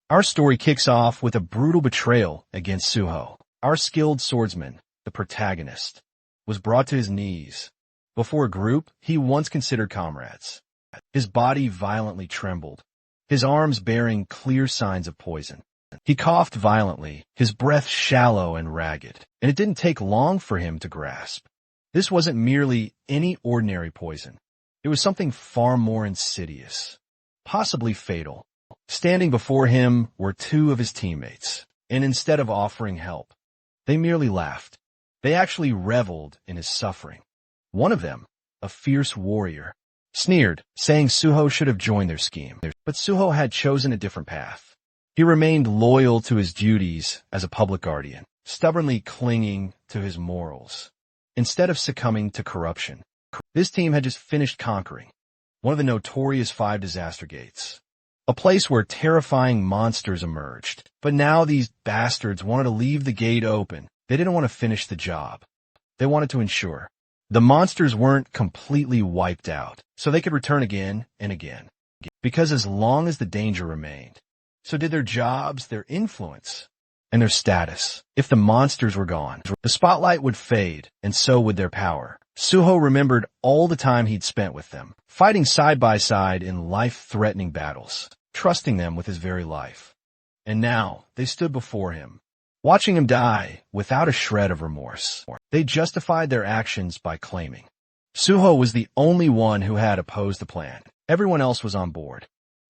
Our story kicks off with a brutal betrayal against Suho. Our skilled swordsman, the protagonist, was brought to his knees before a group he once considered comrades. His body violently trembled, his arms bearing clear signs of poison. He coughed violently, his breath shallow and ragged, and it didn't take long for him to grasp. This wasn't merely any ordinary poison. It was something far more insidious, possibly fatal. Standing before him were two of his teammates, and instead of offering help, they merely laughed. They actually reveled in his suffering. One of them, a fierce warrior, sneered, saying Suho should have joined their scheme. But Suho had chosen a different path. He remained loyal to his duties as a public guardian, stubbornly clinging to his morals, instead of succumbing to corruption. This team had just finished conquering one of the notorious 5 disaster gates, a place where terrifying monsters emerged. But now these bastards wanted to leave the gate open. They didn't want to finish the job. They wanted to ensure the monsters weren't completely wiped out, so they could return again and again. Because as long as the danger remained, so did their jobs, their influence, and their status. If the monsters were gone, the spotlight would fade, and so would their power. Suho remembered all the time he'd spent with them, fighting side by side in life-threatening battles, trusting them with his very life. And now they stood before him, watching him die without a shred of remorse. They justified their actions by claiming Suho was the only one who had opposed the plan. Everyone else was on board.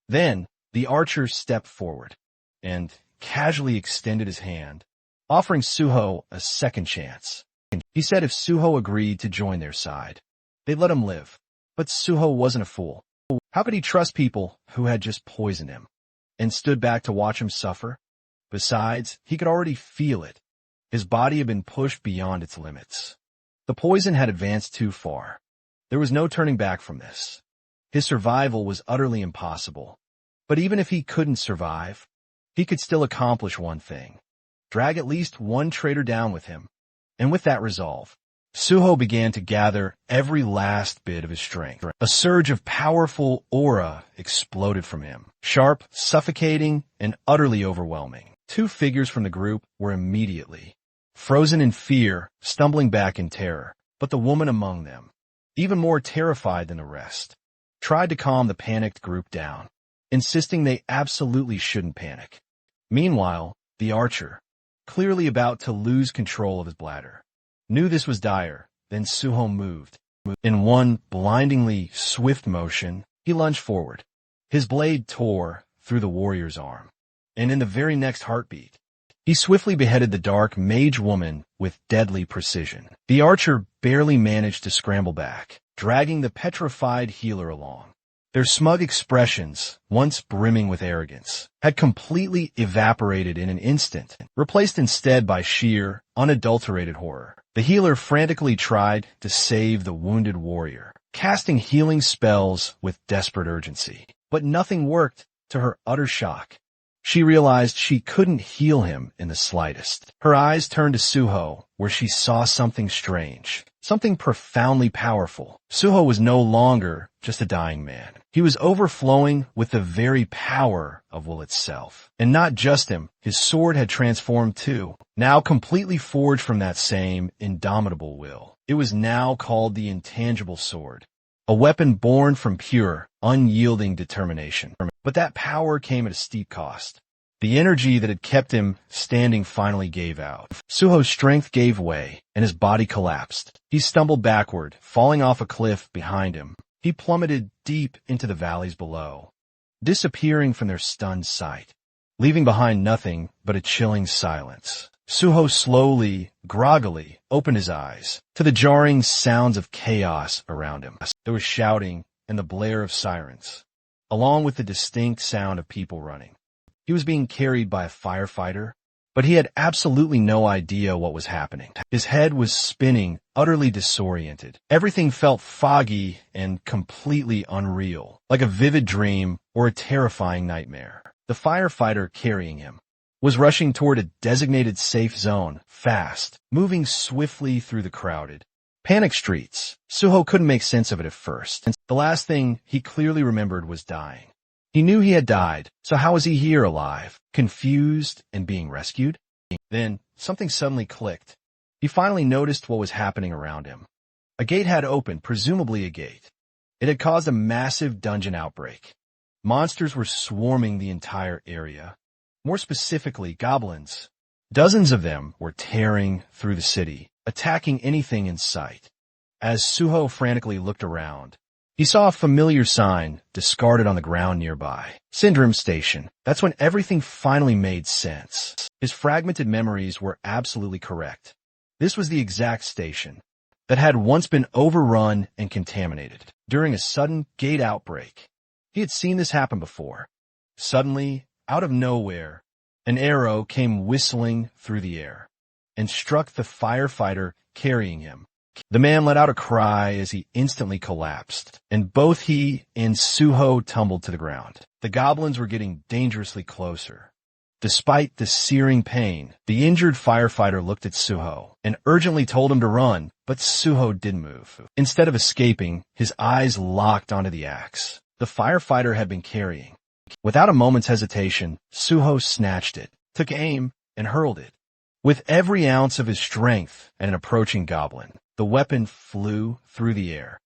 Then the archer stepped forward and casually extended his hand, offering Suho a second chance. He said if Suho agreed to join their side, they'd let him live. But Suho wasn't a fool. How could he trust people who had just poisoned him and stood back to watch him suffer? Besides, he could already feel it. His body had been pushed beyond its limits. The poison had advanced too far. There was no turning back from this. His survival was utterly impossible. But even if he couldn't survive, he could still accomplish one thing: drag at least one traitor down with him. And with that resolve, Suho began to gather every last bit of his strength. A surge of powerful aura exploded from him, sharp, suffocating, and utterly overwhelming. 2 figures from the group were immediately frozen in fear, stumbling back in terror. But the woman among them, even more terrified than the rest, tried to calm the panicked group down, insisting they absolutely shouldn't panic. Meanwhile, the archer, clearly about to lose control of his bladder, knew this was dire. Then Suho moved. In one blindingly swift motion, he lunged forward. His blade tore through the warrior's arm, and in the very next heartbeat, he swiftly beheaded the dark mage woman with deadly precision. The archer barely managed to scramble back, dragging the petrified healer along. Their smug expressions, once brimming with arrogance, had completely evaporated in an instant, replaced instead by sheer, unadulterated horror. The healer frantically tried to save the wounded warrior, casting healing spells with desperate urgency. But nothing worked. To her utter shock, she realized she couldn't heal him in the slightest. Her eyes turned to Suho, where she saw something strange, something profoundly powerful. Suho was no longer just a dying man. He was overflowing with the very power of will itself. And not just him, his sword had transformed too, now completely forged from that same indomitable will. It was now called the Intangible Sword, a weapon born from pure, unyielding determination. But that power came at a steep cost. The energy that had kept him standing finally gave out. Suho's strength gave way, and his body collapsed. He stumbled backward, falling off a cliff behind him. He plummeted deep into the valleys below, disappearing from their stunned sight, leaving behind nothing but a chilling silence. Suho slowly, groggily, opened his eyes to the jarring sounds of chaos around him. There was shouting and the blare of sirens, along with the distinct sound of people running. He was being carried by a firefighter, but he had absolutely no idea what was happening. His head was spinning, utterly disoriented. Everything felt foggy and completely unreal, like a vivid dream or a terrifying nightmare. The firefighter carrying him was rushing toward a designated safe zone, fast, moving swiftly through the crowded, panicked streets. Suho couldn't make sense of it at first. The last thing he clearly remembered was dying. He knew he had died, so how was he here alive, confused and being rescued? Then, something suddenly clicked. He finally noticed what was happening around him. A gate had opened, presumably a gate. It had caused a massive dungeon outbreak. Monsters were swarming the entire area. More specifically, goblins. Dozens of them were tearing through the city, attacking anything in sight. As Suho frantically looked around, he saw a familiar sign discarded on the ground nearby. Syndrome Station. That's when everything finally made sense. His fragmented memories were absolutely correct. This was the exact station that had once been overrun and contaminated during a sudden gate outbreak. He had seen this happen before. Suddenly, out of nowhere, an arrow came whistling through the air and struck the firefighter carrying him. The man let out a cry as he instantly collapsed, and both he and Suho tumbled to the ground. The goblins were getting dangerously closer. Despite the searing pain, the injured firefighter looked at Suho and urgently told him to run, but Suho didn't move. Instead of escaping, his eyes locked onto the axe the firefighter had been carrying. Without a moment's hesitation, Suho snatched it, took aim, and hurled it. With every ounce of his strength at an approaching goblin, the weapon flew through the air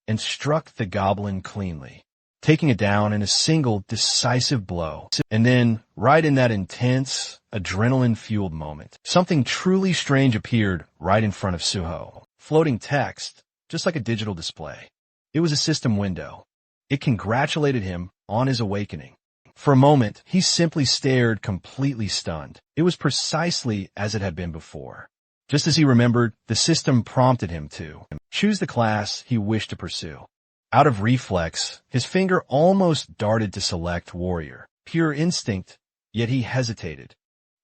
and struck the goblin cleanly, taking it down in a single decisive blow. And then, right in that intense, adrenaline-fueled moment, something truly strange appeared right in front of Suho. Floating text, just like a digital display. It was a system window. It congratulated him on his awakening. For a moment, he simply stared, completely stunned. It was precisely as it had been before. Just as he remembered, the system prompted him to choose the class he wished to pursue. Out of reflex, his finger almost darted to select warrior. Pure instinct, yet he hesitated.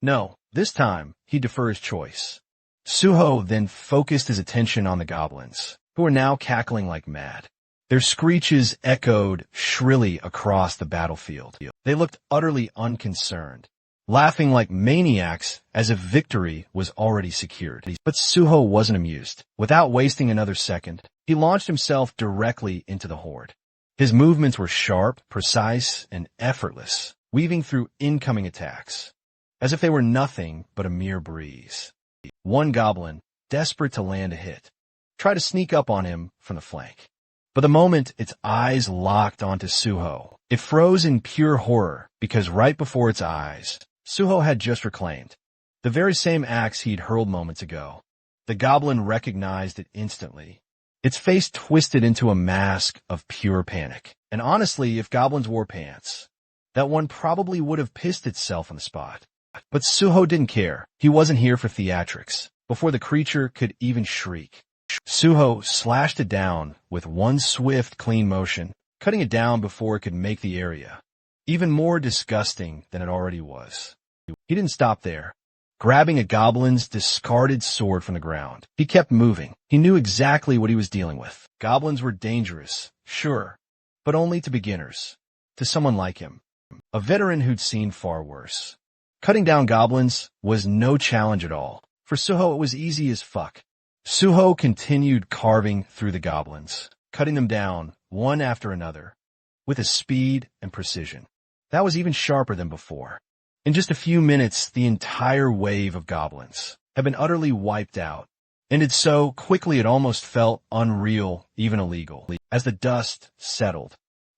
No, this time, he'd defer his choice. Suho then focused his attention on the goblins, who were now cackling like mad. Their screeches echoed shrilly across the battlefield. They looked utterly unconcerned, laughing like maniacs as if victory was already secured. But Suho wasn't amused. Without wasting another second, he launched himself directly into the horde. His movements were sharp, precise, and effortless, weaving through incoming attacks, as if they were nothing but a mere breeze. One goblin, desperate to land a hit, tried to sneak up on him from the flank. But the moment its eyes locked onto Suho, it froze in pure horror because right before its eyes, Suho had just reclaimed the very same axe he'd hurled moments ago. The goblin recognized it instantly. Its face twisted into a mask of pure panic. And honestly, if goblins wore pants, that one probably would have pissed itself on the spot. But Suho didn't care. He wasn't here for theatrics. Before the creature could even shriek, Suho slashed it down with one swift, clean motion, cutting it down before it could make the area even more disgusting than it already was. He didn't stop there. Grabbing a goblin's discarded sword from the ground, he kept moving. He knew exactly what he was dealing with. Goblins were dangerous, sure, but only to beginners, to someone like him, a veteran who'd seen far worse. Cutting down goblins was no challenge at all. For Suho, it was easy as fuck. Suho continued carving through the goblins, cutting them down one after another, with a speed and precision that was even sharper than before. In just a few minutes, the entire wave of goblins had been utterly wiped out, and it so quickly it almost felt unreal, even illegal. As the dust settled,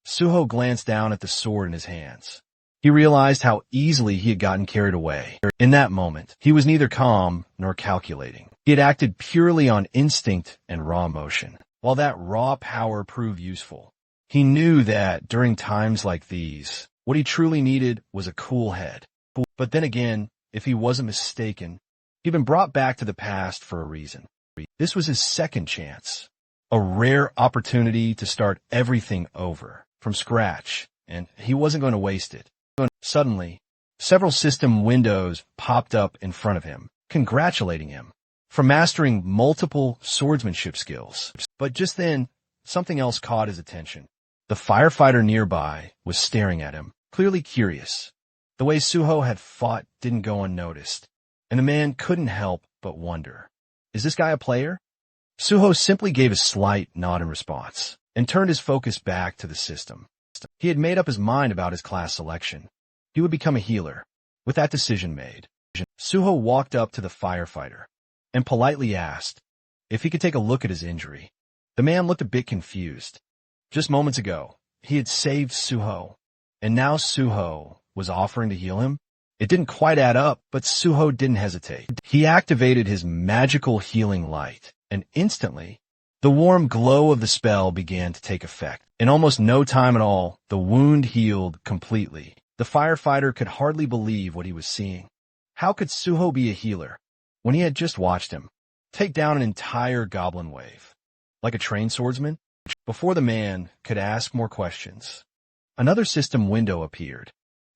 Suho glanced down at the sword in his hands. He realized how easily he had gotten carried away. In that moment, he was neither calm nor calculating. He had acted purely on instinct and raw emotion. While that raw power proved useful, he knew that during times like these, what he truly needed was a cool head. But then again, if he wasn't mistaken, he'd been brought back to the past for a reason. This was his second chance, a rare opportunity to start everything over, from scratch, and he wasn't going to waste it. Suddenly, several system windows popped up in front of him, congratulating him for mastering multiple swordsmanship skills. But just then, something else caught his attention. The firefighter nearby was staring at him, clearly curious. The way Suho had fought didn't go unnoticed, and the man couldn't help but wonder, is this guy a player? Suho simply gave a slight nod in response, and turned his focus back to the system. He had made up his mind about his class selection. He would become a healer. With that decision made, Suho walked up to the firefighter and politely asked if he could take a look at his injury. The man looked a bit confused. Just moments ago, he had saved Suho, and now Suho was offering to heal him? It didn't quite add up, but Suho didn't hesitate. He activated his magical healing light, and instantly, the warm glow of the spell began to take effect. In almost no time at all, the wound healed completely. The firefighter could hardly believe what he was seeing. How could Suho be a healer when he had just watched him take down an entire goblin wave? Like a trained swordsman? Before the man could ask more questions, another system window appeared.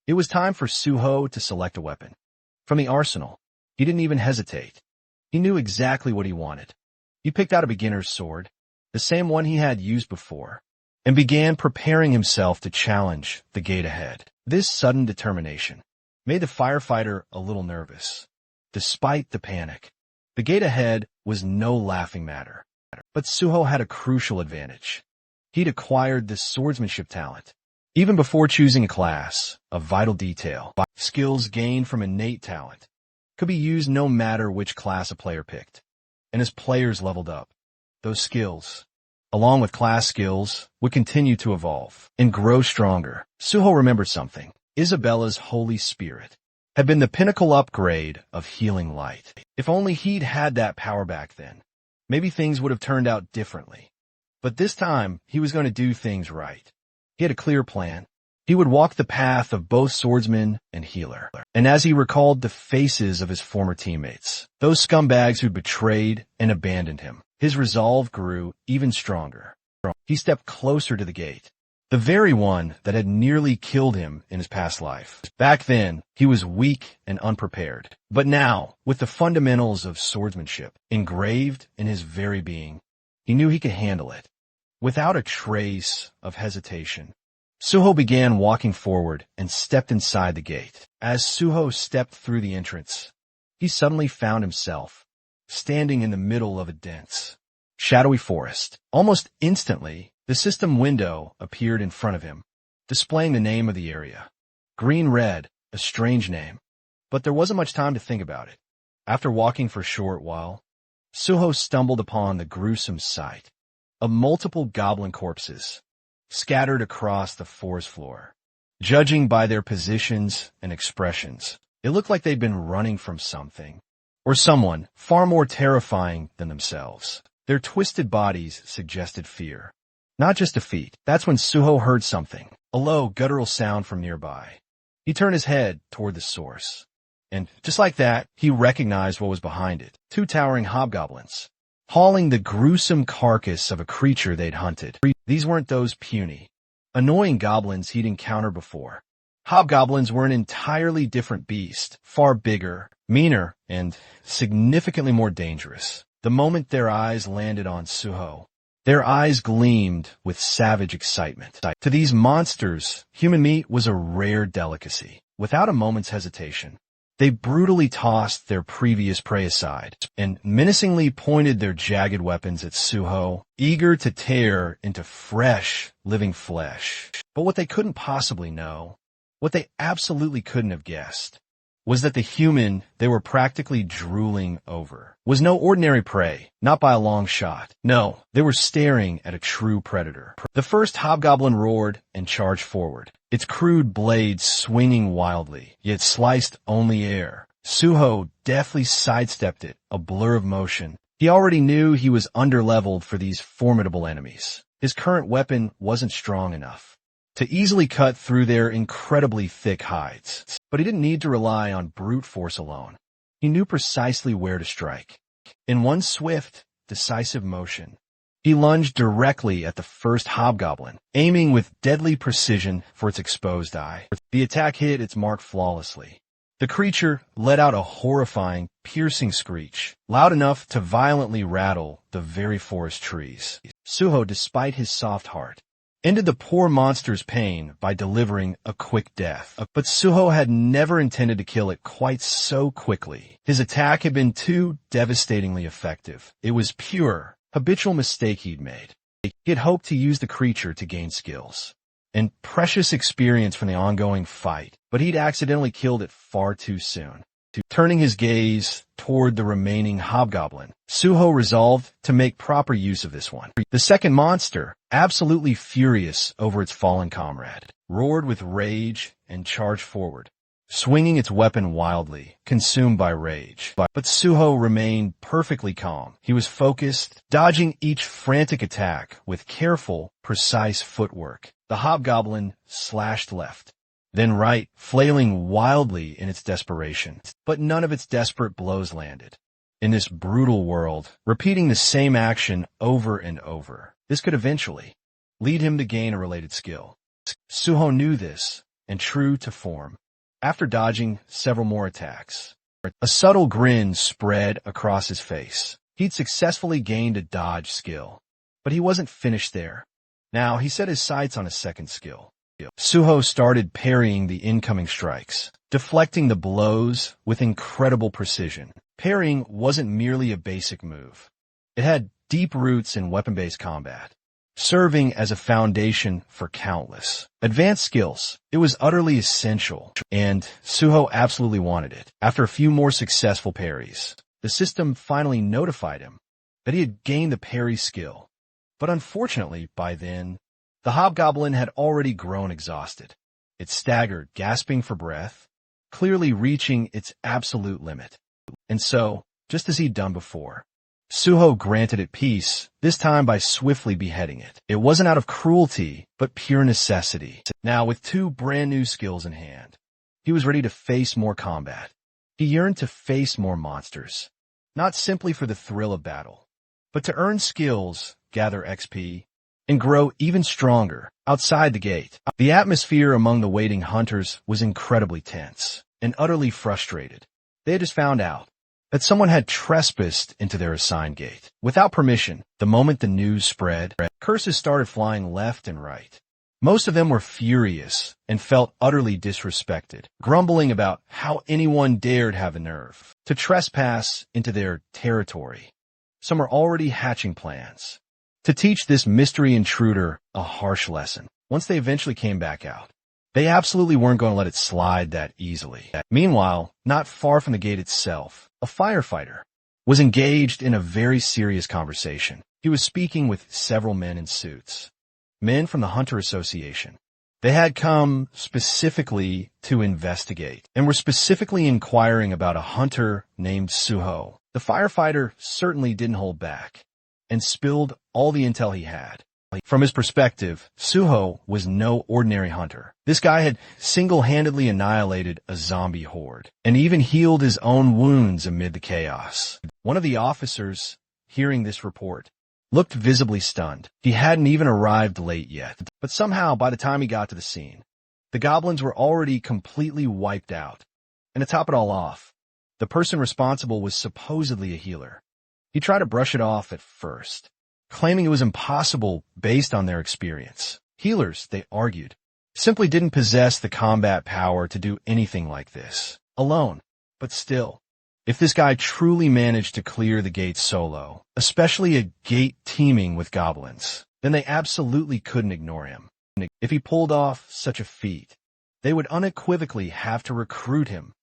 It was time for Suho to select a weapon. From the arsenal, he didn't even hesitate. He knew exactly what he wanted. He picked out a beginner's sword, the same one he had used before, and began preparing himself to challenge the gate ahead. This sudden determination made the firefighter a little nervous. Despite the panic, the gate ahead was no laughing matter. But Suho had a crucial advantage. He'd acquired this swordsmanship talent. Even before choosing a class, a vital detail, skills gained from innate talent, could be used no matter which class a player picked. And as players leveled up, those skills, along with class skills, would continue to evolve and grow stronger. Suho remembered something. Isabella's Holy Spirit had been the pinnacle upgrade of healing light. If only he'd had that power back then, maybe things would have turned out differently. But this time, he was going to do things right. He had a clear plan. He would walk the path of both swordsman and healer. And as he recalled the faces of his former teammates, those scumbags who'd betrayed and abandoned him, his resolve grew even stronger. He stepped closer to the gate, the very one that had nearly killed him in his past life. Back then, he was weak and unprepared. But now, with the fundamentals of swordsmanship engraved in his very being, he knew he could handle it. Without a trace of hesitation, Suho began walking forward and stepped inside the gate. As Suho stepped through the entrance, he suddenly found himself standing in the middle of a dense, shadowy forest. Almost instantly, the system window appeared in front of him, displaying the name of the area. Green-Red, a strange name, but there wasn't much time to think about it. After walking for a short while, Suho stumbled upon the gruesome sight of multiple goblin corpses scattered across the forest floor. Judging by their positions and expressions, it looked like they'd been running from something, or someone far more terrifying than themselves. Their twisted bodies suggested fear, not just defeat. That's when Suho heard something, a low, guttural sound from nearby. He turned his head toward the source, and just like that, he recognized what was behind it. Two towering hobgoblins, hauling the gruesome carcass of a creature they'd hunted. These weren't those puny, annoying goblins he'd encountered before. Hobgoblins were an entirely different beast, far bigger, meaner, and significantly more dangerous. The moment their eyes landed on Suho, their eyes gleamed with savage excitement. To these monsters, human meat was a rare delicacy. Without a moment's hesitation, they brutally tossed their previous prey aside and menacingly pointed their jagged weapons at Suho, eager to tear into fresh, living flesh. But what they couldn't possibly know, what they absolutely couldn't have guessed, was that the human they were practically drooling over was no ordinary prey, not by a long shot. No, they were staring at a true predator. The first hobgoblin roared and charged forward, its crude blades swinging wildly, yet sliced only air. Suho deftly sidestepped it, a blur of motion. He already knew he was underleveled for these formidable enemies. His current weapon wasn't strong enough to easily cut through their incredibly thick hides. But he didn't need to rely on brute force alone. He knew precisely where to strike. In one swift, decisive motion, he lunged directly at the first hobgoblin, aiming with deadly precision for its exposed eye. The attack hit its mark flawlessly. The creature let out a horrifying, piercing screech, loud enough to violently rattle the very forest trees. Suho, despite his soft heart, ended the poor monster's pain by delivering a quick death. But Suho had never intended to kill it quite so quickly. His attack had been too devastatingly effective. It was pure, habitual mistake he'd made. He had hoped to use the creature to gain skills, and precious experience from the ongoing fight, but he'd accidentally killed it far too soon. Turning his gaze toward the remaining hobgoblin, Suho resolved to make proper use of this one. The second monster, absolutely furious over its fallen comrade, roared with rage and charged forward, swinging its weapon wildly, consumed by rage. But Suho remained perfectly calm. He was focused, dodging each frantic attack with careful, precise footwork. The hobgoblin slashed left, then right, flailing wildly in its desperation. But none of its desperate blows landed. In this brutal world, repeating the same action over and over, this could eventually lead him to gain a related skill. Suho knew this, and true to form, after dodging several more attacks, a subtle grin spread across his face. He'd successfully gained a dodge skill, but he wasn't finished there. Now he set his sights on a second skill. Suho started parrying the incoming strikes, deflecting the blows with incredible precision. Parrying wasn't merely a basic move. It had deep roots in weapon-based combat, serving as a foundation for countless advanced skills. It was utterly essential, and Suho absolutely wanted it. After a few more successful parries, the system finally notified him that he had gained the parry skill. But unfortunately, by then, the hobgoblin had already grown exhausted. It staggered, gasping for breath, clearly reaching its absolute limit. And so, just as he'd done before, Suho granted it peace, this time by swiftly beheading it. It wasn't out of cruelty, but pure necessity. Now, with two brand new skills in hand, he was ready to face more combat. He yearned to face more monsters, not simply for the thrill of battle, but to earn skills, gather XP, and grow even stronger outside the gate. The atmosphere among the waiting hunters was incredibly tense and utterly frustrated. They had just found out that someone had trespassed into their assigned gate. Without permission, the moment the news spread, curses started flying left and right. Most of them were furious and felt utterly disrespected, grumbling about how anyone dared have the nerve to trespass into their territory. Some were already hatching plans to teach this mystery intruder a harsh lesson. Once they eventually came back out, they absolutely weren't going to let it slide that easily. Meanwhile, not far from the gate itself, a firefighter was engaged in a very serious conversation. He was speaking with several men in suits, men from the Hunter Association. They had come specifically to investigate and were specifically inquiring about a hunter named Suho. The firefighter certainly didn't hold back and spilled all the intel he had. From his perspective, Suho was no ordinary hunter. This guy had single-handedly annihilated a zombie horde and even healed his own wounds amid the chaos. One of the officers, hearing this report, looked visibly stunned. He hadn't even arrived late yet, but somehow by the time he got to the scene, the goblins were already completely wiped out. And to top it all off, the person responsible was supposedly a healer. He tried to brush it off at first, claiming it was impossible based on their experience. Healers, they argued, simply didn't possess the combat power to do anything like this alone. But still, if this guy truly managed to clear the gate solo, especially a gate teeming with goblins, then they absolutely couldn't ignore him. If he pulled off such a feat, they would unequivocally have to recruit him.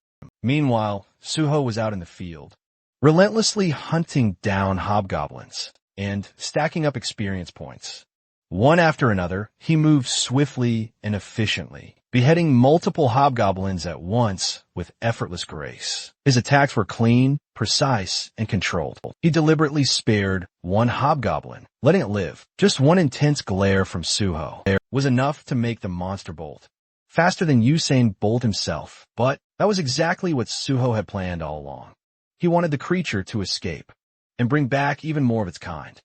Meanwhile, Suho was out in the field, relentlessly hunting down hobgoblins and stacking up experience points. One after another, he moved swiftly and efficiently, beheading multiple hobgoblins at once with effortless grace. His attacks were clean, precise, and controlled. He deliberately spared one hobgoblin, letting it live. Just one intense glare from Suho was enough to make the monster bolt, faster than Usain Bolt himself. But that was exactly what Suho had planned all along. He wanted the creature to escape and bring back even more of its kind.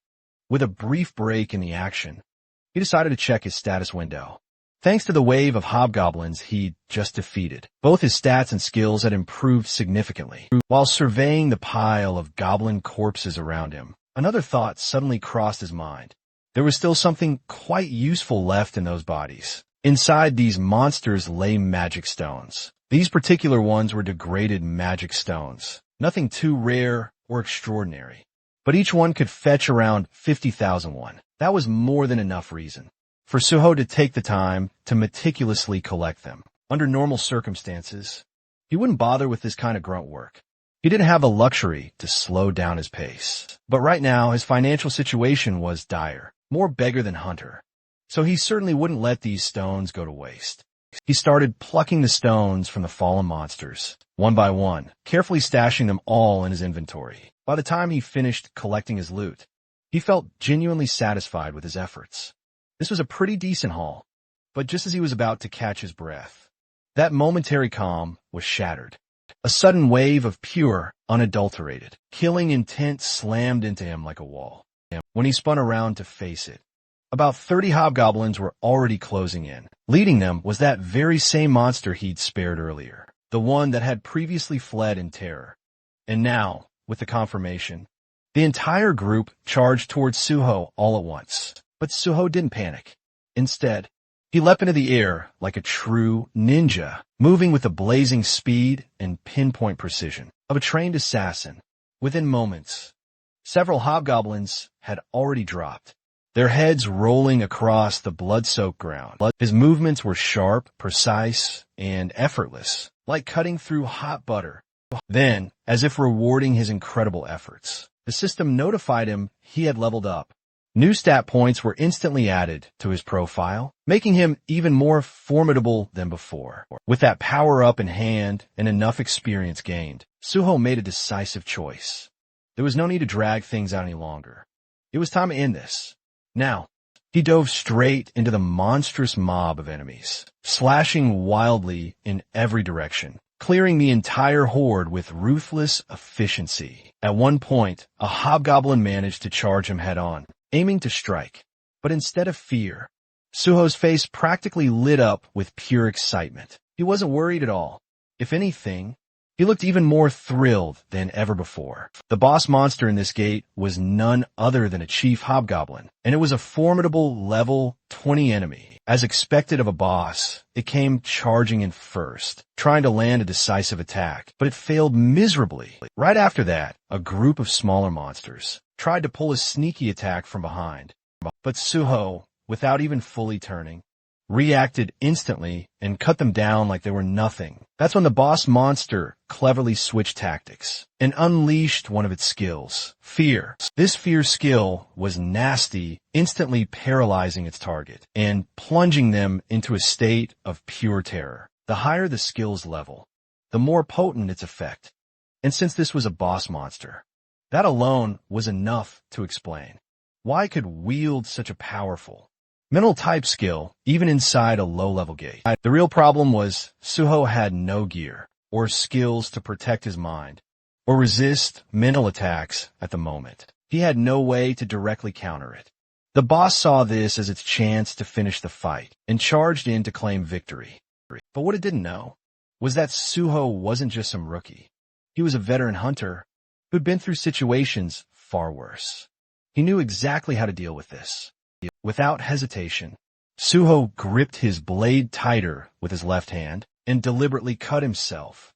With a brief break in the action, he decided to check his status window. Thanks to the wave of hobgoblins he'd just defeated, both his stats and skills had improved significantly. While surveying the pile of goblin corpses around him, another thought suddenly crossed his mind. There was still something quite useful left in those bodies. Inside these monsters lay magic stones. These particular ones were degraded magic stones, nothing too rare or extraordinary, but each one could fetch around 50,000 won. That was more than enough reason for Suho to take the time to meticulously collect them. Under normal circumstances, he wouldn't bother with this kind of grunt work. He didn't have the luxury to slow down his pace. But right now, his financial situation was dire, more beggar than hunter. So he certainly wouldn't let these stones go to waste. He started plucking the stones from the fallen monsters, one by one, carefully stashing them all in his inventory. By the time he finished collecting his loot, he felt genuinely satisfied with his efforts. This was a pretty decent haul, but just as he was about to catch his breath, that momentary calm was shattered. A sudden wave of pure, unadulterated, killing intent slammed into him like a wall. When he spun around to face it, about 30 hobgoblins were already closing in. Leading them was that very same monster he'd spared earlier, the one that had previously fled in terror. And now, with the confirmation, the entire group charged towards Suho all at once. But Suho didn't panic. Instead, he leapt into the air like a true ninja, moving with the blazing speed and pinpoint precision of a trained assassin. Within moments, several hobgoblins had already dropped, their heads rolling across the blood-soaked ground. His movements were sharp, precise, and effortless, like cutting through hot butter. Then, as if rewarding his incredible efforts, the system notified him he had leveled up. New stat points were instantly added to his profile, making him even more formidable than before. With that power-up in hand and enough experience gained, Suho made a decisive choice. There was no need to drag things out any longer. It was time to end this. Now, he dove straight into the monstrous mob of enemies, slashing wildly in every direction, clearing the entire horde with ruthless efficiency. At one point, a hobgoblin managed to charge him head-on, aiming to strike. But instead of fear, Suho's face practically lit up with pure excitement. He wasn't worried at all. If anything, he looked even more thrilled than ever before. The boss monster in this gate was none other than a chief hobgoblin, and it was a formidable level 20 enemy. As expected of a boss, it came charging in first, trying to land a decisive attack, but it failed miserably. Right after that, a group of smaller monsters tried to pull a sneaky attack from behind, but Suho, without even fully turning, reacted instantly and cut them down like they were nothing. That's when the boss monster cleverly switched tactics and unleashed one of its skills, fear. This fear skill was nasty, instantly paralyzing its target and plunging them into a state of pure terror. The higher the skill's level, the more potent its effect. And since this was a boss monster, that alone was enough to explain why it could wield such a powerful mental type skill, even inside a low-level gate. The real problem was Suho had no gear or skills to protect his mind or resist mental attacks at the moment. He had no way to directly counter it. The boss saw this as its chance to finish the fight and charged in to claim victory. But what it didn't know was that Suho wasn't just some rookie. He was a veteran hunter who'd been through situations far worse. He knew exactly how to deal with this. Without hesitation, Suho gripped his blade tighter with his left hand and deliberately cut himself.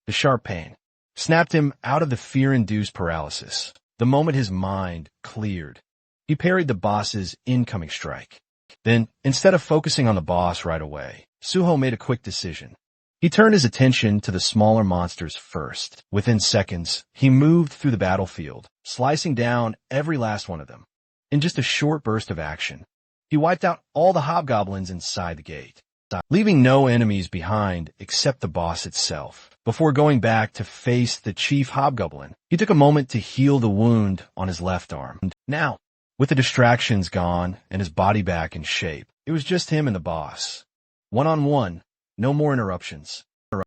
The sharp pain snapped him out of the fear-induced paralysis. The moment his mind cleared, he parried the boss's incoming strike. Then, instead of focusing on the boss right away, Suho made a quick decision. He turned his attention to the smaller monsters first. Within seconds, he moved through the battlefield, slicing down every last one of them. In just a short burst of action, he wiped out all the hobgoblins inside the gate, leaving no enemies behind except the boss itself. Before going back to face the chief hobgoblin, he took a moment to heal the wound on his left arm. Now, with the distractions gone and his body back in shape, it was just him and the boss. One-on-one, no more interruptions.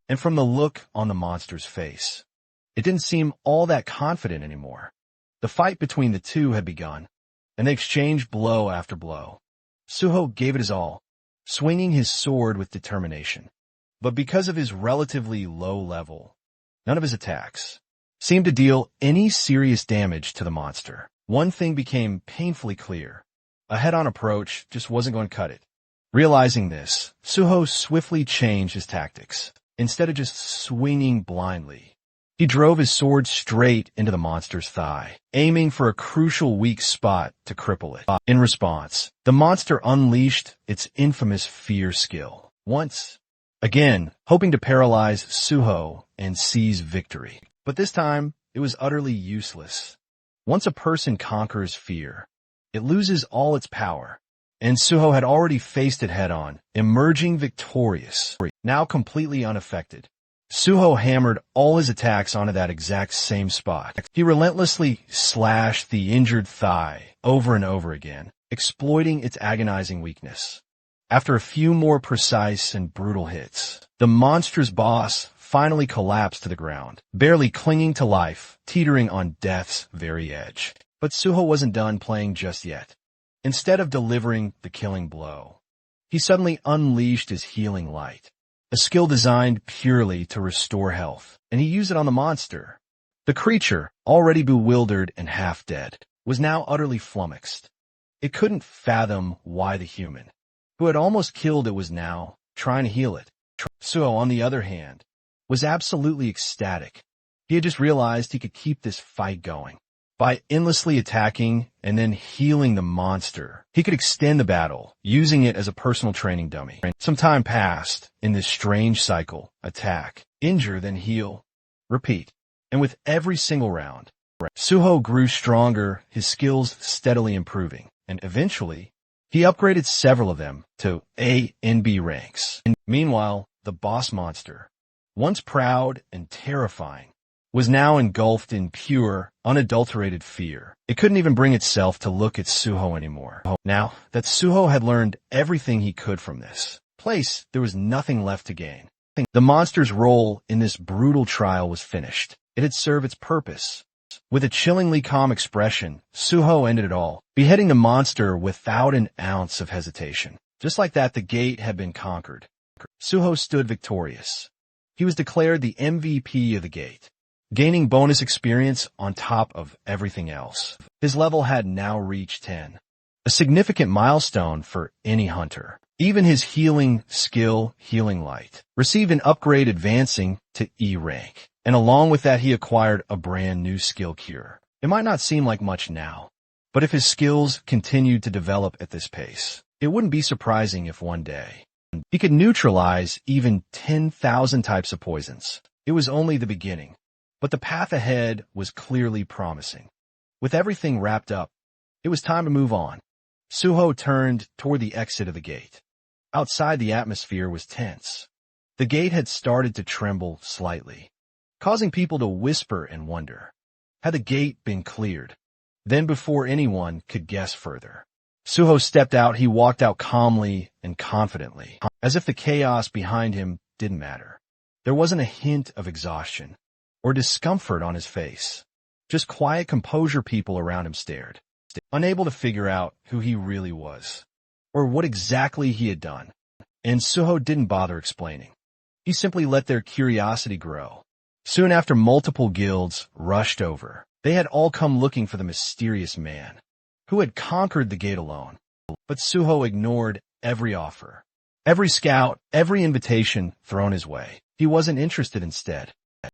And from the look on the monster's face, it didn't seem all that confident anymore. The fight between the two had begun, and they exchanged blow after blow. Suho gave it his all, swinging his sword with determination. But because of his relatively low level, none of his attacks seemed to deal any serious damage to the monster. One thing became painfully clear. A head-on approach just wasn't going to cut it. Realizing this, Suho swiftly changed his tactics. Instead of just swinging blindly, He drove his sword straight into the monster's thigh, aiming for a crucial weak spot to cripple it. In response, the monster unleashed its infamous fear skill, once again hoping to paralyze Suho and seize victory. But this time, it was utterly useless. Once a person conquers fear, it loses all its power, and Suho had already faced it head-on, emerging victorious, now completely unaffected. Suho hammered all his attacks onto that exact same spot. He relentlessly slashed the injured thigh over and over again, exploiting its agonizing weakness. After a few more precise and brutal hits, the monster's boss finally collapsed to the ground, barely clinging to life, teetering on death's very edge. But Suho wasn't done playing just yet. Instead of delivering the killing blow, he suddenly unleashed his healing light, a skill designed purely to restore health, and he used it on the monster. The creature, already bewildered and half dead, was now utterly flummoxed. It couldn't fathom why the human, who had almost killed it, was now trying to heal it. Suho, on the other hand, was absolutely ecstatic. He had just realized he could keep this fight going. By endlessly attacking and then healing the monster, he could extend the battle, using it as a personal training dummy. Some time passed in this strange cycle: attack, injure, then heal, repeat. And with every single round, Suho grew stronger, his skills steadily improving, and eventually, he upgraded several of them to A and B ranks. And meanwhile, the boss monster, once proud and terrifying, was now engulfed in pure, unadulterated fear. It couldn't even bring itself to look at Suho anymore. Now that Suho had learned everything he could from this place, there was nothing left to gain. The monster's role in this brutal trial was finished. It had served its purpose. With a chillingly calm expression, Suho ended it all, beheading the monster without an ounce of hesitation. Just like that, the gate had been conquered. Suho stood victorious. He was declared the MVP of the gate, gaining bonus experience on top of everything else. His level had now reached 10, a significant milestone for any hunter. Even his healing skill, Healing Light, received an upgrade, advancing to E rank. And along with that, he acquired a brand new skill, Cure. It might not seem like much now, but if his skills continued to develop at this pace, it wouldn't be surprising if one day he could neutralize even 10,000 types of poisons. It was only the beginning, but the path ahead was clearly promising. With everything wrapped up, it was time to move on. Suho turned toward the exit of the gate. Outside, the atmosphere was tense. The gate had started to tremble slightly, causing people to whisper and wonder, had the gate been cleared? Then, before anyone could guess further, Suho stepped out. He walked out calmly and confidently, as if the chaos behind him didn't matter. There wasn't a hint of exhaustion or discomfort on his face. Just quiet composure. People around him stared, unable to figure out who he really was or what exactly he had done. And Suho didn't bother explaining. He simply let their curiosity grow. Soon after, multiple guilds rushed over. They had all come looking for the mysterious man who had conquered the gate alone. But Suho ignored every offer, every scout, every invitation thrown his way. He wasn't interested. Instead,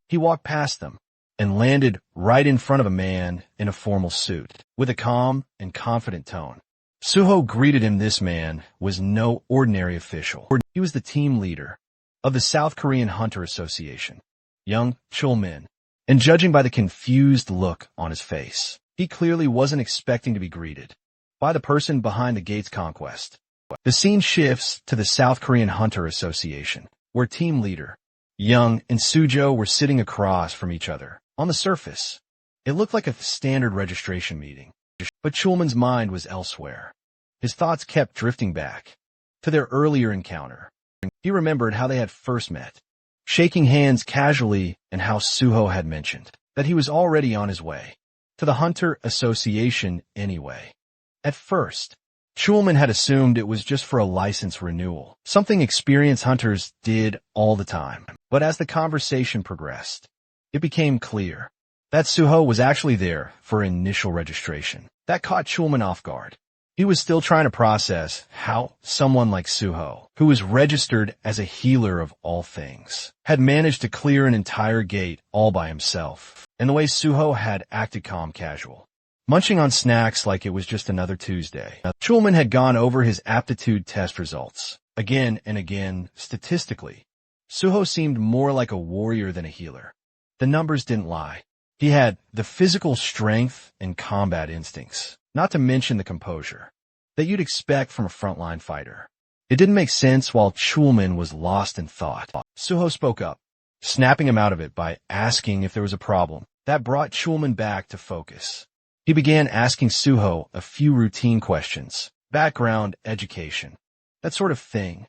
he walked past them and landed right in front of a man in a formal suit. With a calm and confident tone, Suho greeted him. This man was no ordinary official. He was the team leader of the South Korean Hunter Association, young Chul-min, and judging by the confused look on his face, he clearly wasn't expecting to be greeted by the person behind the gate's conquest. The scene shifts to the South Korean Hunter Association, where team leader Young and Sujo were sitting across from each other. On the surface, it looked like a standard registration meeting, but Chulman's mind was elsewhere. His thoughts kept drifting back to their earlier encounter. He remembered how they had first met, shaking hands casually, and how Suho had mentioned that he was already on his way to the Hunter Association anyway. At first, Chulman had assumed it was just for a license renewal, something experienced hunters did all the time. But as the conversation progressed, it became clear that Suho was actually there for initial registration. That caught Chulman off guard. He was still trying to process how someone like Suho, who was registered as a healer of all things, had managed to clear an entire gate all by himself, and the way Suho had acted calm casual, munching on snacks like it was just another Tuesday. Schulman had gone over his aptitude test results again and again. Statistically, Suho seemed more like a warrior than a healer. The numbers didn't lie. He had the physical strength and combat instincts, not to mention the composure, that you'd expect from a frontline fighter. It didn't make sense while Schulman was lost in thought. Suho spoke up, snapping him out of it by asking if there was a problem. That brought Schulman back to focus. He began asking Suho a few routine questions, background, education, that sort of thing.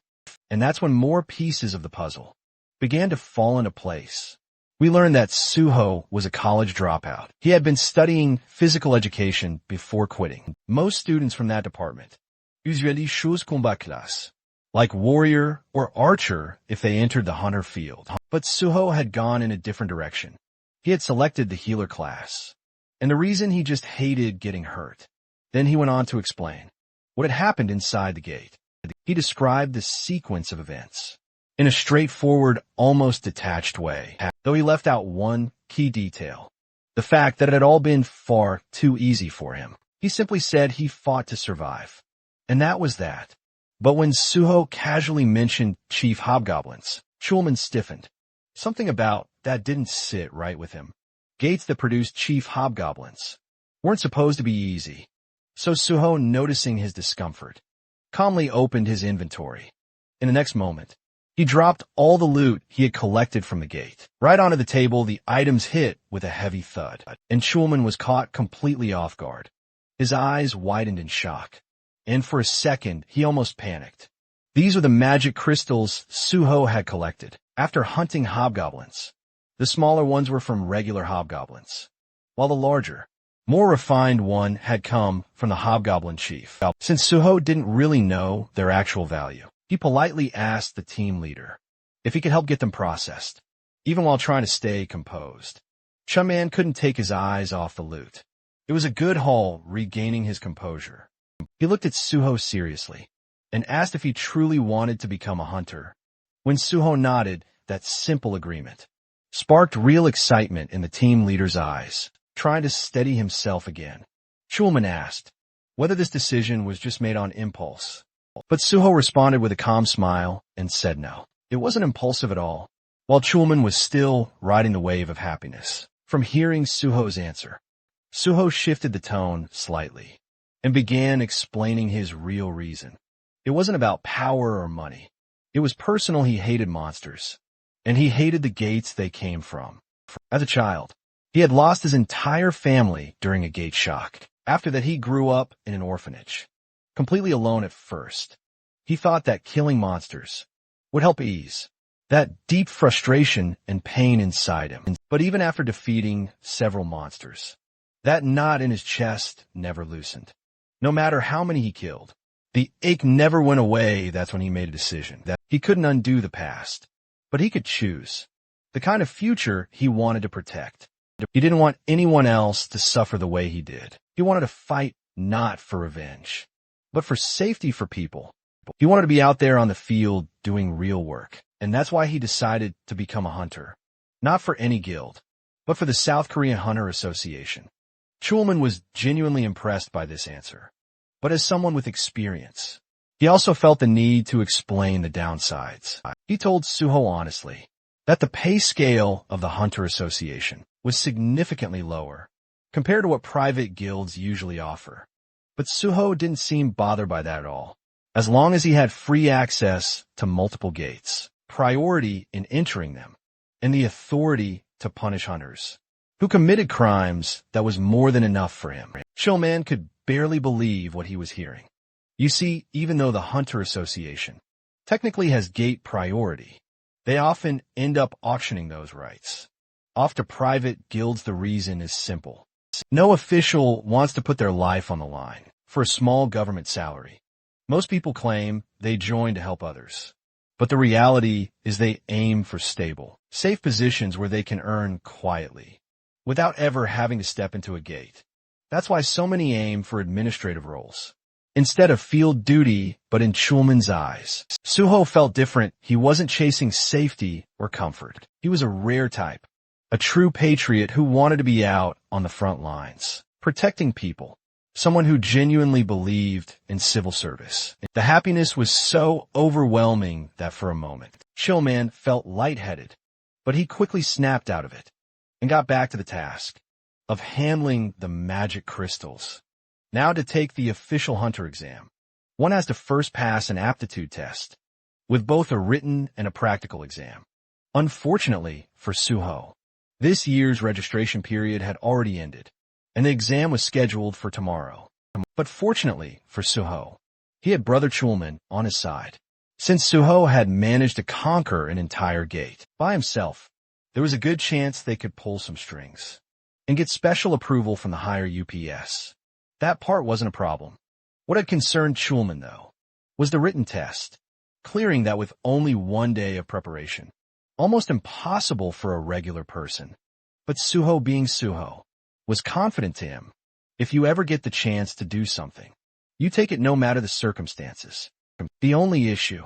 And that's when more pieces of the puzzle began to fall into place. We learned that Suho was a college dropout. He had been studying physical education before quitting. Most students from that department usually chose combat class, like warrior or archer if they entered the hunter field. But Suho had gone in a different direction. He had selected the healer class, and the reason he just hated getting hurt. Then he went on to explain what had happened inside the gate. He described the sequence of events in a straightforward, almost detached way, though he left out one key detail, the fact that it had all been far too easy for him. He simply said he fought to survive, and that was that. But when Suho casually mentioned Chief Hobgoblins, Schulman stiffened. Something about that didn't sit right with him. Gates that produced Chief Hobgoblins weren't supposed to be easy. So Suho, noticing his discomfort, calmly opened his inventory. In the next moment, he dropped all the loot he had collected from the gate. Right onto the table, the items hit with a heavy thud, and Schulman was caught completely off guard. His eyes widened in shock, and for a second, he almost panicked. These were the magic crystals Suho had collected after hunting hobgoblins. The smaller ones were from regular hobgoblins, while the larger, more refined one had come from the hobgoblin chief. Since Suho didn't really know their actual value, he politely asked the team leader if he could help get them processed, even while trying to stay composed. Chunman couldn't take his eyes off the loot. It was a good haul, regaining his composure. He looked at Suho seriously and asked if he truly wanted to become a hunter. When Suho nodded, that simple agreement sparked real excitement in the team leader's eyes. Trying to steady himself again, Schulman asked whether this decision was just made on impulse. But Suho responded with a calm smile and said no. It wasn't impulsive at all. While Schulman was still riding the wave of happiness from hearing Suho's answer, Suho shifted the tone slightly and began explaining his real reason. It wasn't about power or money. It was personal. He hated monsters, and he hated the gates they came from. As a child, he had lost his entire family during a gate shock. After that, he grew up in an orphanage, completely alone at first. He thought that killing monsters would help ease that deep frustration and pain inside him. But even after defeating several monsters, that knot in his chest never loosened. No matter how many he killed, the ache never went away. That's when he made a decision that he couldn't undo the past, but he could choose the kind of future he wanted to protect. He didn't want anyone else to suffer the way he did. He wanted to fight not for revenge, but for safety for people. He wanted to be out there on the field doing real work, and that's why he decided to become a hunter. Not for any guild, but for the South Korean Hunter Association. Schulman was genuinely impressed by this answer, but as someone with experience, he also felt the need to explain the downsides. He told Suho honestly that the pay scale of the Hunter Association was significantly lower compared to what private guilds usually offer. But Suho didn't seem bothered by that at all. As long as he had free access to multiple gates, priority in entering them, and the authority to punish hunters who committed crimes, that was more than enough for him. Schulman could barely believe what he was hearing. You see, even though the Hunter Association technically has gate priority, they often end up auctioning those rights off to private guilds. The reason is simple. No official wants to put their life on the line for a small government salary. Most people claim they join to help others, but the reality is they aim for stable, safe positions where they can earn quietly, without ever having to step into a gate. That's why so many aim for administrative roles, instead of field duty, but in Chulman's eyes. Suho felt different. He wasn't chasing safety or comfort. He was a rare type, a true patriot who wanted to be out on the front lines, protecting people, someone who genuinely believed in civil service. The happiness was so overwhelming that for a moment, Chillman felt lightheaded, but he quickly snapped out of it and got back to the task of handling the magic crystals. Now to take the official hunter exam. One has to first pass an aptitude test, with both a written and a practical exam. Unfortunately for Suho, this year's registration period had already ended, and the exam was scheduled for tomorrow. But fortunately for Suho, he had Brother Chulman on his side. Since Suho had managed to conquer an entire gate by himself, there was a good chance they could pull some strings and get special approval from the higher UPS. That part wasn't a problem. What had concerned Chulman, though, was the written test, clearing that with only 1 day of preparation. Almost impossible for a regular person. But Suho, being Suho, was confident to him. If you ever get the chance to do something, you take it no matter the circumstances. The only issue,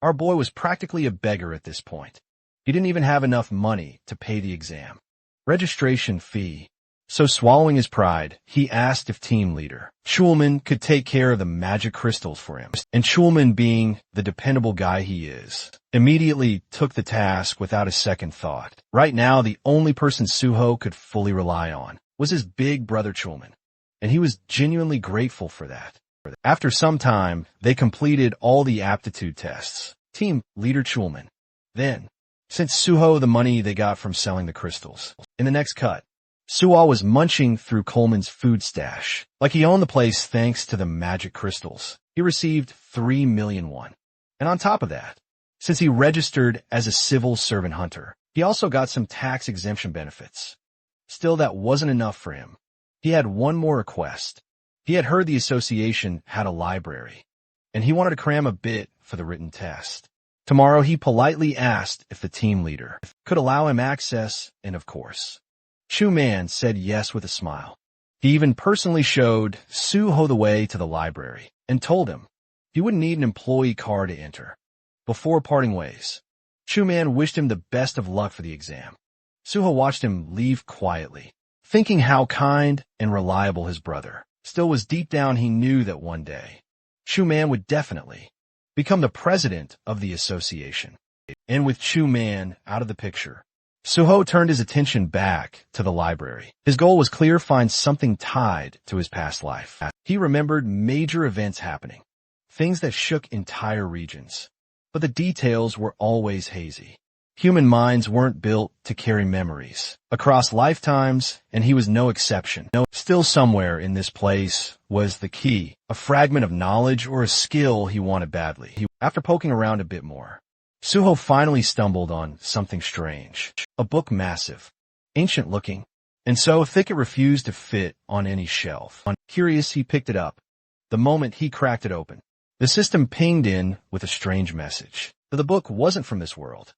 our boy was practically a beggar at this point. He didn't even have enough money to pay the exam registration fee. So swallowing his pride, he asked if team leader Chulman could take care of the magic crystals for him. And Chulman, being the dependable guy he is, immediately took the task without a second thought. Right now, the only person Suho could fully rely on was his big brother Chulman, and he was genuinely grateful for that. After some time, they completed all the aptitude tests. Team leader Chulman then sent Suho the money they got from selling the crystals. In the next cut, Suho was munching through Coleman's food stash like he owned the place thanks to the magic crystals. He received 3 million won. And on top of that, since he registered as a civil servant hunter, he also got some tax exemption benefits. Still, that wasn't enough for him. He had one more request. He had heard the association had a library, and he wanted to cram a bit for the written test. Tomorrow, he politely asked if the team leader could allow him access, and of course, Chulman said yes with a smile. He even personally showed Suho the way to the library and told him he wouldn't need an employee card to enter. Before parting ways, Chulman wished him the best of luck for the exam. Suho watched him leave quietly, thinking how kind and reliable his brother still was. Deep down, he knew that one day, Chulman would definitely become the president of the association. And with Chulman out of the picture, Suho turned his attention back to the library. His goal was clear: find something tied to his past life. He remembered major events happening, things that shook entire regions, but the details were always hazy. Human minds weren't built to carry memories across lifetimes, and he was no exception. Still somewhere in this place was the key, a fragment of knowledge or a skill he wanted badly. After poking around a bit more, Suho finally stumbled on something strange. A book, massive, ancient-looking, and so thick it refused to fit on any shelf. Curious, he picked it up. The moment he cracked it open, the system pinged in with a strange message. The book wasn't from this world.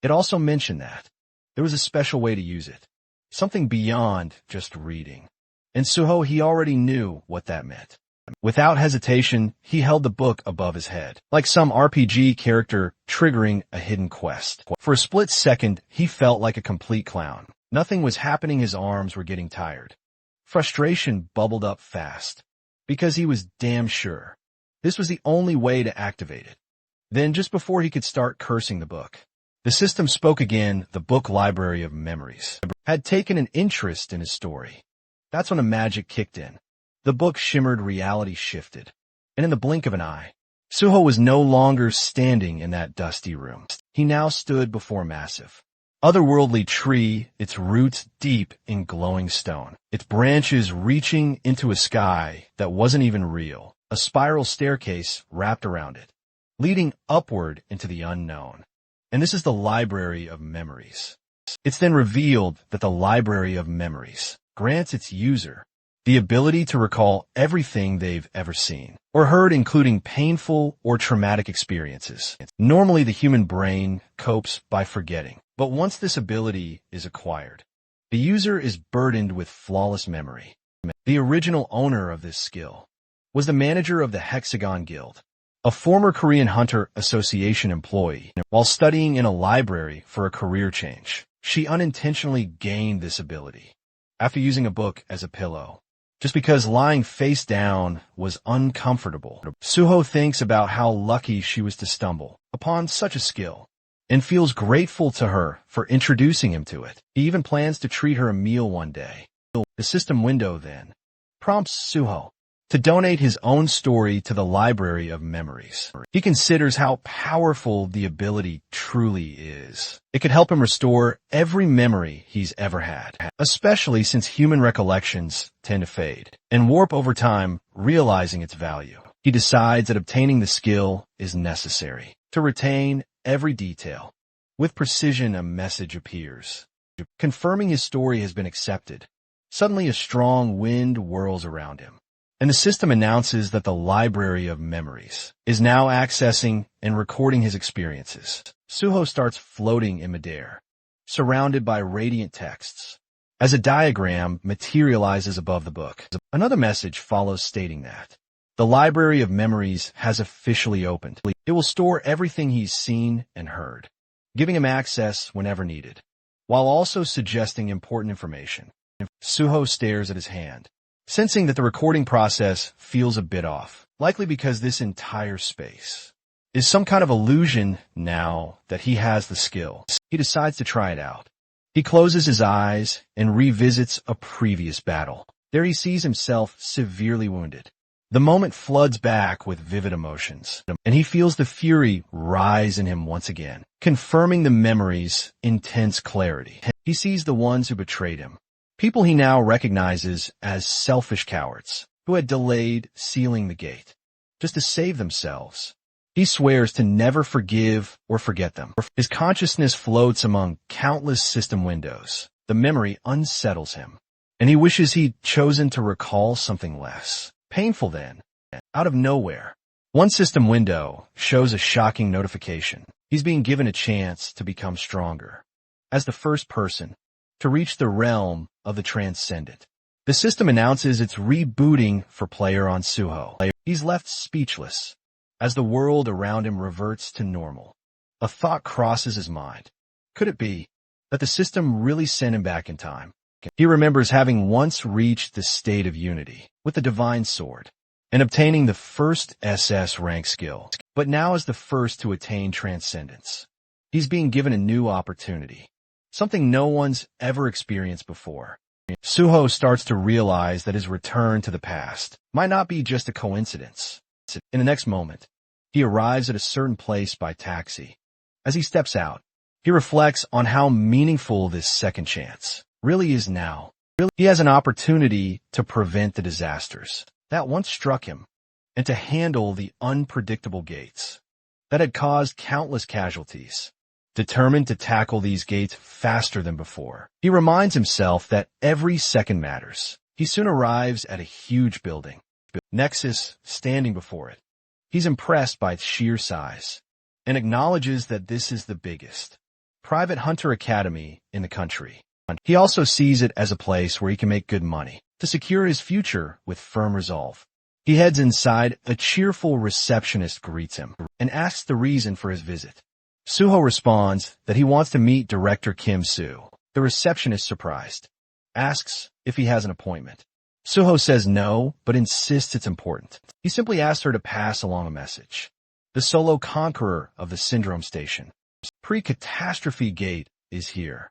It also mentioned that there was a special way to use it, something beyond just reading. And Suho, he already knew what that meant. Without hesitation, he held the book above his head, like some RPG character triggering a hidden quest. For a split second, he felt like a complete clown. Nothing was happening. His arms were getting tired. Frustration bubbled up fast, because he was damn sure this was the only way to activate it. Then, just before he could start cursing the book, the system spoke again. The book library of memories had taken an interest in his story. That's when the magic kicked in. The book shimmered, reality shifted, and in the blink of an eye, Suho was no longer standing in that dusty room. He now stood before a massive, otherworldly tree, its roots deep in glowing stone, its branches reaching into a sky that wasn't even real. A spiral staircase wrapped around it, leading upward into the unknown. And this is the Library of Memories. It's then revealed that the Library of Memories grants its user the ability to recall everything they've ever seen or heard, including painful or traumatic experiences. Normally, the human brain copes by forgetting, but once this ability is acquired, the user is burdened with flawless memory. The original owner of this skill was the manager of the Hexagon Guild, a former Korean Hunter Association employee. While studying in a library for a career change, she unintentionally gained this ability after using a book as a pillow. Just because lying face down was uncomfortable, Suho thinks about how lucky she was to stumble upon such a skill and feels grateful to her for introducing him to it. He even plans to treat her a meal one day. The system window then prompts Suho to donate his own story to the Library of Memories. He considers how powerful the ability truly is. It could help him restore every memory he's ever had, especially since human recollections tend to fade and warp over time, realizing its value. He decides that obtaining the skill is necessary to retain every detail. With precision, a message appears, confirming his story has been accepted. Suddenly, a strong wind whirls around him, and the system announces that the Library of Memories is now accessing and recording his experiences. Suho starts floating in midair, surrounded by radiant texts, as a diagram materializes above the book. Another message follows stating that the Library of Memories has officially opened. It will store everything he's seen and heard, giving him access whenever needed, while also suggesting important information. Suho stares at his hand, sensing that the recording process feels a bit off, likely because this entire space is some kind of illusion now that he has the skill. He decides to try it out. He closes his eyes and revisits a previous battle. There he sees himself severely wounded. The moment floods back with vivid emotions, and he feels the fury rise in him once again, confirming the memory's intense clarity. He sees the ones who betrayed him, people he now recognizes as selfish cowards who had delayed sealing the gate just to save themselves. He swears to never forgive or forget them. His consciousness floats among countless system windows. The memory unsettles him, and he wishes he'd chosen to recall something less painful then. Out of nowhere, one system window shows a shocking notification. He's being given a chance to become stronger as the first person to reach the realm of the transcendent. The system announces it's rebooting for player on Suho. He's left speechless as the world around him reverts to normal. A thought crosses his mind. Could it be that the system really sent him back in time? He remembers having once reached the state of unity with the divine sword and obtaining the first SS rank skill, but now is the first to attain transcendence. He's being given a new opportunity, something no one's ever experienced before. Suho starts to realize that his return to the past might not be just a coincidence. In the next moment, he arrives at a certain place by taxi. As he steps out, he reflects on how meaningful this second chance really is now. He has an opportunity to prevent the disasters that once struck him and to handle the unpredictable gates that had caused countless casualties. Determined to tackle these gates faster than before, he reminds himself that every second matters. He soon arrives at a huge building, Nexus standing before it. He's impressed by its sheer size and acknowledges that this is the biggest private hunter academy in the country. He also sees it as a place where he can make good money to secure his future with firm resolve. He heads inside. A cheerful receptionist greets him and asks the reason for his visit. Suho responds that he wants to meet Director Kim Soo. The receptionist, surprised, asks if he has an appointment. Suho says no, but insists it's important. He simply asks her to pass along a message. The solo conqueror of the Syndrome Station, pre-catastrophe gate, is here.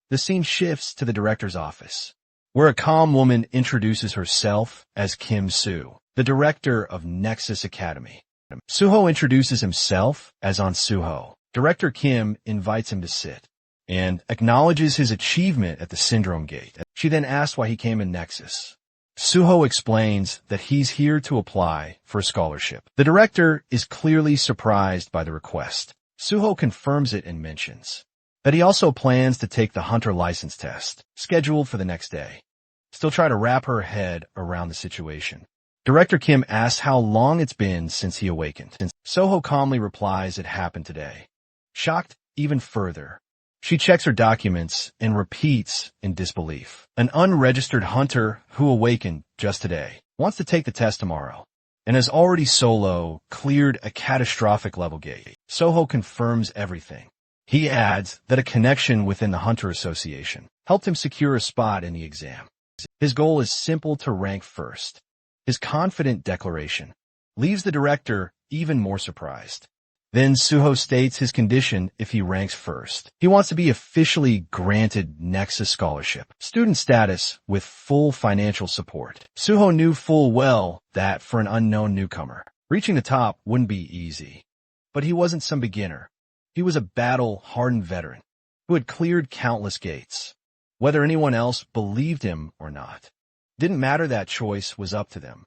The scene shifts to the director's office, where a calm woman introduces herself as Kim Soo, the director of Nexus Academy. Suho introduces himself as On Suho. Director Kim invites him to sit and acknowledges his achievement at the Syndrome Gate. She then asks why he came in Nexus. Suho explains that he's here to apply for a scholarship. The director is clearly surprised by the request. Suho confirms it and mentions that he also plans to take the hunter license test, scheduled for the next day. Still try to wrap her head around the situation. Director Kim asks how long it's been since he awakened. Suho calmly replies it happened today. Shocked even further, she checks her documents and repeats in disbelief. An unregistered hunter who awakened just today wants to take the test tomorrow. and has already solo cleared a catastrophic level gate. Suho confirms everything. He adds that a connection within the Hunter Association helped him secure a spot in the exam. His goal is simple: to rank first. His confident declaration leaves the director even more surprised. Then Suho states his condition if he ranks first. He wants to be officially granted Nexus Scholarship, student status with full financial support. Suho knew full well that for an unknown newcomer, reaching the top wouldn't be easy. But he wasn't some beginner. He was a battle-hardened veteran who had cleared countless gates. Whether anyone else believed him or not, didn't matter. That choice was up to them.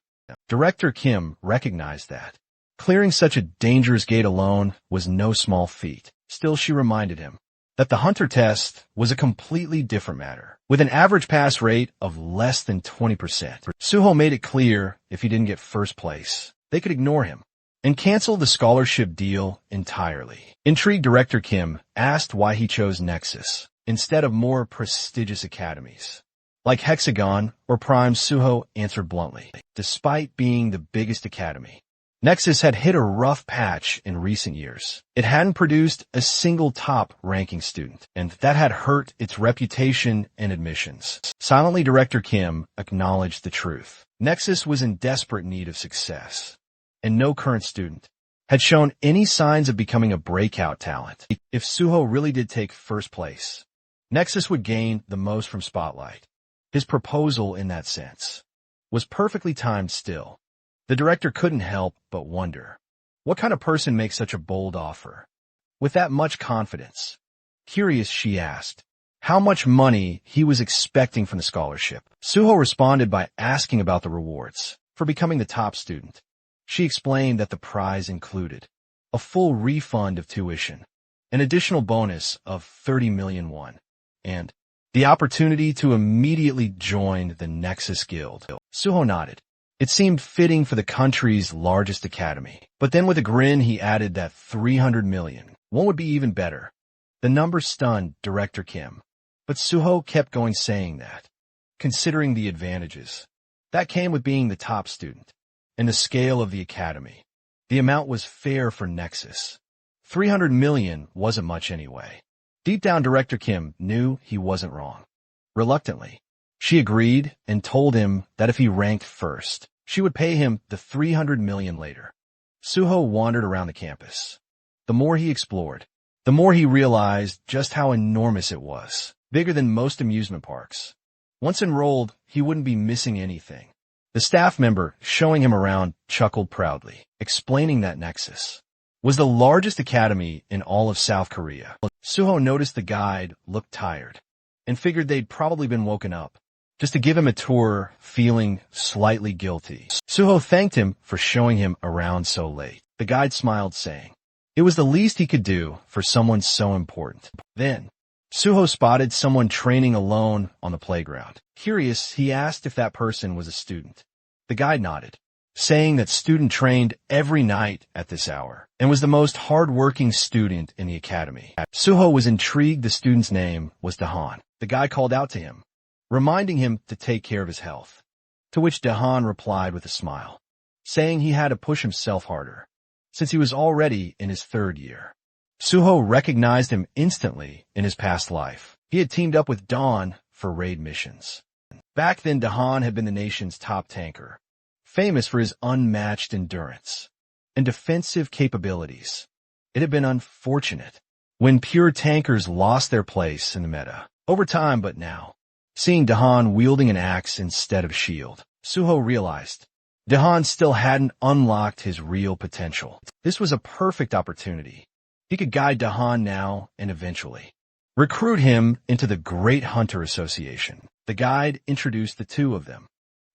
Director Kim recognized that. Clearing such a dangerous gate alone was no small feat. Still, she reminded him that the Hunter test was a completely different matter. With an average pass rate of less than 20%, Suho made it clear if he didn't get first place, they could ignore him and cancel the scholarship deal entirely. Intrigued, Director Kim asked why he chose Nexus instead of more prestigious academies like Hexagon or Prime. Suho answered bluntly, despite being the biggest academy, Nexus had hit a rough patch in recent years. It hadn't produced a single top-ranking student, and that had hurt its reputation and admissions. Silently, Director Kim acknowledged the truth. Nexus was in desperate need of success, and no current student had shown any signs of becoming a breakout talent. If Suho really did take first place, Nexus would gain the most from Spotlight. His proposal, in that sense, was perfectly timed. Still, the director couldn't help but wonder, what kind of person makes such a bold offer with that much confidence? Curious, she asked how much money he was expecting from the scholarship. Suho responded by asking about the rewards for becoming the top student. She explained that the prize included a full refund of tuition, an additional bonus of 30 million won, and the opportunity to immediately join the Nexus Guild. Suho nodded. It seemed fitting for the country's largest academy. But then with a grin, he added that 300 million. One would be even better. The number stunned Director Kim. But Suho kept going, saying that, considering the advantages that came with being the top student and the scale of the academy, the amount was fair for Nexus. 300 million wasn't much anyway. Deep down, Director Kim knew he wasn't wrong. Reluctantly, she agreed and told him that if he ranked first, she would pay him the 300 million later. Suho wandered around the campus. The more he explored, the more he realized just how enormous it was, bigger than most amusement parks. Once enrolled, he wouldn't be missing anything. The staff member showing him around chuckled proudly, explaining that Nexus was the largest academy in all of South Korea. Suho noticed the guide looked tired and figured they'd probably been woken up just to give him a tour, feeling slightly guilty. Suho thanked him for showing him around so late. The guide smiled, saying it was the least he could do for someone so important. Then, Suho spotted someone training alone on the playground. Curious, he asked if that person was a student. The guide nodded, saying that student trained every night at this hour and was the most hard-working student in the academy. Suho was intrigued. The student's name was Dahan. The guy called out to him, reminding him to take care of his health, to which Dahan replied with a smile, saying he had to push himself harder, since he was already in his third year. Suho recognized him instantly in his past life. He had teamed up with Dawn for raid missions. Back then, Dahan had been the nation's top tanker, famous for his unmatched endurance and defensive capabilities. It had been unfortunate when pure tankers lost their place in the meta over time, but now, seeing Dahan wielding an axe instead of shield, Suho realized Dahan still hadn't unlocked his real potential. This was a perfect opportunity. He could guide Dahan now and eventually recruit him into the Great Hunter Association. The guide introduced the two of them.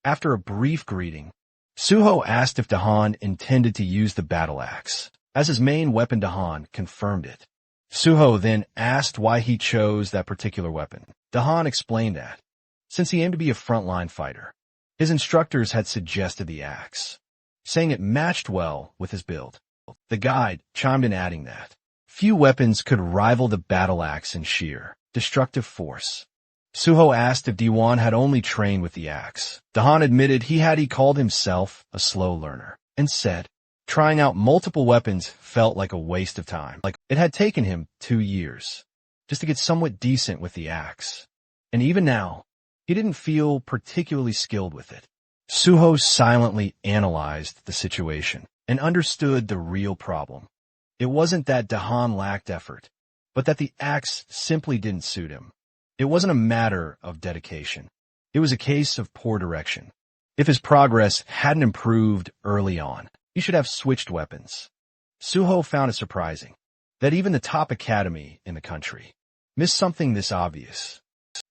After a brief greeting, Suho asked if Dahan intended to use the battle axe. As his main weapon, Dahan confirmed it. Suho then asked why he chose that particular weapon. Dahan explained that, since he aimed to be a frontline fighter, his instructors had suggested the axe, saying it matched well with his build. The guide chimed in, adding that few weapons could rival the battle axe in sheer destructive force. Suho asked if D1 had only trained with the axe. Dahan admitted he called himself a slow learner, and said, trying out multiple weapons felt like a waste of time. Like it had taken him 2 years just to get somewhat decent with the axe. And even now, he didn't feel particularly skilled with it. Suho silently analyzed the situation and understood the real problem. It wasn't that Dahan lacked effort, but that the axe simply didn't suit him. It wasn't a matter of dedication. It was a case of poor direction. If his progress hadn't improved early on, he should have switched weapons. Suho found it surprising that even the top academy in the country missed something this obvious.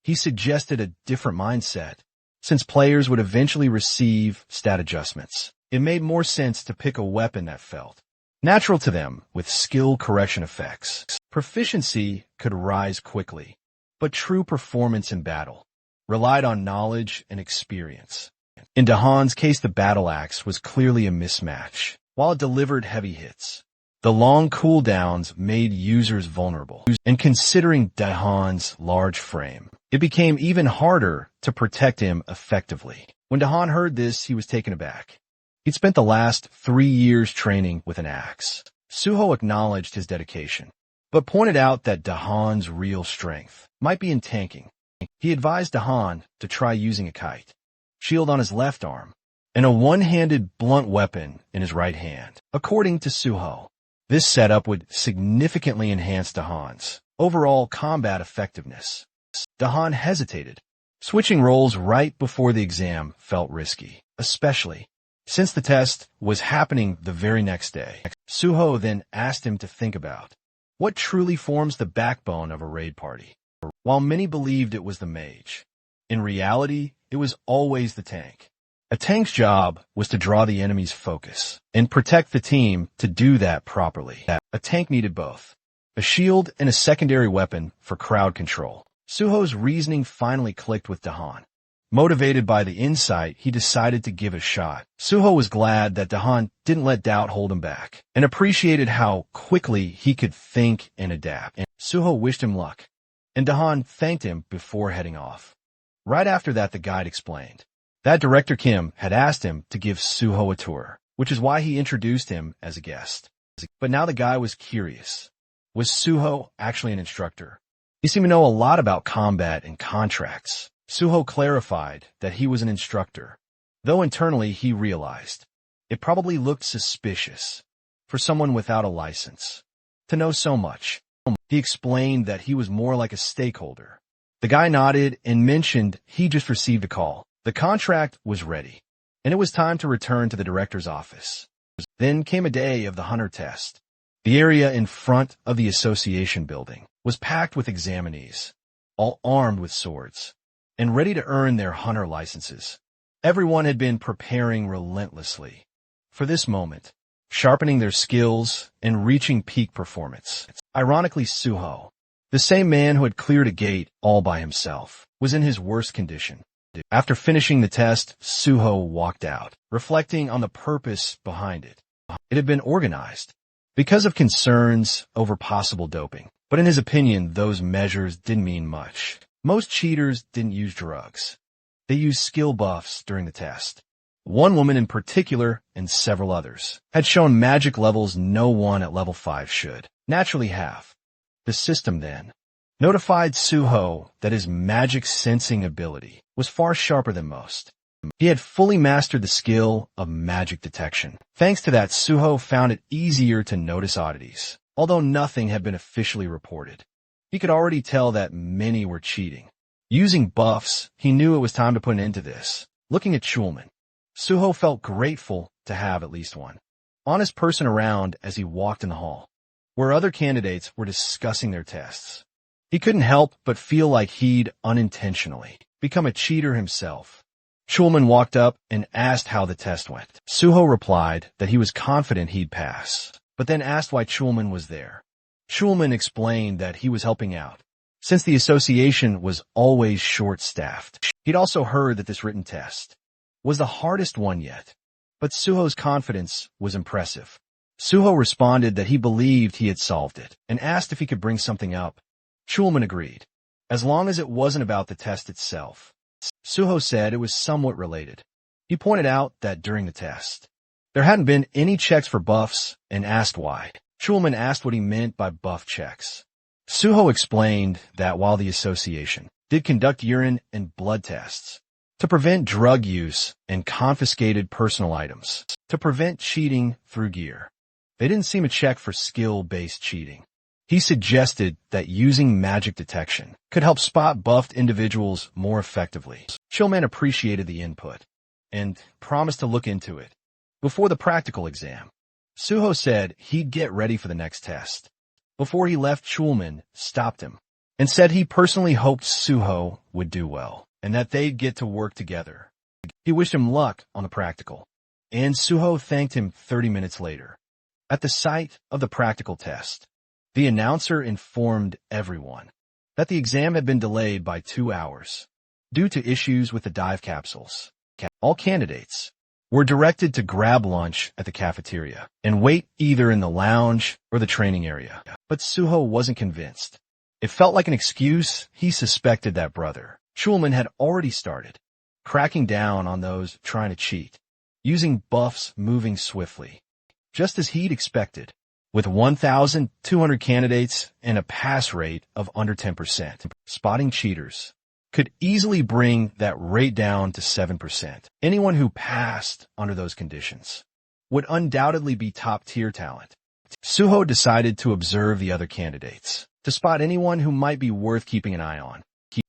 He suggested a different mindset. Since players would eventually receive stat adjustments, it made more sense to pick a weapon that felt natural to them with skill correction effects. Proficiency could rise quickly, but true performance in battle relied on knowledge and experience. In Dahan's case, the battle axe was clearly a mismatch. While it delivered heavy hits, the long cooldowns made users vulnerable. And considering Dahan's large frame, it became even harder to protect him effectively. When Dahan heard this, he was taken aback. He'd spent the last 3 years training with an axe. Suho acknowledged his dedication, but pointed out that Dahan's real strength might be in tanking. He advised Dahan to try using a kite, shield on his left arm, and a one-handed blunt weapon in his right hand. According to Suho, this setup would significantly enhance Dahan's overall combat effectiveness. Dahan hesitated. Switching roles right before the exam felt risky, especially since the test was happening the very next day. Suho then asked him to think about what truly forms the backbone of a raid party. While many believed it was the mage, in reality, it was always the tank. A tank's job was to draw the enemy's focus and protect the team. To do that properly, a tank needed both a shield and a secondary weapon for crowd control. Suho's reasoning finally clicked with Dahan. Motivated by the insight, he decided to give it a shot. Suho was glad that Dahan didn't let doubt hold him back and appreciated how quickly he could think and adapt. And Suho wished him luck, and Dahan thanked him before heading off. Right after that, the guide explained that Director Kim had asked him to give Suho a tour, which is why he introduced him as a guest. But now the guy was curious. Was Suho actually an instructor? He seemed to know a lot about combat and contracts. Suho clarified that he was an instructor, though internally he realized it probably looked suspicious for someone without a license to know so much. He explained that he was more like a stakeholder. The guy nodded and mentioned he just received a call. The contract was ready, and it was time to return to the director's office. Then came a day of the hunter test. The area in front of the association building was packed with examinees, all armed with swords and ready to earn their hunter licenses. Everyone had been preparing relentlessly for this moment, sharpening their skills and reaching peak performance. Ironically, Suho, the same man who had cleared a gate all by himself, was in his worst condition. After finishing the test, Suho walked out, reflecting on the purpose behind it. It had been organized because of concerns over possible doping, but in his opinion, those measures didn't mean much. Most cheaters didn't use drugs. They used skill buffs during the test. One woman in particular, and several others, had shown magic levels no one at level 5 should naturally have. The system then notified Suho that his magic sensing ability was far sharper than most. He had fully mastered the skill of magic detection. Thanks to that, Suho found it easier to notice oddities, although nothing had been officially reported. He could already tell that many were cheating. Using buffs, he knew it was time to put an end to this. Looking at Schulman, Suho felt grateful to have at least one honest person around as he walked in the hall, where other candidates were discussing their tests. He couldn't help but feel like he'd unintentionally become a cheater himself. Schulman walked up and asked how the test went. Suho replied that he was confident he'd pass, but then asked why Schulman was there. Schulman explained that he was helping out, since the association was always short-staffed. He'd also heard that this written test was the hardest one yet, but Suho's confidence was impressive. Suho responded that he believed he had solved it, and asked if he could bring something up. Schulman agreed, as long as it wasn't about the test itself. Suho said it was somewhat related. He pointed out that during the test, There hadn't been any checks for buffs and asked why. Schulman asked what he meant by buff checks. Suho explained that while the association did conduct urine and blood tests to prevent drug use and confiscated personal items, to prevent cheating through gear, they didn't seem to check for skill-based cheating. He suggested that using magic detection could help spot buffed individuals more effectively. Schulman appreciated the input and promised to look into it before the practical exam. Suho said he'd get ready for the next test. Before he left, Schulman stopped him and said he personally hoped Suho would do well and that they'd get to work together. He wished him luck on the practical, and Suho thanked him 30 minutes later. At the site of the practical test, the announcer informed everyone that the exam had been delayed by 2 hours due to issues with the dive capsules. All candidates were directed to grab lunch at the cafeteria and wait either in the lounge or the training area. But Suho wasn't convinced. It felt like an excuse. He suspected that brother Schulman had already started cracking down on those trying to cheat, using buffs moving swiftly, just as he'd expected. With 1,200 candidates and a pass rate of under 10%, spotting cheaters could easily bring that rate down to 7%. Anyone who passed under those conditions would undoubtedly be top-tier talent. Suho decided to observe the other candidates, to spot anyone who might be worth keeping an eye on.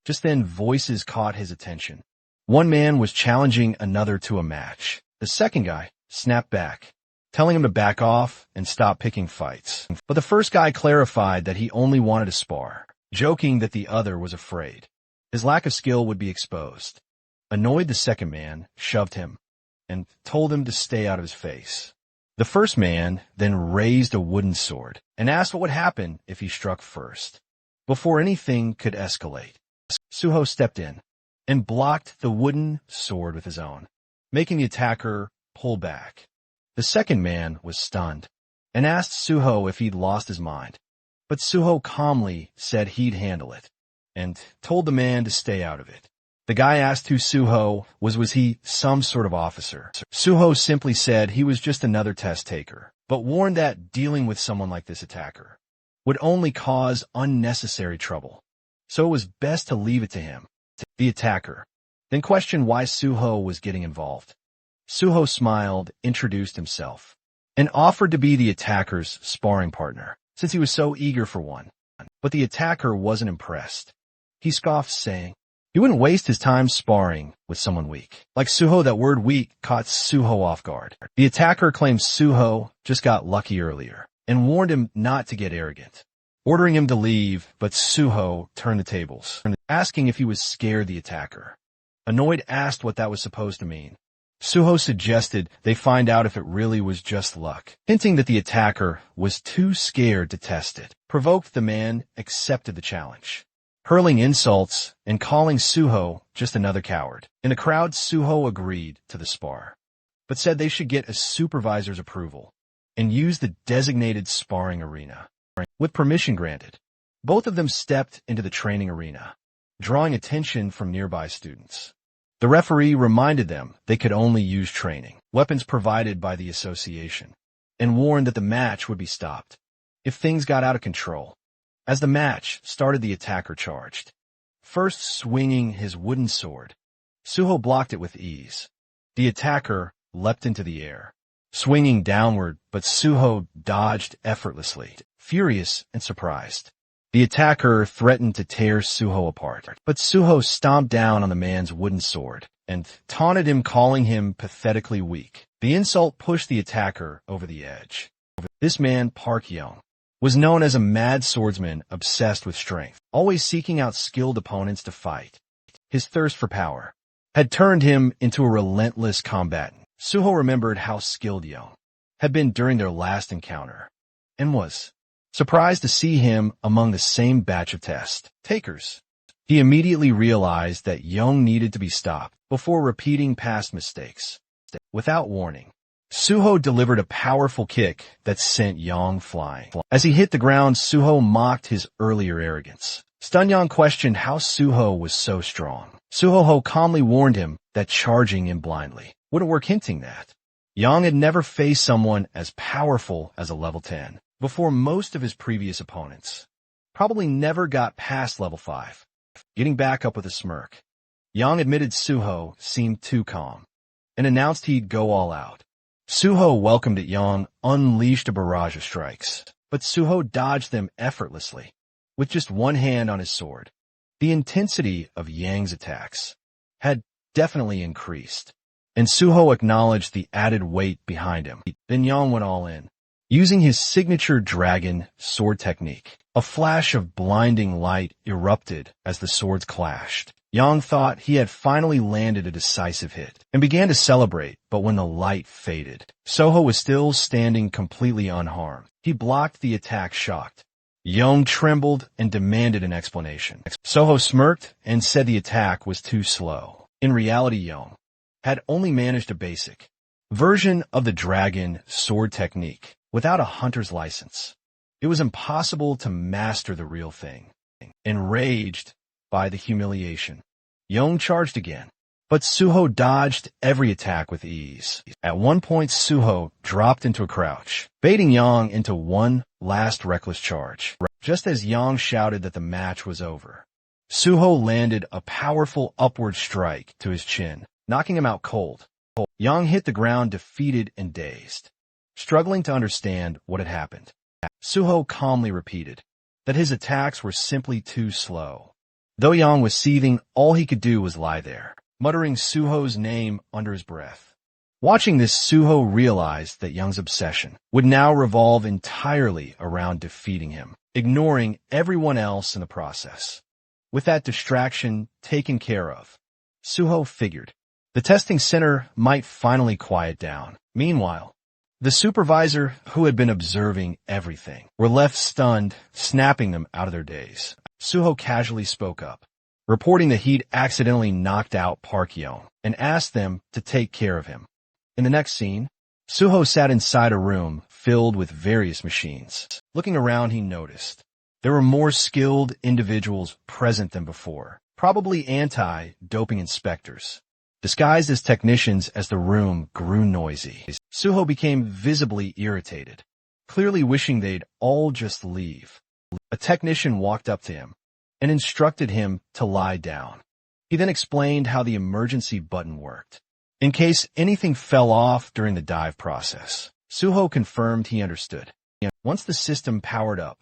Just then, voices caught his attention. One man was challenging another to a match. The second guy snapped back, telling him to back off and stop picking fights. But the first guy clarified that he only wanted to spar, joking that the other was afraid his lack of skill would be exposed. Annoyed, the second man shoved him and told him to stay out of his face. The first man then raised a wooden sword and asked what would happen if he struck first. Before anything could escalate, Suho stepped in and blocked the wooden sword with his own, making the attacker pull back. The second man was stunned and asked Suho if he'd lost his mind, but Suho calmly said he'd handle it and told the man to stay out of it. The guy asked who Suho was. Was he some sort of officer? Suho simply said he was just another test taker, but warned that dealing with someone like this attacker would only cause unnecessary trouble, so it was best to leave it to him. The attacker then questioned why Suho was getting involved. Suho smiled, introduced himself, and offered to be the attacker's sparring partner, since he was so eager for one. But the attacker wasn't impressed. He scoffed, saying he wouldn't waste his time sparring with someone weak. Like Suho, that word weak caught Suho off guard. The attacker claimed Suho just got lucky earlier and warned him not to get arrogant, ordering him to leave, but Suho turned the tables, asking if he was scared. The attacker, annoyed, asked what that was supposed to mean. Suho suggested they find out if it really was just luck, hinting that the attacker was too scared to test it. Provoked, the man accepted the challenge, hurling insults and calling Suho just another coward. In the crowd, Suho agreed to the spar, but said they should get a supervisor's approval and use the designated sparring arena. With permission granted, both of them stepped into the training arena, drawing attention from nearby students. The referee reminded them they could only use training weapons provided by the association, and warned that the match would be stopped if things got out of control. As the match started, the attacker charged, first swinging his wooden sword. Suho blocked it with ease. The attacker leapt into the air, swinging downward, but Suho dodged effortlessly. Furious and surprised, the attacker threatened to tear Suho apart, but Suho stomped down on the man's wooden sword and taunted him, calling him pathetically weak. The insult pushed the attacker over the edge. This man, Park Young, was known as a mad swordsman obsessed with strength, always seeking out skilled opponents to fight. His thirst for power had turned him into a relentless combatant. Suho remembered how skilled Young had been during their last encounter and was surprised to see him among the same batch of test takers. He immediately realized that Young needed to be stopped before repeating past mistakes. Without warning, Suho delivered a powerful kick that sent Young flying. As he hit the ground, Suho mocked his earlier arrogance. Stunned, Young questioned how Suho was so strong. Suho calmly warned him that charging him blindly wouldn't work, hinting that Yang had never faced someone as powerful as a level 10 before. Most of his previous opponents probably never got past level 5. Getting back up with a smirk, Yang admitted Suho seemed too calm and announced he'd go all out. Suho welcomed it. Yang unleashed a barrage of strikes, but Suho dodged them effortlessly with just one hand on his sword. The intensity of Yang's attacks had definitely increased, and Suho acknowledged the added weight behind him. Then Yang went all in, using his signature dragon sword technique. A flash of blinding light erupted as the swords clashed. Yang thought he had finally landed a decisive hit and began to celebrate, but when the light faded, Suho was still standing completely unharmed. He blocked the attack, shocked. Yang trembled and demanded an explanation. Suho smirked and said the attack was too slow. In reality, Yang had only managed a basic version of the dragon sword technique without a hunter's license. It was impossible to master the real thing. Enraged by the humiliation, Yang charged again, but Suho dodged every attack with ease. At one point, Suho dropped into a crouch, baiting Yang into one last reckless charge. Just as Yang shouted that the match was over, Suho landed a powerful upward strike to his chin, knocking him out cold. Yang hit the ground defeated and dazed, struggling to understand what had happened. Suho calmly repeated that his attacks were simply too slow. Though Yang was seething, all he could do was lie there, muttering Suho's name under his breath. Watching this, Suho realized that Yang's obsession would now revolve entirely around defeating him, ignoring everyone else in the process. With that distraction taken care of, Suho figured the testing center might finally quiet down. Meanwhile, the supervisor, who had been observing everything, were left stunned, snapping them out of their daze. Suho casually spoke up, reporting that he'd accidentally knocked out Park Yeon and asked them to take care of him. In the next scene, Suho sat inside a room filled with various machines. Looking around, he noticed there were more skilled individuals present than before, probably anti-doping inspectors, disguised as technicians. As the room grew noisy, Suho became visibly irritated, clearly wishing they'd all just leave. A technician walked up to him and instructed him to lie down. He then explained how the emergency button worked in case anything fell off during the dive process. Suho confirmed he understood. Once the system powered up,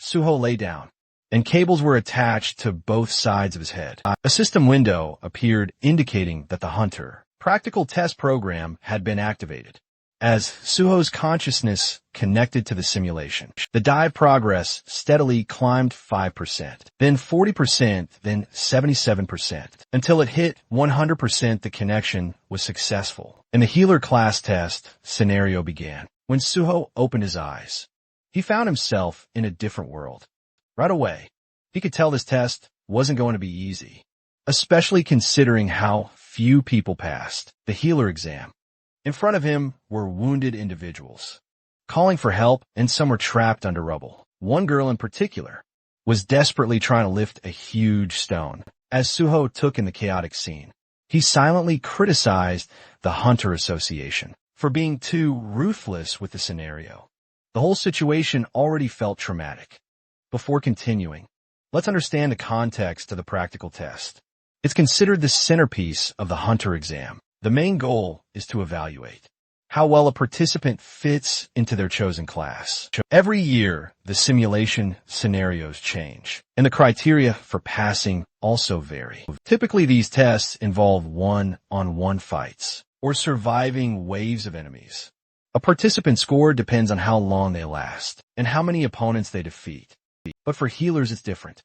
Suho lay down, and cables were attached to both sides of his head. A system window appeared indicating that the Hunter practical test program had been activated. As Suho's consciousness connected to the simulation, the dive progress steadily climbed 5%, then 40%, then 77%, until it hit 100%. The connection was successful, and the healer class test scenario began. When Suho opened his eyes, he found himself in a different world. Right away, he could tell this test wasn't going to be easy, especially considering how few people passed the healer exam. In front of him were wounded individuals, calling for help, and some were trapped under rubble. One girl in particular was desperately trying to lift a huge stone. As Suho took in the chaotic scene, he silently criticized the Hunter Association for being too ruthless with the scenario. The whole situation already felt traumatic. Before continuing, let's understand the context of the practical test. It's considered the centerpiece of the Hunter exam. The main goal is to evaluate how well a participant fits into their chosen class. Every year, the simulation scenarios change, and the criteria for passing also vary. Typically, these tests involve one-on-one fights or surviving waves of enemies. A participant's score depends on how long they last and how many opponents they defeat. But for healers, it's different.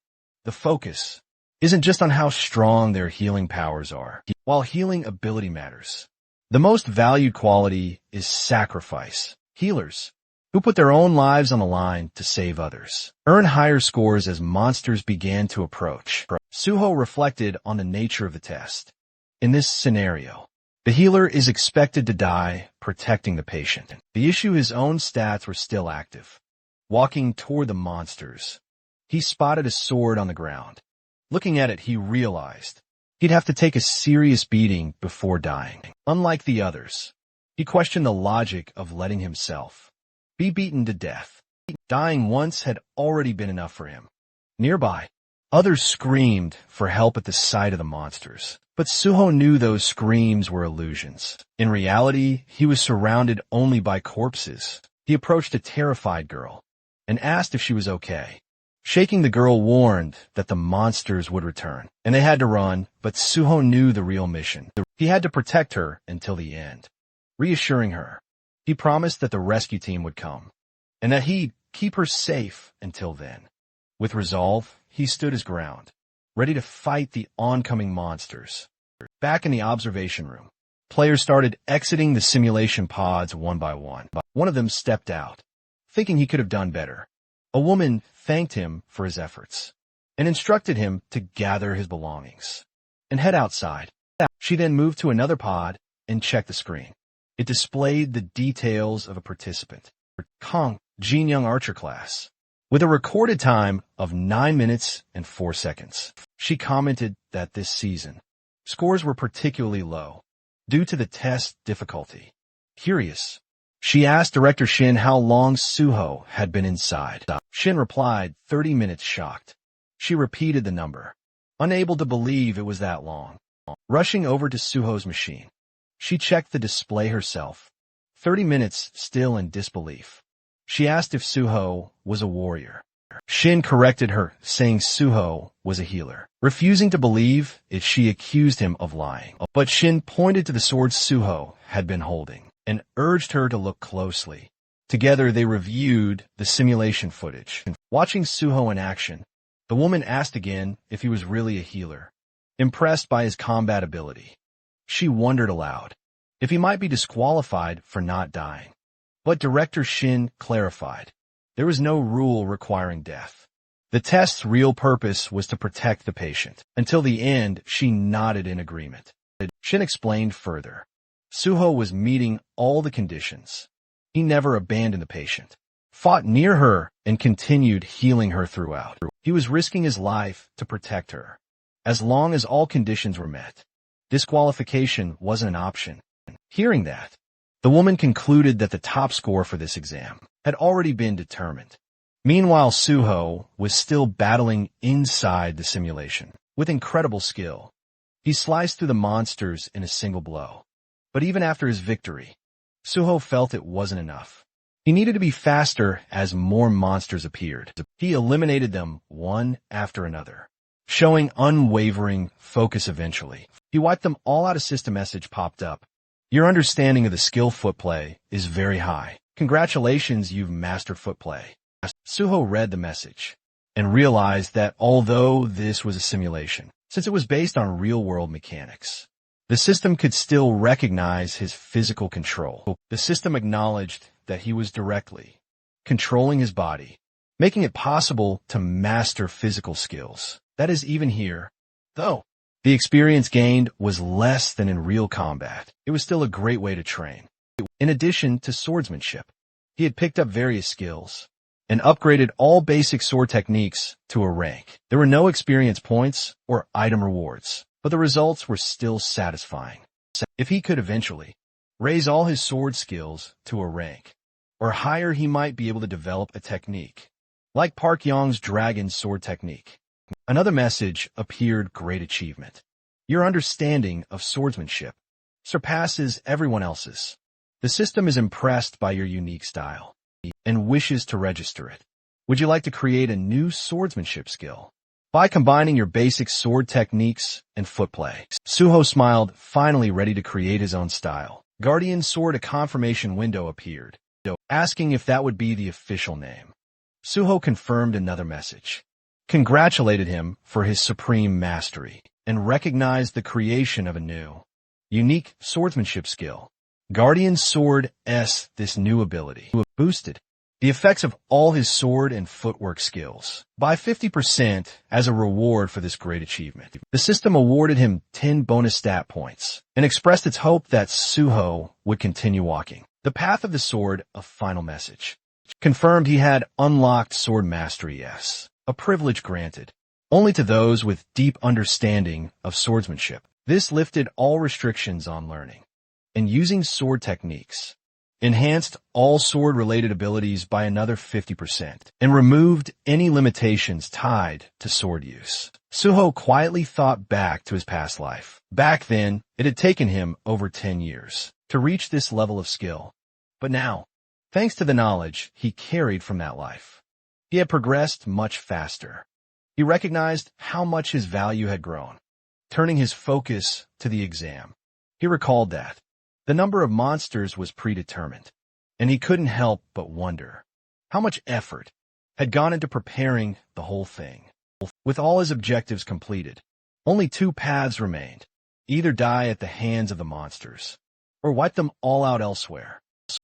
The focus isn't just on how strong their healing powers are. While healing ability matters, the most valued quality is sacrifice. Healers, who put their own lives on the line to save others, earn higher scores as monsters began to approach. Suho reflected on the nature of the test. In this scenario, the healer is expected to die protecting the patient. The issue, his own stats were still active. Walking toward the monsters, he spotted a sword on the ground. Looking at it, he realized he'd have to take a serious beating before dying. Unlike the others, He questioned the logic of letting himself be beaten to death. Dying once had already been enough for him. Nearby, others screamed for help at the sight of the monsters. But Suho knew those screams were illusions. In reality, he was surrounded only by corpses. He approached a terrified girl and asked if she was okay. Shaking the girl warned that the monsters would return, and they had to run, but Suho knew the real mission. He had to protect her until the end. Reassuring her, he promised that the rescue team would come, and that he'd keep her safe until then. With resolve, he stood his ground, ready to fight the oncoming monsters. Back in the observation room, players started exiting the simulation pods one by one. One of them stepped out, thinking he could have done better. A woman thanked him for his efforts and instructed him to gather his belongings and head outside. She then moved to another pod and checked the screen. It displayed the details of a participant, Kong, Jin Young Archer class, with a recorded time of 9 minutes and 4 seconds. She commented that this season, scores were particularly low due to the test difficulty. Curious, she asked Director Shin how long Suho had been inside. Shin replied, 30 minutes, shocked. She repeated the number, unable to believe it was that long. Rushing over to Suho's machine, she checked the display herself. 30 minutes, still in disbelief. She asked if Suho was a warrior. Shin corrected her, saying Suho was a healer. Refusing to believe it, she accused him of lying. But Shin pointed to the sword Suho had been holding and urged her to look closely. Together they reviewed the simulation footage. Watching Suho in action, the woman asked again if he was really a healer, impressed by his combat ability. She wondered aloud if he might be disqualified for not dying. But Director Shin clarified, there was no rule requiring death. The test's real purpose was to protect the patient. Until the end, she nodded in agreement. Shin explained further. Suho was meeting all the conditions. He never abandoned the patient, fought near her, and continued healing her throughout. He was risking his life to protect her. As long as all conditions were met, disqualification wasn't an option. Hearing that, the woman concluded that the top score for this exam had already been determined. Meanwhile, Suho was still battling inside the simulation. With incredible skill, he sliced through the monsters in a single blow. But even after his victory, Suho felt it wasn't enough. He needed to be faster as more monsters appeared. He eliminated them one after another, showing unwavering focus eventually. He wiped them all out. A system message popped up. Your understanding of the skill footplay is very high. Congratulations, you've mastered footplay. Suho read the message and realized that although this was a simulation, since it was based on real-world mechanics, the system could still recognize his physical control. The system acknowledged that he was directly controlling his body, making it possible to master physical skills. That is even here, though the experience gained was less than in real combat. It was still a great way to train. In addition to swordsmanship, he had picked up various skills and upgraded all basic sword techniques to a rank. There were no experience points or item rewards, but the results were still satisfying. If he could eventually raise all his sword skills to a rank or higher, he might be able to develop a technique like Park Yong's dragon sword technique. Another message appeared. Great achievement. Your understanding of swordsmanship surpasses everyone else's. The system is impressed by your unique style and wishes to register it. Would you like to create a new swordsmanship skill by combining your basic sword techniques and footplay? Suho smiled, finally ready to create his own style. Guardian Sword. A confirmation window appeared, asking if that would be the official name. Suho confirmed another message, congratulated him for his supreme mastery, and recognized the creation of a new, unique swordsmanship skill. Guardian Sword S. This new ability boosted the effects of all his sword and footwork skills by 50% as a reward for this great achievement. The system awarded him 10 bonus stat points and expressed its hope that Suho would continue walking the path of the sword. A final message confirmed he had unlocked sword mastery S, a privilege granted only to those with deep understanding of swordsmanship. This lifted all restrictions on learning and using sword techniques, enhanced all sword-related abilities by another 50%, and removed any limitations tied to sword use. Suho quietly thought back to his past life. Back then, it had taken him over 10 years to reach this level of skill. But now, thanks to the knowledge he carried from that life, he had progressed much faster. He recognized how much his value had grown, turning his focus to the exam. He recalled that the number of monsters was predetermined, and he couldn't help but wonder how much effort had gone into preparing the whole thing. With all his objectives completed, only 2 paths remained: either die at the hands of the monsters, or wipe them all out elsewhere.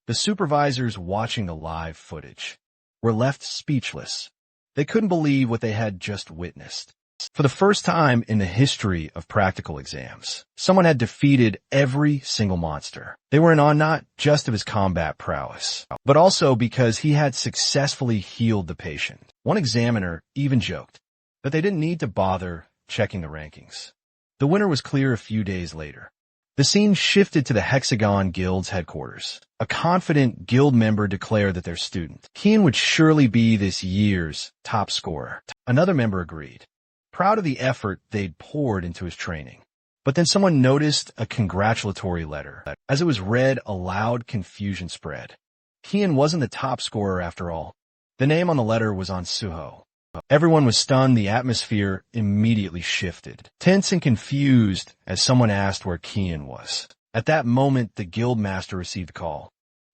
The supervisors watching the live footage were left speechless. They couldn't believe what they had just witnessed. For the first time in the history of practical exams, someone had defeated every single monster. They were in awe not just of his combat prowess, but also because he had successfully healed the patient. One examiner even joked that they didn't need to bother checking the rankings. The winner was clear a few days later. The scene shifted to the Hexagon Guild's headquarters. A confident guild member declared that their student, Kian, would surely be this year's top scorer. Another member agreed, proud of the effort they'd poured into his training. But then someone noticed a congratulatory letter. As it was read aloud, confusion spread. Kian wasn't the top scorer after all. The name on the letter was on Suho. Everyone was stunned. The atmosphere immediately shifted, tense and confused as someone asked where Kian was. At that moment, the guild master received a call,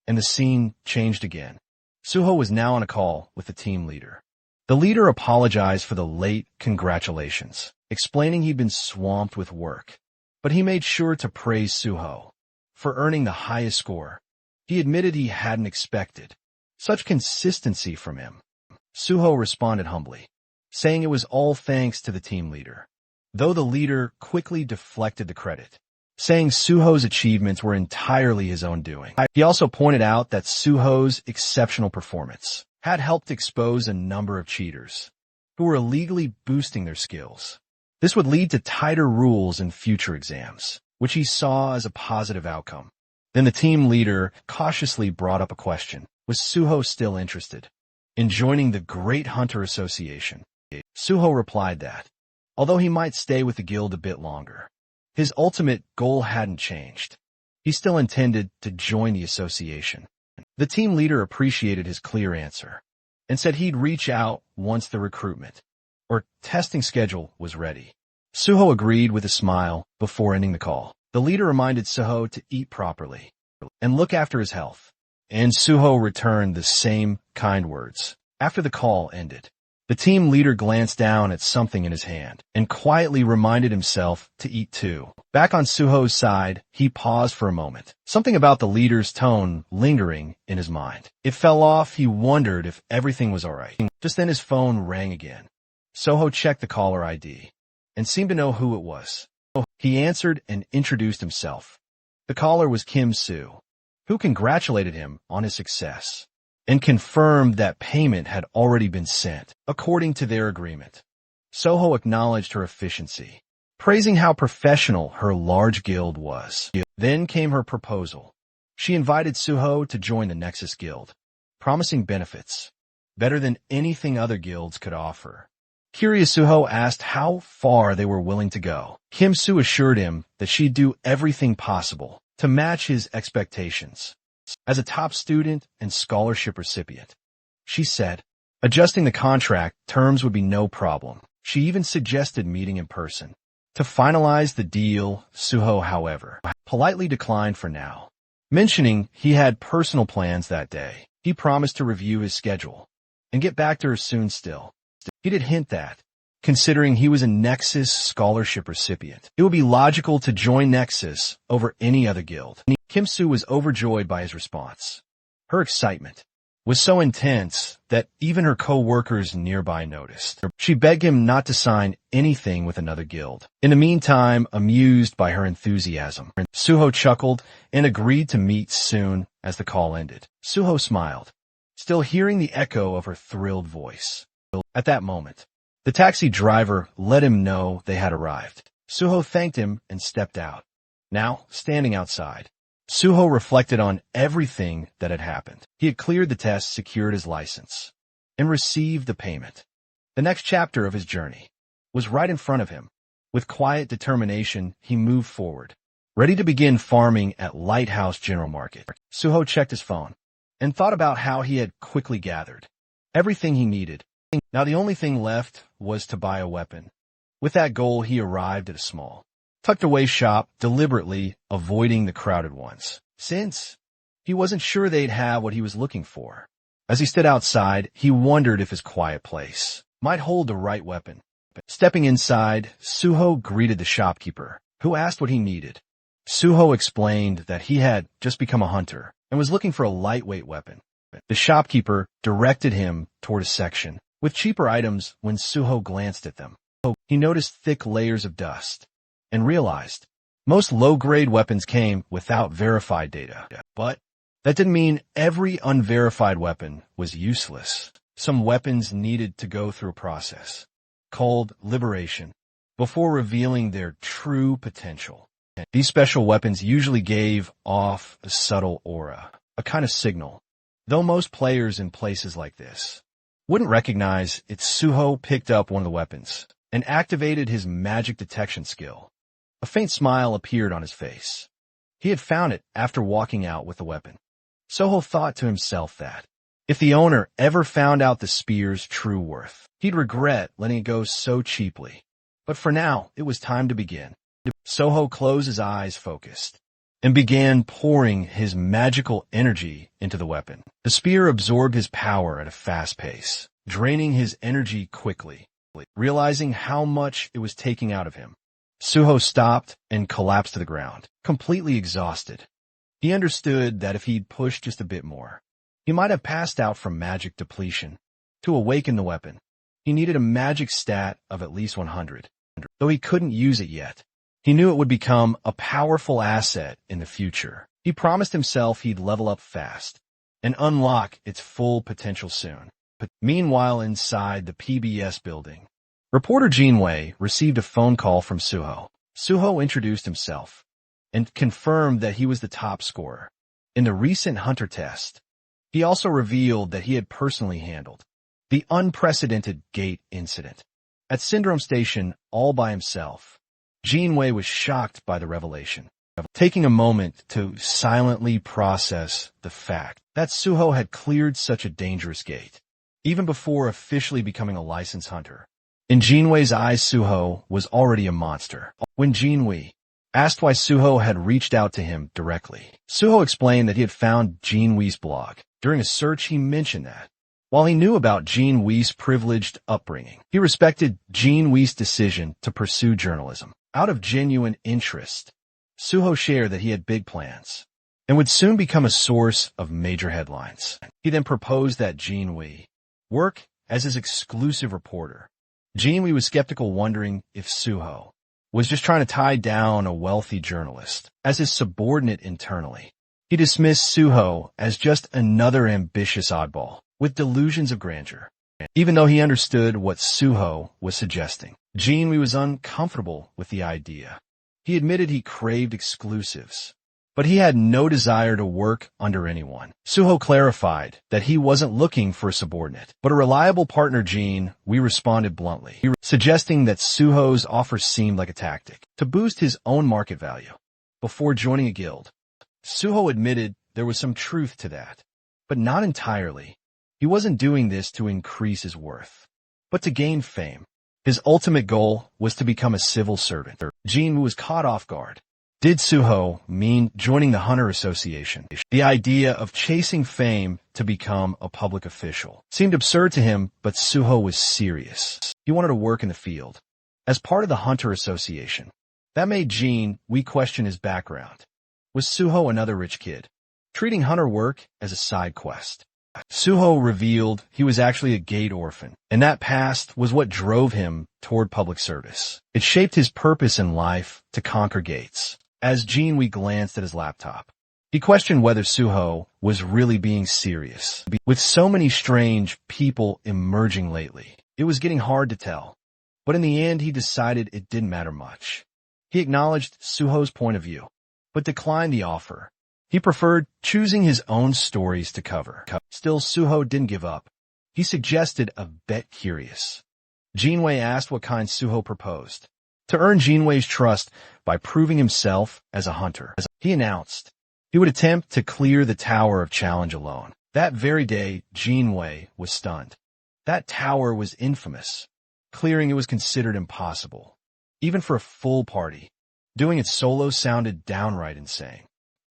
and the scene changed again. Suho was now on a call with the team leader. The leader apologized for the late congratulations, explaining he'd been swamped with work. But he made sure to praise Suho for earning the highest score. He admitted he hadn't expected such consistency from him. Suho responded humbly, saying it was all thanks to the team leader, though the leader quickly deflected the credit, saying Suho's achievements were entirely his own doing. He also pointed out that Suho's exceptional performance had helped expose a number of cheaters who were illegally boosting their skills. This would lead to tighter rules in future exams, which he saw as a positive outcome. Then the team leader cautiously brought up a question. Was Suho still interested in joining the Great Hunter Association? Suho replied that, although he might stay with the guild a bit longer, his ultimate goal hadn't changed. He still intended to join the association. The team leader appreciated his clear answer and said he'd reach out once the recruitment or testing schedule was ready. Suho agreed with a smile before ending the call. The leader reminded Suho to eat properly and look after his health, and Suho returned the same kind words. After the call ended, the team leader glanced down at something in his hand and quietly reminded himself to eat too. Back on Suho's side, he paused for a moment, something about the leader's tone lingering in his mind. It fell off. He wondered if everything was all right. Just then his phone rang again. Suho checked the caller ID and seemed to know who it was. He answered and introduced himself. The caller was Kim Soo, who congratulated him on his success and confirmed that payment had already been sent, according to their agreement. Suho acknowledged her efficiency, praising how professional her large guild was. Then came her proposal. She invited Suho to join the Nexus Guild, promising benefits better than anything other guilds could offer. Curious, Suho asked how far they were willing to go. Kim Soo assured him that she'd do everything possible to match his expectations. As a top student and scholarship recipient, she said, adjusting the contract terms would be no problem. She even suggested meeting in person. To finalize the deal, Suho, however, politely declined for now, mentioning he had personal plans that day. He promised to review his schedule and get back to her soon still. He did hint that, considering he was a Nexus scholarship recipient, it would be logical to join Nexus over any other guild. Kim Soo was overjoyed by his response. Her excitement was so intense that even her co-workers nearby noticed. She begged him not to sign anything with another guild. In the meantime, amused by her enthusiasm, Suho chuckled and agreed to meet soon as the call ended. Suho smiled, still hearing the echo of her thrilled voice. At that moment, the taxi driver let him know they had arrived. Suho thanked him and stepped out. Now, standing outside, Suho reflected on everything that had happened. He had cleared the test, secured his license, and received the payment. The next chapter of his journey was right in front of him. With quiet determination, he moved forward, ready to begin farming at Lighthouse General Market. Suho checked his phone and thought about how he had quickly gathered everything he needed. Now the only thing left was to buy a weapon. With that goal, he arrived at a small, tucked-away shop, deliberately avoiding the crowded ones, since he wasn't sure they'd have what he was looking for. As he stood outside, he wondered if his quiet place might hold the right weapon. Stepping inside, Suho greeted the shopkeeper, who asked what he needed. Suho explained that he had just become a hunter and was looking for a lightweight weapon. The shopkeeper directed him toward a section with cheaper items. When Suho glanced at them, he noticed thick layers of dust and realized most low-grade weapons came without verified data. But that didn't mean every unverified weapon was useless. Some weapons needed to go through a process called liberation before revealing their true potential. These special weapons usually gave off a subtle aura, a kind of signal. Though most players in places like this wouldn't recognize it, Suho picked up one of the weapons and activated his magic detection skill. A faint smile appeared on his face. He had found it after walking out with the weapon. Suho thought to himself that if the owner ever found out the spear's true worth, he'd regret letting it go so cheaply. But for now, it was time to begin. Suho closed his eyes, focused, and began pouring his magical energy into the weapon. The spear absorbed his power at a fast pace, draining his energy quickly. Realizing how much it was taking out of him, Suho stopped and collapsed to the ground, completely exhausted. He understood that if he'd pushed just a bit more, he might have passed out from magic depletion. To awaken the weapon, he needed a magic stat of at least 100. Though he couldn't use it yet, he knew it would become a powerful asset in the future. He promised himself he'd level up fast and unlock its full potential soon. Meanwhile, inside the PBS building, reporter Jinwei received a phone call from Suho. Suho introduced himself and confirmed that he was the top scorer in the recent hunter test. He also revealed that he had personally handled the unprecedented gate incident at Syndrome Station all by himself. Jinwei was shocked by the revelation, taking a moment to silently process the fact that Suho had cleared such a dangerous gate, even before officially becoming a licensed hunter. In Jinwei's eyes, Suho was already a monster. When Jinwei asked why Suho had reached out to him directly, Suho explained that he had found Jinwei's blog. During a search, he mentioned that while he knew about Jinwei's privileged upbringing, he respected Jinwei's decision to pursue journalism. Out of genuine interest, Suho shared that he had big plans and would soon become a source of major headlines. He then proposed that Jinwei work as his exclusive reporter. Jinwei was skeptical, wondering if Suho was just trying to tie down a wealthy journalist as his subordinate internally. He dismissed Suho as just another ambitious oddball with delusions of grandeur. Even though he understood what Suho was suggesting, Jinwei was uncomfortable with the idea. He admitted he craved exclusives, but he had no desire to work under anyone. Suho clarified that he wasn't looking for a subordinate, but a reliable partner. Jinwei responded bluntly, suggesting that Suho's offer seemed like a tactic to boost his own market value before joining a guild. Suho admitted there was some truth to that, but not entirely. He wasn't doing this to increase his worth, but to gain fame. His ultimate goal was to become a civil servant. Jinwei was caught off guard. Did Suho mean joining the Hunter Association? The idea of chasing fame to become a public official seemed absurd to him, but Suho was serious. He wanted to work in the field as part of the Hunter Association. That made Jinwei question his background. Was Suho another rich kid, treating hunter work as a side quest? Suho revealed he was actually a gate orphan, and that past was what drove him toward public service. It shaped his purpose in life to conquer gates. As Jinwei glanced at his laptop, he questioned whether Suho was really being serious. With so many strange people emerging lately, it was getting hard to tell. But in the end, he decided it didn't matter much. He acknowledged Suho's point of view, but declined the offer. He preferred choosing his own stories to cover. Still, Suho didn't give up. He suggested a bet curious. Jinwei asked what kind Suho proposed. To earn Jinwei's trust by proving himself as a hunter, he announced he would attempt to clear the Tower of Challenge alone. That very day, Jinwei was stunned. That tower was infamous. Clearing it was considered impossible, even for a full party. Doing it solo sounded downright insane.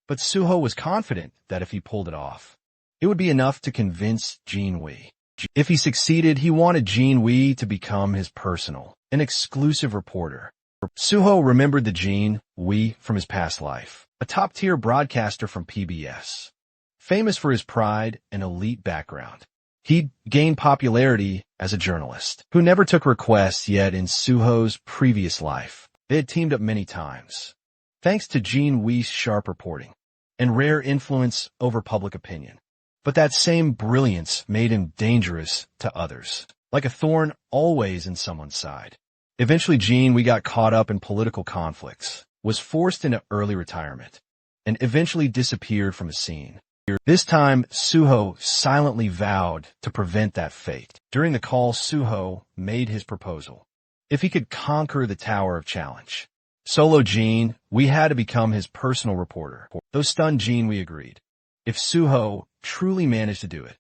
But Suho was confident that if he pulled it off, it would be enough to convince Jinwei. If he succeeded, he wanted Jinwei to become his personal, an exclusive reporter. Suho remembered the Jinwei from his past life, a top-tier broadcaster from PBS. Famous for his pride and elite background, he gained popularity as a journalist who never took requests, yet in Suho's previous life, they had teamed up many times. Thanks to Jinwei's sharp reporting and rare influence over public opinion. But that same brilliance made him dangerous to others, like a thorn always in someone's side. Eventually, Jinwei got caught up in political conflicts, was forced into early retirement, and eventually disappeared from the scene. This time, Suho silently vowed to prevent that fate. During the call, Suho made his proposal. If he could conquer the Tower of Challenge, solo Jinwei had to become his personal reporter. Though stunned, Jinwei agreed. If Suho truly managed to do it,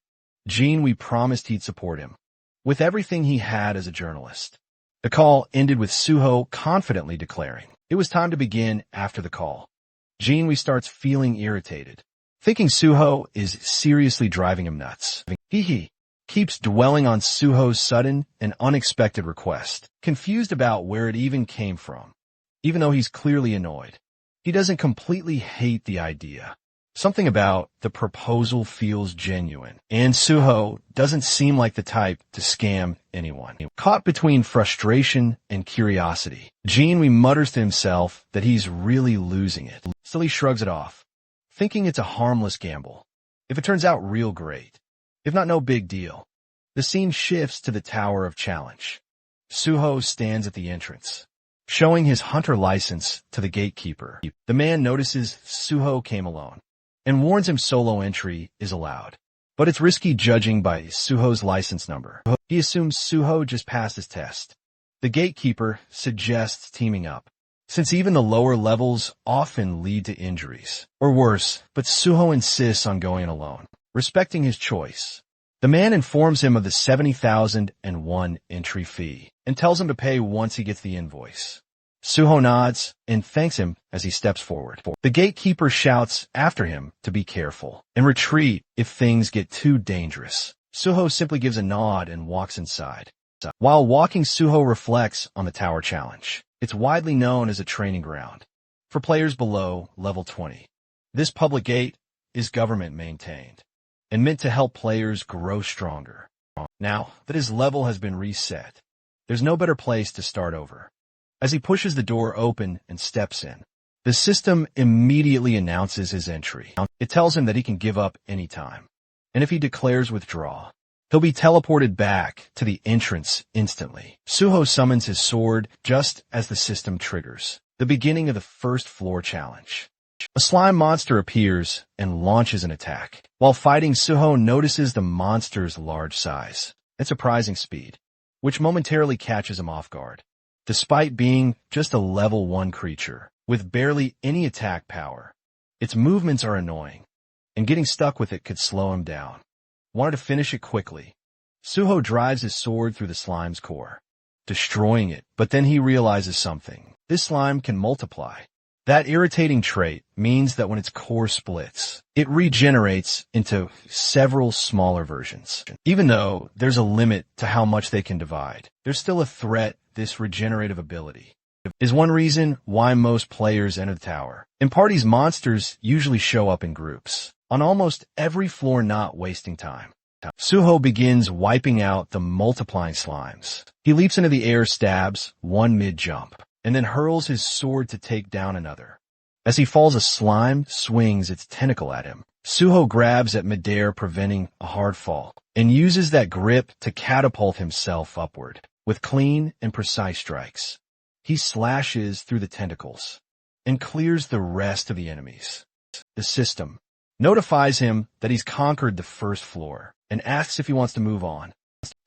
Jinwei promised he'd support him with everything he had as a journalist. The call ended with Suho confidently declaring it was time to begin. After the call, Jinwei starts feeling irritated, thinking Suho is seriously driving him nuts. He keeps dwelling on Suho's sudden and unexpected request, confused about where it even came from. Even though he's clearly annoyed, he doesn't completely hate the idea. Something about the proposal feels genuine, and Suho doesn't seem like the type to scam anyone. Caught between frustration and curiosity, Jinwei mutters to himself that he's really losing it. Still, he shrugs it off, thinking it's a harmless gamble. If it turns out real great, if not, no big deal. The scene shifts to the Tower of Challenge. Suho stands at the entrance, showing his hunter license to the gatekeeper. The man notices Suho came alone and warns him solo entry is allowed. But it's risky judging by Suho's license number. He assumes Suho just passed his test. The gatekeeper suggests teaming up, since even the lower levels often lead to injuries, or worse, but Suho insists on going alone, respecting his choice. The man informs him of the 70,001 entry fee and tells him to pay once he gets the invoice. Suho nods and thanks him as he steps forward. The gatekeeper shouts after him to be careful and retreat if things get too dangerous. Suho simply gives a nod and walks inside. While walking, Suho reflects on the Tower Challenge. It's widely known as a training ground for players below level 20. This public gate is government-maintained and meant to help players grow stronger. Now that his level has been reset, there's no better place to start over. As he pushes the door open and steps in, the system immediately announces his entry. It tells him that he can give up anytime, and if he declares withdrawal, he'll be teleported back to the entrance instantly. Suho summons his sword just as the system triggers the beginning of the first floor challenge. A slime monster appears and launches an attack. While fighting, Suho notices the monster's large size and surprising speed, which momentarily catches him off guard. Despite being just a level 1 creature with barely any attack power, its movements are annoying, and getting stuck with it could slow him down. Wanted to finish it quickly, Suho drives his sword through the slime's core, destroying it, but then he realizes something. This slime can multiply. That irritating trait means that when its core splits, it regenerates into several smaller versions. Even though there's a limit to how much they can divide, there's still a threat. This regenerative ability is one reason why most players enter the tower. In parties, monsters usually show up in groups, on almost every floor, not wasting time. Suho begins wiping out the multiplying slimes. He leaps into the air, stabs one mid-jump, and then hurls his sword to take down another. As he falls, a slime swings its tentacle at him. Suho grabs at midair, preventing a hard fall, and uses that grip to catapult himself upward. With clean and precise strikes, he slashes through the tentacles and clears the rest of the enemies. The system notifies him that he's conquered the first floor and asks if he wants to move on.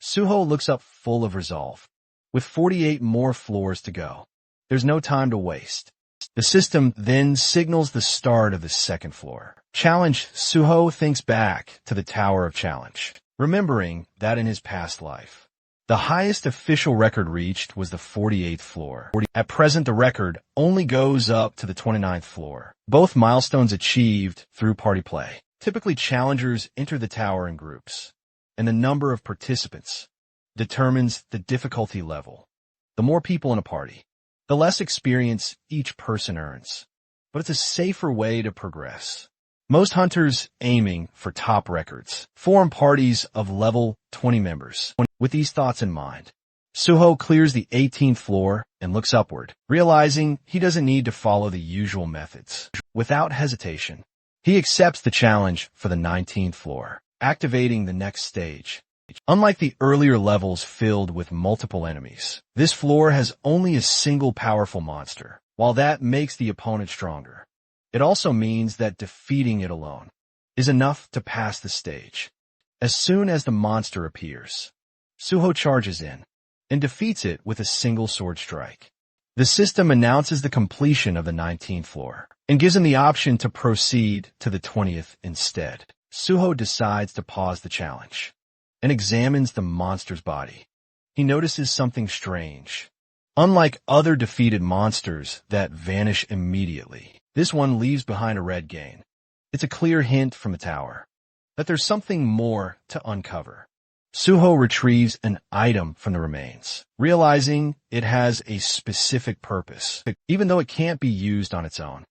Suho looks up full of resolve. With 48 more floors to go, there's no time to waste. The system then signals the start of the second floor. Challenge. Suho thinks back to the Tower of Challenge, remembering that in his past life, the highest official record reached was the 48th floor. At present, the record only goes up to the 29th floor. Both milestones achieved through party play. Typically, challengers enter the tower in groups, and the number of participants determines the difficulty level. The more people in a party, the less experience each person earns. But it's a safer way to progress. Most hunters aiming for top records form parties of level 20 members. With these thoughts in mind, Suho clears the 18th floor and looks upward, realizing he doesn't need to follow the usual methods. Without hesitation, he accepts the challenge for the 19th floor, activating the next stage. Unlike the earlier levels filled with multiple enemies, this floor has only a single powerful monster. While that makes the opponent stronger, it also means that defeating it alone is enough to pass the stage. As soon as the monster appears, Suho charges in and defeats it with a single sword strike. The system announces the completion of the 19th floor and gives him the option to proceed to the 20th instead. Suho decides to pause the challenge and examines the monster's body. He notices something strange. Unlike other defeated monsters that vanish immediately, this one leaves behind a red gain. It's a clear hint from the tower that there's something more to uncover. Suho retrieves an item from the remains, realizing it has a specific purpose, even though it can't be used on its own.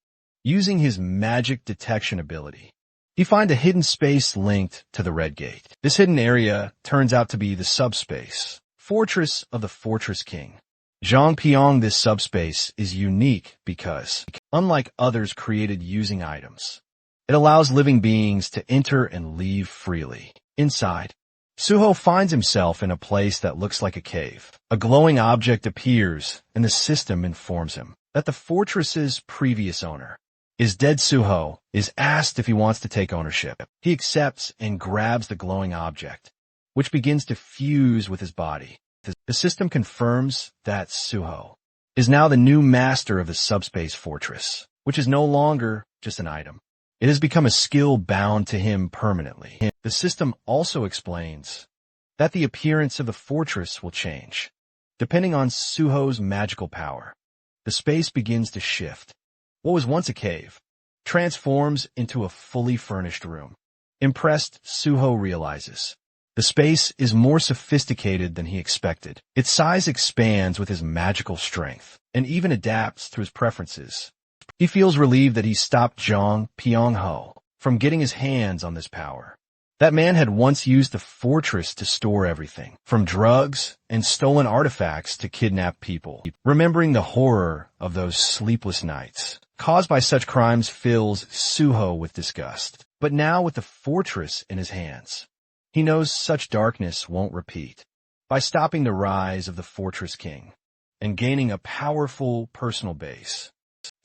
Using his magic detection ability, he finds a hidden space linked to the red gate. This hidden area turns out to be the subspace, fortress of the Fortress King. Zhangpyeong. This subspace is unique because, unlike others created using items, it allows living beings to enter and leave freely. Inside, Suho finds himself in a place that looks like a cave. A glowing object appears, and the system informs him that the fortress's previous owner is dead. Suho is asked if he wants to take ownership. He accepts and grabs the glowing object, which begins to fuse with his body. The system confirms that Suho is now the new master of the subspace fortress, which is no longer just an item. It has become a skill bound to him permanently. The system also explains that the appearance of the fortress will change, depending on Suho's magical power. The space begins to shift. What was once a cave transforms into a fully furnished room. Impressed, Suho realizes the space is more sophisticated than he expected. Its size expands with his magical strength and even adapts to his preferences. He feels relieved that he stopped Zhang Pyongho from getting his hands on this power. That man had once used the fortress to store everything, from drugs and stolen artifacts to kidnap people. Remembering the horror of those sleepless nights caused by such crimes fills Suho with disgust. But now with the fortress in his hands, he knows such darkness won't repeat. By stopping the rise of the Fortress King and gaining a powerful personal base,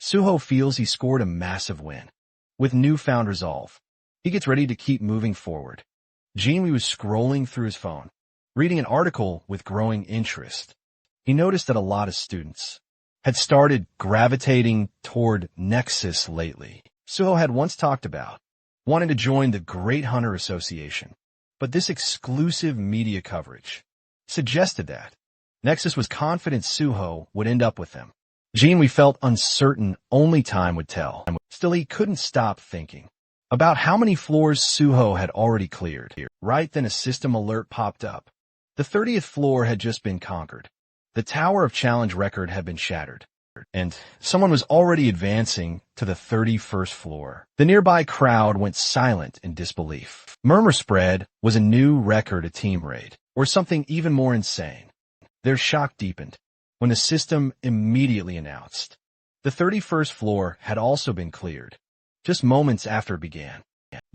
Suho feels he scored a massive win. With newfound resolve, he gets ready to keep moving forward. Jinwi was scrolling through his phone, reading an article with growing interest. He noticed that a lot of students had started gravitating toward Nexus lately. Suho had once talked about wanting to join the Great Hunter Association, but this exclusive media coverage suggested that Nexus was confident Suho would end up with them. Jinwi felt uncertain, only time would tell. Still, he couldn't stop thinking about how many floors Suho had already cleared. Right then a system alert popped up. The 30th floor had just been conquered. The Tower of Challenge record had been shattered, and someone was already advancing to the 31st floor. The nearby crowd went silent in disbelief. Murmur spread. Was a new record a team raid, or something even more insane? Their shock deepened when the system immediately announced the 31st floor had also been cleared, just moments after it began.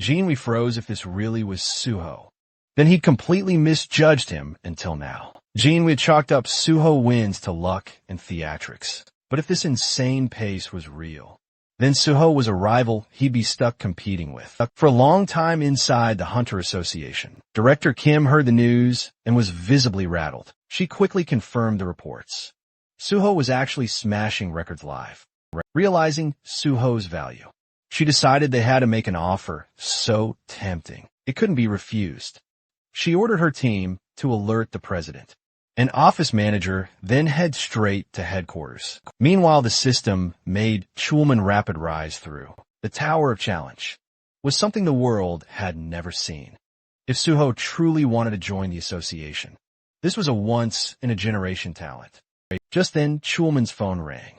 Jinwi froze. If this really was Suho, then he'd completely misjudged him until now. Jinwi chalked up Suho wins to luck and theatrics. But if this insane pace was real, Then Suho was a rival he'd be stuck competing with for a long time inside the Hunter Association. Director Kim heard the news and was visibly rattled. She quickly confirmed the reports. Suho was actually smashing records live. Realizing Suho's value, she decided they had to make an offer so tempting it couldn't be refused. She ordered her team to alert the president. An office manager then head straight to headquarters. Meanwhile, the system made Chulman rapid rise through. The Tower of Challenge was something the world had never seen. If Suho truly wanted to join the association, this was a once-in-a-generation talent. Just then, Chulman's phone rang.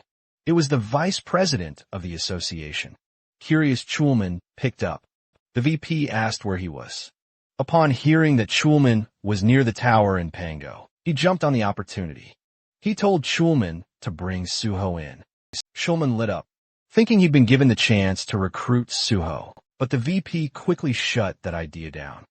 It was the vice president of the association. Curious, Chulman picked up. The VP asked where he was. Upon hearing that Chulman was near the tower in Pango, he jumped on the opportunity. He told Chulman to bring Suho in. Chulman lit up, thinking he'd been given the chance to recruit Suho, but the VP quickly shut that idea down.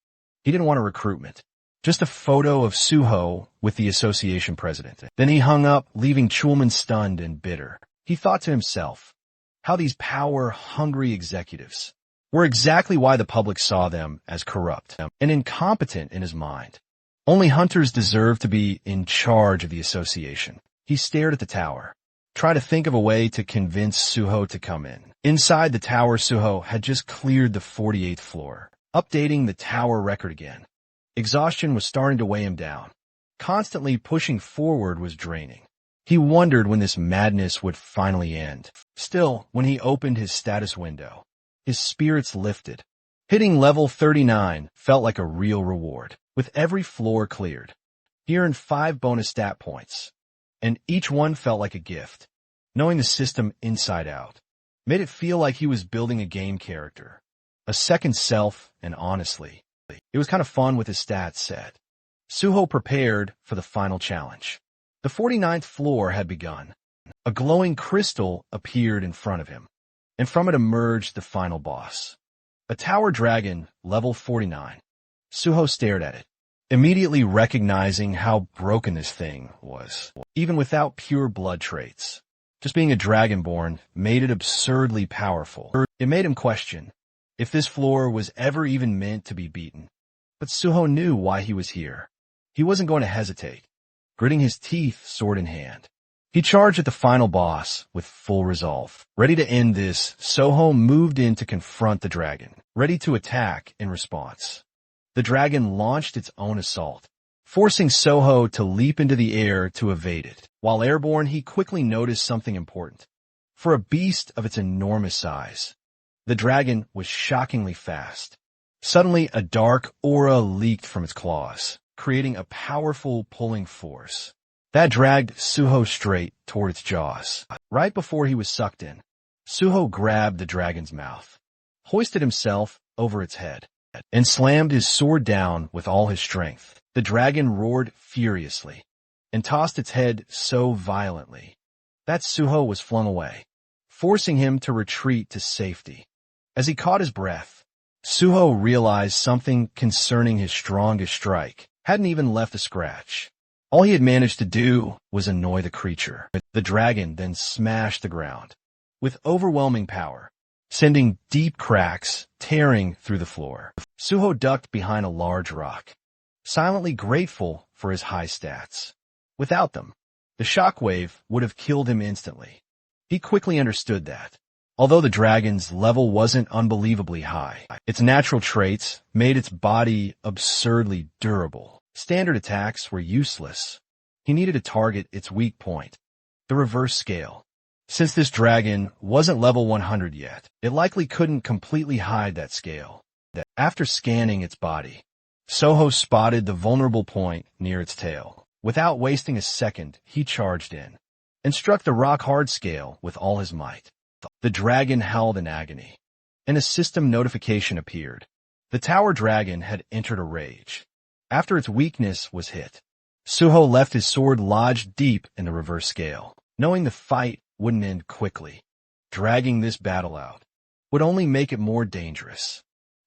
He didn't want a recruitment, just a photo of Suho with the association president. Then he hung up, leaving Chulman stunned and bitter. He thought to himself, how these power-hungry executives were exactly why the public saw them as corrupt and incompetent in his mind. Only hunters deserve to be in charge of the association. He stared at the tower, trying to think of a way to convince Suho to come in. Inside the tower, Suho had just cleared the 48th floor, updating the tower record again. Exhaustion was starting to weigh him down. Constantly pushing forward was draining. He wondered when this madness would finally end. Still, when he opened his status window, his spirits lifted. Hitting level 39 felt like a real reward. With every floor cleared, he earned 5 bonus stat points, and each one felt like a gift. Knowing the system inside out made it feel like he was building a game character, a second self, and honestly, it was kind of fun with his stats set. Suho prepared for the final challenge. The 49th floor had begun. A glowing crystal appeared in front of him, and from it emerged the final boss. A tower dragon, level 49. Suho stared at it, immediately recognizing how broken this thing was. Even without pure blood traits, just being a dragonborn made it absurdly powerful. It made him question if this floor was ever even meant to be beaten. But Suho knew why he was here. He wasn't going to hesitate. Gritting his teeth, sword in hand, he charged at the final boss with full resolve. Ready to end this, Suho moved in to confront the dragon, ready to attack in response. The dragon launched its own assault, forcing Suho to leap into the air to evade it. While airborne, he quickly noticed something important. For a beast of its enormous size, the dragon was shockingly fast. Suddenly, a dark aura leaked from its claws, creating a powerful pulling force that dragged Suho straight toward its jaws. Right before he was sucked in, Suho grabbed the dragon's mouth, hoisted himself over its head, and slammed his sword down with all his strength. The dragon roared furiously and tossed its head so violently that Suho was flung away, forcing him to retreat to safety. As he caught his breath, Suho realized something concerning his strongest strike hadn't even left a scratch. All he had managed to do was annoy the creature. The dragon then smashed the ground with overwhelming power, sending deep cracks tearing through the floor. Suho ducked behind a large rock, silently grateful for his high stats. Without them, the shockwave would have killed him instantly. He quickly understood that. Although the dragon's level wasn't unbelievably high, its natural traits made its body absurdly durable. Standard attacks were useless. He needed to target its weak point, the reverse scale. Since this dragon wasn't level 100 yet, it likely couldn't completely hide that scale. After scanning its body, Suho spotted the vulnerable point near its tail. Without wasting a second, he charged in and struck the rock-hard scale with all his might. The dragon howled in agony, and a system notification appeared. The tower dragon had entered a rage. After its weakness was hit, Suho left his sword lodged deep in the reverse scale, knowing the fight wouldn't end quickly. Dragging this battle out would only make it more dangerous.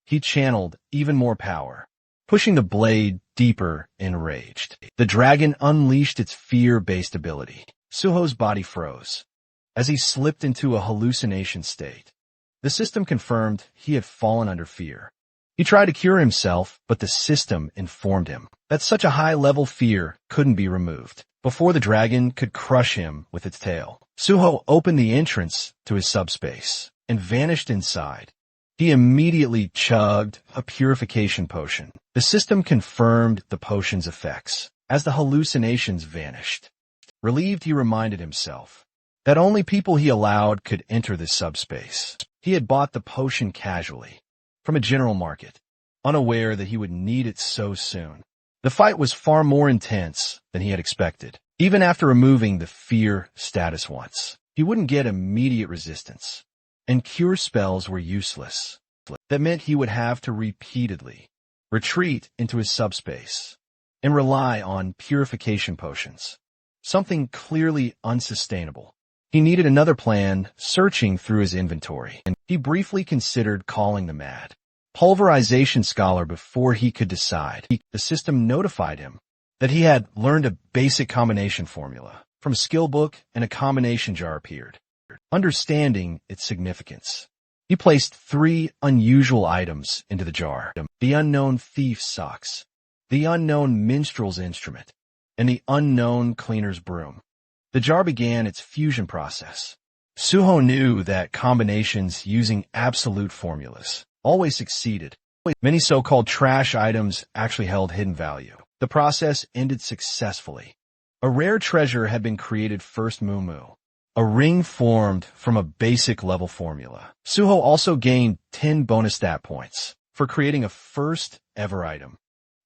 He channeled even more power, pushing the blade deeper enraged. The dragon unleashed its fear-based ability. Suho's body froze, as he slipped into a hallucination state. The system confirmed he had fallen under fear. He tried to cure himself, but the system informed him that such a high-level fear couldn't be removed before the dragon could crush him with its tail. Suho opened the entrance to his subspace and vanished inside. He immediately chugged a purification potion. The system confirmed the potion's effects as the hallucinations vanished. Relieved, he reminded himself that only people he allowed could enter this subspace. He had bought the potion casually from a general market, unaware that he would need it so soon. The fight was far more intense than he had expected. Even after removing the fear status once, he wouldn't get immediate resistance, and cure spells were useless. That meant he would have to repeatedly retreat into his subspace and rely on purification potions, something clearly unsustainable. He needed another plan. Searching through his inventory, and he briefly considered calling the mad pulverization scholar before he could decide. The system notified him that he had learned a basic combination formula from a skill book, and a combination jar appeared. Understanding its significance, he placed 3 unusual items into the jar: the unknown thief's socks, the unknown minstrel's instrument, and the unknown cleaner's broom. The jar began its fusion process. Suho knew that combinations using absolute formulas always succeeded. Many so-called trash items actually held hidden value. The process ended successfully. A rare treasure had been created: first Mumu, a ring formed from a basic level formula. Suho also gained 10 bonus stat points for creating a first ever item.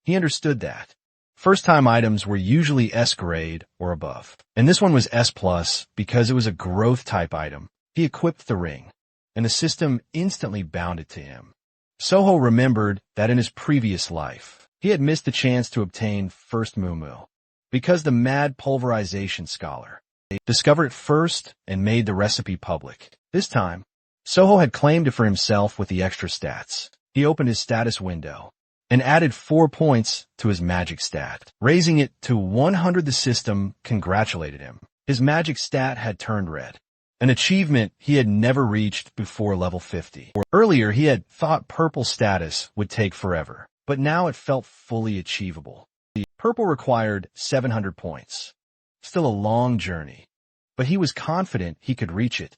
He understood that first-time items were usually S grade or above, and this one was S+, because it was a growth-type item. He equipped the ring, and the system instantly bound it to him. Soho remembered that in his previous life, he had missed the chance to obtain first Mumu, because the mad pulverization scholar discovered it first and made the recipe public. This time, Soho had claimed it for himself with the extra stats. He opened his status window and added 4 points to his magic stat, raising it to 100. The system congratulated him. His magic stat had turned red, an achievement he had never reached before level 50. Earlier, he had thought purple status would take forever, but now it felt fully achievable. Purple required 700 points. Still a long journey, but he was confident he could reach it.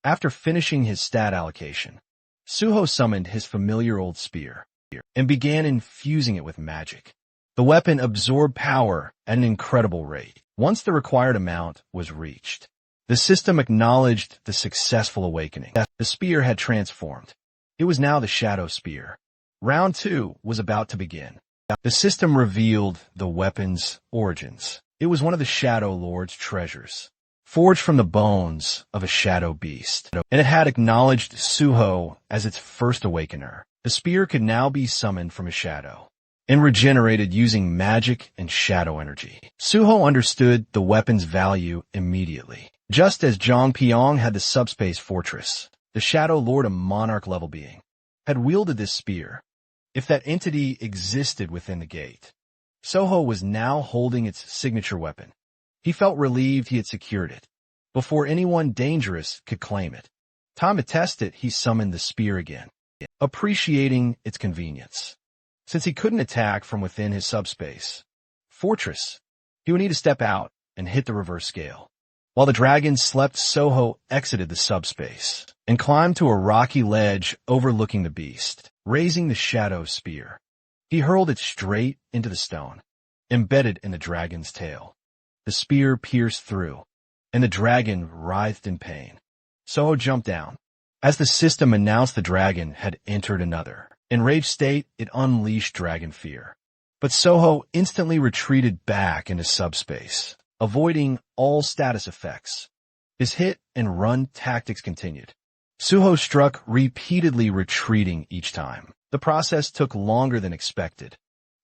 After finishing his stat allocation, Suho summoned his familiar old spear and began infusing it with magic. The weapon absorbed power at an incredible rate. Once the required amount was reached, the system acknowledged the successful awakening. The spear had transformed. It was now the Shadow Spear. Round 2 was about to begin. The system revealed the weapon's origins. It was one of the Shadow Lord's treasures, forged from the bones of a shadow beast, and it had acknowledged Suho as its first awakener. The spear could now be summoned from a shadow and regenerated using magic and shadow energy. Suho understood the weapon's value immediately. Just as Zhang Piong had the subspace fortress, the Shadow Lord, a monarch-level being, had wielded this spear. If that entity existed within the gate, Soho was now holding its signature weapon. He felt relieved he had secured it before anyone dangerous could claim it. Time to test it, he summoned the spear again, appreciating its convenience. Since he couldn't attack from within his subspace fortress, he would need to step out and hit the reverse scale. While the dragon slept, Soho exited the subspace and climbed to a rocky ledge overlooking the beast, raising the shadow spear. He hurled it straight into the stone, embedded in the dragon's tail. The spear pierced through, and the dragon writhed in pain. Soho jumped down. As the system announced the dragon had entered another enraged state, it unleashed dragon fear. But Soho instantly retreated back into subspace, avoiding all status effects. His hit and run tactics continued. Suho struck repeatedly, retreating each time. The process took longer than expected,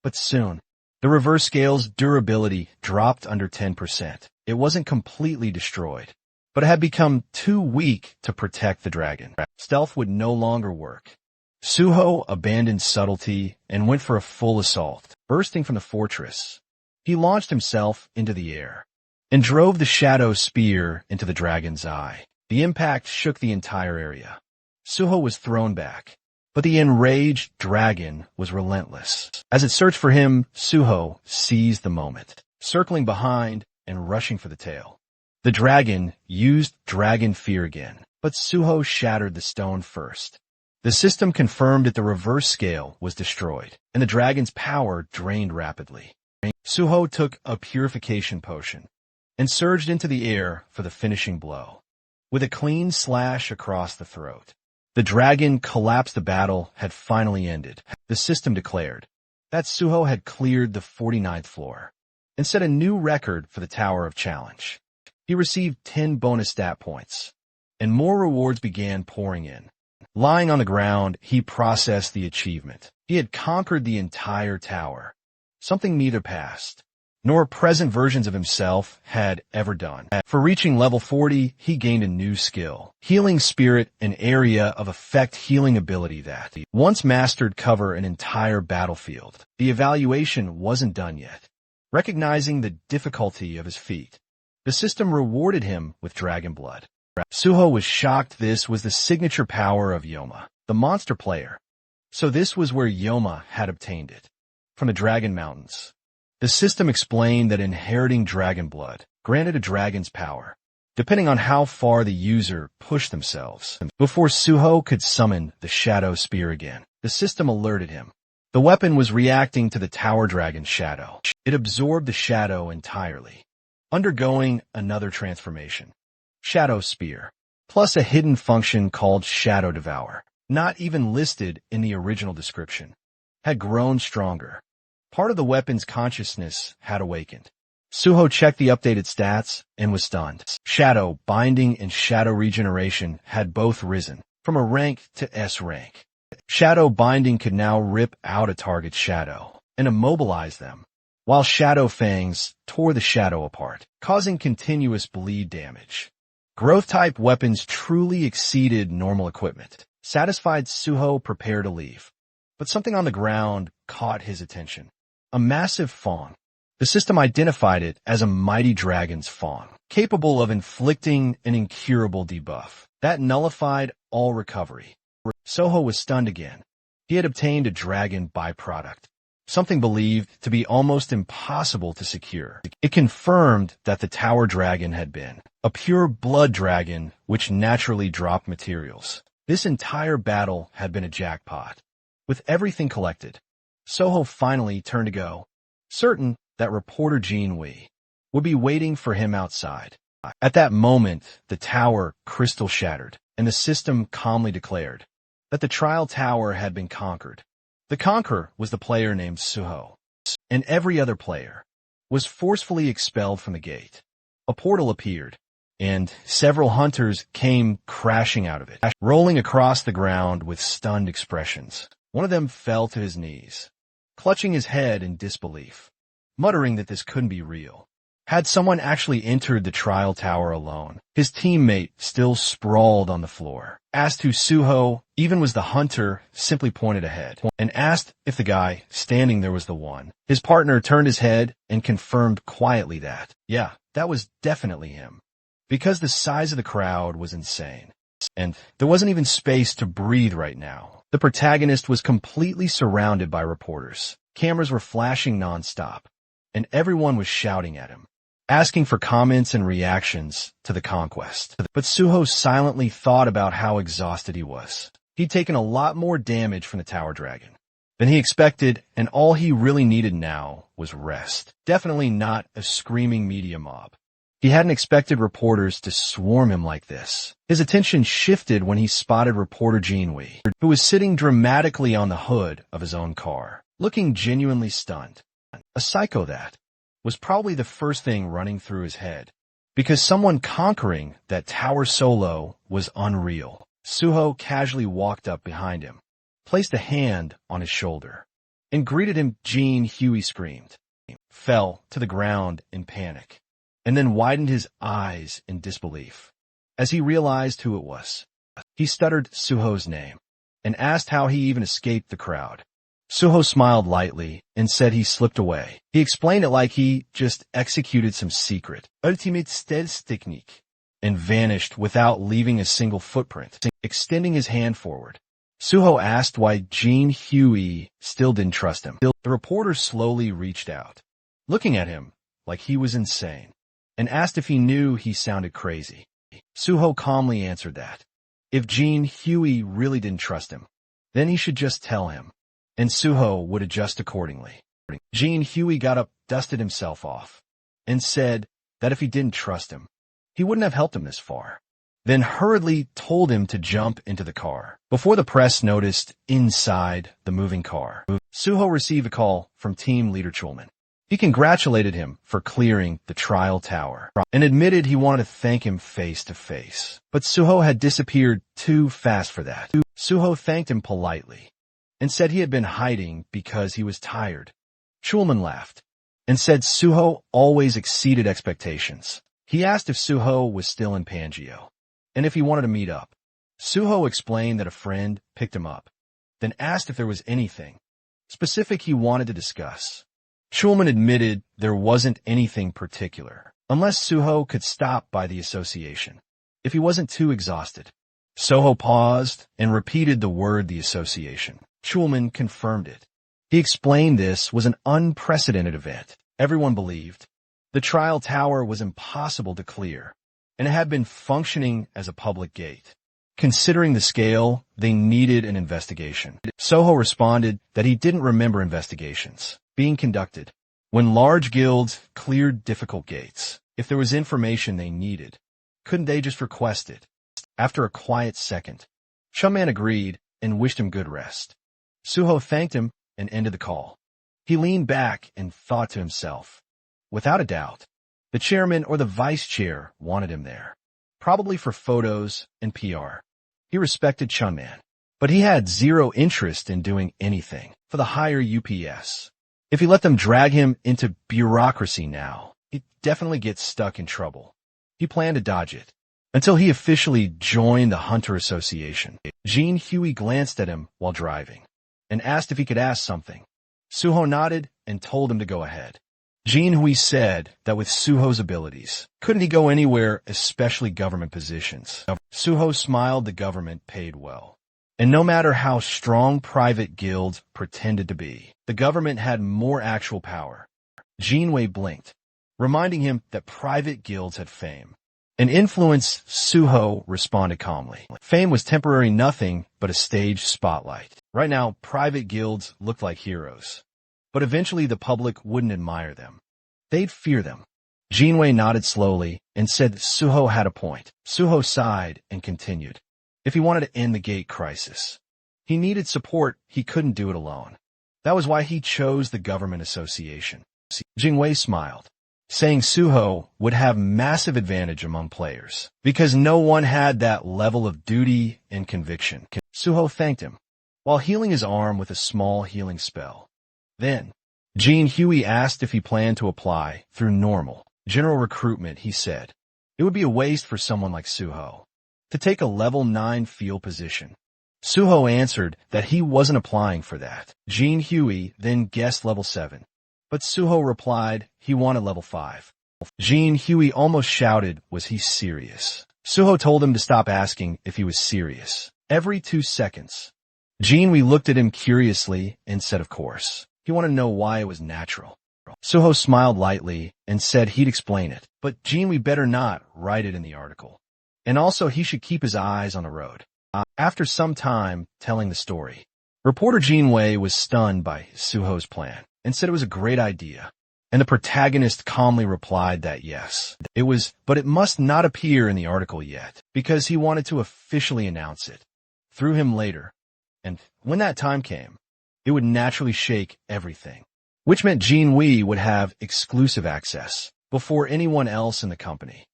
but soon, the reverse scale's durability dropped under 10%. It wasn't completely destroyed, but it had become too weak to protect the dragon. Stealth would no longer work. Suho abandoned subtlety and went for a full assault. Bursting from the fortress, he launched himself into the air and drove the shadow spear into the dragon's eye. The impact shook the entire area. Suho was thrown back, but the enraged dragon was relentless. As it searched for him, Suho seized the moment, circling behind and rushing for the tail. The dragon used dragon fear again, but Suho shattered the stone first. The system confirmed that the reverse scale was destroyed, and the dragon's power drained rapidly. Suho took a purification potion and surged into the air for the finishing blow. With a clean slash across the throat, the dragon collapsed. The battle had finally ended. The system declared that Suho had cleared the 49th floor and set a new record for the Tower of Challenge. He received 10 bonus stat points, and more rewards began pouring in. Lying on the ground, he processed the achievement. He had conquered the entire tower, something neither past nor present versions of himself had ever done. For reaching level 40, he gained a new skill, Healing Spirit, an area of effect healing ability that, once mastered, cover an entire battlefield. The evaluation wasn't done yet. Recognizing the difficulty of his feat, the system rewarded him with dragon blood. Suho was shocked. This was the signature power of Yoma, the monster player. So this was where Yoma had obtained it, from the Dragon Mountains. The system explained that inheriting dragon blood granted a dragon's power, depending on how far the user pushed themselves. Before Suho could summon the Shadow Spear again, the system alerted him. The weapon was reacting to the Tower Dragon's shadow. It absorbed the shadow entirely, undergoing another transformation. Shadow Spear, plus a hidden function called Shadow Devour, not even listed in the original description, had grown stronger. Part of the weapon's consciousness had awakened. Suho checked the updated stats and was stunned. Shadow Binding and Shadow Regeneration had both risen from a rank to S rank. Shadow Binding could now rip out a target's shadow and immobilize them, while Shadow Fangs tore the shadow apart, causing continuous bleed damage. Growth-type weapons truly exceeded normal equipment. Satisfied, Suho prepared to leave, but something on the ground caught his attention. A massive fawn. The system identified it as a mighty dragon's fawn, capable of inflicting an incurable debuff that nullified all recovery. Suho was stunned again. He had obtained a dragon byproduct, something believed to be almost impossible to secure. It confirmed that the Tower Dragon had been a pure blood dragon which naturally dropped materials. This entire battle had been a jackpot. With everything collected, Suho finally turned to go, certain that reporter Jean Wei would be waiting for him outside. At that moment, the tower crystal shattered, and the system calmly declared that the trial tower had been conquered. The conqueror was the player named Suho, and every other player was forcefully expelled from the gate. A portal appeared, and several hunters came crashing out of it, rolling across the ground with stunned expressions. One of them fell to his knees, clutching his head in disbelief, muttering that this couldn't be real. Had someone actually entered the trial tower alone? His teammate still sprawled on the floor. Asked who Suho even was, the hunter simply pointed ahead and asked if the guy standing there was the one. His partner turned his head and confirmed quietly that, yeah, that was definitely him. Because the size of the crowd was insane, and there wasn't even space to breathe right now. The protagonist was completely surrounded by reporters. Cameras were flashing nonstop, and everyone was shouting at him, asking for comments and reactions to the conquest. But Suho silently thought about how exhausted he was. He'd taken a lot more damage from the Tower Dragon than he expected, and all he really needed now was rest. Definitely not a screaming media mob. He hadn't expected reporters to swarm him like this. His attention shifted when he spotted reporter Jean Wei, who was sitting dramatically on the hood of his own car, looking genuinely stunned. A psycho, that was probably the first thing running through his head, because someone conquering that tower solo was unreal. Suho casually walked up behind him, placed a hand on his shoulder, and greeted him. Jean, Huey screamed, fell to the ground in panic, and then widened his eyes in disbelief as he realized who it was. He stuttered Suho's name and asked how he even escaped the crowd. Suho smiled lightly and said he slipped away. He explained it like he just executed some secret ultimate stealth technique and vanished without leaving a single footprint. Extending his hand forward, Suho asked why Jin Hui still didn't trust him. The reporter slowly reached out, looking at him like he was insane, and asked if he knew he sounded crazy. Suho calmly answered that if Jin Hui really didn't trust him, then he should just tell him, and Suho would adjust accordingly. Jin Hui got up, dusted himself off, and said that if he didn't trust him, he wouldn't have helped him this far, then hurriedly told him to jump into the car. Before the press noticed inside the moving car, Suho received a call from team leader Chulman. He congratulated him for clearing the trial tower and admitted he wanted to thank him face to face. But Suho had disappeared too fast for that. Suho thanked him politely and said he had been hiding because he was tired. Chulman laughed and said Suho always exceeded expectations. He asked if Suho was still in Pangeo and if he wanted to meet up. Suho explained that a friend picked him up, then asked if there was anything specific he wanted to discuss. Chulman admitted there wasn't anything particular, unless Suho could stop by the association, if he wasn't too exhausted. Suho paused and repeated the word the association. Chulman confirmed it. He explained this was an unprecedented event. Everyone believed the trial tower was impossible to clear, and it had been functioning as a public gate. Considering the scale, they needed an investigation. Suho responded that he didn't remember investigations being conducted when large guilds cleared difficult gates. If there was information they needed, couldn't they just request it? After a quiet second, Chunman agreed and wished him good rest. Suho thanked him and ended the call. He leaned back and thought to himself, without a doubt, the chairman or the vice chair wanted him there, probably for photos and PR. He respected Chunman, but he had zero interest in doing anything for the higher UPS. If he let them drag him into bureaucracy now, he'd definitely get stuck in trouble. He planned to dodge it until he officially joined the Hunter Association. Jin Hui glanced at him while driving and asked if he could ask something. Suho nodded and told him to go ahead. Jin Hui said that with Suho's abilities, couldn't he go anywhere, especially government positions? Suho smiled. The government paid well. And no matter how strong private guilds pretended to be, the government had more actual power. Jinwei blinked, reminding him that private guilds had fame and influence. Suho responded calmly. Fame was temporary, nothing but a stage spotlight. Right now, private guilds looked like heroes, but eventually the public wouldn't admire them. They'd fear them. Jinwei nodded slowly and said that Suho had a point. Suho sighed and continued. If he wanted to end the gate crisis, he needed support. He couldn't do it alone. That was why he chose the government association. Jinwei smiled, saying Suho would have massive advantage among players because no one had that level of duty and conviction. Suho thanked him while healing his arm with a small healing spell. Then, Jin Hui asked if he planned to apply through normal general recruitment. He said it would be a waste for someone like Suho to take a level 9 field position. Suho answered that he wasn't applying for that. Jin Hui then guessed level 7, but Suho replied he wanted level 5. Jin Hui almost shouted, was he serious? Suho told him to stop asking if he was serious every 2 seconds. Jin Hui looked at him curiously and said of course. He wanted to know why it was natural. Suho smiled lightly and said he'd explain it, but Jin Hui better not write it in the article. And also he should keep his eyes on the road. After some time telling the story, reporter Jinwei was stunned by Suho's plan and said it was a great idea. And the protagonist calmly replied that yes, it was, but it must not appear in the article yet because he wanted to officially announce it through him later. And when that time came, it would naturally shake everything, which meant Jinwei would have exclusive access before anyone else in the company.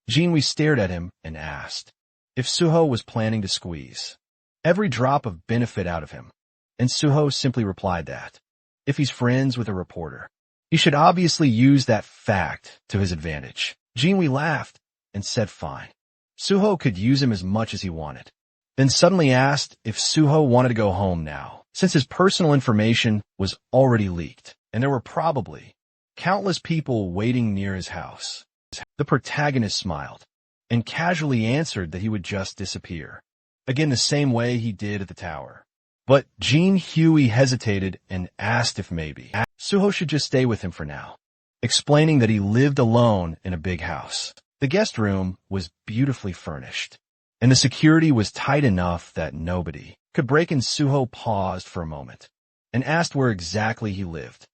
Jinwei stared at him and asked if Suho was planning to squeeze every drop of benefit out of him, and Suho simply replied that if he's friends with a reporter, he should obviously use that fact to his advantage. Jinwei laughed and said fine. Suho could use him as much as he wanted, then suddenly asked if Suho wanted to go home now, since his personal information was already leaked, and there were probably countless people waiting near his house. The protagonist smiled and casually answered that he would just disappear. Again, the same way he did at the tower. But Jean Huey hesitated and asked if maybe Suho should just stay with him for now, explaining that he lived alone in a big house. The guest room was beautifully furnished, and the security was tight enough that nobody could break in. Suho paused for a moment and asked where exactly he lived.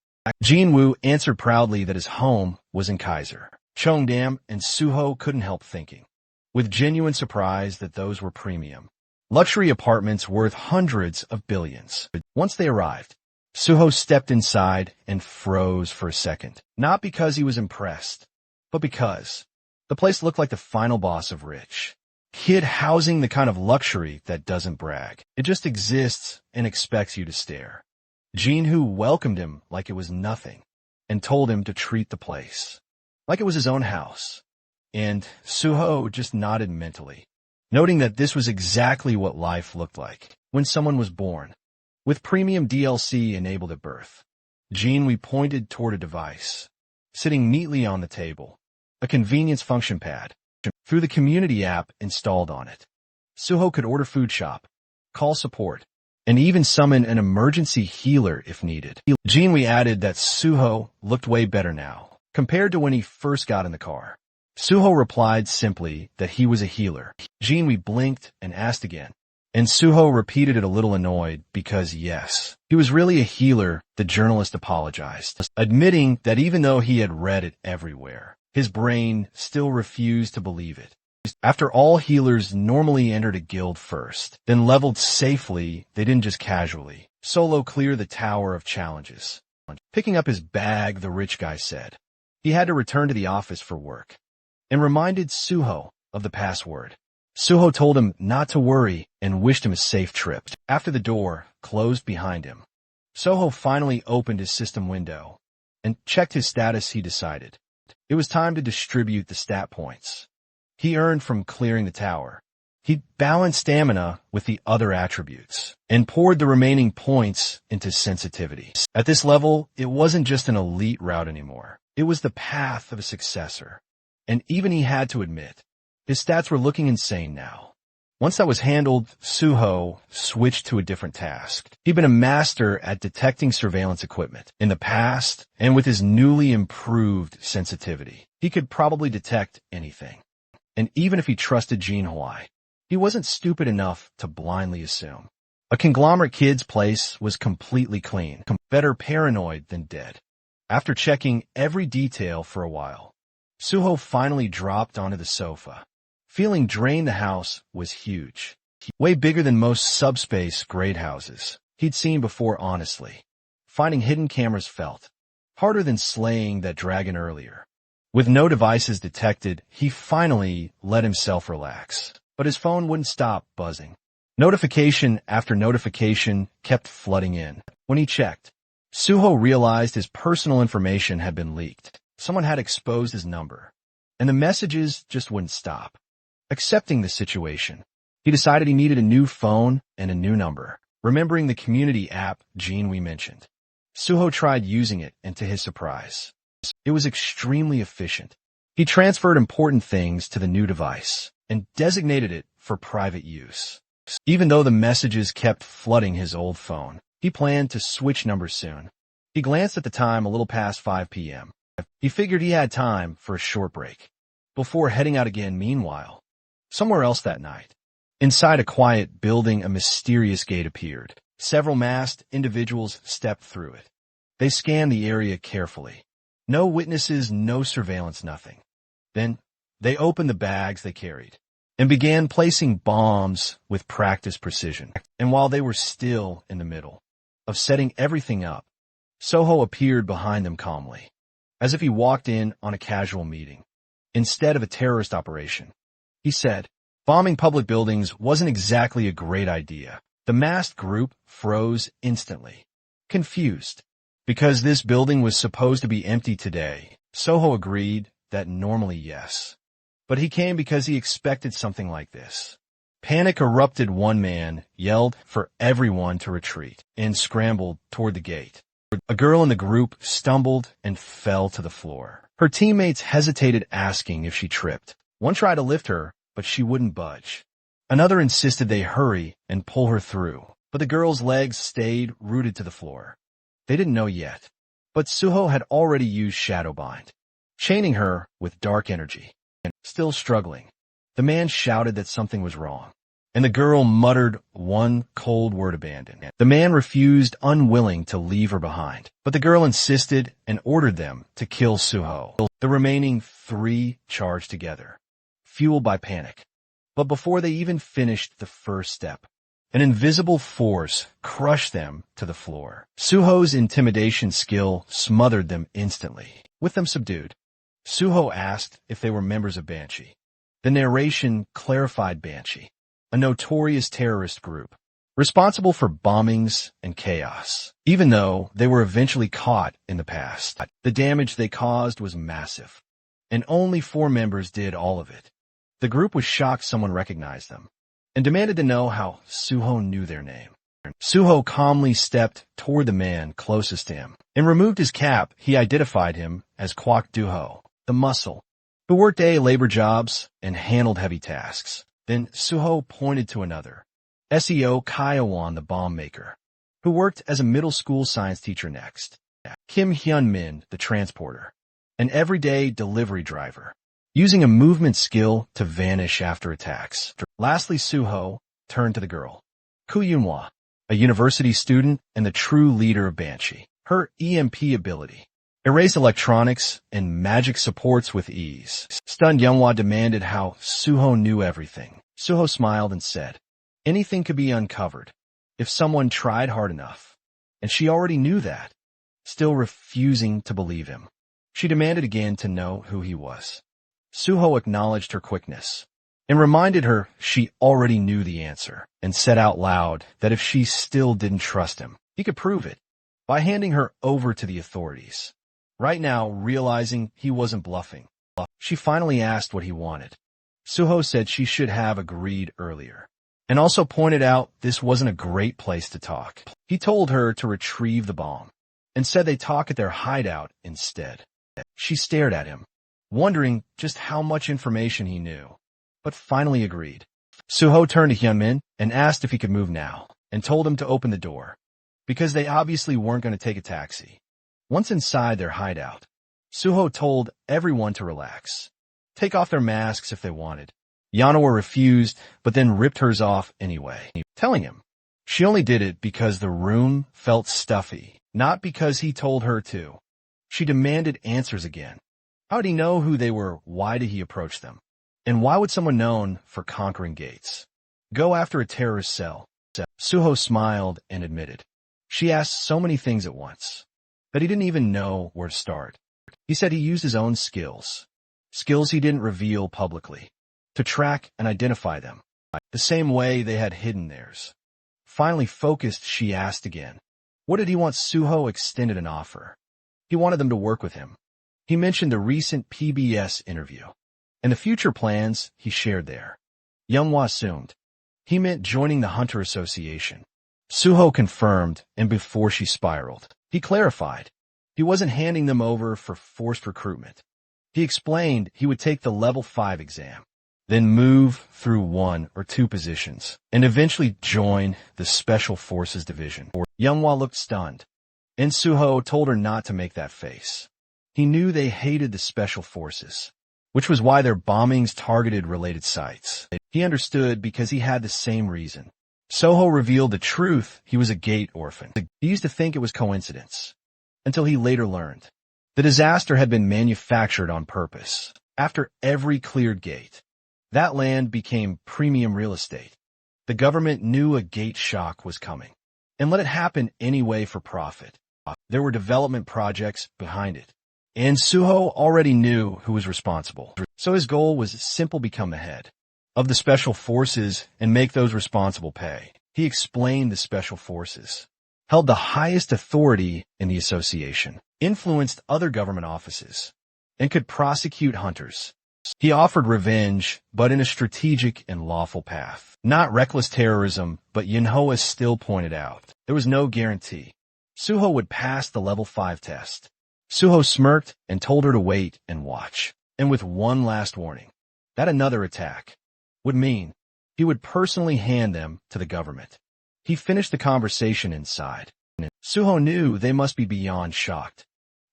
Jean Woo answered proudly that his home was in Kaiser, Cheongdam, and Suho couldn't help thinking, with genuine surprise, that those were premium luxury apartments worth hundreds of billions. Once they arrived, Suho stepped inside and froze for a second, not because he was impressed, but because the place looked like the final boss of rich kid housing, the kind of luxury that doesn't brag. It just exists and expects you to stare. Jean Hu welcomed him like it was nothing and told him to treat the place like it was his own house. And Suho just nodded mentally, noting that this was exactly what life looked like when someone was born, with premium DLC enabled at birth. Jean Hu pointed toward a device sitting neatly on the table, a convenience function pad. Through the community app installed on it, Suho could order food, shop, call support, and even summon an emergency healer if needed. Jean Hu added that Suho looked way better now compared to when he first got in the car. Suho replied simply that he was a healer. Jean Hu blinked and asked again, and Suho repeated it, a little annoyed because, yes, he was really a healer. The journalist apologized, admitting that even though he had read it everywhere, his brain still refused to believe it. After all, healers normally entered a guild first, then leveled safely. They didn't just casually solo clear the tower of challenges. Picking up his bag, the rich guy said he had to return to the office for work and reminded Suho of the password. Suho told him not to worry and wished him a safe trip. After the door closed behind him, Suho finally opened his system window and checked his status. He decided it was time to distribute the stat points he earned from clearing the tower. He balanced stamina with the other attributes and poured the remaining points into sensitivity. At this level, it wasn't just an elite route anymore. It was the path of a successor. And even he had to admit, his stats were looking insane now. Once that was handled, Suho switched to a different task. He'd been a master at detecting surveillance equipment in the past, and with his newly improved sensitivity, he could probably detect anything. And even if he trusted Jean Huai, he wasn't stupid enough to blindly assume a conglomerate kid's place was completely clean, better paranoid than dead. After checking every detail for a while, Suho finally dropped onto the sofa. Feeling drained, the house was huge, way bigger than most subspace grade houses he'd seen before. Honestly, finding hidden cameras felt harder than slaying that dragon earlier. With no devices detected, he finally let himself relax, but his phone wouldn't stop buzzing. Notification after notification kept flooding in. When he checked, Suho realized his personal information had been leaked. Someone had exposed his number, and the messages just wouldn't stop. Accepting the situation, he decided he needed a new phone and a new number. Remembering the community app Jean Hu mentioned, Suho tried using it, and to his surprise, it was extremely efficient. He transferred important things to the new device and designated it for private use. Even though the messages kept flooding his old phone, he planned to switch numbers soon. He glanced at the time, a little past 5 p.m. He figured he had time for a short break before heading out again. Meanwhile, somewhere else that night, inside a quiet building, a mysterious gate appeared. Several masked individuals stepped through it. They scanned the area carefully. No witnesses, no surveillance, nothing. Then they opened the bags they carried and began placing bombs with practiced precision. And while they were still in the middle of setting everything up, Suho appeared behind them calmly, as if he walked in on a casual meeting instead of a terrorist operation. He said, bombing public buildings wasn't exactly a great idea. The masked group froze instantly, confused. Because this building was supposed to be empty today, Suho agreed that normally yes. But he came because he expected something like this. Panic erupted. One man yelled for everyone to retreat and scrambled toward the gate. A girl in the group stumbled and fell to the floor. Her teammates hesitated, asking if she tripped. One tried to lift her, but she wouldn't budge. Another insisted they hurry and pull her through, but the girl's legs stayed rooted to the floor. They didn't know yet, but Suho had already used Shadowbind, chaining her with dark energy. Still struggling, the man shouted that something was wrong, and the girl muttered one cold word: abandon. The man refused, unwilling to leave her behind, but the girl insisted and ordered them to kill Suho. The remaining 3 charged together, fueled by panic. But before they even finished the first step, an invisible force crushed them to the floor. Suho's intimidation skill smothered them instantly. With them subdued, Suho asked if they were members of Banshee. The narration clarified Banshee, a notorious terrorist group, responsible for bombings and chaos. Even though they were eventually caught in the past, the damage they caused was massive, and only 4 members did all of it. The group was shocked someone recognized them, and demanded to know how Suho knew their name. Suho calmly stepped toward the man closest to him and removed his cap. He identified him as Kwak Duho, the muscle, who worked day labor jobs and handled heavy tasks. Then Suho pointed to another, SEO Kaiwan, the bomb maker, who worked as a middle school science teacher next. Kim Hyun-min, the transporter, an everyday delivery driver, using a movement skill to vanish after attacks. Lastly, Suho turned to the girl, Koo Yunhwa, a university student and the true leader of Banshee. Her EMP ability, erase electronics and magic, supports with ease. Stunned, Yunhwa demanded how Suho knew everything. Suho smiled and said, anything could be uncovered if someone tried hard enough, and she already knew that. Still refusing to believe him, she demanded again to know who he was. Suho acknowledged her quickness and reminded her she already knew the answer, and said out loud that if she still didn't trust him, he could prove it by handing her over to the authorities. Right now, realizing he wasn't bluffing, she finally asked what he wanted. Suho said she should have agreed earlier, and also pointed out this wasn't a great place to talk. He told her to retrieve the bomb, and said they talk at their hideout instead. She stared at him, wondering just how much information he knew, but finally agreed. Suho turned to Hyunmin and asked if he could move now, and told him to open the door, because they obviously weren't going to take a taxi. Once inside their hideout, Suho told everyone to relax, take off their masks if they wanted. Yanawa refused, but then ripped hers off anyway, telling him she only did it because the room felt stuffy, not because he told her to. She demanded answers again. How did he know who they were? Why did he approach them? And why would someone known for conquering gates go after a terrorist cell? Suho smiled and admitted she asked so many things at once that he didn't even know where to start. He said he used his own skills he didn't reveal publicly, to track and identify them, the same way they had hidden theirs. Finally focused, she asked again, what did he want? Suho extended an offer. He wanted them to work with him. He mentioned the recent PBS interview and the future plans he shared there. Yunhwa assumed he meant joining the Hunter Association. Suho confirmed, and before she spiraled, he clarified he wasn't handing them over for forced recruitment. He explained he would take the level 5 exam, then move through 1 or 2 positions, and eventually join the Special Forces Division. Yunhwa looked stunned, and Suho told her not to make that face. He knew they hated the Special Forces, which was why their bombings targeted related sites. He understood because he had the same reason. Suho revealed the truth: he was a gate orphan. He used to think it was coincidence, until he later learned the disaster had been manufactured on purpose. After every cleared gate, that land became premium real estate. The government knew a gate shock was coming, and let it happen anyway for profit. There were development projects behind it, and Suho already knew who was responsible. So his goal was simple: become the head of the Special Forces and make those responsible pay. He explained the Special Forces held the highest authority in the association, influenced other government offices, and could prosecute hunters. He offered revenge, but in a strategic and lawful path. Not reckless terrorism, but Yunhwa still pointed out there was no guarantee Suho would pass the level 5 test. Suho smirked and told her to wait and watch, and with one last warning: that another attack would mean he would personally hand them to the government. He finished the conversation inside. Suho knew they must be beyond shocked.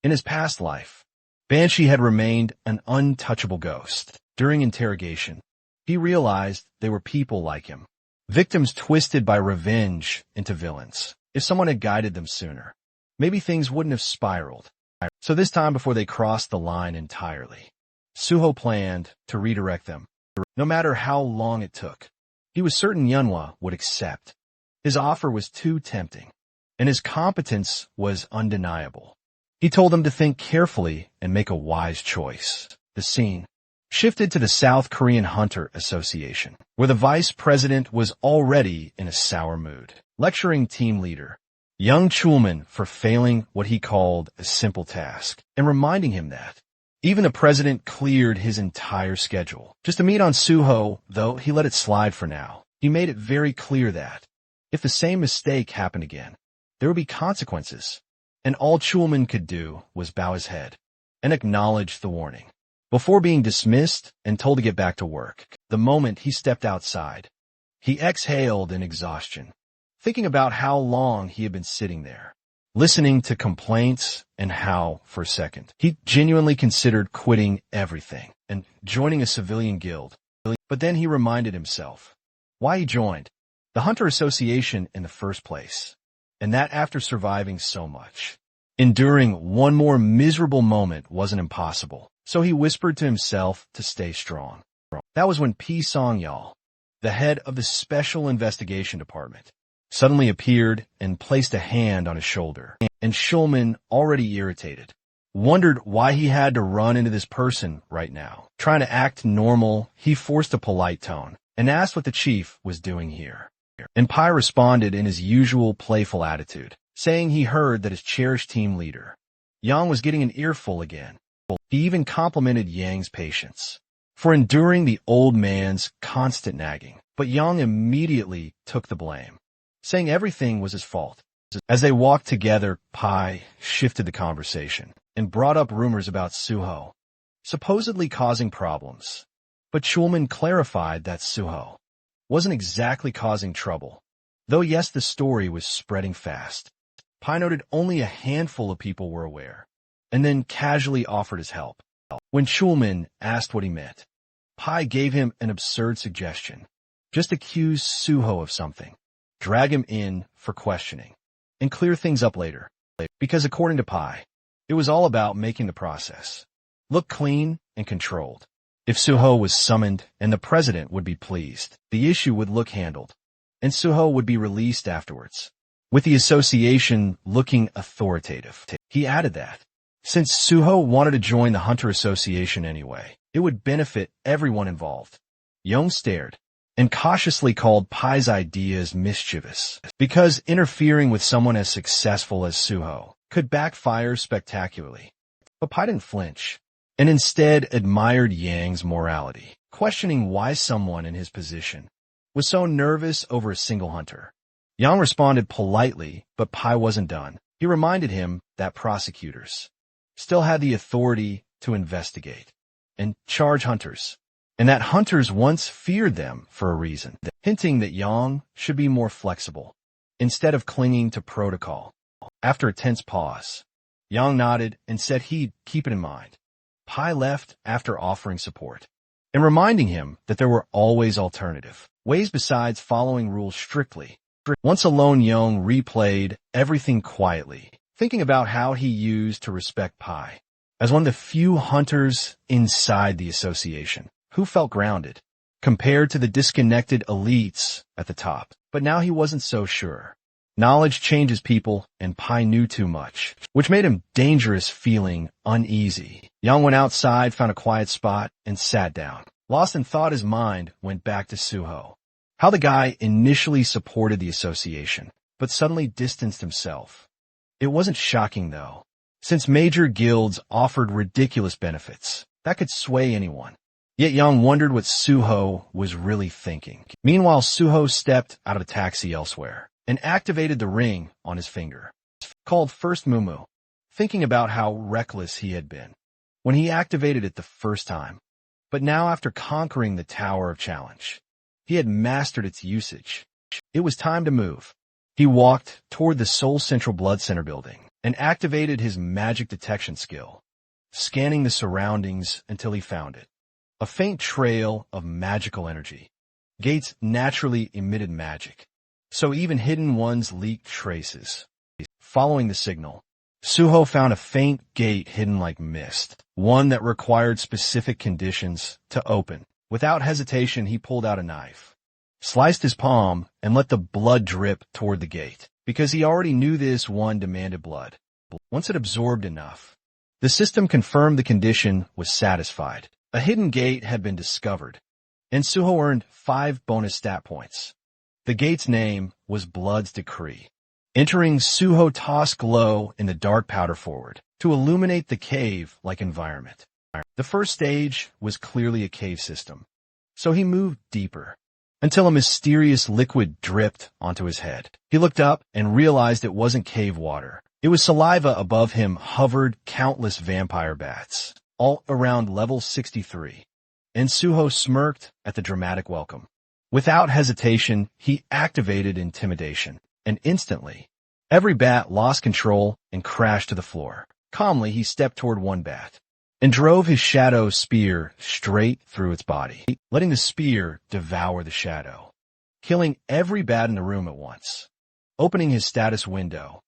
In his past life, Banshee had remained an untouchable ghost. During interrogation, he realized they were people like him, victims twisted by revenge into villains. If someone had guided them sooner, maybe things wouldn't have spiraled. So this time before they crossed the line entirely, Suho planned to redirect them, no matter how long it took. He was certain Manhwa would accept. His offer was too tempting, and his competence was undeniable. He told them to think carefully and make a wise choice. The scene shifted to the South Korean Hunter Association, where the vice president was already in a sour mood, lecturing team leader young Chulman for failing what he called a simple task, and reminding him that even the president cleared his entire schedule just to meet on Suho, though he let it slide for now. He made it very clear that if the same mistake happened again, there would be consequences, and all Chulman could do was bow his head and acknowledge the warning before being dismissed and told to get back to work. The moment he stepped outside, he exhaled in exhaustion, thinking about how long he had been sitting there, listening to complaints, and how, for a second, he genuinely considered quitting everything and joining a civilian guild. But then he reminded himself why he joined the Hunter Association in the first place, and that after surviving so much, enduring one more miserable moment wasn't impossible. So he whispered to himself to stay strong. That was when P. Song-yeol, the head of the Special Investigation Department, suddenly appeared and placed a hand on his shoulder. And Shulman, already irritated, wondered why he had to run into this person right now. Trying to act normal, he forced a polite tone and asked what the chief was doing here. And Pai responded in his usual playful attitude, saying he heard that his cherished team leader, Yang, was getting an earful again. He even complimented Yang's patience for enduring the old man's constant nagging. But Yang immediately took the blame, saying everything was his fault. As they walked together, Pai shifted the conversation and brought up rumors about Suho supposedly causing problems. But Chulman clarified that Suho wasn't exactly causing trouble, though yes, the story was spreading fast. Pai noted only a handful of people were aware, and then casually offered his help. When Chulman asked what he meant, Pai gave him an absurd suggestion. Just accuse Suho of something, drag him in for questioning, and clear things up later. Because according to Pai, it was all about making the process look clean and controlled. If Suho was summoned and the president would be pleased, the issue would look handled, and Suho would be released afterwards, with the association looking authoritative. He added that since Suho wanted to join the Hunter Association anyway, it would benefit everyone involved. Young stared and cautiously called Pai's ideas mischievous, because interfering with someone as successful as Suho could backfire spectacularly. But Pai didn't flinch, and instead admired Yang's morality, questioning why someone in his position was so nervous over a single hunter. Yang responded politely, but Pai wasn't done. He reminded him that prosecutors still had the authority to investigate and charge hunters, and that hunters once feared them for a reason, hinting that Yang should be more flexible instead of clinging to protocol. After a tense pause, Yang nodded and said he'd keep it in mind. Pai left after offering support and reminding him that there were always alternative ways besides following rules strictly. Once alone, Young replayed everything quietly, thinking about how he used to respect Pai as one of the few hunters inside the association who felt grounded compared to the disconnected elites at the top. But now he wasn't so sure. Knowledge changes people, and Pai knew too much, which made him dangerous, feeling uneasy. Yang went outside, found a quiet spot, and sat down. Lost in thought, his mind went back to Suho. How the guy initially supported the association, but suddenly distanced himself. It wasn't shocking, though, since major guilds offered ridiculous benefits that could sway anyone. Yet Yang wondered what Suho was really thinking. Meanwhile, Suho stepped out of a taxi elsewhere and activated the ring on his finger, called First Mumu, thinking about how reckless he had been when he activated it the first time. But now after conquering the Tower of Challenge, he had mastered its usage. It was time to move. He walked toward the Seoul Central Blood Center building and activated his magic detection skill, scanning the surroundings until he found it. A faint trail of magical energy. Gates naturally emitted magic, so even hidden ones leaked traces. Following the signal, Suho found a faint gate hidden like mist, one that required specific conditions to open. Without hesitation, he pulled out a knife, sliced his palm, and let the blood drip toward the gate, because he already knew this one demanded blood. Once it absorbed enough, the system confirmed the condition was satisfied. A hidden gate had been discovered, and Suho earned 5 bonus stat points. The gate's name was Blood's Decree. Entering, Suho tossed glow in the dark powder forward to illuminate the cave-like environment. The first stage was clearly a cave system, so he moved deeper until a mysterious liquid dripped onto his head. He looked up and realized it wasn't cave water. It was saliva. Above him hovered countless vampire bats, all around level 63. And Suho smirked at the dramatic welcome. Without hesitation, he activated intimidation, and instantly, every bat lost control and crashed to the floor. Calmly, he stepped toward one bat and drove his shadow spear straight through its body, letting the spear devour the shadow, killing every bat in the room at once. Opening his status window,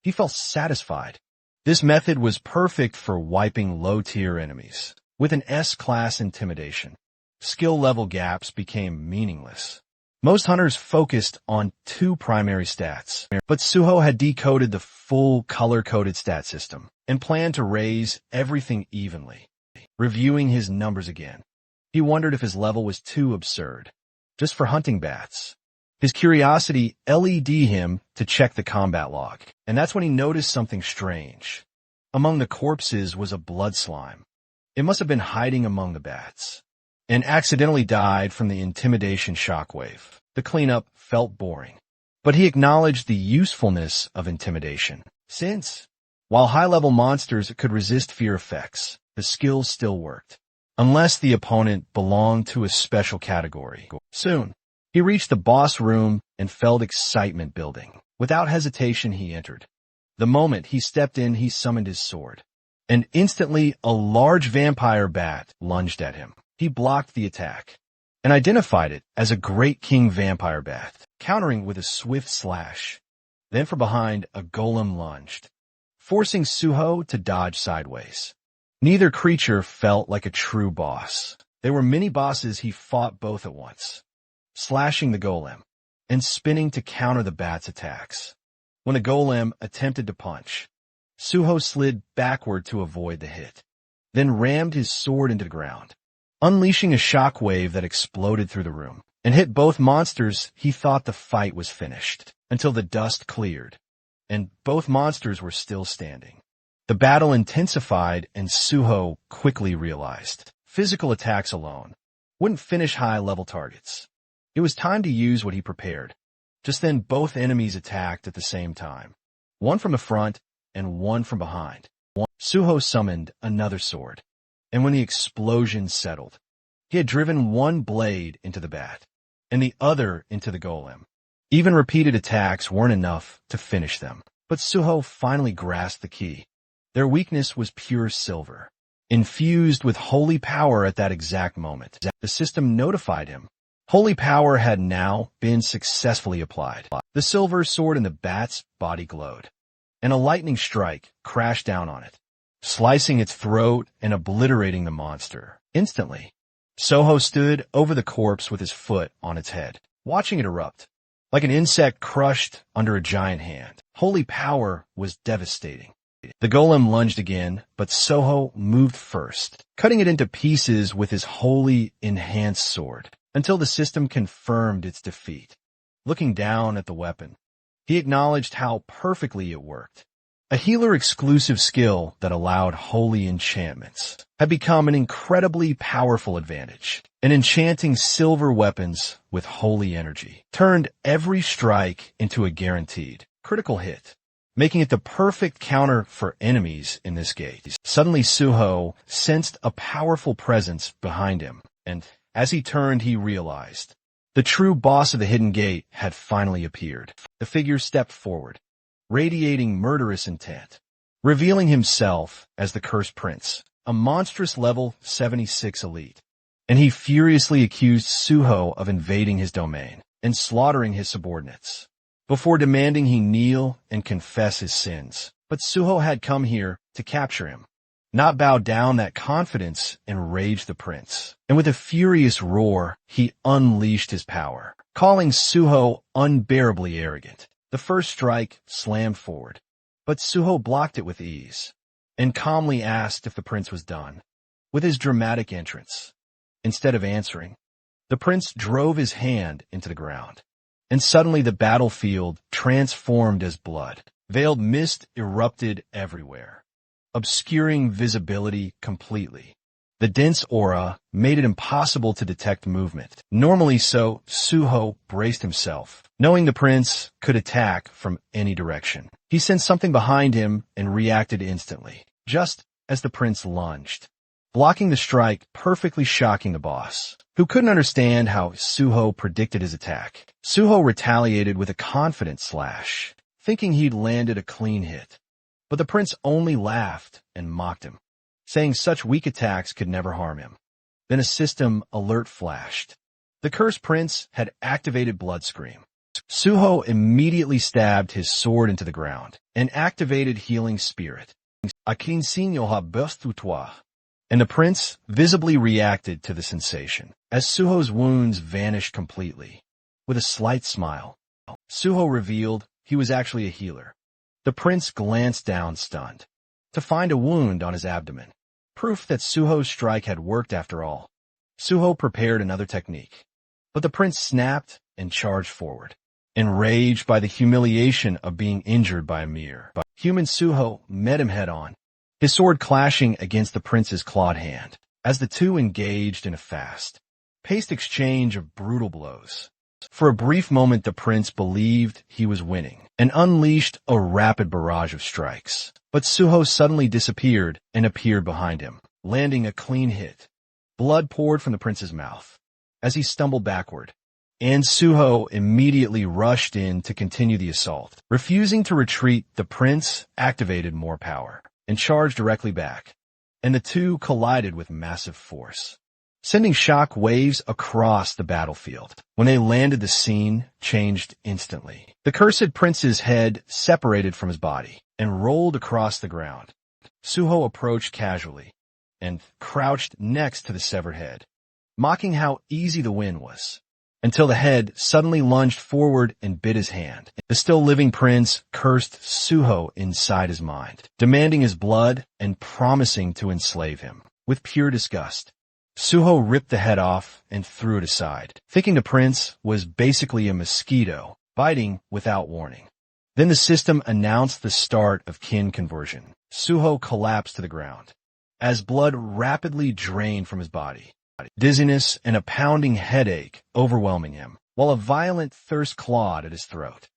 he felt satisfied. This method was perfect for wiping low-tier enemies. With an S-class intimidation, skill level gaps became meaningless. Most hunters focused on 2 primary stats, but Suho had decoded the full color-coded stat system and planned to raise everything evenly. Reviewing his numbers again, he wondered if his level was too absurd, just for hunting bats. His curiosity led him to check the combat log, and that's when he noticed something strange. Among the corpses was a blood slime. It must have been hiding among the bats, and accidentally died from the intimidation shockwave. The cleanup felt boring, but he acknowledged the usefulness of intimidation, since, while high-level monsters could resist fear effects, the skills still worked, unless the opponent belonged to a special category. Soon, he reached the boss room and felt excitement building. Without hesitation, he entered. The moment he stepped in, he summoned his sword, and instantly a large vampire bat lunged at him. He blocked the attack and identified it as a Great King vampire bat, countering with a swift slash. Then from behind, a golem lunged, forcing Suho to dodge sideways. Neither creature felt like a true boss. There were many bosses he fought both at once, slashing the golem and spinning to counter the bat's attacks. When the golem attempted to punch, Suho slid backward to avoid the hit, then rammed his sword into the ground, unleashing a shockwave that exploded through the room and hit both monsters. He thought the fight was finished until the dust cleared, and both monsters were still standing. The battle intensified, and Suho quickly realized physical attacks alone wouldn't finish high-level targets. It was time to use what he prepared. Just then, both enemies attacked at the same time, one from the front and one from behind. Suho summoned another sword, and when the explosion settled, he had driven one blade into the bat and the other into the golem. Even repeated attacks weren't enough to finish them, but Suho finally grasped the key. Their weakness was pure silver, infused with holy power at that exact moment. The system notified him. Holy power had now been successfully applied. The silver sword in the bat's body glowed, and a lightning strike crashed down on it, slicing its throat and obliterating the monster. Instantly, Suho stood over the corpse with his foot on its head, watching it erupt. Like an insect crushed under a giant hand, holy power was devastating. The golem lunged again, but Suho moved first, cutting it into pieces with his holy enhanced sword, until the system confirmed its defeat. Looking down at the weapon, he acknowledged how perfectly it worked. A healer-exclusive skill that allowed holy enchantments had become an incredibly powerful advantage. And enchanting silver weapons with holy energy turned every strike into a guaranteed critical hit. making it the perfect counter for enemies in this gate. Suddenly Suho sensed a powerful presence behind him, and as he turned, he realized the true boss of the hidden gate had finally appeared. The figure stepped forward, radiating murderous intent, revealing himself as the Cursed Prince, a monstrous level 76 elite. And he furiously accused Suho of invading his domain and slaughtering his subordinates, before demanding he kneel and confess his sins. But Suho had come here to capture him, not bow down. That confidence enraged the prince, and with a furious roar, he unleashed his power, calling Suho unbearably arrogant. The first strike slammed forward, but Suho blocked it with ease, and calmly asked if the prince was done with his dramatic entrance. Instead of answering, the prince drove his hand into the ground, and suddenly the battlefield transformed as blood. Veiled mist erupted everywhere, obscuring visibility completely. The dense aura made it impossible to detect movement. Normally so, Suho braced himself, knowing the prince could attack from any direction. He sensed something behind him and reacted instantly, just as the prince lunged, blocking the strike, perfectly shocking the boss, who couldn't understand how Suho predicted his attack. Suho retaliated with a confident slash, thinking he'd landed a clean hit. But the prince only laughed and mocked him, saying such weak attacks could never harm him. Then a system alert flashed. The Cursed Prince had activated Blood Scream. Suho immediately stabbed his sword into the ground and activated Healing Spirit. Akin signal ha bestu toi. And the prince visibly reacted to the sensation, as Suho's wounds vanished completely. With a slight smile, Suho revealed he was actually a healer. The prince glanced down, stunned, to find a wound on his abdomen, proof that Suho's strike had worked after all. Suho prepared another technique, but the prince snapped and charged forward, enraged by the humiliation of being injured by a mere human. Suho met him head-on, his sword clashing against the prince's clawed hand, as the two engaged in a fast-paced exchange of brutal blows. For a brief moment, the prince believed he was winning and unleashed a rapid barrage of strikes. But Suho suddenly disappeared and appeared behind him, landing a clean hit. Blood poured from the prince's mouth as he stumbled backward, and Suho immediately rushed in to continue the assault. Refusing to retreat, the prince activated more power and charged directly back, and the two collided with massive force, sending shock waves across the battlefield. When they landed, the scene changed instantly. The Cursed Prince's head separated from his body and rolled across the ground. Suho approached casually and crouched next to the severed head, mocking how easy the win was, until the head suddenly lunged forward and bit his hand. The still living prince cursed Suho inside his mind, demanding his blood and promising to enslave him. With pure disgust, Suho ripped the head off and threw it aside, thinking the prince was basically a mosquito, biting without warning. Then the system announced the start of kin conversion. Suho collapsed to the ground, as blood rapidly drained from his body, dizziness and a pounding headache overwhelming him, while a violent thirst clawed at his throat.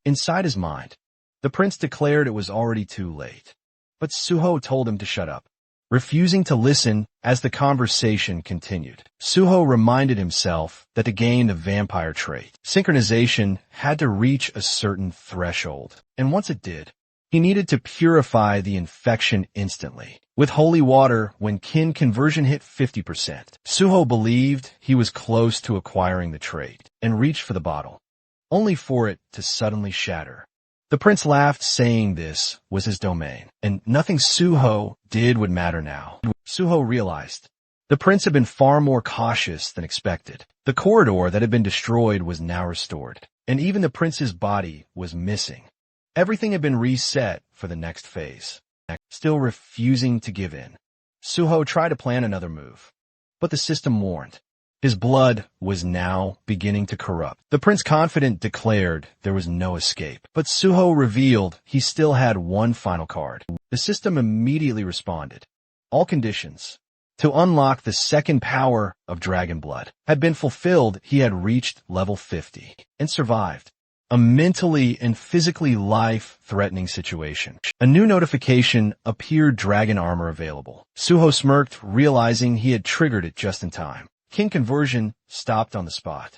Inside his mind, the prince declared it was already too late, but Suho told him to shut up, refusing to listen as the conversation continued. Suho reminded himself that to gain the vampire trait, synchronization had to reach a certain threshold, and once it did, he needed to purify the infection instantly with holy water. When kin conversion hit 50%, Suho believed he was close to acquiring the trait and reached for the bottle, only for it to suddenly shatter. The prince laughed, saying this was his domain, and nothing Suho did would matter now. Suho realized the prince had been far more cautious than expected. The corridor that had been destroyed was now restored, and even the prince's body was missing. Everything had been reset for the next phase. Still refusing to give in, Suho tried to plan another move, but the system warned. His blood was now beginning to corrupt. The prince, confident, declared there was no escape, but Suho revealed he still had one final card. The system immediately responded. All conditions to unlock the second power of dragon blood had been fulfilled. He had reached level 50 and survived. A mentally and physically life-threatening situation. A new notification appeared: dragon armor available. Suho smirked, realizing he had triggered it just in time. King conversion stopped on the spot,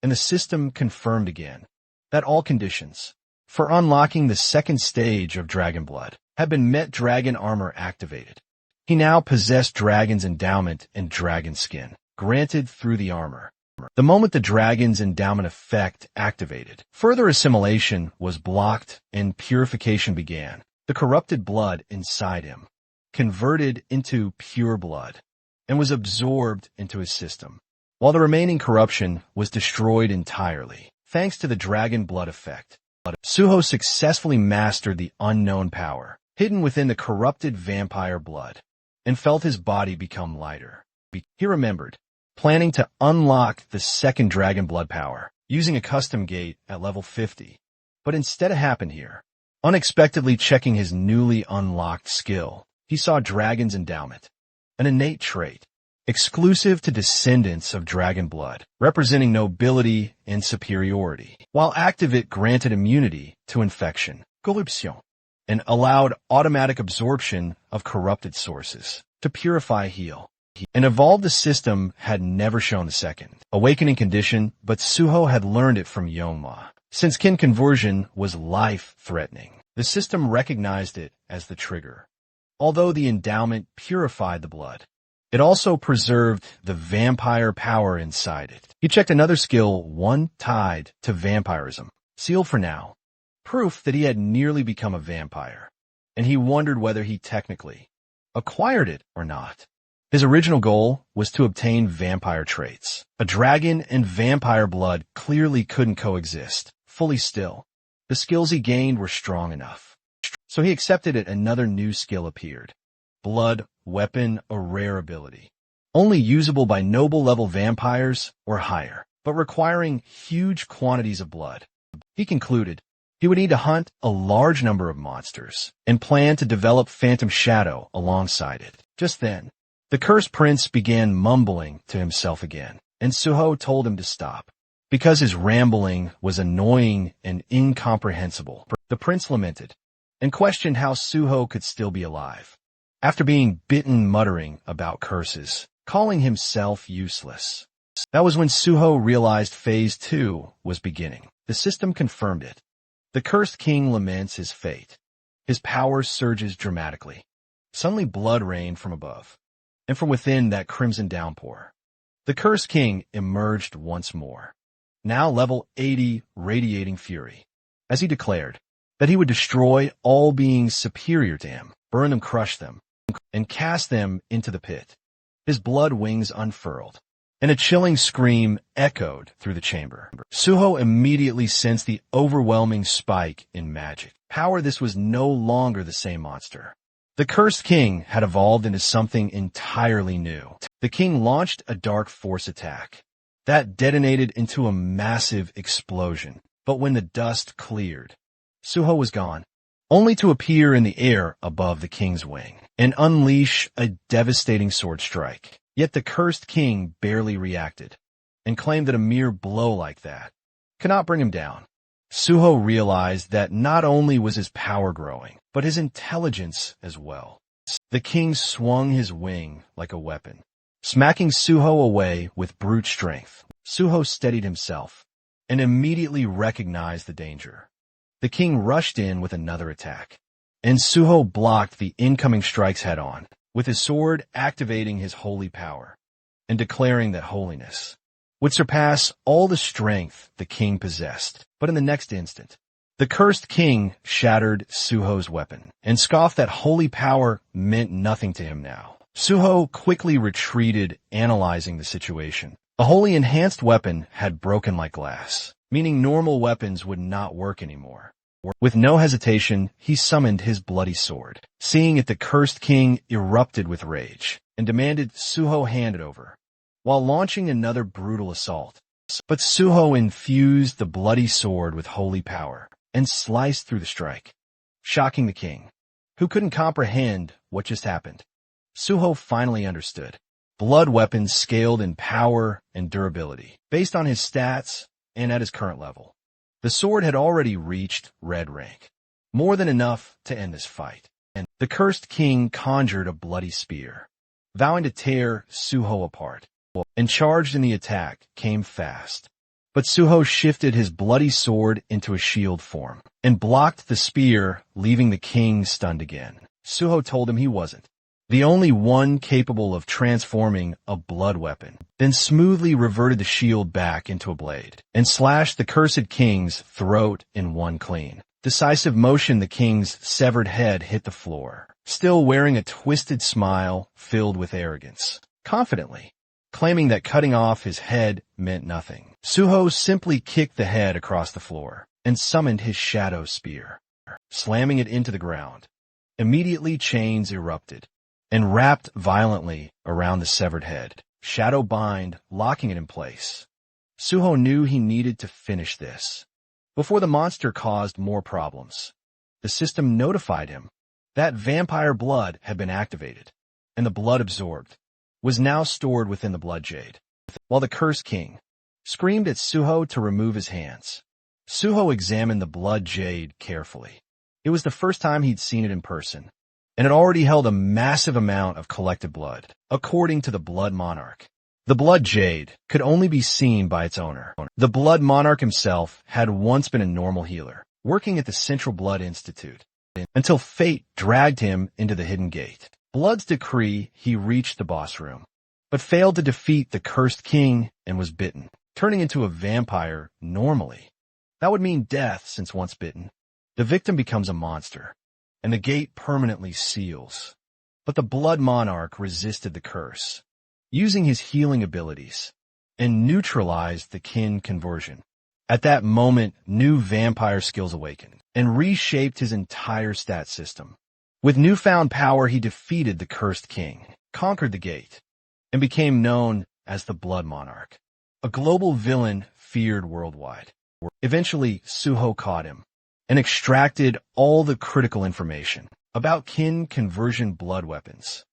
and the system confirmed again that all conditions for unlocking the second stage of Dragon Blood had been met. Dragon armor activated. He now possessed Dragon's endowment and dragon skin, granted through the armor. The moment the Dragon's endowment effect activated, further assimilation was blocked and purification began. The corrupted blood inside him converted into pure blood and was absorbed into his system, while the remaining corruption was destroyed entirely, thanks to the Dragon Blood effect. Suho successfully mastered the unknown power hidden within the corrupted vampire blood and felt his body become lighter. He remembered planning to unlock the second Dragon Blood power using a custom gate at level 50. But instead it happened here. Unexpectedly checking his newly unlocked skill, he saw Dragon's endowment, an innate trait exclusive to descendants of Dragon Blood, representing nobility and superiority, while active it granted immunity to infection, corruption, and allowed automatic absorption of corrupted sources to purify, heal. An evolved system had never shown the second awakening condition, but Suho had learned it from Yonhwa. Since kin conversion was life-threatening, the system recognized it as the trigger. Although the endowment purified the blood, it also preserved the vampire power inside it. He checked another skill, one tied to vampirism, sealed for now, proof that he had nearly become a vampire, and he wondered whether he technically acquired it or not. His original goal was to obtain vampire traits. A dragon and vampire blood clearly couldn't coexist. Fully still, the skills he gained were strong enough. So he accepted it. Another new skill appeared. Blood weapon, a rare ability. Only usable by noble-level vampires or higher, but requiring huge quantities of blood. He concluded he would need to hunt a large number of monsters and planned to develop Phantom Shadow alongside it. Just then, the Cursed Prince began mumbling to himself again, and Suho told him to stop, because his rambling was annoying and incomprehensible. The prince lamented and questioned how Suho could still be alive, after being bitten, muttering about curses, calling himself useless. That was when Suho realized Phase 2 was beginning. The system confirmed it. The Cursed King laments his fate. His power surges dramatically. Suddenly blood rained from above, and from within that crimson downpour. The Cursed King emerged once more, now level 80, radiating fury, as he declared that he would destroy all beings superior to him, burn them, crush them, and cast them into the pit. His blood wings unfurled, and a chilling scream echoed through the chamber. Suho immediately sensed the overwhelming spike in magic power. This was no longer the same monster. The Cursed King had evolved into something entirely new. The king launched a dark force attack that detonated into a massive explosion. But when the dust cleared, Suho was gone, only to appear in the air above the king's wing and unleash a devastating sword strike. Yet the Cursed King barely reacted and claimed that a mere blow like that could not bring him down. Suho realized that not only was his power growing, but his intelligence as well. The king swung his wing like a weapon, smacking Suho away with brute strength. Suho steadied himself and immediately recognized the danger. The king rushed in with another attack, and Suho blocked the incoming strikes head-on, with his sword activating his holy power and declaring that holiness would surpass all the strength the king possessed. But in the next instant, the Cursed King shattered Suho's weapon and scoffed that holy power meant nothing to him now. Suho quickly retreated, analyzing the situation. A wholly enhanced weapon had broken like glass, meaning normal weapons would not work anymore. With no hesitation, he summoned his bloody sword. Seeing it, the Cursed King erupted with rage and demanded Suho hand it over, while launching another brutal assault. But Suho infused the bloody sword with holy power and sliced through the strike, shocking the king, who couldn't comprehend what just happened. Suho finally understood. Blood weapons scaled in power and durability, based on his stats and at his current level. The sword had already reached red rank, more than enough to end this fight. And the cursed king conjured a bloody spear, vowing to tear Suho apart, and charged in the attack came fast. But Suho shifted his bloody sword into a shield form and blocked the spear, leaving the king stunned again. Suho told him he wasn't the only one capable of transforming a blood weapon, then smoothly reverted the shield back into a blade and slashed the cursed king's throat in one clean, decisive motion. The king's severed head hit the floor, still wearing a twisted smile filled with arrogance, confidently claiming that cutting off his head meant nothing. Suho simply kicked the head across the floor and summoned his shadow spear, slamming it into the ground. Immediately chains erupted and wrapped violently around the severed head, shadow bind locking it in place. Suho knew he needed to finish this before the monster caused more problems. The system notified him that vampire blood had been activated, and the blood absorbed was now stored within the blood jade. While the cursed king screamed at Suho to remove his hands, Suho examined the blood jade carefully. It was the first time he'd seen it in person, and it already held a massive amount of collected blood. According to the Blood Monarch, the blood jade could only be seen by its owner. The Blood Monarch himself had once been a normal healer, working at the Central Blood Institute, until fate dragged him into the hidden gate. Blood's decree, he reached the boss room, but failed to defeat the cursed king and was bitten, turning into a vampire normally. That would mean death, since once bitten, the victim becomes a monster, and the gate permanently seals. But the Blood Monarch resisted the curse, using his healing abilities, and neutralized the kin conversion. At that moment, new vampire skills awakened, and reshaped his entire stat system. With newfound power, he defeated the cursed king, conquered the gate, and became known as the Blood Monarch, a global villain feared worldwide. Eventually, Suho caught him and extracted all the critical information about kin conversion blood weapons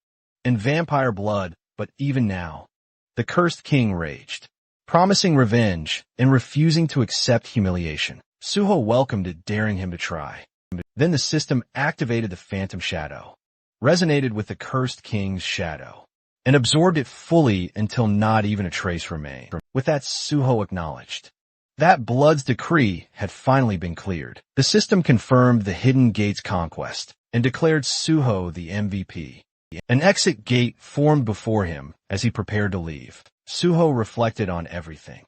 and vampire blood. But even now, the cursed king raged, promising revenge and refusing to accept humiliation. Suho welcomed it, daring him to try. Then the system activated the Phantom Shadow, resonated with the cursed king's shadow, and absorbed it fully until not even a trace remained. With that, Suho acknowledged that Blood's decree had finally been cleared. The system confirmed the Hidden Gate's conquest and declared Suho the MVP. An exit gate formed before him as he prepared to leave. Suho reflected on everything.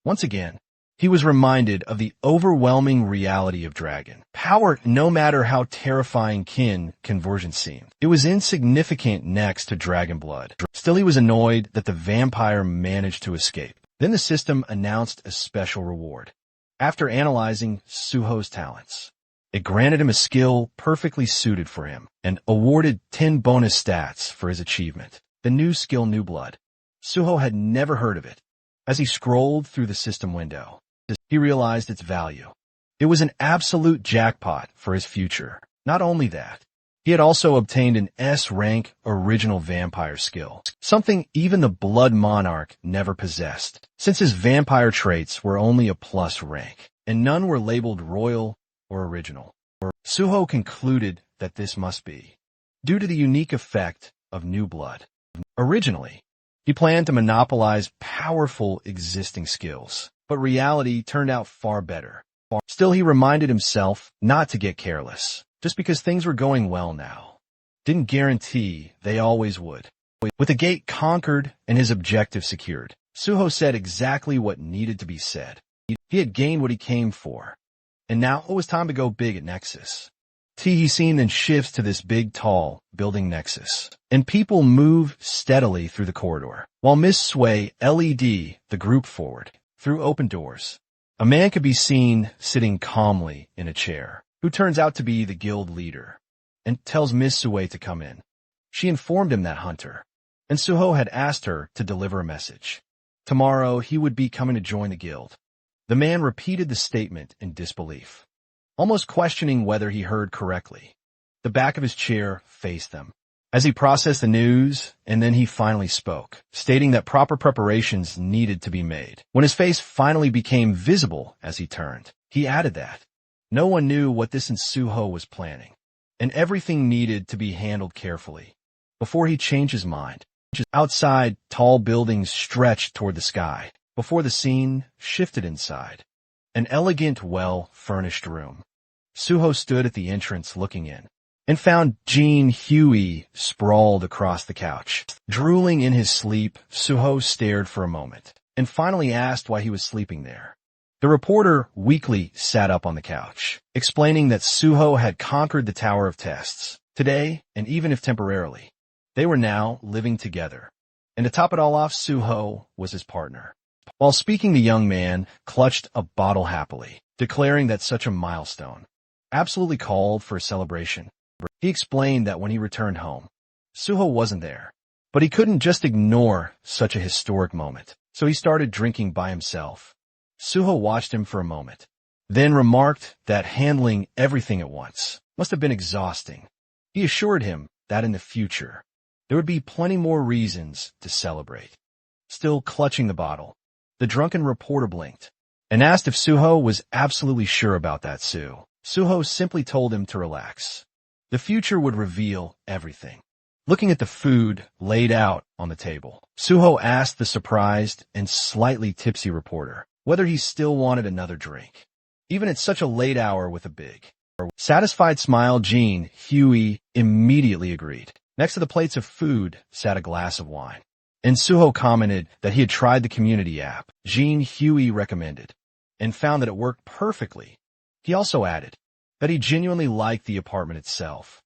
Once again, he was reminded of the overwhelming reality of dragon power. No matter how terrifying kin conversion seemed, it was insignificant next to dragon blood. Still, he was annoyed that the vampire managed to escape. Then the system announced a special reward. After analyzing Suho's talents, it granted him a skill perfectly suited for him and awarded 10 bonus stats for his achievement. The new skill, New Blood. Suho had never heard of it. As he scrolled through the system window, he realized its value. It was an absolute jackpot for his future. Not only that, he had also obtained an S-rank original vampire skill, something even the Blood Monarch never possessed, since his vampire traits were only a plus rank, and none were labeled royal or original. Suho concluded that this must be due to the unique effect of New Blood. Originally, he planned to monopolize powerful existing skills, but reality turned out far better. Still, he reminded himself not to get careless. Just because things were going well now didn't guarantee they always would. With the gate conquered and his objective secured, Suho said exactly what needed to be said. He had gained what he came for, and now it was time to go big at Nexus. He seen then shifts to this big, tall building Nexus, and people move steadily through the corridor, while Miss Sway LED the group forward. Through open doors, a man could be seen sitting calmly in a chair, who turns out to be the guild leader, and tells Miss Sue to come in. She informed him that Hunter and Suho had asked her to deliver a message. Tomorrow he would be coming to join the guild. The man repeated the statement in disbelief, almost questioning whether he heard correctly. The back of his chair faced them as he processed the news, and then he finally spoke, stating that proper preparations needed to be made. When his face finally became visible as he turned, He added that no one knew what this and Suho was planning, and everything needed to be handled carefully before he changed his mind. Outside, tall buildings stretched toward the sky before the scene shifted inside. An elegant, well-furnished room. Suho stood at the entrance looking in and found Jin Huey sprawled across the couch. Drooling in his sleep, Suho stared for a moment and finally asked why he was sleeping there. The reporter weakly sat up on the couch, explaining that Suho had conquered the Tower of Tests today, and even if temporarily, they were now living together. And to top it all off, Suho was his partner. While speaking, the young man clutched a bottle happily, declaring that such a milestone absolutely called for a celebration. He explained that when he returned home, Suho wasn't there, but he couldn't just ignore such a historic moment, so he started drinking by himself. Suho watched him for a moment, then remarked that handling everything at once must have been exhausting. He assured him that in the future, there would be plenty more reasons to celebrate. Still clutching the bottle, the drunken reporter blinked and asked if Suho was absolutely sure about that. Suho simply told him to relax. The future would reveal everything. Looking at the food laid out on the table, Suho asked the surprised and slightly tipsy reporter whether he still wanted another drink, even at such a late hour. With a big, satisfied smile, Jin Huey immediately agreed. Next to the plates of food sat a glass of wine, and Suho commented that he had tried the community app Jin Huey recommended and found that it worked perfectly. He also added that he genuinely liked the apartment itself.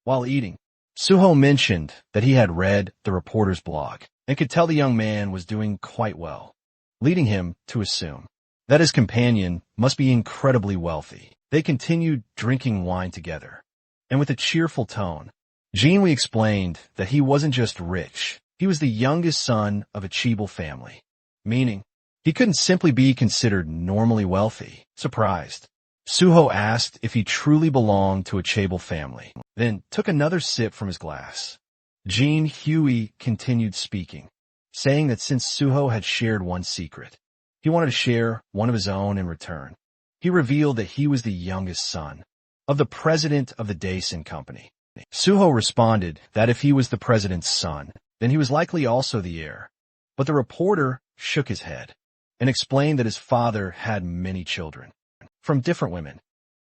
While eating, Suho mentioned that he had read the reporter's blog and could tell the young man was doing quite well, leading him to assume that his companion must be incredibly wealthy. They continued drinking wine together, and with a cheerful tone, Jinwei explained that he wasn't just rich, he was the youngest son of a Chibal family, meaning he couldn't simply be considered normally wealthy. Surprised, Suho asked if he truly belonged to a Chibal family, then took another sip from his glass. Jin Huey continued speaking, saying that since Suho had shared one secret, he wanted to share one of his own in return. He revealed that he was the youngest son of the president of the Daisen company. Suho responded that if he was the president's son, then he was likely also the heir. But the reporter shook his head and explained that his father had many children from different women,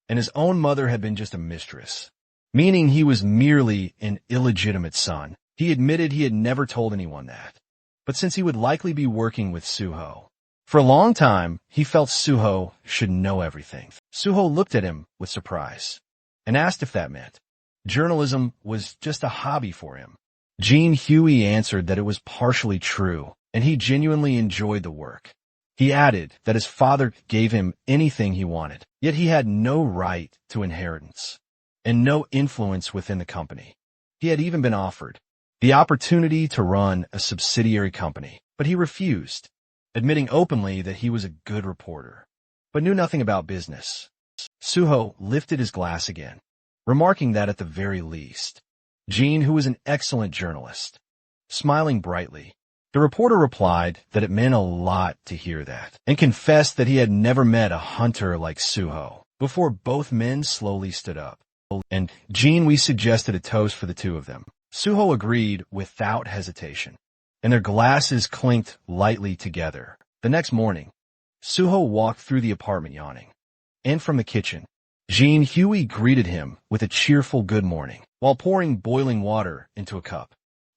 and his own mother had been just a mistress, meaning he was merely an illegitimate son. He admitted he had never told anyone that, but since he would likely be working with Suho for a long time, he felt Suho should know everything. Suho looked at him with surprise and asked if that meant journalism was just a hobby for him. Jin Huey answered that it was partially true, and he genuinely enjoyed the work. He added that his father gave him anything he wanted, yet he had no right to inheritance and no influence within the company. He had even been offered the opportunity to run a subsidiary company, but he refused, admitting openly that he was a good reporter, but knew nothing about business. Suho lifted his glass again, remarking that at the very least, Jin, who was an excellent journalist, smiling brightly. The reporter replied that it meant a lot to hear that, and confessed that he had never met a hunter like Suho. Before both men slowly stood up, and we suggested a toast for the two of them. Suho agreed without hesitation, and their glasses clinked lightly together. The next morning, Suho walked through the apartment yawning, and from the kitchen, Jin Huey greeted him with a cheerful good morning while pouring boiling water into a cup.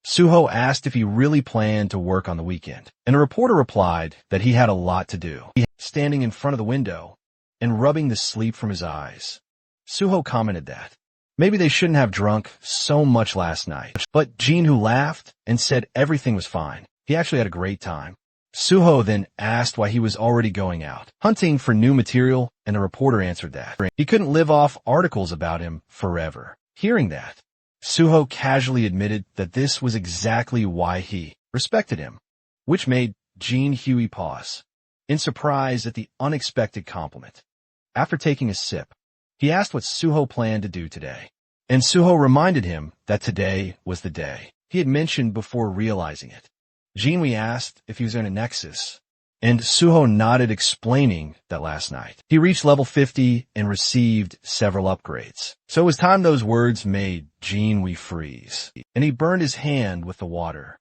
Suho asked if he really planned to work on the weekend, and the reporter replied that he had a lot to do. Standing in front of the window and rubbing the sleep from his eyes, Suho commented that maybe they shouldn't have drunk so much last night. But Jin, who laughed and said everything was fine, he actually had a great time. Suho then asked why he was already going out, hunting for new material, and the reporter answered that he couldn't live off articles about him forever. Hearing that, Suho casually admitted that this was exactly why he respected him, which made Jin Huey pause, in surprise at the unexpected compliment. After taking a sip, he asked what Suho planned to do today, and Suho reminded him that today was the day he had mentioned before realizing it. Jinwei asked if he was in a Nexus, And Suho nodded, explaining that last night he reached level 50 and received several upgrades. So it was time those words made Jinwei freeze, and he burned his hand with the water.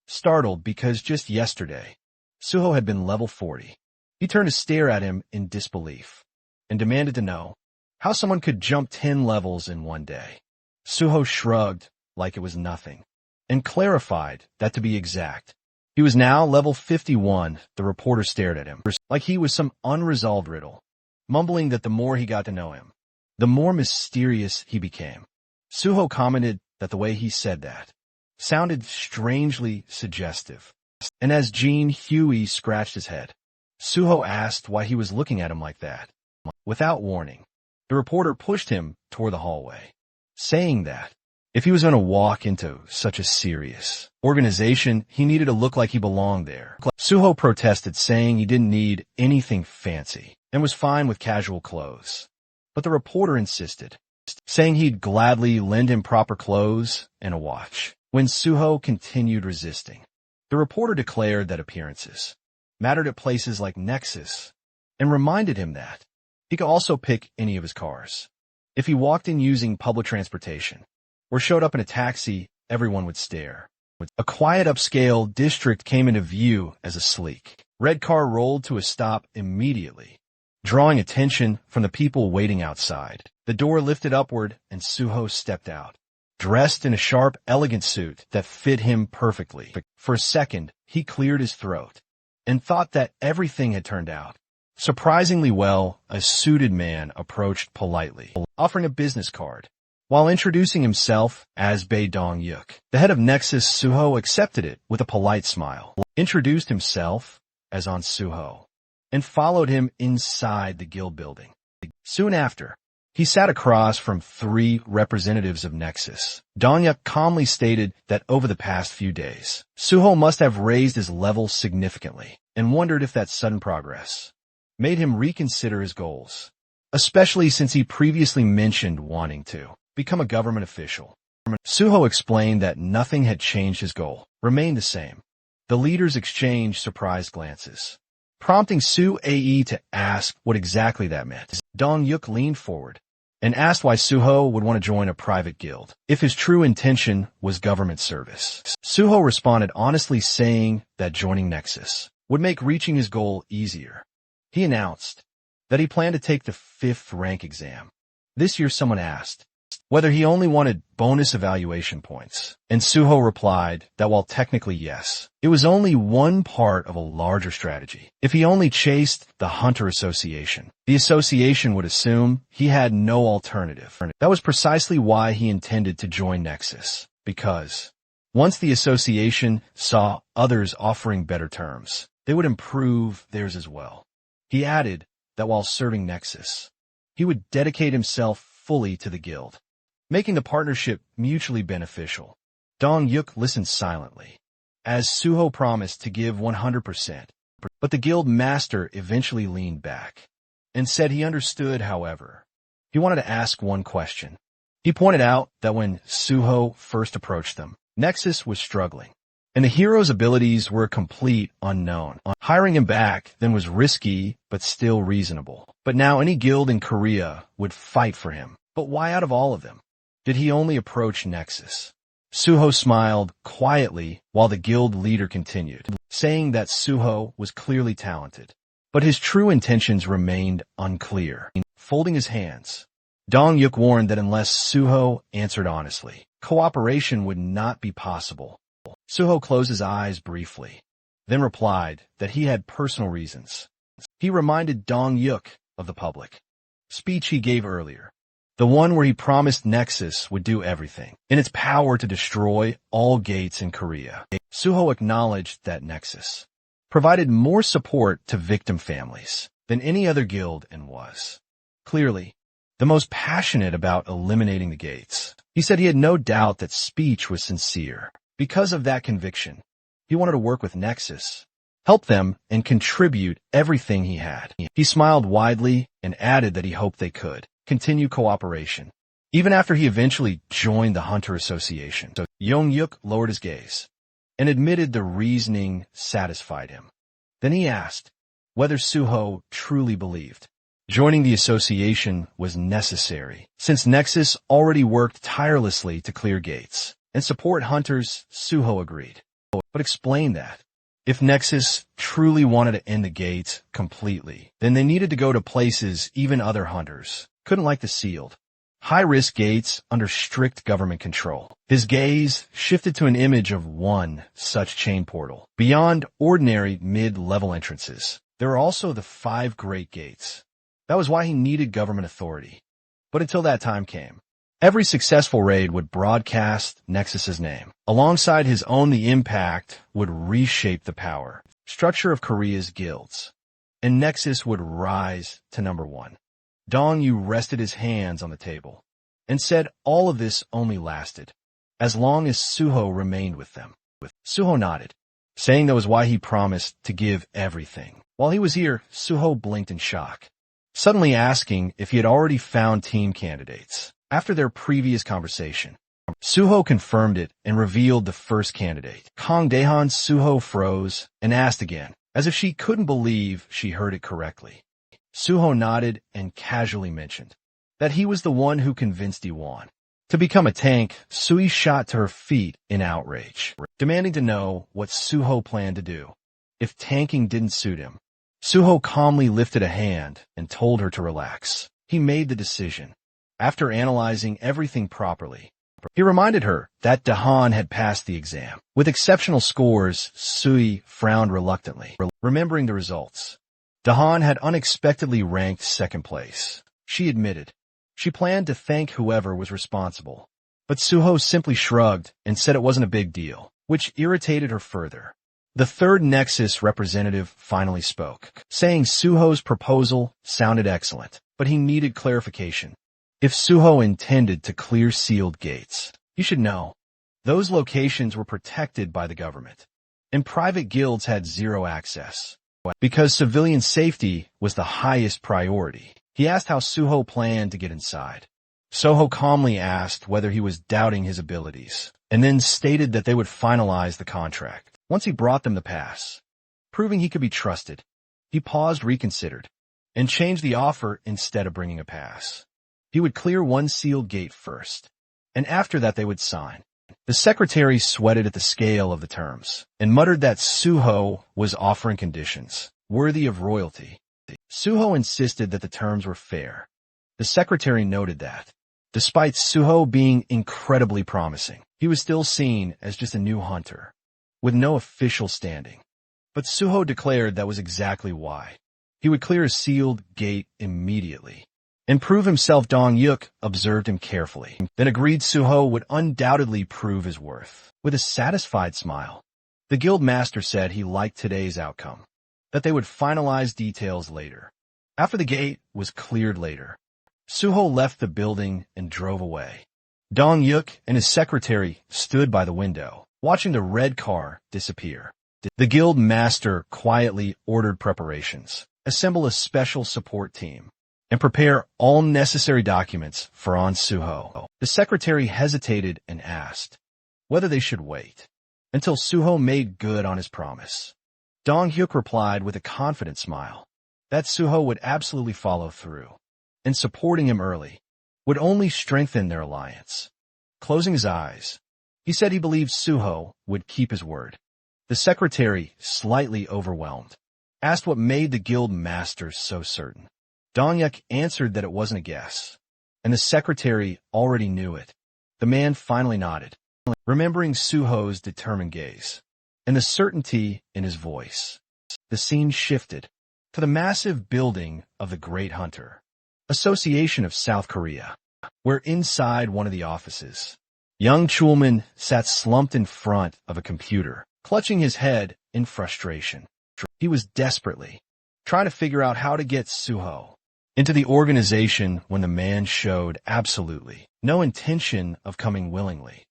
Startled because just yesterday, Suho had been level 40. He turned to stare at him in disbelief and demanded to know how someone could jump 10 levels in one day. Suho shrugged like it was nothing and clarified that, to be exact, he was now level 51. The reporter stared at him like he was some unresolved riddle, mumbling that the more he got to know him, the more mysterious he became. Suho commented that the way he said that sounded strangely suggestive. And as Jean Huey scratched his head, Suho asked why he was looking at him like that. Without warning, the reporter pushed him toward the hallway, saying that if he was going to walk into such a serious organization, he needed to look like he belonged there. Suho protested, saying he didn't need anything fancy and was fine with casual clothes. But the reporter insisted, saying he'd gladly lend him proper clothes and a watch. When Suho continued resisting, the reporter declared that appearances mattered at places like Nexus and reminded him that he could also pick any of his cars. If he walked in using public transportation or showed up in a taxi, everyone would stare. A quiet upscale district came into view as a sleek red car rolled to a stop immediately, drawing attention from the people waiting outside. The door lifted upward and Suho stepped out, dressed in a sharp, elegant suit that fit him perfectly. For a second, he cleared his throat and thought that everything had turned out surprisingly well. A suited man approached politely, offering a business card. While introducing himself as Bae Dong-yuk, the head of Nexus, Suho accepted it with a polite smile, introduced himself as On Suho, and followed him inside the guild building. Soon after, he sat across from 3 representatives of Nexus. Dong-yuk calmly stated that over the past few days, Suho must have raised his level significantly and wondered if that sudden progress made him reconsider his goals, especially since he previously mentioned wanting to become a government official. Suho explained that nothing had changed. His goal remained the same. The leaders exchanged surprised glances, prompting Su Ae to ask what exactly that meant. Dong-yuk leaned forward and asked why Suho would want to join a private guild if his true intention was government service. Suho responded honestly, saying that joining Nexus would make reaching his goal easier. He announced that he planned to take the 5th rank exam. This year, someone asked whether he only wanted bonus evaluation points, and Suho replied that while technically yes, it was only one part of a larger strategy. If he only chased the Hunter Association, the association would assume he had no alternative. That was precisely why he intended to join Nexus, because once the association saw others offering better terms, they would improve theirs as well. He added that while serving Nexus, he would dedicate himself fully to the guild, making the partnership mutually beneficial. Dong-yuk listened silently, as Suho promised to give 100%. But the guild master eventually leaned back and said he understood. However, he wanted to ask one question. He pointed out that when Suho first approached them, Nexus was struggling, and the hero's abilities were a complete unknown. Hiring him back then was risky, but still reasonable. But now any guild in Korea would fight for him. But why out of all of them did he only approach Nexus? Suho smiled quietly while the guild leader continued, saying that Suho was clearly talented, but his true intentions remained unclear. Folding his hands, Dong-yuk warned that unless Suho answered honestly, cooperation would not be possible. Suho closed his eyes briefly, then replied that he had personal reasons. He reminded Dong-yuk of the public speech he gave earlier, the one where he promised Nexus would do everything in its power to destroy all gates in Korea. Suho acknowledged that Nexus provided more support to victim families than any other guild and was clearly the most passionate about eliminating the gates. He said he had no doubt that speech was sincere. Because of that conviction, he wanted to work with Nexus, help them, and contribute everything he had. He smiled widely and added that he hoped they could continue cooperation, even after he eventually joined the Hunter Association. So Dong-yuk lowered his gaze and admitted the reasoning satisfied him. Then he asked whether Suho truly believed joining the association was necessary, since Nexus already worked tirelessly to clear gates and support hunters. Suho agreed, but explained that if Nexus truly wanted to end the gates completely, then they needed to go to places even other hunters couldn't, like the sealed, high-risk gates under strict government control. His gaze shifted to an image of one such chain portal. Beyond ordinary mid-level entrances, there are also the 5 Great Gates. That was why he needed government authority. But until that time came, every successful raid would broadcast Nexus's name. Alongside his own, the impact would reshape the power structure of Korea's guilds, and Nexus would rise to number 1. Dong Yu rested his hands on the table and said all of this only lasted as long as Suho remained with them. Suho nodded, saying that was why he promised to give everything. While he was here, Suho blinked in shock, suddenly asking if he had already found team candidates. After their previous conversation, Suho confirmed it and revealed the first candidate, Kang Daehan. Suho froze and asked again, as if she couldn't believe she heard it correctly. Suho nodded and casually mentioned that he was the one who convinced Iwan to become a tank. Sui shot to her feet in outrage, demanding to know what Suho planned to do if tanking didn't suit him. Suho calmly lifted a hand and told her to relax. He made the decision after analyzing everything properly. He reminded her that Dahan had passed the exam with exceptional scores. Sui frowned reluctantly, remembering the results. Dahan had unexpectedly ranked 2nd place. She admitted she planned to thank whoever was responsible, but Suho simply shrugged and said it wasn't a big deal, which irritated her further. The 3rd Nexus representative finally spoke, saying Suho's proposal sounded excellent, but he needed clarification. If Suho intended to clear sealed gates, you should know those locations were protected by the government, and private guilds had zero access. Because civilian safety was the highest priority, he asked how Suho planned to get inside. Suho calmly asked whether he was doubting his abilities, and then stated that they would finalize the contract once he brought them the pass, proving he could be trusted. He paused, reconsidered, and changed the offer. Instead of bringing a pass, he would clear one sealed gate first, and after that they would sign. The secretary sweated at the scale of the terms and muttered that Suho was offering conditions worthy of royalty. Suho insisted that the terms were fair. The secretary noted that, despite Suho being incredibly promising, he was still seen as just a new hunter with no official standing. But Suho declared that was exactly why. He would clear a sealed gate immediately and prove himself. Dong Yuk observed him carefully, then agreed Suho would undoubtedly prove his worth. With a satisfied smile, the guild master said he liked today's outcome, that they would finalize details later. After the gate was cleared later, Suho left the building and drove away. Dong Yuk and his secretary stood by the window, watching the red car disappear. The guild master quietly ordered preparations, assemble a special support team, and prepare all necessary documents for On Suho. The secretary hesitated and asked whether they should wait until Suho made good on his promise. Dong Hyuk replied with a confident smile that Suho would absolutely follow through, and supporting him early would only strengthen their alliance. Closing his eyes, he said he believed Suho would keep his word. The secretary, slightly overwhelmed, asked what made the guild master so certain. Dong-yuk answered that it wasn't a guess, and the secretary already knew it. The man finally nodded, remembering Suho's determined gaze and the certainty in his voice. The scene shifted to the massive building of the Great Hunter Association of South Korea, where inside one of the offices, young Chulman sat slumped in front of a computer, clutching his head in frustration. He was desperately trying to figure out how to get Suho into the organization when the man showed absolutely no intention of coming willingly.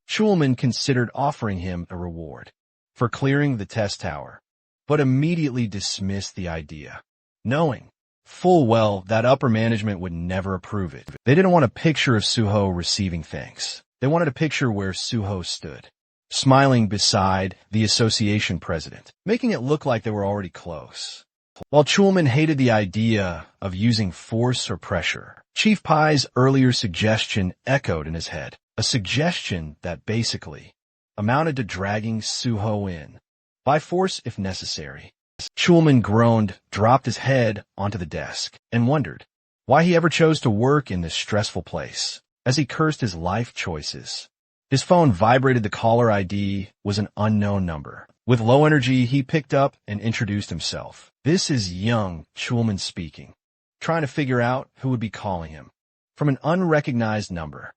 Chulman considered offering him a reward for clearing the test tower, but immediately dismissed the idea, knowing full well that upper management would never approve it. They didn't want a picture of Suho receiving thanks. They wanted a picture where Suho stood, smiling beside the association president, making it look like they were already close. While Chulman hated the idea of using force or pressure, Chief Pai's earlier suggestion echoed in his head, a suggestion that basically amounted to dragging Suho in, by force if necessary. Chulman groaned, dropped his head onto the desk, and wondered why he ever chose to work in this stressful place. As he cursed his life choices, his phone vibrated. The caller ID was an unknown number. With low energy, he picked up and introduced himself. "This is young Chulman speaking," trying to figure out who would be calling him from an unrecognized number.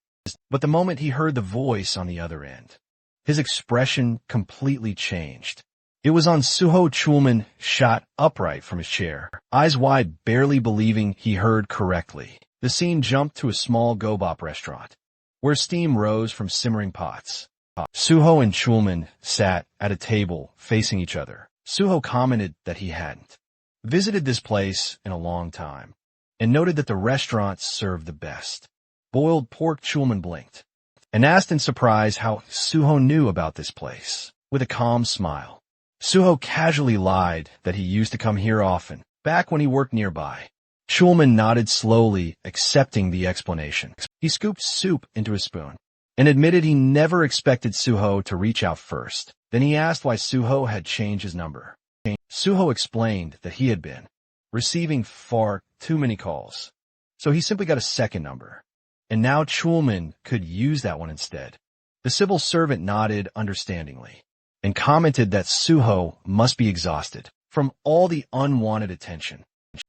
But the moment he heard the voice on the other end, his expression completely changed. It was on Suho. Chulman shot upright from his chair, eyes wide, barely believing he heard correctly. The scene jumped to a small gobop restaurant, where steam rose from simmering pots. Suho and Chulman sat at a table facing each other. Suho commented that he hadn't visited this place in a long time, and noted that the restaurant served the best boiled pork. Chulman blinked and asked in surprise how Suho knew about this place. With a calm smile, Suho casually lied that he used to come here often, back when he worked nearby. Chulman nodded slowly, accepting the explanation. He scooped soup into a spoon and admitted he never expected Suho to reach out first. Then he asked why Suho had changed his number. Suho explained that he had been receiving far too many calls, so he simply got a second number, and now Chulman could use that one instead. The civil servant nodded understandingly and commented that Suho must be exhausted from all the unwanted attention.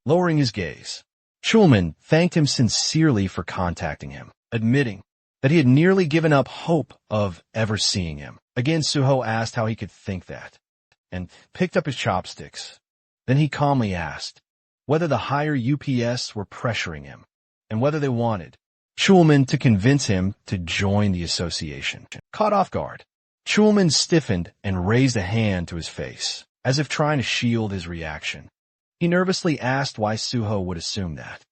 Lowering his gaze, Chulman thanked him sincerely for contacting him, admitting that he had nearly given up hope of ever seeing him. Again, Suho asked how he could think that, and picked up his chopsticks. Then he calmly asked whether the higher UPS were pressuring him, and whether they wanted Chulman to convince him to join the association. Caught off guard, Chulman stiffened and raised a hand to his face, as if trying to shield his reaction. He nervously asked why Suho would assume that,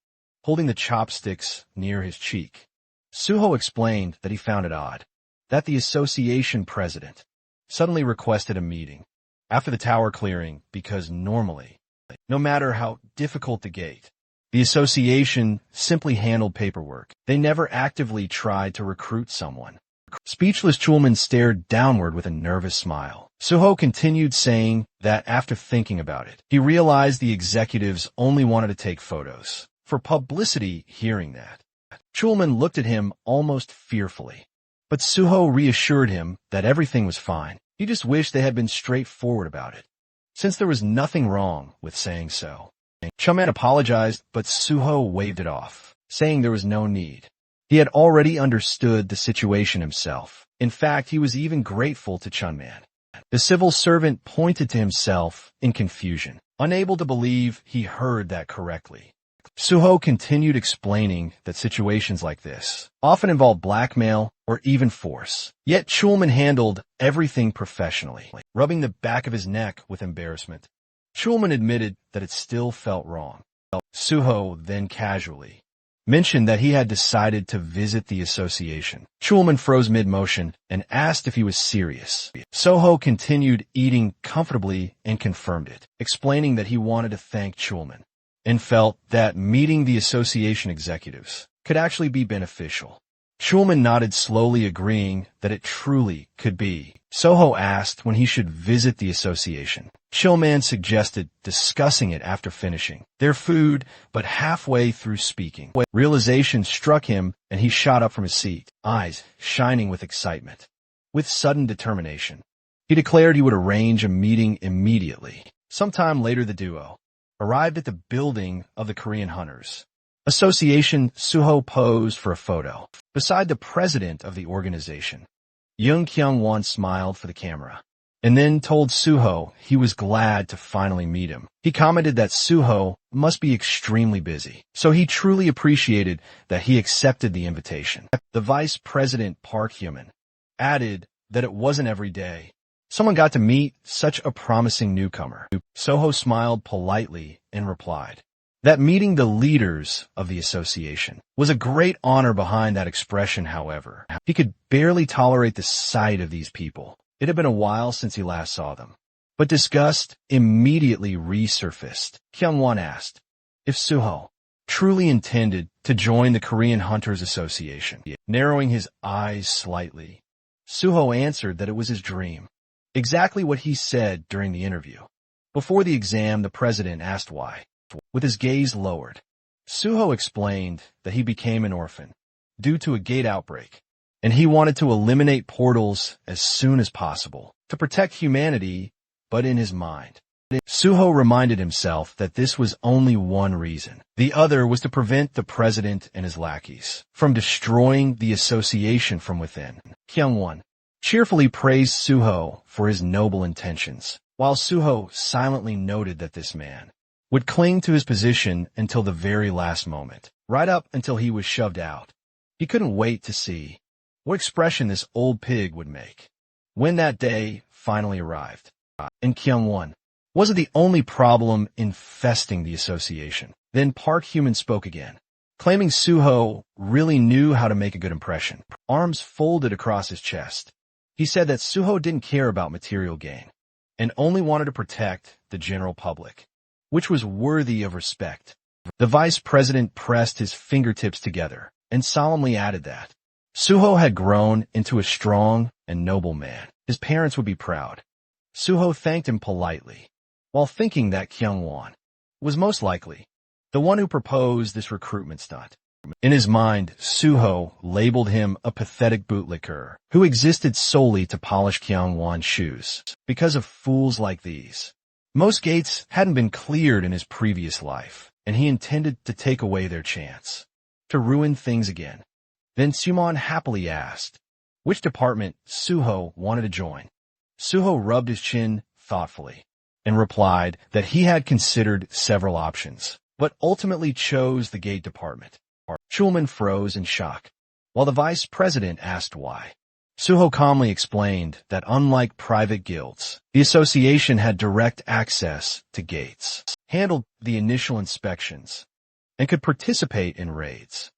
holding the chopsticks near his cheek. Suho explained that he found it odd that the association president suddenly requested a meeting after the tower clearing, because normally, no matter how difficult the gate, the association simply handled paperwork. They never actively tried to recruit someone. Speechless, Chulman stared downward with a nervous smile. Suho continued, saying that after thinking about it, he realized the executives only wanted to take photos for publicity. Hearing that, Chulman looked at him almost fearfully, but Suho reassured him that everything was fine. He just wished they had been straightforward about it, since there was nothing wrong with saying so. Chulman apologized, but Suho waved it off, saying there was no need. He had already understood the situation himself. In fact, he was even grateful to Chulman. The civil servant pointed to himself in confusion, unable to believe he heard that correctly. Suho continued explaining that situations like this often involve blackmail or even force. Yet Chulman handled everything professionally. Rubbing the back of his neck with embarrassment, Chulman admitted that it still felt wrong. Suho then casually mentioned that he had decided to visit the association. Chulman froze mid-motion and asked if he was serious. Suho continued eating comfortably and confirmed it, explaining that he wanted to thank Chulman and felt that meeting the association executives could actually be beneficial. Chulman nodded slowly, agreeing that it truly could be. Suho asked when he should visit the association. Chulman suggested discussing it after finishing their food, but halfway through speaking, realization struck him and he shot up from his seat, eyes shining with excitement. With sudden determination, he declared he would arrange a meeting immediately. Sometime later, the duo arrived at the building of the Korean Hunters Association. Suho posed for a photo beside the president of the organization. Young Kyung-won smiled for the camera and then told Suho he was glad to finally meet him. He commented that Suho must be extremely busy, so he truly appreciated that he accepted the invitation. The vice president, Park Hyun, added that it wasn't every day someone got to meet such a promising newcomer. Suho smiled politely and replied that meeting the leaders of the association was a great honor. Behind that expression, however, he could barely tolerate the sight of these people It had been a while since he last saw them. But disgust immediately resurfaced. Kyung-won asked if Suho truly intended to join the Korean Hunters Association. Narrowing his eyes slightly, Suho answered that it was his dream. Exactly what he said during the interview. Before the exam, the president asked why. With his gaze lowered, Suho explained that he became an orphan due to a gate outbreak, and he wanted to eliminate portals as soon as possible to protect humanity, but in his mind. Suho reminded himself that this was only one reason. The other was to prevent the president and his lackeys from destroying the association from within. Kyung-won cheerfully praised Suho for his noble intentions, while Suho silently noted that this man would cling to his position until the very last moment, right up until he was shoved out. He couldn't wait to see what expression this old pig would make when that day finally arrived. And Kyung-won wasn't the only problem infesting the association. Then Park Hyuman spoke again, claiming Suho really knew how to make a good impression. Arms folded across his chest, he said that Suho didn't care about material gain and only wanted to protect the general public, which was worthy of respect. The vice president pressed his fingertips together and solemnly added that Suho had grown into a strong and noble man. His parents would be proud. Suho thanked him politely, while thinking that Kyung-won was most likely the one who proposed this recruitment stunt. In his mind, Suho labeled him a pathetic bootlicker who existed solely to polish Kyung-won's shoes. Because of fools like these, most gates hadn't been cleared in his previous life, and he intended to take away their chance to ruin things again. Then Sumon happily asked which department Suho wanted to join. Suho rubbed his chin thoughtfully and replied that he had considered several options, but ultimately chose the gate department. Chulman froze in shock, while the vice president asked why. Suho calmly explained that unlike private guilds, the association had direct access to gates, handled the initial inspections, and could participate in raids.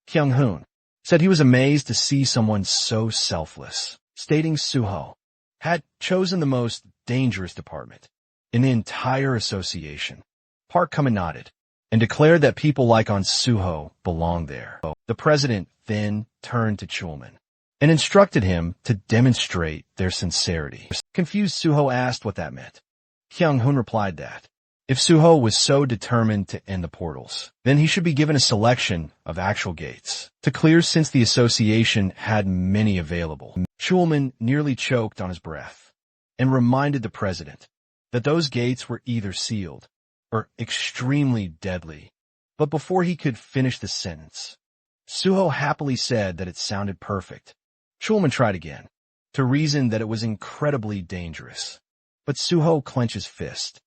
Kyung-hoon said he was amazed to see someone so selfless, stating Suho had chosen the most dangerous department in the entire association. Park Hyuman nodded and declared that people like Suho belonged there. The president then turned to Chulman and instructed him to demonstrate their sincerity. Confused, Suho asked what that meant. Kyung-hoon replied that if Suho was so determined to end the portals, then he should be given a selection of actual gates to clear since the association had many available. Chulman nearly choked on his breath and reminded the president that those gates were either sealed or extremely deadly. But before he could finish the sentence, Suho happily said that it sounded perfect. Chulman tried again, to reason that it was incredibly dangerous. But Suho clenched his fist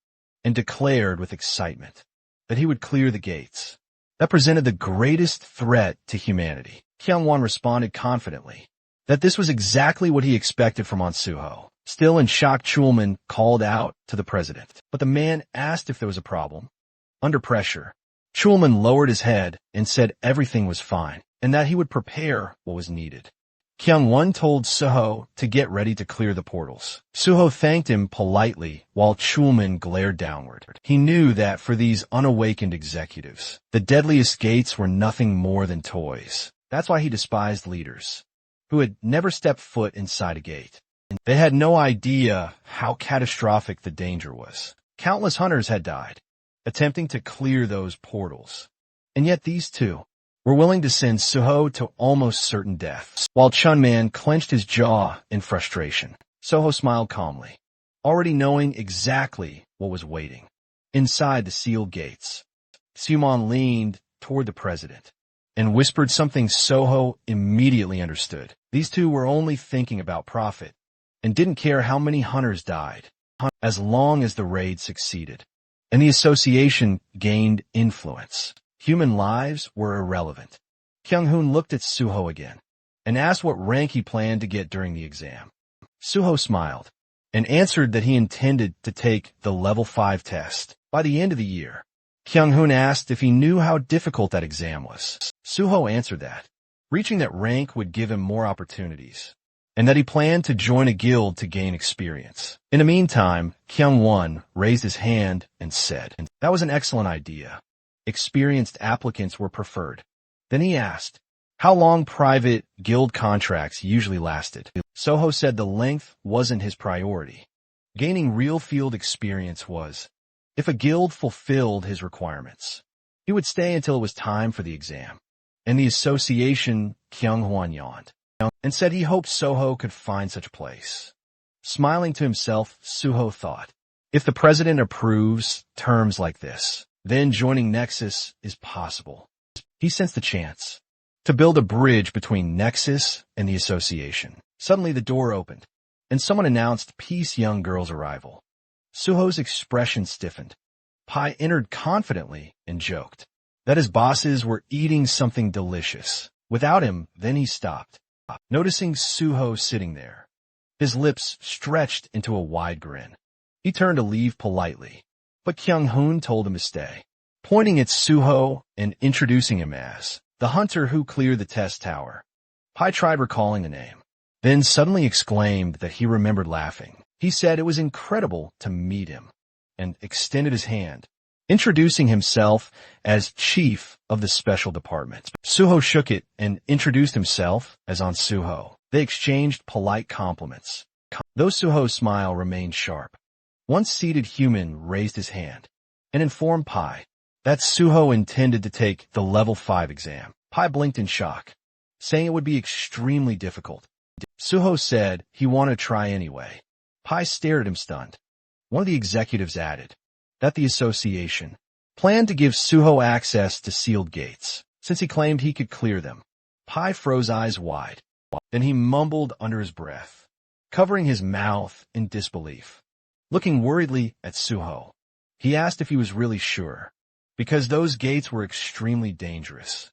and declared with excitement that he would clear the gates that presented the greatest threat to humanity. Kyung-won responded confidently that this was exactly what he expected from Suho. Still in shock, Chulman called out to the president, but the man asked if there was a problem. Under pressure, Chulman lowered his head and said everything was fine and that he would prepare what was needed. Kyung-won told Suho to get ready to clear the portals. Suho thanked him politely while Chulman glared downward. He knew that for these unawakened executives, the deadliest gates were nothing more than toys. That's why he despised leaders who had never stepped foot inside a gate. They had no idea how catastrophic the danger was. Countless hunters had died attempting to clear those portals, and yet these two were willing to send Suho to almost certain death. While Chunman clenched his jaw in frustration, Suho smiled calmly, already knowing exactly what was waiting inside the sealed gates. Sumon leaned toward the president and whispered something Suho immediately understood. These two were only thinking about profit and didn't care how many hunters died, as long as the raid succeeded and the association gained influence. Human lives were irrelevant. Kyung-hoon looked at Suho again and asked what rank he planned to get during the exam. Suho smiled and answered that he intended to take the level 5 test by the end of the year. Kyung-hoon asked if he knew how difficult that exam was. Suho answered that reaching that rank would give him more opportunities and that he planned to join a guild to gain experience. In the meantime, Kyung-won raised his hand and said, "That was an excellent idea. Experienced applicants were preferred." Then he asked how long private guild contracts usually lasted. Soho said the length wasn't his priority. Gaining real field experience was. If a guild fulfilled his requirements, he would stay until it was time for the exam. In the association, Kyung-hwan yawned and said he hoped Soho could find such a place. Smiling to himself, Suho thought, if the president approves terms like this, then joining Nexus is possible. He sensed the chance to build a bridge between Nexus and the association. Suddenly the door opened, and someone announced Peace Young Girl's arrival. Suho's expression stiffened. Pai entered confidently and joked that his bosses were eating something delicious. Without him, then he stopped, noticing Suho sitting there. His lips stretched into a wide grin. He turned to leave politely, but Kyung-hoon told him to stay, pointing at Suho and introducing him as the hunter who cleared the test tower. Pai tried recalling the name, then suddenly exclaimed that he remembered laughing. He said it was incredible to meet him, and extended his hand, introducing himself as chief of the special department. Suho shook it and introduced himself as on Suho. They exchanged polite compliments. Though Suho's smile remained sharp, one seated human raised his hand and informed Pai that Suho intended to take the level 5 exam. Pai blinked in shock, saying it would be extremely difficult. Suho said he wanted to try anyway. Pai stared at him stunned. One of the executives added that the association planned to give Suho access to sealed gates, since he claimed he could clear them. Pai froze eyes wide. Then he mumbled under his breath, covering his mouth in disbelief. Looking worriedly at Suho, he asked if he was really sure, because those gates were extremely dangerous.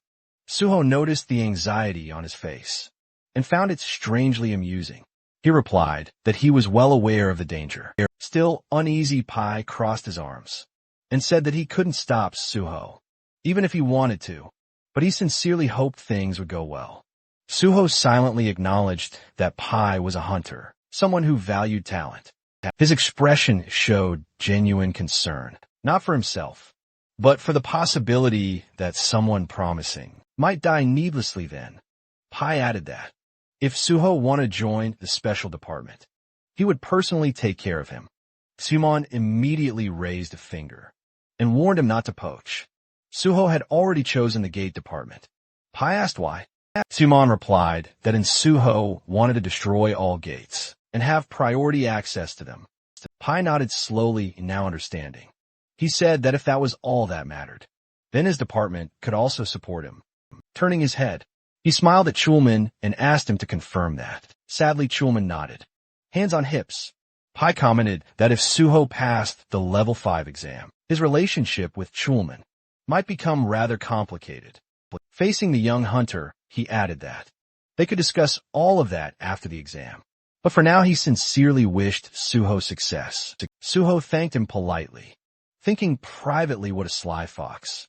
Suho noticed the anxiety on his face and found it strangely amusing. He replied that he was well aware of the danger. Still uneasy, Pai crossed his arms and said that he couldn't stop Suho, even if he wanted to, but he sincerely hoped things would go well. Suho silently acknowledged that Pai was a hunter, someone who valued talent. His expression showed genuine concern, not for himself, but for the possibility that someone promising might die needlessly then. Pai added that if Suho wanted to join the special department, he would personally take care of him. Simon immediately raised a finger and warned him not to poach. Suho had already chosen the gate department. Pai asked why. Simon replied that Suho wanted to destroy all gates and have priority access to them. Pai nodded slowly, now understanding. He said that if that was all that mattered, then his department could also support him. Turning his head, he smiled at Chulman and asked him to confirm that. Sadly, Chulman nodded. Hands on hips, Pai commented that if Suho passed the level 5 exam, his relationship with Chulman might become rather complicated. Facing the young hunter, he added that they could discuss all of that after the exam. But for now, he sincerely wished Suho success. Suho thanked him politely, thinking privately what a sly fox.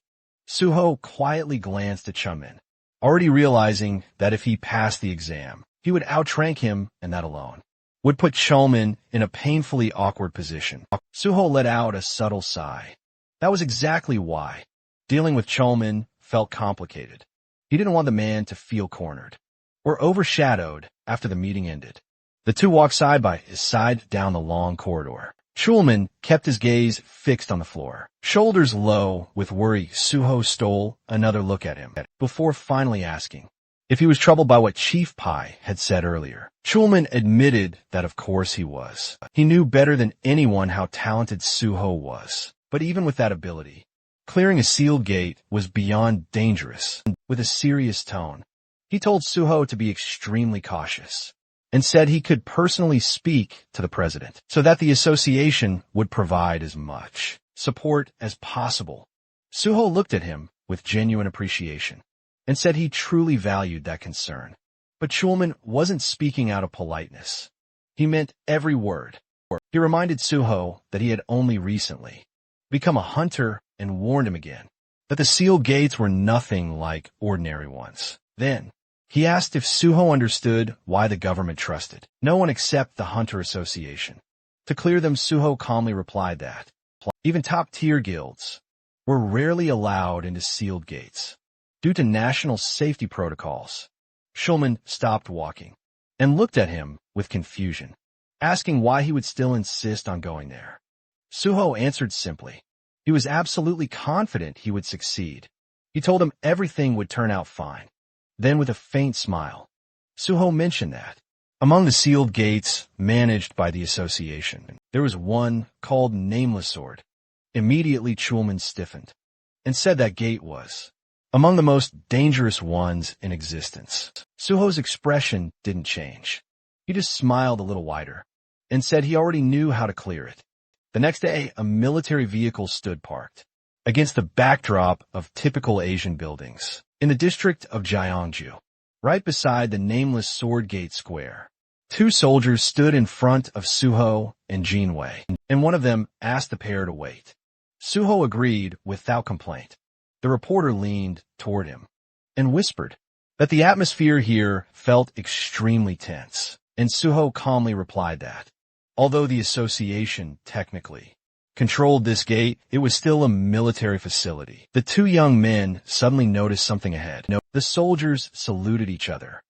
Suho quietly glanced at Chulman, already realizing that if he passed the exam, he would outrank him, and that alone would put Chulman in a painfully awkward position. Suho let out a subtle sigh. That was exactly why dealing with Chulman felt complicated. He didn't want the man to feel cornered or overshadowed after the meeting ended. The two walked side by side down the long corridor. Chulman kept his gaze fixed on the floor. Shoulders low with worry, Suho stole another look at him before finally asking if he was troubled by what Chief Pai had said earlier. Chulman admitted that of course he was. He knew better than anyone how talented Suho was. But even with that ability, clearing a sealed gate was beyond dangerous. With a serious tone, he told Suho to be extremely cautious and said he could personally speak to the president so that the association would provide as much support as possible. Suho looked at him with genuine appreciation and said he truly valued that concern. But Chulman wasn't speaking out of politeness. He meant every word. He reminded Suho that he had only recently become a hunter and warned him again that the sealed gates were nothing like ordinary ones. Then, He asked if Suho understood why the government trusted no one except the Hunter Association. To clear them, Suho calmly replied that even top-tier guilds were rarely allowed into sealed gates due to national safety protocols. Schulman stopped walking and looked at him with confusion, asking why he would still insist on going there. Suho answered simply. He was absolutely confident he would succeed. He told him everything would turn out fine. Then, with a faint smile, Suho mentioned that among the sealed gates managed by the association, there was one called Nameless Sword. Immediately, Schulman stiffened and said that gate was among the most dangerous ones in existence. Suho's expression didn't change. He just smiled a little wider and said he already knew how to clear it. The next day, a military vehicle stood parked against the backdrop of typical Asian buildings in the district of Gyeongju, right beside the Nameless Sword Gate Square. Two soldiers stood in front of Suho and Jinwei, and one of them asked the pair to wait. Suho agreed without complaint. The reporter leaned toward him and whispered that the atmosphere here felt extremely tense, and Suho calmly replied that although the association technically controlled this gate, it was still a military facility. The two young men suddenly noticed something ahead. The soldiers saluted each other,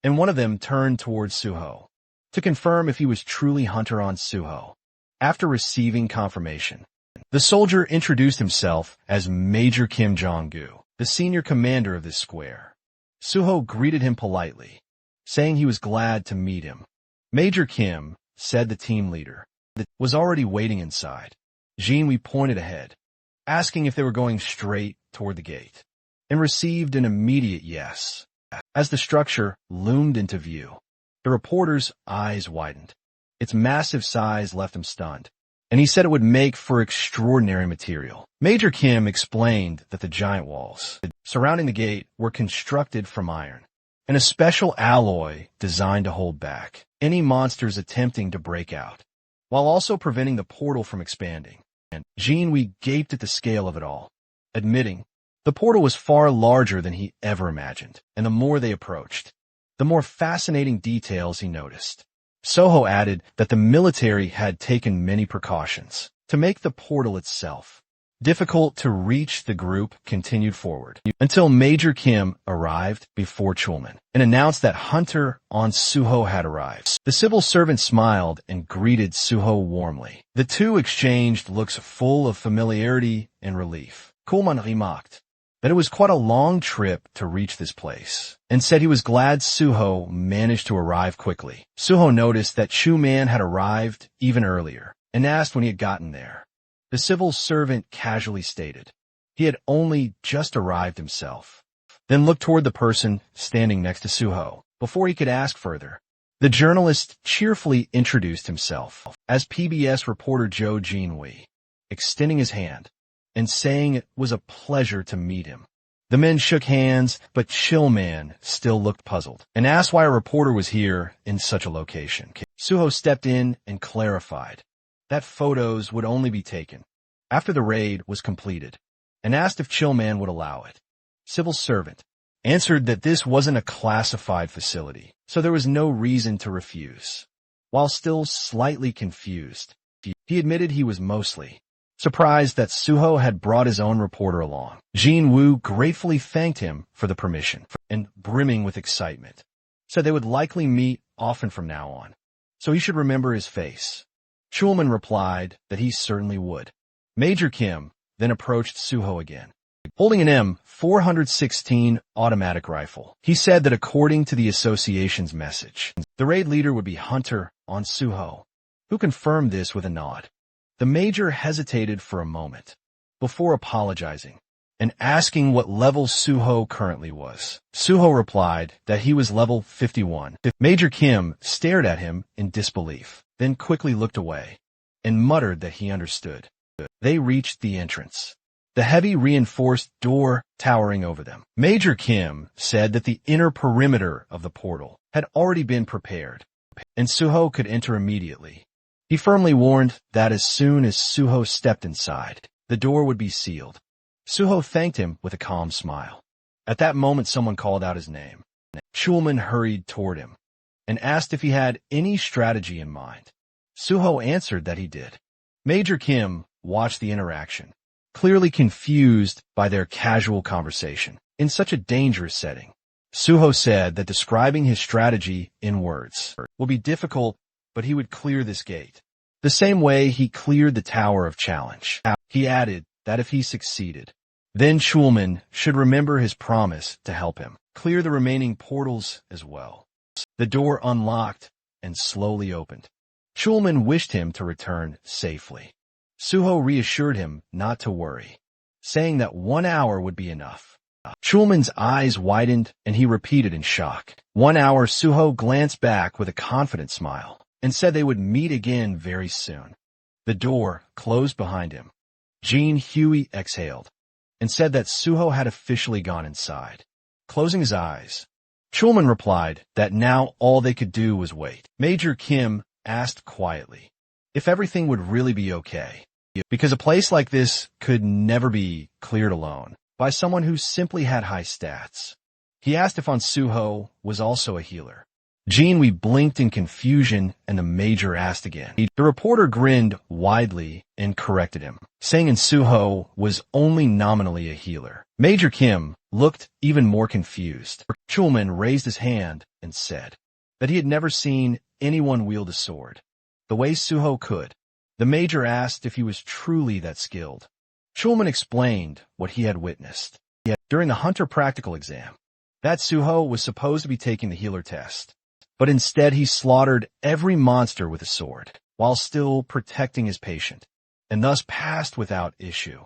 and one of them turned towards Suho to confirm if he was truly Hunter on Suho. After receiving confirmation, the soldier introduced himself as Major Kim Jong-gu, the senior commander of this square. Suho greeted him politely, saying he was glad to meet him. Major Kim, said the team leader, was already waiting inside. Jinwei pointed ahead, asking if they were going straight toward the gate, and received an immediate yes. As the structure loomed into view, the reporter's eyes widened. Its massive size left him stunned, and he said it would make for extraordinary material. Major Kim explained that the giant walls surrounding the gate were constructed from iron, and a special alloy designed to hold back any monsters attempting to break out, while also preventing the portal from expanding. And Jinwei gaped at the scale of it all, admitting the portal was far larger than he ever imagined, and the more they approached, the more fascinating details he noticed. Suho added that the military had taken many precautions to make the portal itself difficult to reach. The group continued forward until Major Kim arrived before Schulman and announced that Hunter on Suho had arrived. The civil servant smiled and greeted Suho warmly. The two exchanged looks full of familiarity and relief. Schulman remarked that it was quite a long trip to reach this place, and said he was glad Suho managed to arrive quickly. Suho noticed that Schumann had arrived even earlier, and asked when he had gotten there. The civil servant casually stated he had only just arrived himself, then looked toward the person standing next to Suho before he could ask further. The journalist cheerfully introduced himself as PBS reporter Joe Jinwei, extending his hand and saying it was a pleasure to meet him. The men shook hands, but Schulman still looked puzzled and asked why a reporter was here in such a location. Suho stepped in and clarified that photos would only be taken after the raid was completed, and asked if Schulman would allow it. Civil servant answered that this wasn't a classified facility, so there was no reason to refuse. While still slightly confused, he admitted he was mostly surprised that Suho had brought his own reporter along. Jinwoo gratefully thanked him for the permission, and brimming with excitement, said they would likely meet often from now on, so he should remember his face. Schulman replied that he certainly would. Major Kim then approached Suho again, holding an M416 automatic rifle. He said that according to the association's message, the raid leader would be Hunter on Suho, who confirmed this with a nod. The major hesitated for a moment before apologizing and asking what level Suho currently was. Suho replied that he was level 51. Major Kim stared at him in disbelief, then quickly looked away and muttered that he understood. They reached the entrance, the heavy reinforced door towering over them. Major Kim said that the inner perimeter of the portal had already been prepared, and Suho could enter immediately. He firmly warned that as soon as Suho stepped inside, the door would be sealed. Suho thanked him with a calm smile. At that moment, someone called out his name. Schulman hurried toward him and asked if he had any strategy in mind. Suho answered that he did. Major Kim watched the interaction, clearly confused by their casual conversation in such a dangerous setting. Suho said that describing his strategy in words will be difficult, but he would clear this gate the same way he cleared the Tower of Challenge. He added that if he succeeded, then Schulman should remember his promise to help him clear the remaining portals as well. The door unlocked and slowly opened. Schulman wished him to return safely. Suho reassured him not to worry, saying that 1 hour would be enough. Schulman's eyes widened and he repeated in shock. 1 hour. Suho glanced back with a confident smile and said they would meet again very soon. The door closed behind him. Jean Huey exhaled and said that Suho had officially gone inside. Closing his eyes, Schulman replied that now all they could do was wait. Major Kim asked quietly if everything would really be okay, because a place like this could never be cleared alone by someone who simply had high stats. He asked if Suho was also a healer. Jean Wee blinked in confusion and the major asked again. The reporter grinned widely and corrected him, saying Suho was only nominally a healer. Major Kim looked even more confused. Schulman raised his hand and said that he had never seen anyone wield a sword the way Suho could. The major asked if he was truly that skilled. Schulman explained what he had witnessed. During the hunter practical exam, that Suho was supposed to be taking the healer test, but instead he slaughtered every monster with a sword while still protecting his patient, and thus passed without issue.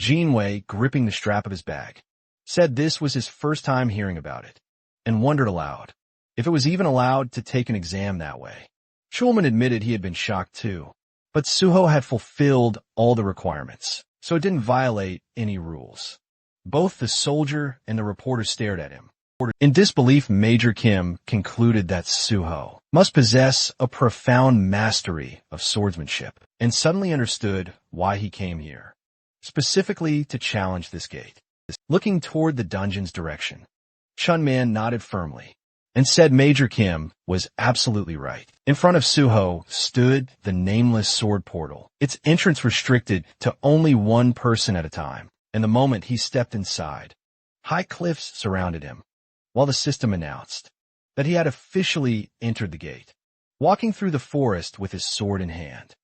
Jinwei, gripping the strap of his bag, said this was his first time hearing about it, and wondered aloud if it was even allowed to take an exam that way. Schulman admitted he had been shocked too, but Suho had fulfilled all the requirements, so it didn't violate any rules. Both the soldier and the reporter stared at him. In disbelief, Major Kim concluded that Suho must possess a profound mastery of swordsmanship, and suddenly understood why he came here, specifically to challenge this gate. Looking toward the dungeon's direction, Chunman nodded firmly and said Major Kim was absolutely right. In front of Suho stood the nameless sword portal, its entrance restricted to only one person at a time, and the moment he stepped inside, high cliffs surrounded him, while the system announced that he had officially entered the gate. Walking through the forest with his sword in hand,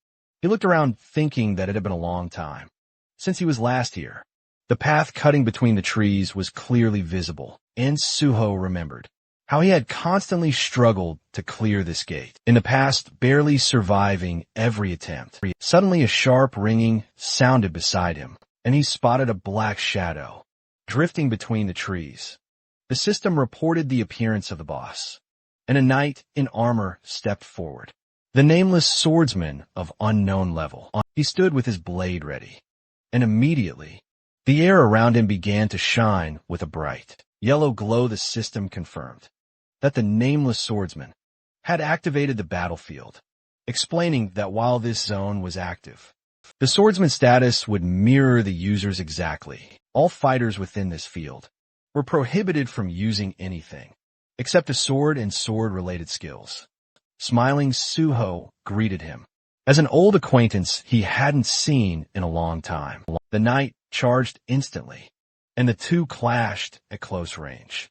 he looked around thinking that it had been a long time since he was last here. The path cutting between the trees was clearly visible, and Suho remembered how he had constantly struggled to clear this gate, in the past barely surviving every attempt. Suddenly a sharp ringing sounded beside him, and he spotted a black shadow drifting between the trees. The system reported the appearance of the boss, and a knight in armor stepped forward. The nameless swordsman of unknown level. He stood with his blade ready, and immediately the air around him began to shine with a bright yellow glow. The system confirmed that the nameless swordsman had activated the battlefield, explaining that while this zone was active, the swordsman status would mirror the user's exactly. All fighters within this field were prohibited from using anything except a sword and sword-related skills. Smiling, Suho greeted him as an old acquaintance he hadn't seen in a long time. The knight charged instantly, and the two clashed at close range.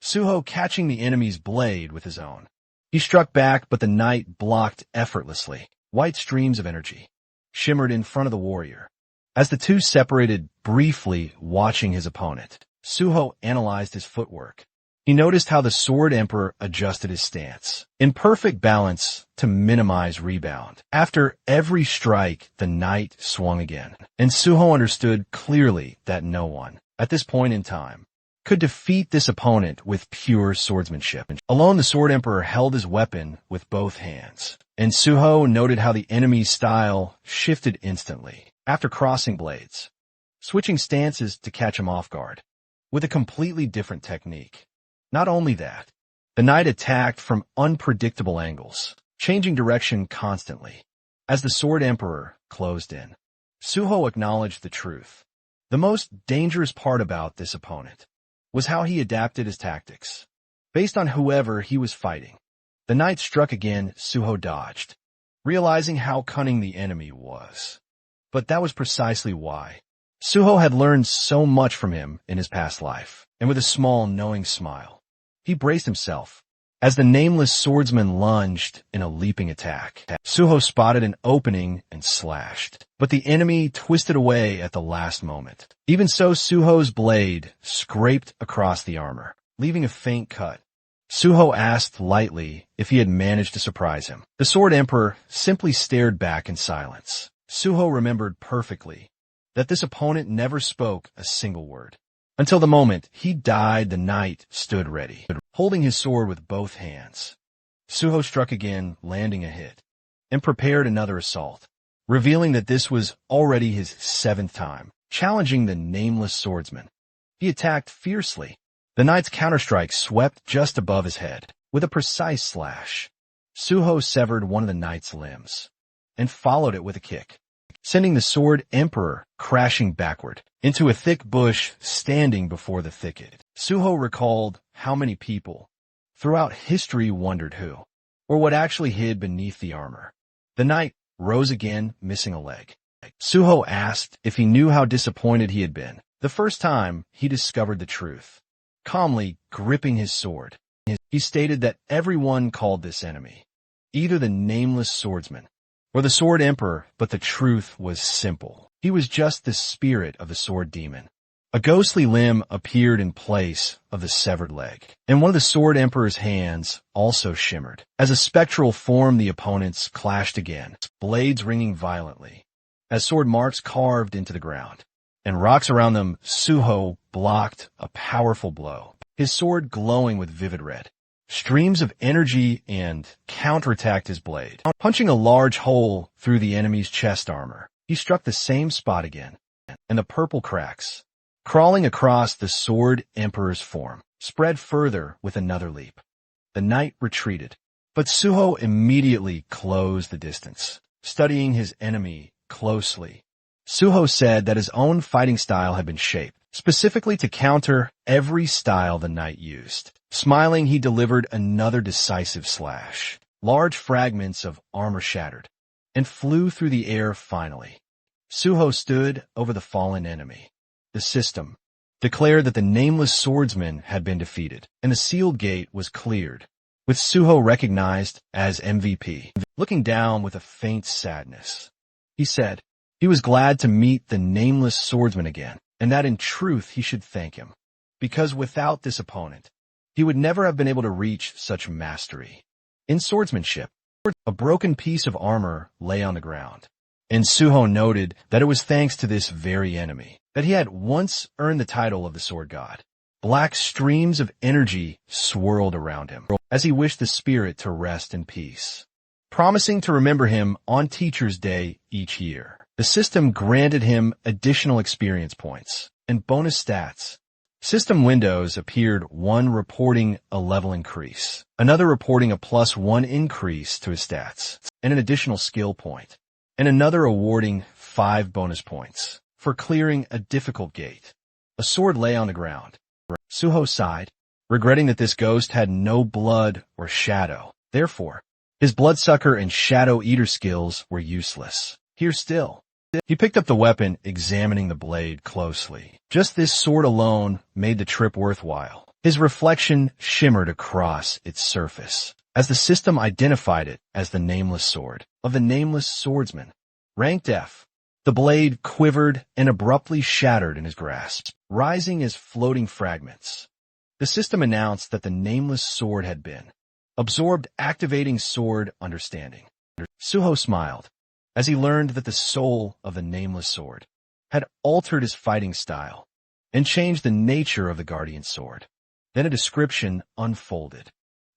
Suho catching the enemy's blade with his own. He struck back, but the knight blocked effortlessly. White streams of energy shimmered in front of the warrior. As the two separated briefly, watching his opponent, Suho analyzed his footwork. He noticed how the Sword Emperor adjusted his stance in perfect balance to minimize rebound. After every strike, the knight swung again, and Suho understood clearly that no one, at this point in time, could defeat this opponent with pure swordsmanship. Alone, the Sword Emperor held his weapon with both hands, and Suho noted how the enemy's style shifted instantly after crossing blades, switching stances to catch him off guard with a completely different technique. Not only that, the knight attacked from unpredictable angles, changing direction constantly. As the Sword Emperor closed in, Suho acknowledged the truth. The most dangerous part about this opponent was how he adapted his tactics. based on whoever he was fighting. The knight struck again. Suho dodged, realizing how cunning the enemy was. But that was precisely why. Suho had learned so much from him in his past life, and with a small, knowing smile, he braced himself. As the nameless swordsman lunged in a leaping attack, Suho spotted an opening and slashed. But the enemy twisted away at the last moment. Even so, Suho's blade scraped across the armor, leaving a faint cut. Suho asked lightly if he had managed to surprise him. The Sword Emperor simply stared back in silence. Suho remembered perfectly that this opponent never spoke a single word. Until the moment he died, the knight stood ready, holding his sword with both hands. Suho struck again, landing a hit, and prepared another assault, revealing that this was already his 7th time, challenging the nameless swordsman. He attacked fiercely. The knight's counterstrike swept just above his head. With a precise slash, Suho severed one of the knight's limbs, and followed it with a kick, sending the Sword Emperor crashing backward into a thick bush standing before the thicket. Suho recalled how many people throughout history wondered who, or what actually hid beneath the armor. The knight rose again, missing a leg. Suho asked if he knew how disappointed he had been the first time he discovered the truth. Calmly gripping his sword, he stated that everyone called this enemy either the nameless swordsman or the Sword Emperor, but the truth was simple. He was just the spirit of the sword demon. A ghostly limb appeared in place of the severed leg, and one of the Sword Emperor's hands also shimmered. As a spectral form, the opponents clashed again, blades ringing violently, as sword marks carved into the ground, and rocks around them. Suho blocked a powerful blow, his sword glowing with vivid red. Streams of energy and counterattacked his blade. Punching a large hole through the enemy's chest armor, he struck the same spot again, and the purple cracks, crawling across the Sword Emperor's form, spread further with another leap. The knight retreated, but Suho immediately closed the distance, studying his enemy closely. Suho said that his own fighting style had been shaped specifically to counter every style the knight used. Smiling, he delivered another decisive slash. Large fragments of armor shattered and flew through the air finally. Suho stood over the fallen enemy. The system declared that the nameless swordsman had been defeated, and the sealed gate was cleared, with Suho recognized as MVP. Looking down with a faint sadness, he said he was glad to meet the nameless swordsman again, and that in truth he should thank him, because without this opponent, he would never have been able to reach such mastery in swordsmanship. A broken piece of armor lay on the ground, and Suho noted that it was thanks to this very enemy that he had once earned the title of the Sword God. Black streams of energy swirled around him as he wished the spirit to rest in peace, promising to remember him on Teacher's Day each year. The system granted him additional experience points and bonus stats. System windows appeared, one reporting a level increase, another reporting a +1 increase to his stats, and an additional skill point, and another awarding 5 bonus points for clearing a difficult gate. A sword lay on the ground. Suho sighed, regretting that this ghost had no blood or shadow. Therefore, his bloodsucker and shadow eater skills were useless. Here still, he picked up the weapon, examining the blade closely. Just this sword alone made the trip worthwhile. His reflection shimmered across its surface, as the system identified it as the nameless sword of the nameless swordsman. Ranked F. The blade quivered and abruptly shattered in his grasp, rising as floating fragments. The system announced that the nameless sword had been absorbed, activating sword understanding. Suho smiled as he learned that the soul of the nameless sword had altered his fighting style and changed the nature of the guardian sword. Then a description unfolded.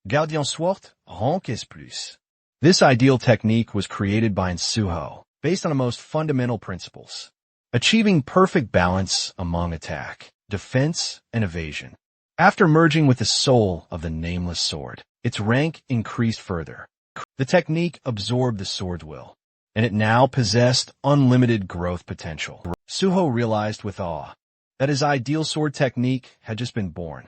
Gardien sword, rank S plus. This ideal technique was created by Suho based on the most fundamental principles, achieving perfect balance among attack, defense, and evasion. After merging with the soul of the nameless sword, its rank increased further. The technique absorbed the sword's will, and it now possessed unlimited growth potential. Suho realized with awe that his ideal sword technique had just been born.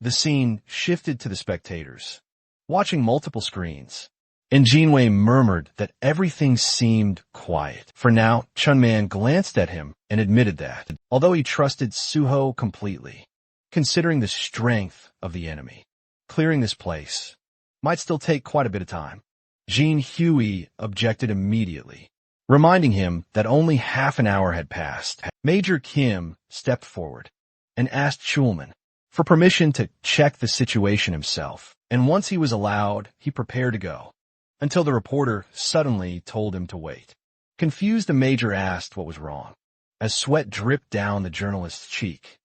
The scene shifted to the spectators, watching multiple screens, and Jinwei murmured that everything seemed quiet. For now, Chunman glanced at him and admitted that, although he trusted Suho completely, considering the strength of the enemy, clearing this place might still take quite a bit of time. Jin Hui objected immediately, reminding him that only half an hour had passed. Major Kim stepped forward and asked Schulman for permission to check the situation himself, and once he was allowed, he prepared to go, until the reporter suddenly told him to wait. Confused, the major asked what was wrong. As sweat dripped down the journalist's cheek,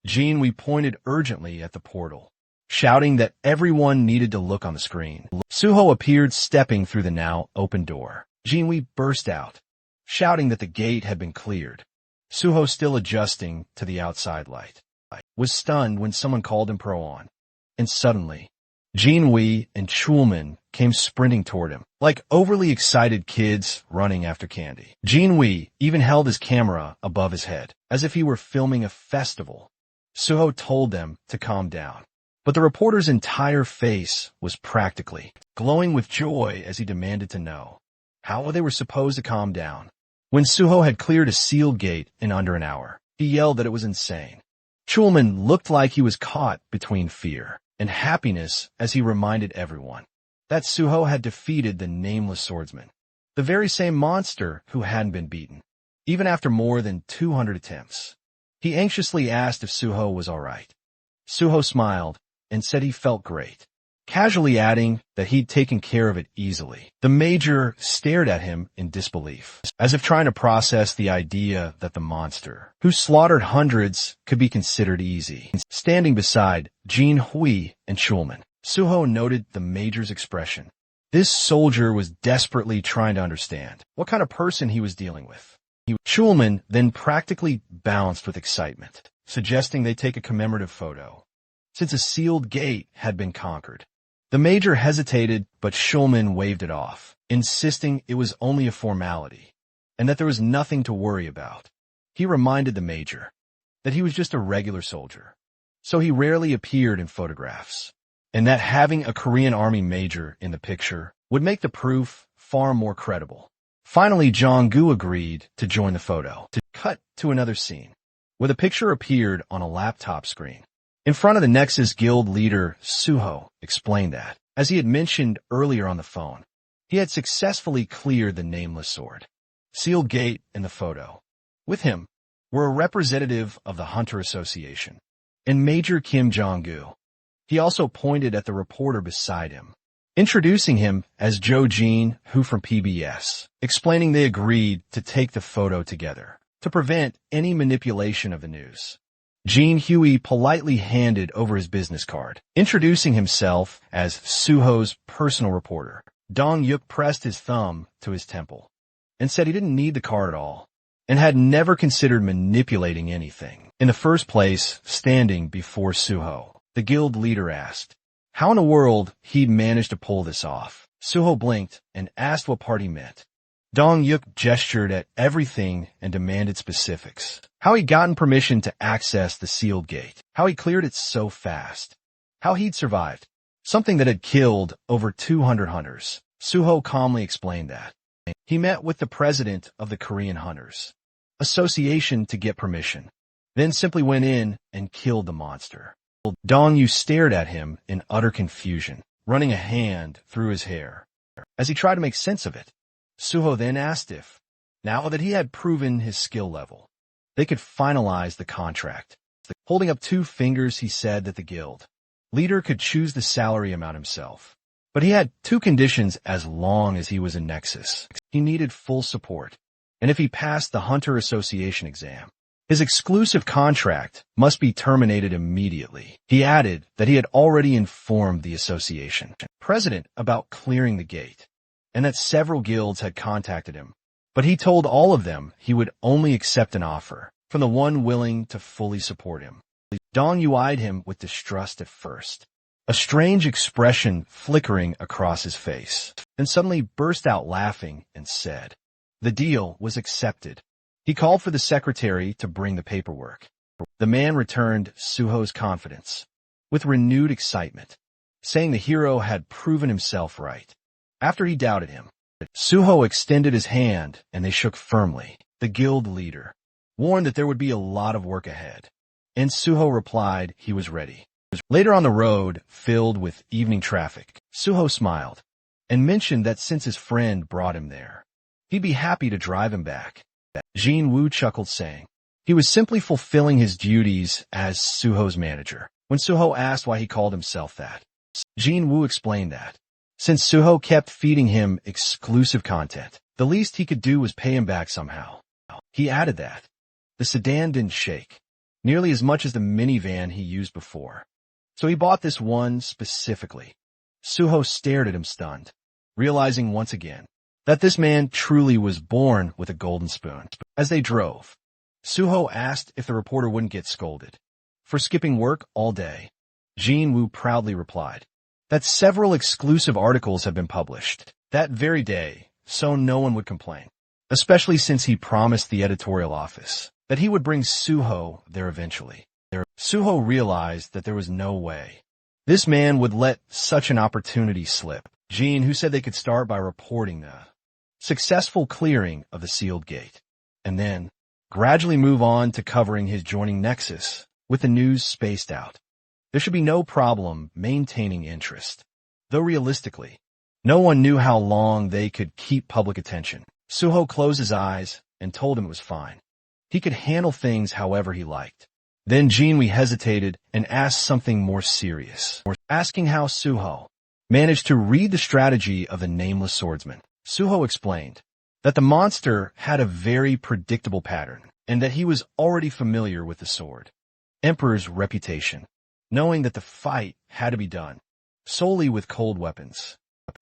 Jinwei pointed urgently at the portal, shouting that everyone needed to look on the screen. Suho appeared stepping through the now open door. Jinwei burst out, shouting that the gate had been cleared. Suho, still adjusting to the outside light, was stunned when someone called him pro on. And suddenly, Jinwei and Schulman came sprinting toward him, like overly excited kids running after candy. Jinwei even held his camera above his head, as if he were filming a festival. Suho told them to calm down, but the reporter's entire face was practically glowing with joy as he demanded to know how they were supposed to calm down. When Suho had cleared a sealed gate in under an hour, he yelled that it was insane. Schulman looked like he was caught between fear and happiness as he reminded everyone that Suho had defeated the nameless swordsman, the very same monster who hadn't been beaten, even after more than 200 attempts. He anxiously asked if Suho was all right. Suho smiled and said he felt great, casually adding that he'd taken care of it easily. The major stared at him in disbelief, as if trying to process the idea that the monster, who slaughtered hundreds, could be considered easy. Standing beside Jin Hui and Schulman, Suho noted the major's expression. This soldier was desperately trying to understand what kind of person he was dealing with. Schulman then practically bounced with excitement, suggesting they take a commemorative photo, since a sealed gate had been conquered. The major hesitated, but Schulman waved it off, insisting it was only a formality, and that there was nothing to worry about. He reminded the major that he was just a regular soldier, so he rarely appeared in photographs, and that having a Korean Army major in the picture would make the proof far more credible. Finally, Jong-gu agreed to join the photo. To cut to another scene, where the picture appeared on a laptop screen. In front of the Nexus Guild leader, Suho explained that, as he had mentioned earlier on the phone, he had successfully cleared the nameless sword. Sealed gate in the photo. With him were a representative of the Hunter Association and Major Kim Jong-gu. He also pointed at the reporter beside him, introducing him as Jo Jin, who from PBS, explaining they agreed to take the photo together to prevent any manipulation of the news. Jin Hui politely handed over his business card, introducing himself as Suho's personal reporter. Dong Yuk pressed his thumb to his temple and said he didn't need the card at all and had never considered manipulating anything. In the first place, standing before Suho, the guild leader asked how in the world he'd managed to pull this off. Suho blinked and asked what part he meant. Dong Yuk gestured at everything and demanded specifics. How he'd gotten permission to access the sealed gate. How he cleared it so fast. How he'd survived something that had killed over 200 hunters. Suho calmly explained that. He met with the president of the Korean Hunters Association to get permission, then simply went in and killed the monster. Dong Yu stared at him in utter confusion, running a hand through his hair as he tried to make sense of it. Suho then asked if, now that he had proven his skill level, they could finalize the contract. Holding up 2 fingers, he said that the guild leader could choose the salary amount himself, but he had 2 conditions as long as he was in Nexus. He needed full support, and if he passed the Hunter Association exam, his exclusive contract must be terminated immediately. He added that he had already informed the association president about clearing the gate, and that several guilds had contacted him, but he told all of them he would only accept an offer from the one willing to fully support him. Dong Yu eyed him with distrust at first, a strange expression flickering across his face, then suddenly burst out laughing and said, the deal was accepted. He called for the secretary to bring the paperwork. The man returned Suho's confidence with renewed excitement, saying the hero had proven himself right. After he doubted him, Suho extended his hand and they shook firmly. The guild leader warned that there would be a lot of work ahead, and Suho replied he was ready. Later on the road, filled with evening traffic, Suho smiled and mentioned that since his friend brought him there, he'd be happy to drive him back. Jin-woo chuckled, saying he was simply fulfilling his duties as Suho's manager. When Suho asked why he called himself that, Jin-woo explained that since Suho kept feeding him exclusive content, the least he could do was pay him back somehow. He added that the sedan didn't shake nearly as much as the minivan he used before, so he bought this one specifically. Suho stared at him stunned, realizing once again that this man truly was born with a golden spoon. As they drove, Suho asked if the reporter wouldn't get scolded for skipping work all day. Jin-woo proudly replied that several exclusive articles have been published that very day, so no one would complain, especially since he promised the editorial office that he would bring Suho there eventually. Suho realized that there was no way this man would let such an opportunity slip. Jin, who said they could start by reporting the successful clearing of the sealed gate, and then gradually move on to covering his joining Nexus with the news spaced out. There should be no problem maintaining interest, though realistically, no one knew how long they could keep public attention. Suho closed his eyes and told him it was fine. He could handle things however he liked. Then Jin-woo hesitated and asked something more serious, asking how Suho managed to read the strategy of the nameless swordsman. Suho explained that the monster had a very predictable pattern and that he was already familiar with the sword Emperor's reputation, knowing that the fight had to be done solely with cold weapons.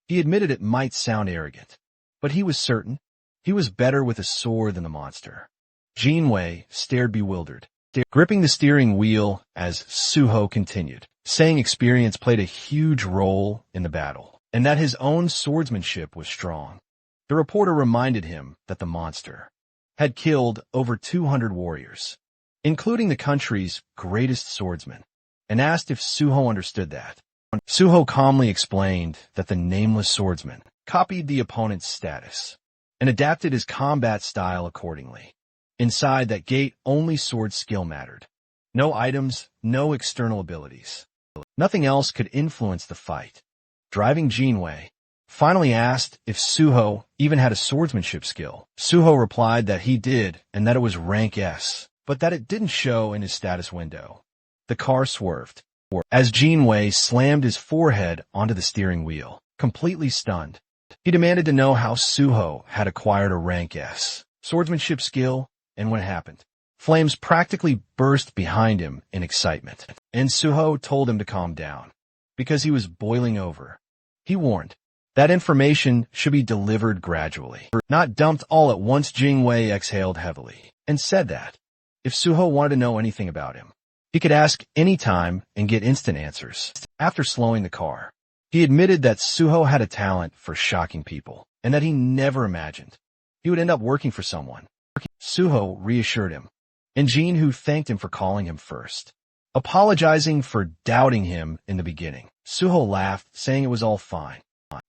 He admitted it might sound arrogant, but he was certain he was better with a sword than the monster. Jin-woo stared bewildered, gripping the steering wheel as Suho continued, saying experience played a huge role in the battle, and that his own swordsmanship was strong. The reporter reminded him that the monster had killed over 200 warriors, including the country's greatest swordsman, and asked if Suho understood that. Suho calmly explained that the nameless swordsman copied the opponent's status and adapted his combat style accordingly. Inside that gate, only sword skill mattered. No items, no external abilities. Nothing else could influence the fight. Driving Jin-woo finally asked if Suho even had a swordsmanship skill. Suho replied that he did and that it was rank S, but that it didn't show in his status window. The car swerved as Jin-woo slammed his forehead onto the steering wheel, completely stunned. He demanded to know how Suho had acquired a rank S swordsmanship skill and what happened. Flames practically burst behind him in excitement, and Suho told him to calm down because he was boiling over. He warned that information should be delivered gradually, not dumped all at once. Jin-woo exhaled heavily and said that if Suho wanted to know anything about him, he could ask any time and get instant answers. After slowing the car, he admitted that Suho had a talent for shocking people and that he never imagined he would end up working for someone. Suho reassured him, and Jin-woo thanked him for calling him first, apologizing for doubting him in the beginning. Suho laughed, saying it was all fine.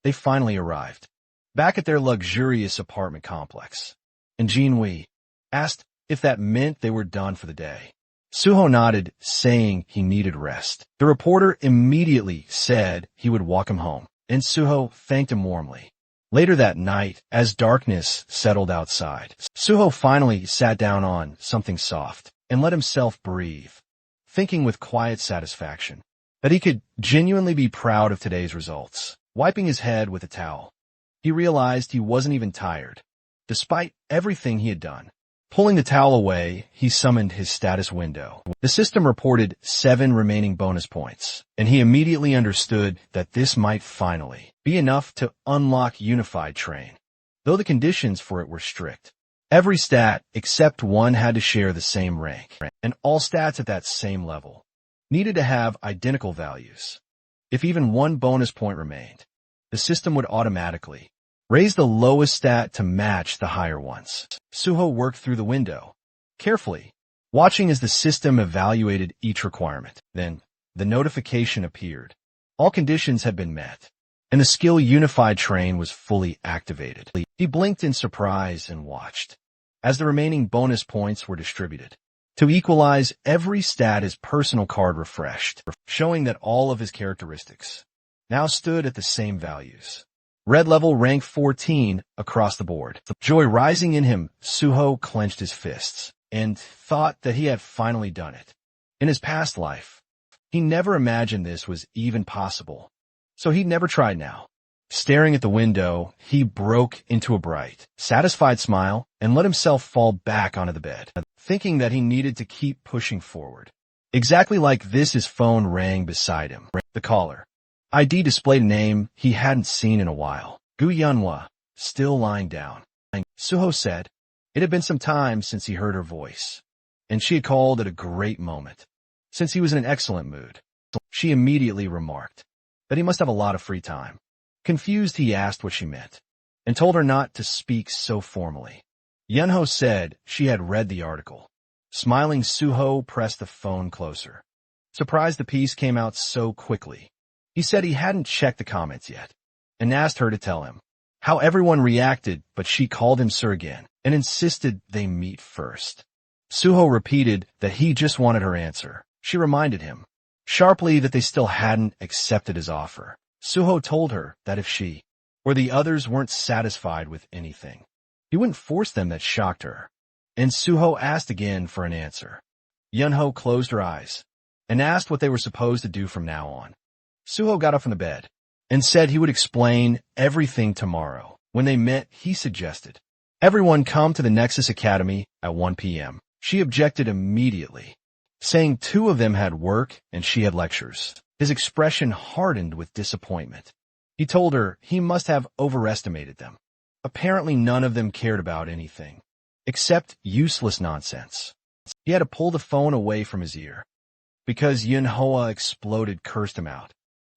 They finally arrived, back at their luxurious apartment complex, and Jin-woo asked if that meant they were done for the day. Suho nodded, saying he needed rest. The reporter immediately said he would walk him home, and Suho thanked him warmly. Later that night, as darkness settled outside, Suho finally sat down on something soft and let himself breathe, thinking with quiet satisfaction that he could genuinely be proud of today's results. Wiping his head with a towel, he realized he wasn't even tired, despite everything he had done. Pulling the towel away, he summoned his status window. The system reported 7 remaining bonus points, and he immediately understood that this might finally be enough to unlock Unified Train, though the conditions for it were strict. Every stat except one had to share the same rank, and all stats at that same level needed to have identical values. If even 1 bonus point remained, the system would automatically raise the lowest stat to match the higher ones. Suho worked through the window, carefully, watching as the system evaluated each requirement. Then, The notification appeared. All conditions had been met, and the skill unified train was fully activated. He blinked in surprise and watched as the remaining bonus points were distributed. To equalize, every stat his personal card refreshed, showing that all of his characteristics now stood at the same values. Red level rank 14 across the board. Joy rising in him, Suho clenched his fists and thought that he had finally done it. In his past life, he never imagined this was even possible, so he'd never tried now. Staring at the window, he broke into a bright, satisfied smile and let himself fall back onto the bed, thinking that he needed to keep pushing forward. Exactly like this, his phone rang beside him. The caller ID displayed a name he hadn't seen in a while. Gu Yunhwa, still lying down. Suho said it had been some time since he heard her voice, and she had called at a great moment, since he was in an excellent mood. She immediately remarked that he must have a lot of free time. Confused, he asked what she meant, and told her not to speak so formally. Yunho said she had read the article. Smiling, Suho pressed the phone closer. Surprised the piece came out so quickly. He said he hadn't checked the comments yet, and asked her to tell him how everyone reacted, but she called him sir again, and insisted they meet first. Suho repeated that he just wanted her answer. She reminded him sharply that they still hadn't accepted his offer. Suho told her that if she or the others weren't satisfied with anything, he wouldn't force them. That shocked her, and Suho asked again for an answer. Yunho closed her eyes and asked what they were supposed to do from now on. Suho got up from the bed and said he would explain everything tomorrow. When they met, he suggested everyone come to the Nexus Academy at 1 p.m. She objected immediately, saying 2 of them had work and she had lectures. His expression hardened with disappointment. He told her he must have overestimated them. Apparently none of them cared about anything, except useless nonsense. He had to pull the phone away from his ear, because Yunhwa exploded, cursed him out,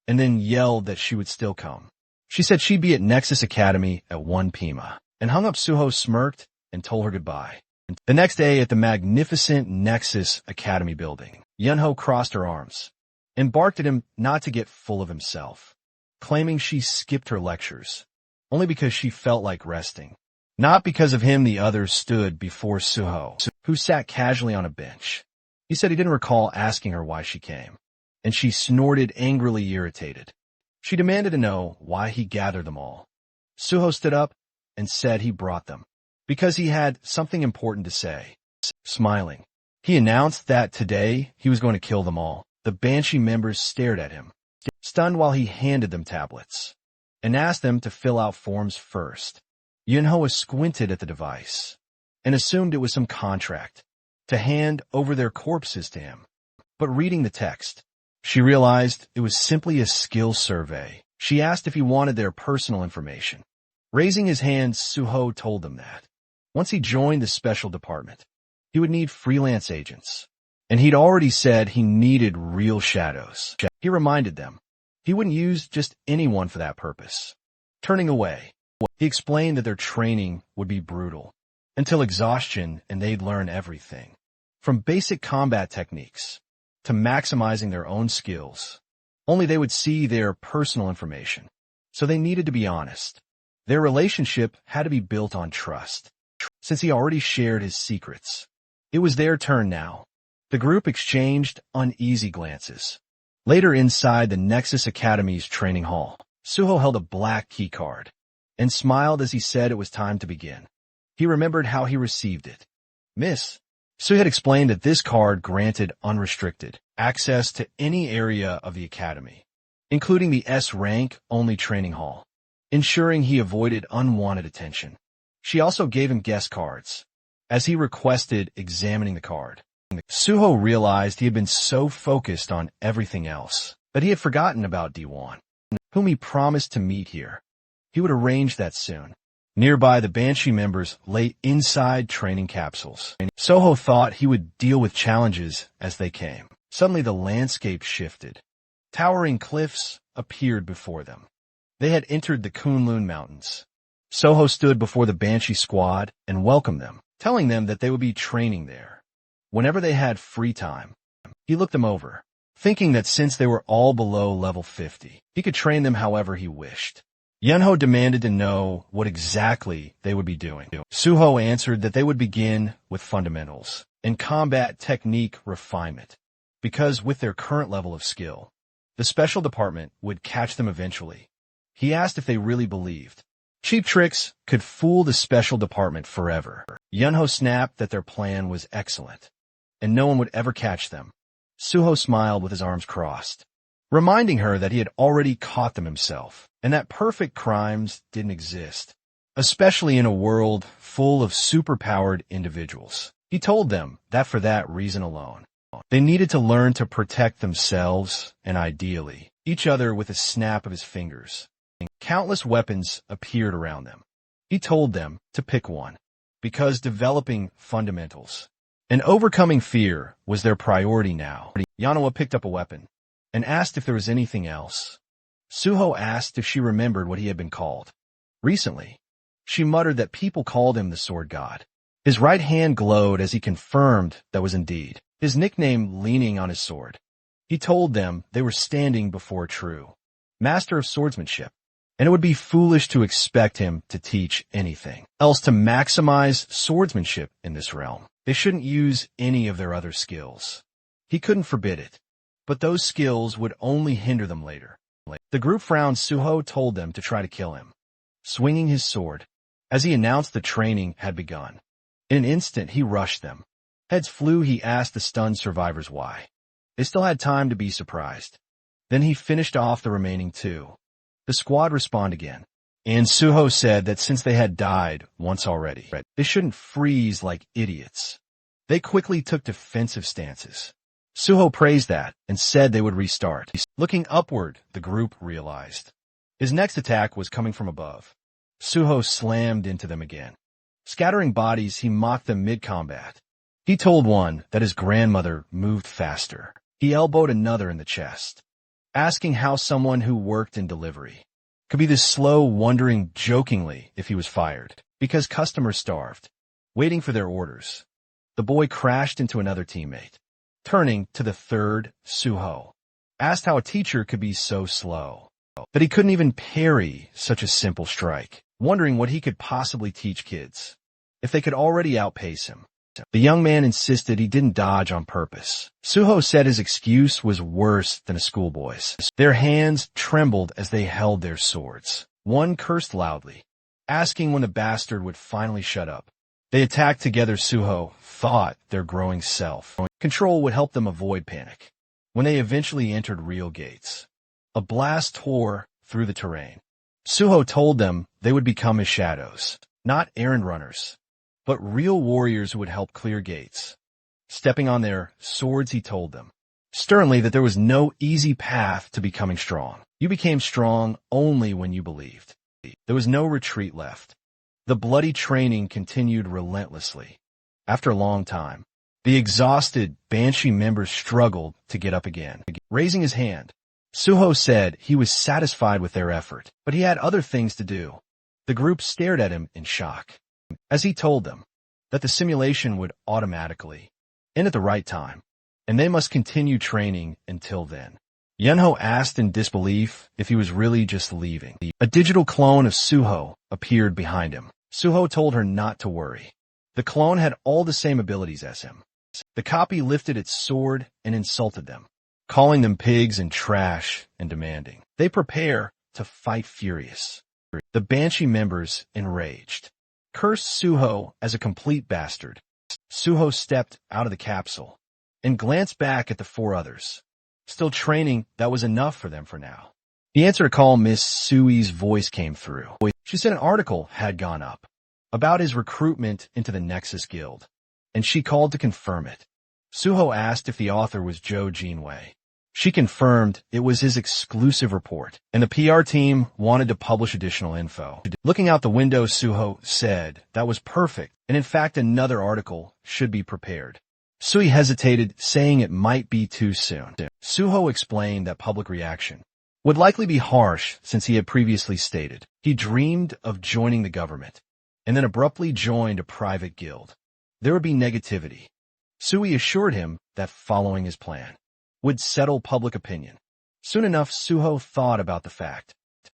and then yelled that she would still come. She said she'd be at Nexus Academy at 1 p.m. and hung up. Suho smirked and told her goodbye. The next day at the magnificent Nexus Academy building, Yunho crossed her arms and barked at him not to get full of himself, claiming she skipped her lectures only because she felt like resting. Not because of him. The others stood before Suho, who sat casually on a bench. He said he didn't recall asking her why she came, and she snorted, angrily irritated. She demanded to know why he gathered them all. Suho stood up and said he brought them because he had something important to say. Smiling, he announced that today he was going to kill them all. The Banshee members stared at him, stunned, while he handed them tablets and asked them to fill out forms first. Yunho squinted at the device and assumed it was some contract to hand over their corpses to him. But reading the text, she realized it was simply a skill survey. She asked if he wanted their personal information. Raising his hand, Suho told them that once he joined the special department, he would need freelance agents, and he'd already said he needed real shadows. He reminded them he wouldn't use just anyone for that purpose. Turning away, he explained that their training would be brutal until exhaustion, and they'd learn everything, from basic combat techniques to maximizing their own skills. Only they would see their personal information, so they needed to be honest. Their relationship had to be built on trust, since he already shared his secrets. It was their turn now. The group exchanged uneasy glances. Later, inside the Nexus Academy's training hall, Suho held a black key card and smiled as he said it was time to begin. He remembered how he received it. Miss Su had explained that this card granted unrestricted access to any area of the academy, including the S-rank only training hall, ensuring he avoided unwanted attention. She also gave him guest cards, as he requested examining the card. Suho realized he had been so focused on everything else that he had forgotten about D1, whom he promised to meet here. He would arrange that soon. Nearby, the Banshee members lay inside training capsules. Suho thought he would deal with challenges as they came. Suddenly, the landscape shifted. Towering cliffs appeared before them. They had entered the Kunlun Mountains. Suho stood before the Banshee squad and welcomed them, telling them that they would be training there whenever they had free time. He looked them over, thinking that since they were all below level 50, he could train them however he wished. Yunho demanded to know what exactly they would be doing. Suho answered that they would begin with fundamentals and combat technique refinement, because with their current level of skill, the special department would catch them eventually. He asked if they really believed cheap tricks could fool the special department forever. Yunho snapped that their plan was excellent, and no one would ever catch them. Suho smiled with his arms crossed, reminding her that he had already caught them himself, and that perfect crimes didn't exist, especially in a world full of superpowered individuals. He told them that for that reason alone, they needed to learn to protect themselves and, ideally, each other with a snap of his fingers. Countless weapons appeared around them. He told them to pick one, because developing fundamentals and overcoming fear was their priority now. Yanawa picked up a weapon and asked if there was anything else. Suho asked if she remembered what he had been called. Recently, she muttered that people called him the Sword God. His right hand glowed as he confirmed that was indeed his nickname, leaning on his sword. He told them they were standing before a true master of swordsmanship, and it would be foolish to expect him to teach anything else to maximize swordsmanship in this realm. They shouldn't use any of their other skills. He couldn't forbid it, but those skills would only hinder them later. The group frowned. Suho told them to try to kill him, swinging his sword, as he announced the training had begun. In an instant, he rushed them. Heads flew. He asked the stunned survivors why. They still had time to be surprised. Then he finished off the remaining two. The squad respawned again, and Suho said that since they had died once already, they shouldn't freeze like idiots. They quickly took defensive stances. Suho praised that and said they would restart. Looking upward, the group realized his next attack was coming from above. Suho slammed into them again. Scattering bodies, he mocked them mid-combat. He told one that his grandmother moved faster. He elbowed another in the chest, asking how someone who worked in delivery could be this slow, wondering jokingly if he was fired, because customers starved, waiting for their orders. The boy crashed into another teammate. Turning to the third, Suho asked how a teacher could be so slow, that he couldn't even parry such a simple strike, wondering what he could possibly teach kids if they could already outpace him. The young man insisted he didn't dodge on purpose. Suho said his excuse was worse than a schoolboy's. Their hands trembled as they held their swords. One cursed loudly, asking when the bastard would finally shut up. They attacked together. Suho thought their growing self-control would help them avoid panic. When they eventually entered real gates, a blast tore through the terrain. Suho told them they would become his shadows, not errand runners, but real warriors who would help clear gates. Stepping on their swords, he told them sternly that there was no easy path to becoming strong. You became strong only when you believed. There was no retreat left. The bloody training continued relentlessly. After a long time, the exhausted Banshee members struggled to get up again. Raising his hand, Suho said he was satisfied with their effort, but he had other things to do. The group stared at him in shock, as he told them that the simulation would automatically end at the right time, and they must continue training until then. Yunho asked in disbelief if he was really just leaving. A digital clone of Suho appeared behind him. Suho told her not to worry. The clone had all the same abilities as him. The copy lifted its sword and insulted them, calling them pigs and trash and demanding they prepare to fight furious. The Banshee members, enraged, cursed Suho as a complete bastard. Suho stepped out of the capsule and glanced back at the four others. Still training, that was enough for them for now. He answered a call. Miss Sui's voice came through. She said an article had gone up about his recruitment into the Nexus Guild, and she called to confirm it. Suho asked if the author was Joe Jinwei. She confirmed it was his exclusive report, and the PR team wanted to publish additional info. Looking out the window, Suho said that was perfect, and in fact another article should be prepared. Sui hesitated, saying it might be too soon. Suho explained that public reaction would likely be harsh since he had previously stated he dreamed of joining the government, and then abruptly joined a private guild. There would be negativity. Sui assured him that following his plan, would settle public opinion. Soon enough, Suho thought about the fact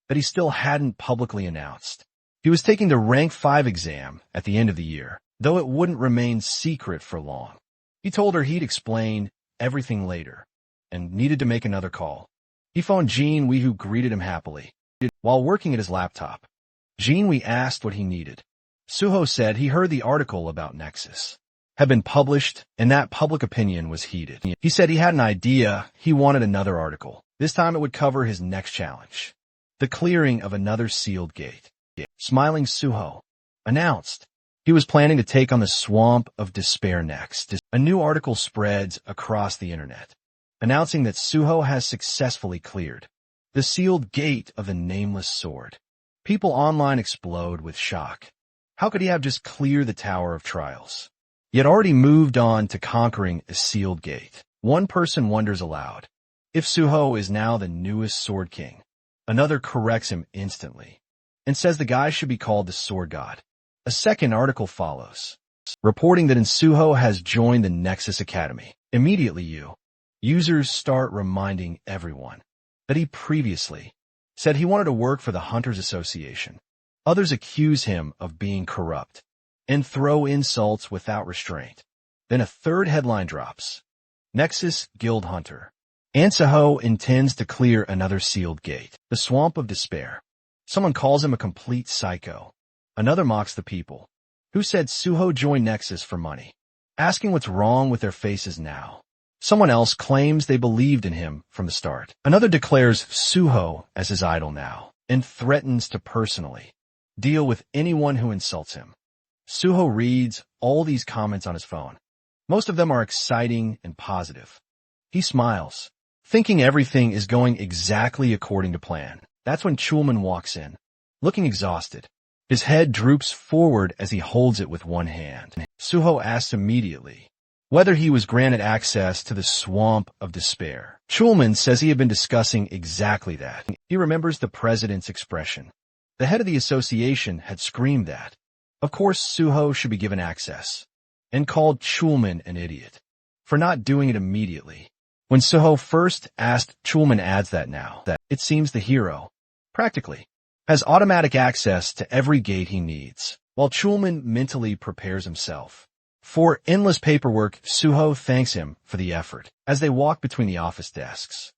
that he still hadn't publicly announced. He was taking the Rank 5 exam at the end of the year, though it wouldn't remain secret for long. He told her he'd explain everything later and needed to make another call. He phoned Jin Wee, who greeted him happily. While working at his laptop, Jin Wee asked what he needed. Suho said he heard the article about Nexus had been published and that public opinion was heated. He said he had an idea. He wanted another article. This time it would cover his next challenge, the clearing of another sealed gate. Smiling, Suho announced he was planning to take on the Swamp of Despair next. A new article spreads across the internet, announcing that Suho has successfully cleared the sealed gate of the Nameless Sword. People online explode with shock. How could he have just cleared the Tower of Trials, yet already moved on to conquering a sealed gate? One person wonders aloud if Suho is now the newest Sword King. Another corrects him instantly and says the guy should be called the Sword God. A second article follows, reporting that Suho has joined the Nexus Academy. Immediately, users start reminding everyone that he previously said he wanted to work for the Hunters Association. Others accuse him of being corrupt and throw insults without restraint. Then a third headline drops. Nexus Guild Hunter. Suho intends to clear another sealed gate, the Swamp of Despair. Someone calls him a complete psycho. Another mocks the people who said Suho joined Nexus for money, asking what's wrong with their faces now. Someone else claims they believed in him from the start. Another declares Suho as his idol now and threatens to personally deal with anyone who insults him. Suho reads all these comments on his phone. Most of them are exciting and positive. He smiles, thinking everything is going exactly according to plan. That's when Chulman walks in, looking exhausted. His head droops forward as he holds it with one hand. Suho asks immediately whether he was granted access to the Swamp of Despair. Chulman says he had been discussing exactly that. He remembers the president's expression. The head of the association had screamed that, of course, Suho should be given access, and called Chulman an idiot for not doing it immediately. When Suho first asked, Chulman adds that now that it seems the hero practically has automatic access to every gate he needs, while Chulman mentally prepares himself for endless paperwork. Suho thanks him for the effort as they walk between the office desks.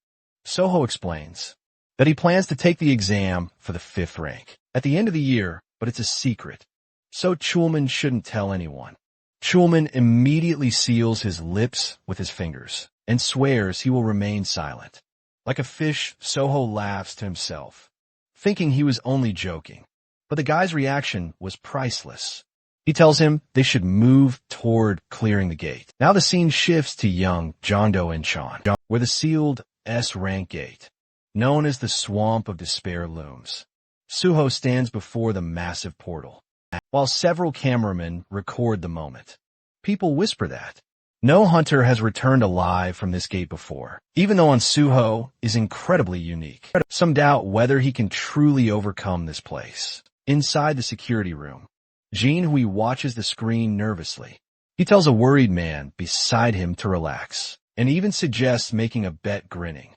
Suho explains that he plans to take the exam for the 5th rank at the end of the year, but it's a secret, so Chulman shouldn't tell anyone. Chulman immediately seals his lips with his fingers and swears he will remain silent. Like a fish, Suho laughs to himself, thinking he was only joking. But the guy's reaction was priceless. He tells him they should move toward clearing the gate. Now the scene shifts to young Jondo and Chan, where the sealed S-rank gate, known as the Swamp of Despair, looms. Suho stands before the massive portal, while several cameramen record the moment. People whisper that no hunter has returned alive from this gate before, even though Suho is incredibly unique. Some doubt whether he can truly overcome this place. Inside the security room, Jin Hui watches the screen nervously. He tells a worried man beside him to relax, and even suggests making a bet, grinning.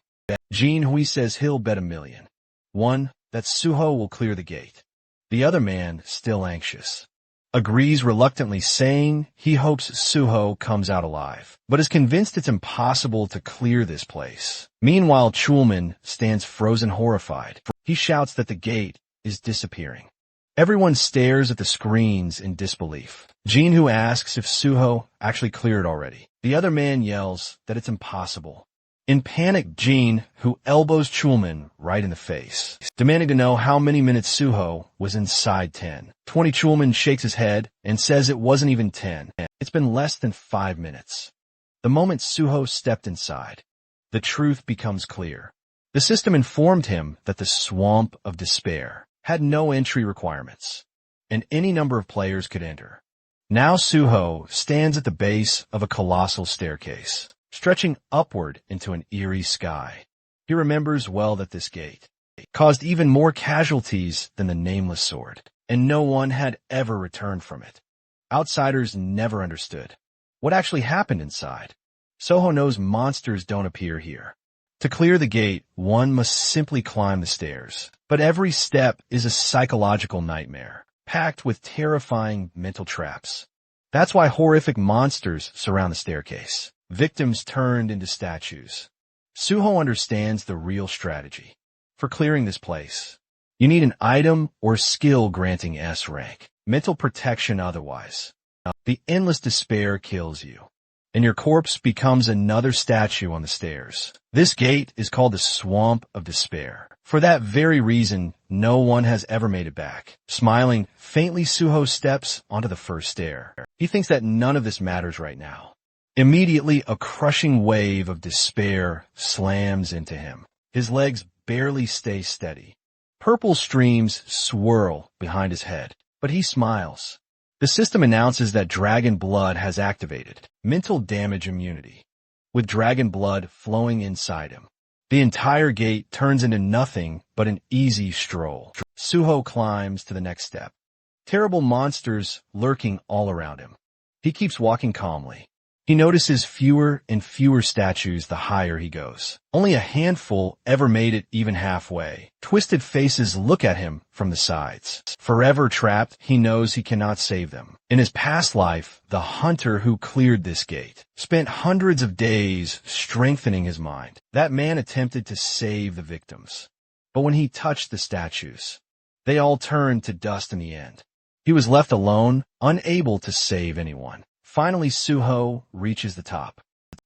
Jin Hui says he'll bet $1 million. One, that Suho will clear the gate. The other man, still anxious, agrees reluctantly, saying he hopes Suho comes out alive, but is convinced it's impossible to clear this place. Meanwhile, Chulman stands frozen, horrified. He shouts that the gate is disappearing. Everyone stares at the screens in disbelief. Jin Hui asks if Suho actually cleared already. The other man yells that it's impossible. In panic, Jin Hui elbows Chulman right in the face, demanding to know how many minutes Suho was inside. 10. 20. Chulman shakes his head and says it wasn't even 10. It's been less than 5 minutes. The moment Suho stepped inside, the truth becomes clear. The system informed him that the Swamp of Despair had no entry requirements, and any number of players could enter. Now Suho stands at the base of a colossal staircase, stretching upward into an eerie sky. He remembers well that this gate caused even more casualties than the Nameless Sword, and no one had ever returned from it. Outsiders never understood what actually happened inside. Soho knows monsters don't appear here. To clear the gate, one must simply climb the stairs. But every step is a psychological nightmare, packed with terrifying mental traps. That's why horrific monsters surround the staircase, victims turned into statues. Suho understands the real strategy. For clearing this place, you need an item or skill granting S rank, mental protection otherwise. The endless despair kills you, and your corpse becomes another statue on the stairs. This gate is called the Swamp of Despair. For that very reason, no one has ever made it back. Smiling, faintly Suho steps onto the first stair. He thinks that none of this matters right now. Immediately, a crushing wave of despair slams into him. His legs barely stay steady. Purple streams swirl behind his head, but he smiles. The system announces that dragon blood has activated mental damage immunity, with dragon blood flowing inside him. The entire gate turns into nothing but an easy stroll. Suho climbs to the next step. Terrible monsters lurking all around him. He keeps walking calmly. He notices fewer and fewer statues the higher he goes. Only a handful ever made it even halfway. Twisted faces look at him from the sides. Forever trapped, he knows he cannot save them. In his past life, the hunter who cleared this gate spent hundreds of days strengthening his mind. That man attempted to save the victims. But when he touched the statues, they all turned to dust in the end. He was left alone, unable to save anyone. Finally, Suho reaches the top.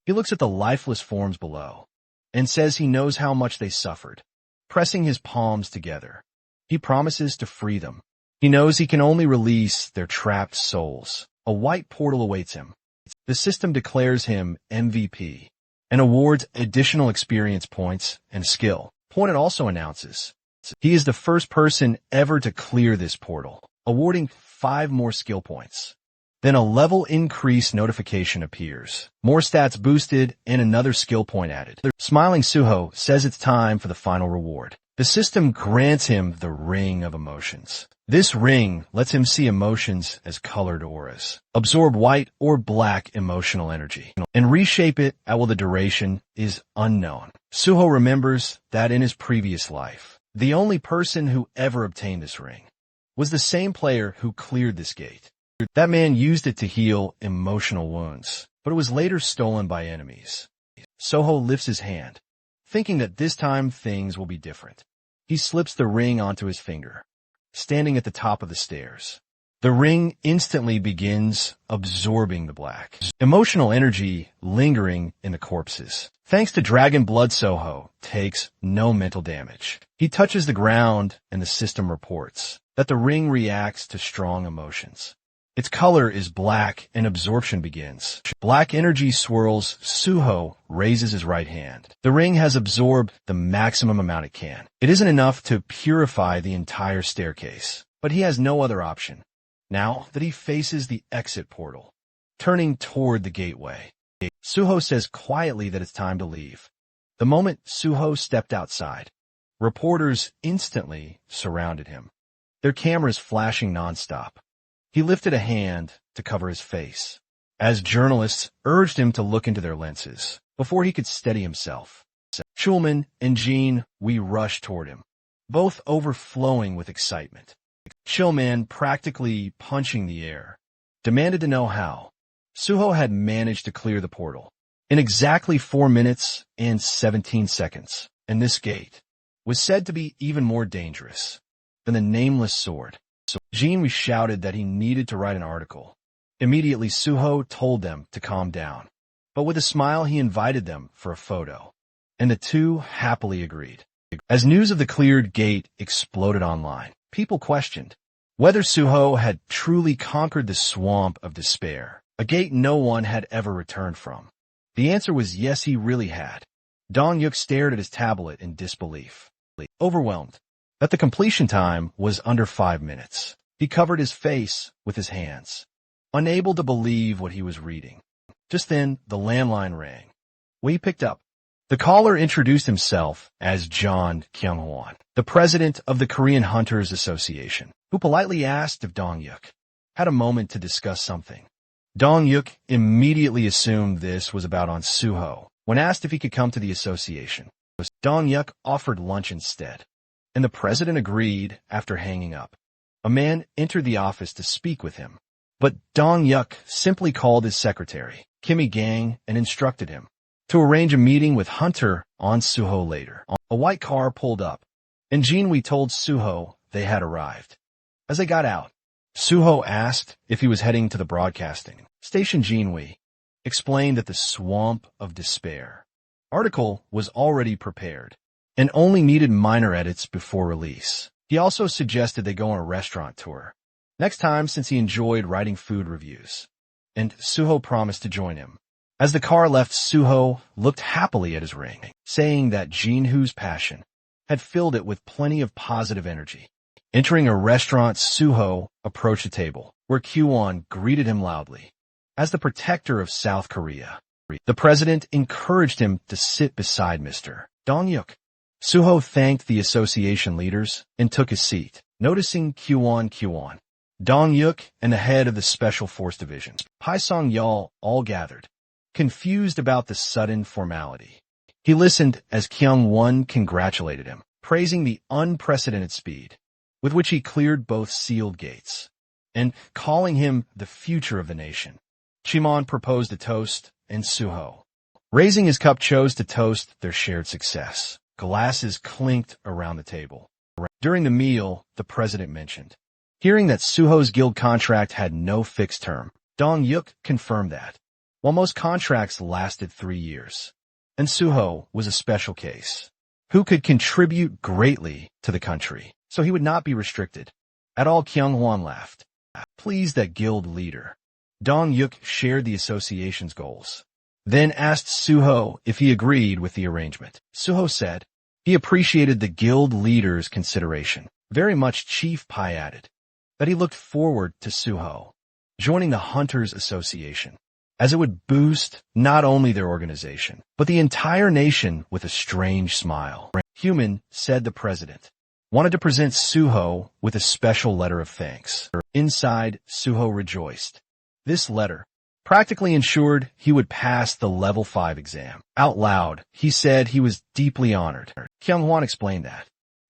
He looks at the lifeless forms below and says he knows how much they suffered. Pressing his palms together, he promises to free them. He knows he can only release their trapped souls. A white portal awaits him. The system declares him MVP and awards additional experience points and skill. Point also announces he is the first person ever to clear this portal, awarding 5 more skill points. Then a level increase notification appears. More stats boosted and another skill point added. Smiling Suho says it's time for the final reward. The system grants him the Ring of Emotions. This ring lets him see emotions as colored auras, absorb white or black emotional energy, and reshape it at will the duration is unknown. Suho remembers that in his previous life, the only person who ever obtained this ring was the same player who cleared this gate. That man used it to heal emotional wounds, but it was later stolen by enemies. Soho lifts his hand, thinking that this time things will be different. He slips the ring onto his finger, standing at the top of the stairs. The ring instantly begins absorbing the black emotional energy lingering in the corpses. Thanks to dragon blood, Soho takes no mental damage. He touches the ground and the system reports that the ring reacts to strong emotions. Its color is black and absorption begins. Black energy swirls. Suho raises his right hand. The ring has absorbed the maximum amount it can. It isn't enough to purify the entire staircase, but he has no other option. Now that he faces the exit portal, turning toward the gateway, Suho says quietly that it's time to leave. The moment Suho stepped outside, reporters instantly surrounded him, their cameras flashing nonstop. He lifted a hand to cover his face, as journalists urged him to look into their lenses before he could steady himself. Schulman and Jean, we rushed toward him, both overflowing with excitement. Schulman, practically punching the air, demanded to know how Suho had managed to clear the portal in exactly 4 minutes and 17 seconds, and this gate was said to be even more dangerous than the nameless sword. Jean shouted that he needed to write an article. Immediately, Suho told them to calm down, but with a smile he invited them for a photo, and the two happily agreed. As news of the cleared gate exploded online, people questioned whether Suho had truly conquered the Swamp of Despair, a gate no one had ever returned from. The answer was yes, he really had. Dong-yuk stared at his tablet in disbelief, overwhelmed that the completion time was under 5 minutes. He covered his face with his hands, unable to believe what he was reading. Just then, the landline rang. Wei picked up. The caller introduced himself as John Kyung-hwan, the president of the Korean Hunters Association, who politely asked if Dong-yuk had a moment to discuss something. Dong-yuk immediately assumed this was about on Suho. When asked if he could come to the association, Dong-yuk offered lunch instead, and the president agreed after hanging up. A man entered the office to speak with him, but Dong-yuk simply called his secretary, Kimmy Gang, and instructed him to arrange a meeting with Hunter on Suho later. A white car pulled up, and Jinwei told Suho they had arrived. As they got out, Suho asked if he was heading to the broadcasting station. Jinwei explained that the Swamp of Despair article was already prepared and only needed minor edits before release. He also suggested they go on a restaurant tour next time since he enjoyed writing food reviews, and Suho promised to join him. As the car left, Suho looked happily at his ring, saying that Jinwoo's passion had filled it with plenty of positive energy. Entering a restaurant, Suho approached a table where Kwon greeted him loudly. As the protector of South Korea, the president encouraged him to sit beside Mr. Dong-yuk. Suho thanked the association leaders and took his seat. Noticing Kwon, Dong-yuk, and the head of the Special Force Division, Pai Song-yeol, all gathered, confused about the sudden formality. He listened as Kyung-won congratulated him, praising the unprecedented speed with which he cleared both sealed gates, and calling him the future of the nation. Chimon proposed a toast, and Suho, raising his cup, chose to toast their shared success. Glasses clinked around the table. During the meal, the president mentioned hearing that Suho's guild contract had no fixed term. Dong-yuk confirmed that, while most contracts lasted 3 years, and Suho was a special case, who could contribute greatly to the country, so he would not be restricted at all. Kyung-won laughed, pleased that guild leader Dong-yuk shared the association's goals, then asked Suho if he agreed with the arrangement. Suho said he appreciated the guild leader's consideration very much. Chief Pai added that he looked forward to Suho joining the Hunters Association, as it would boost not only their organization, but the entire nation. With a strange smile, Human, said the president, wanted to present Suho with a special letter of thanks. Inside, Suho rejoiced. This letter practically ensured he would pass the level 5 exam. Out loud, he said he was deeply honored. Kyung-won explained that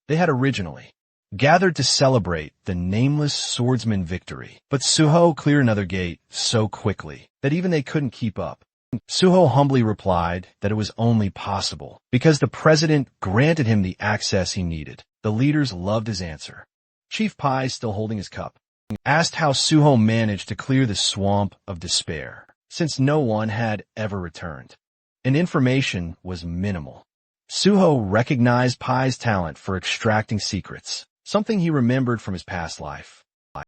they had originally gathered to celebrate the nameless swordsman victory, but Suho cleared another gate so quickly that even they couldn't keep up. Suho humbly replied that it was only possible because the president granted him the access he needed. The leaders loved his answer. Chief Pai, still holding his cup, asked how Suho managed to clear the Swamp of Despair, since no one had ever returned, and information was minimal. Suho recognized Pai's talent for extracting secrets, something he remembered from his past life,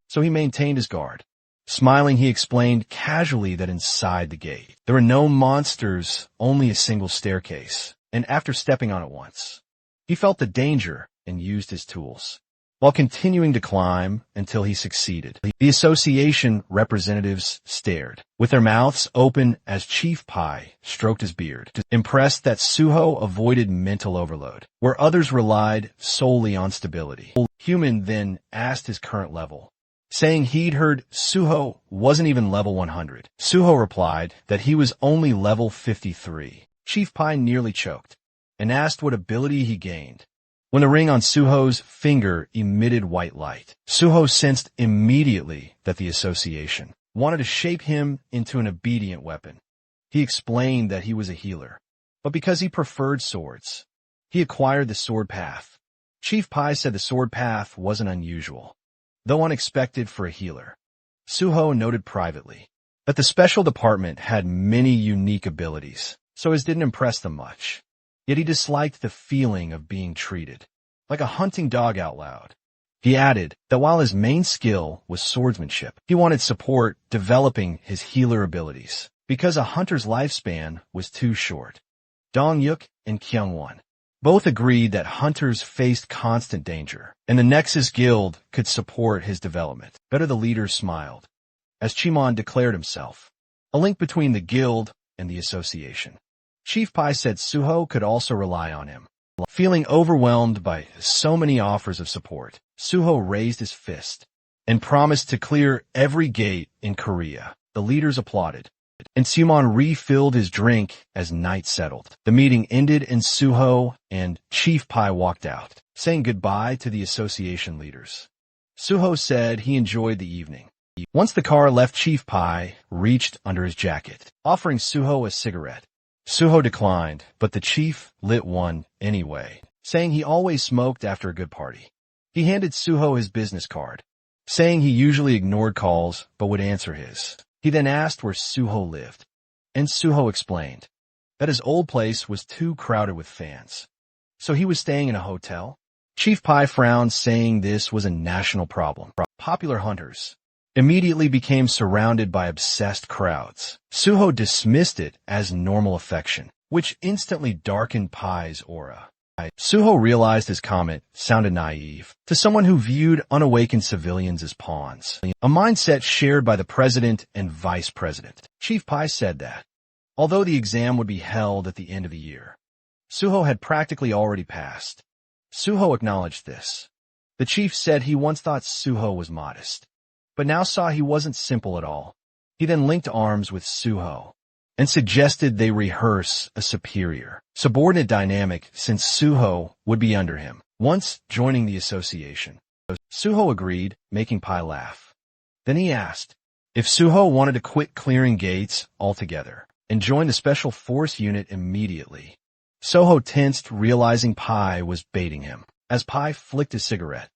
so he maintained his guard. Smiling, he explained casually that inside the gate, there were no monsters, only a single staircase, and after stepping on it once, he felt the danger and used his tools, while continuing to climb until he succeeded. The association representatives stared, with their mouths open as Chief Pai stroked his beard, impressed that Suho avoided mental overload, where others relied solely on stability. Human then asked his current level, saying he'd heard Suho wasn't even level 100. Suho replied that he was only level 53. Chief Pai nearly choked and asked what ability he gained. When the ring on Suho's finger emitted white light, Suho sensed immediately that the association wanted to shape him into an obedient weapon. He explained that he was a healer, but because he preferred swords, he acquired the sword path. Chief Pai said the sword path wasn't unusual, though unexpected for a healer. Suho noted privately that the special department had many unique abilities, so his didn't impress them much. Yet he disliked the feeling of being treated like a hunting dog out loud. He added that while his main skill was swordsmanship, he wanted support developing his healer abilities, because a hunter's lifespan was too short. Dong-yuk and Kyung-won both agreed that hunters faced constant danger, and the Nexus Guild could support his development. Better, the leader smiled, as Chimon declared himself a link between the guild and the association. Chief Pai said Suho could also rely on him. Feeling overwhelmed by so many offers of support, Suho raised his fist and promised to clear every gate in Korea The leaders applauded, and Suman refilled his drink as night settled. The meeting ended and Suho and Chief Pai walked out, saying goodbye to the association leaders. Suho said he enjoyed the evening. Once the car left, Chief Pai reached under his jacket, offering Suho a cigarette. Suho declined, but the chief lit one anyway, saying he always smoked after a good party. He handed Suho his business card, saying he usually ignored calls but would answer his. He then asked where Suho lived, and Suho explained that his old place was too crowded with fans, so he was staying in a hotel. Chief Pai frowned, saying this was a national problem. Popular hunters immediately became surrounded by obsessed crowds. Suho dismissed it as normal affection, which instantly darkened Pai's aura. Suho realized his comment sounded naive to someone who viewed unawakened civilians as pawns, a mindset shared by the president and vice president. Chief Pai said that, although the exam would be held at the end of the year, Suho had practically already passed. Suho acknowledged this. The chief said he once thought Suho was modest, but now saw he wasn't simple at all. He then linked arms with Suho and suggested they rehearse a superior, subordinate dynamic since Suho would be under him once joining the association. Suho agreed, making Pai laugh. Then he asked if Suho wanted to quit clearing gates altogether and join the special force unit immediately. Suho tensed, realizing Pai was baiting him. As Pai flicked his cigarette,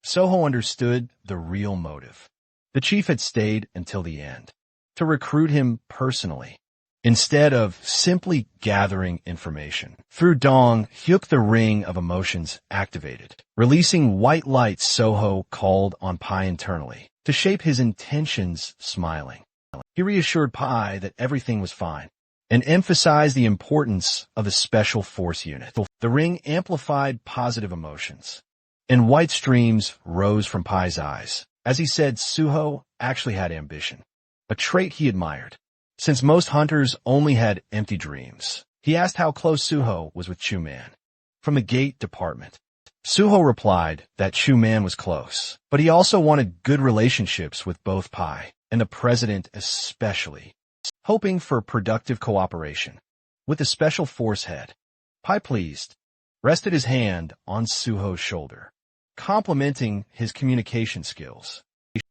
Suho understood the real motive. The chief had stayed until the end to recruit him personally, instead of simply gathering information. Through Dong, Hyuk, the ring of emotions activated. Releasing white light, Suho called on Pai internally to shape his intentions, smiling. He reassured Pai that everything was fine and emphasized the importance of the special force unit. The ring amplified positive emotions, and white streams rose from Pai's eyes as he said Suho actually had ambition, a trait he admired. Since most hunters only had empty dreams, he asked how close Suho was with Chu-man from the gate department. Suho replied that Chu-man was close, but he also wanted good relationships with both Pai and the president especially, hoping for productive cooperation. With the special force head, Pai, pleased, rested his hand on Suho's shoulder, complimenting his communication skills.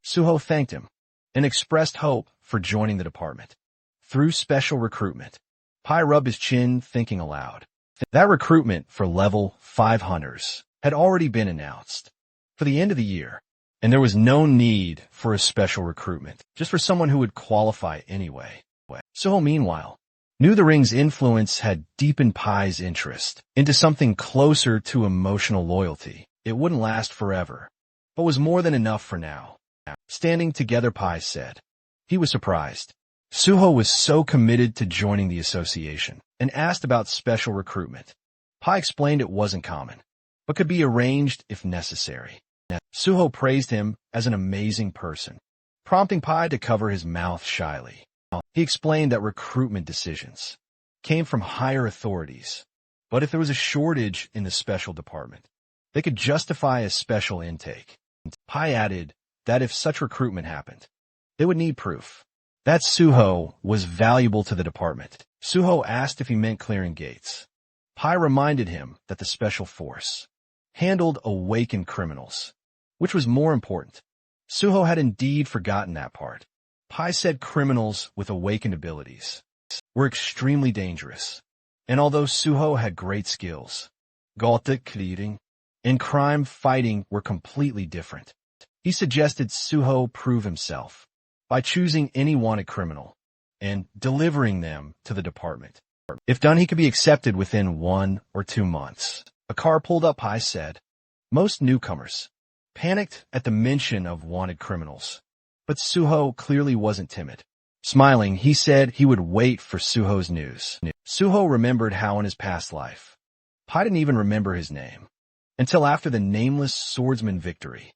Suho thanked him and expressed hope for joining the department. Through special recruitment, Pai rubbed his chin, thinking aloud. That recruitment for level 5 hunters had already been announced for the end of the year, and there was no need for a special recruitment, just for someone who would qualify anyway. Suho, meanwhile, knew the ring's influence had deepened Pai's interest into something closer to emotional loyalty. It wouldn't last forever, but was more than enough for now. Standing together, Pai said. He was surprised. Suho was so committed to joining the association and asked about special recruitment. Pai explained it wasn't common, but could be arranged if necessary. Suho praised him as an amazing person, prompting Pai to cover his mouth shyly. He explained that recruitment decisions came from higher authorities, but if there was a shortage in the special department, they could justify a special intake. Pai added that if such recruitment happened, they would need proof that Suho was valuable to the department. Suho asked if he meant clearing gates. Pai reminded him that the special force handled awakened criminals, which was more important. Suho had indeed forgotten that part. Pai said criminals with awakened abilities were extremely dangerous, and although Suho had great skills, Galta clearing and crime fighting were completely different. He suggested Suho prove himself by choosing any wanted criminal and delivering them to the department. If done, he could be accepted within 1 or 2 months. A car pulled up, Pai said. Most newcomers panicked at the mention of wanted criminals, but Suho clearly wasn't timid. Smiling, he said he would wait for Suho's news. Suho remembered how in his past life, Pai didn't even remember his name until after the nameless swordsman victory.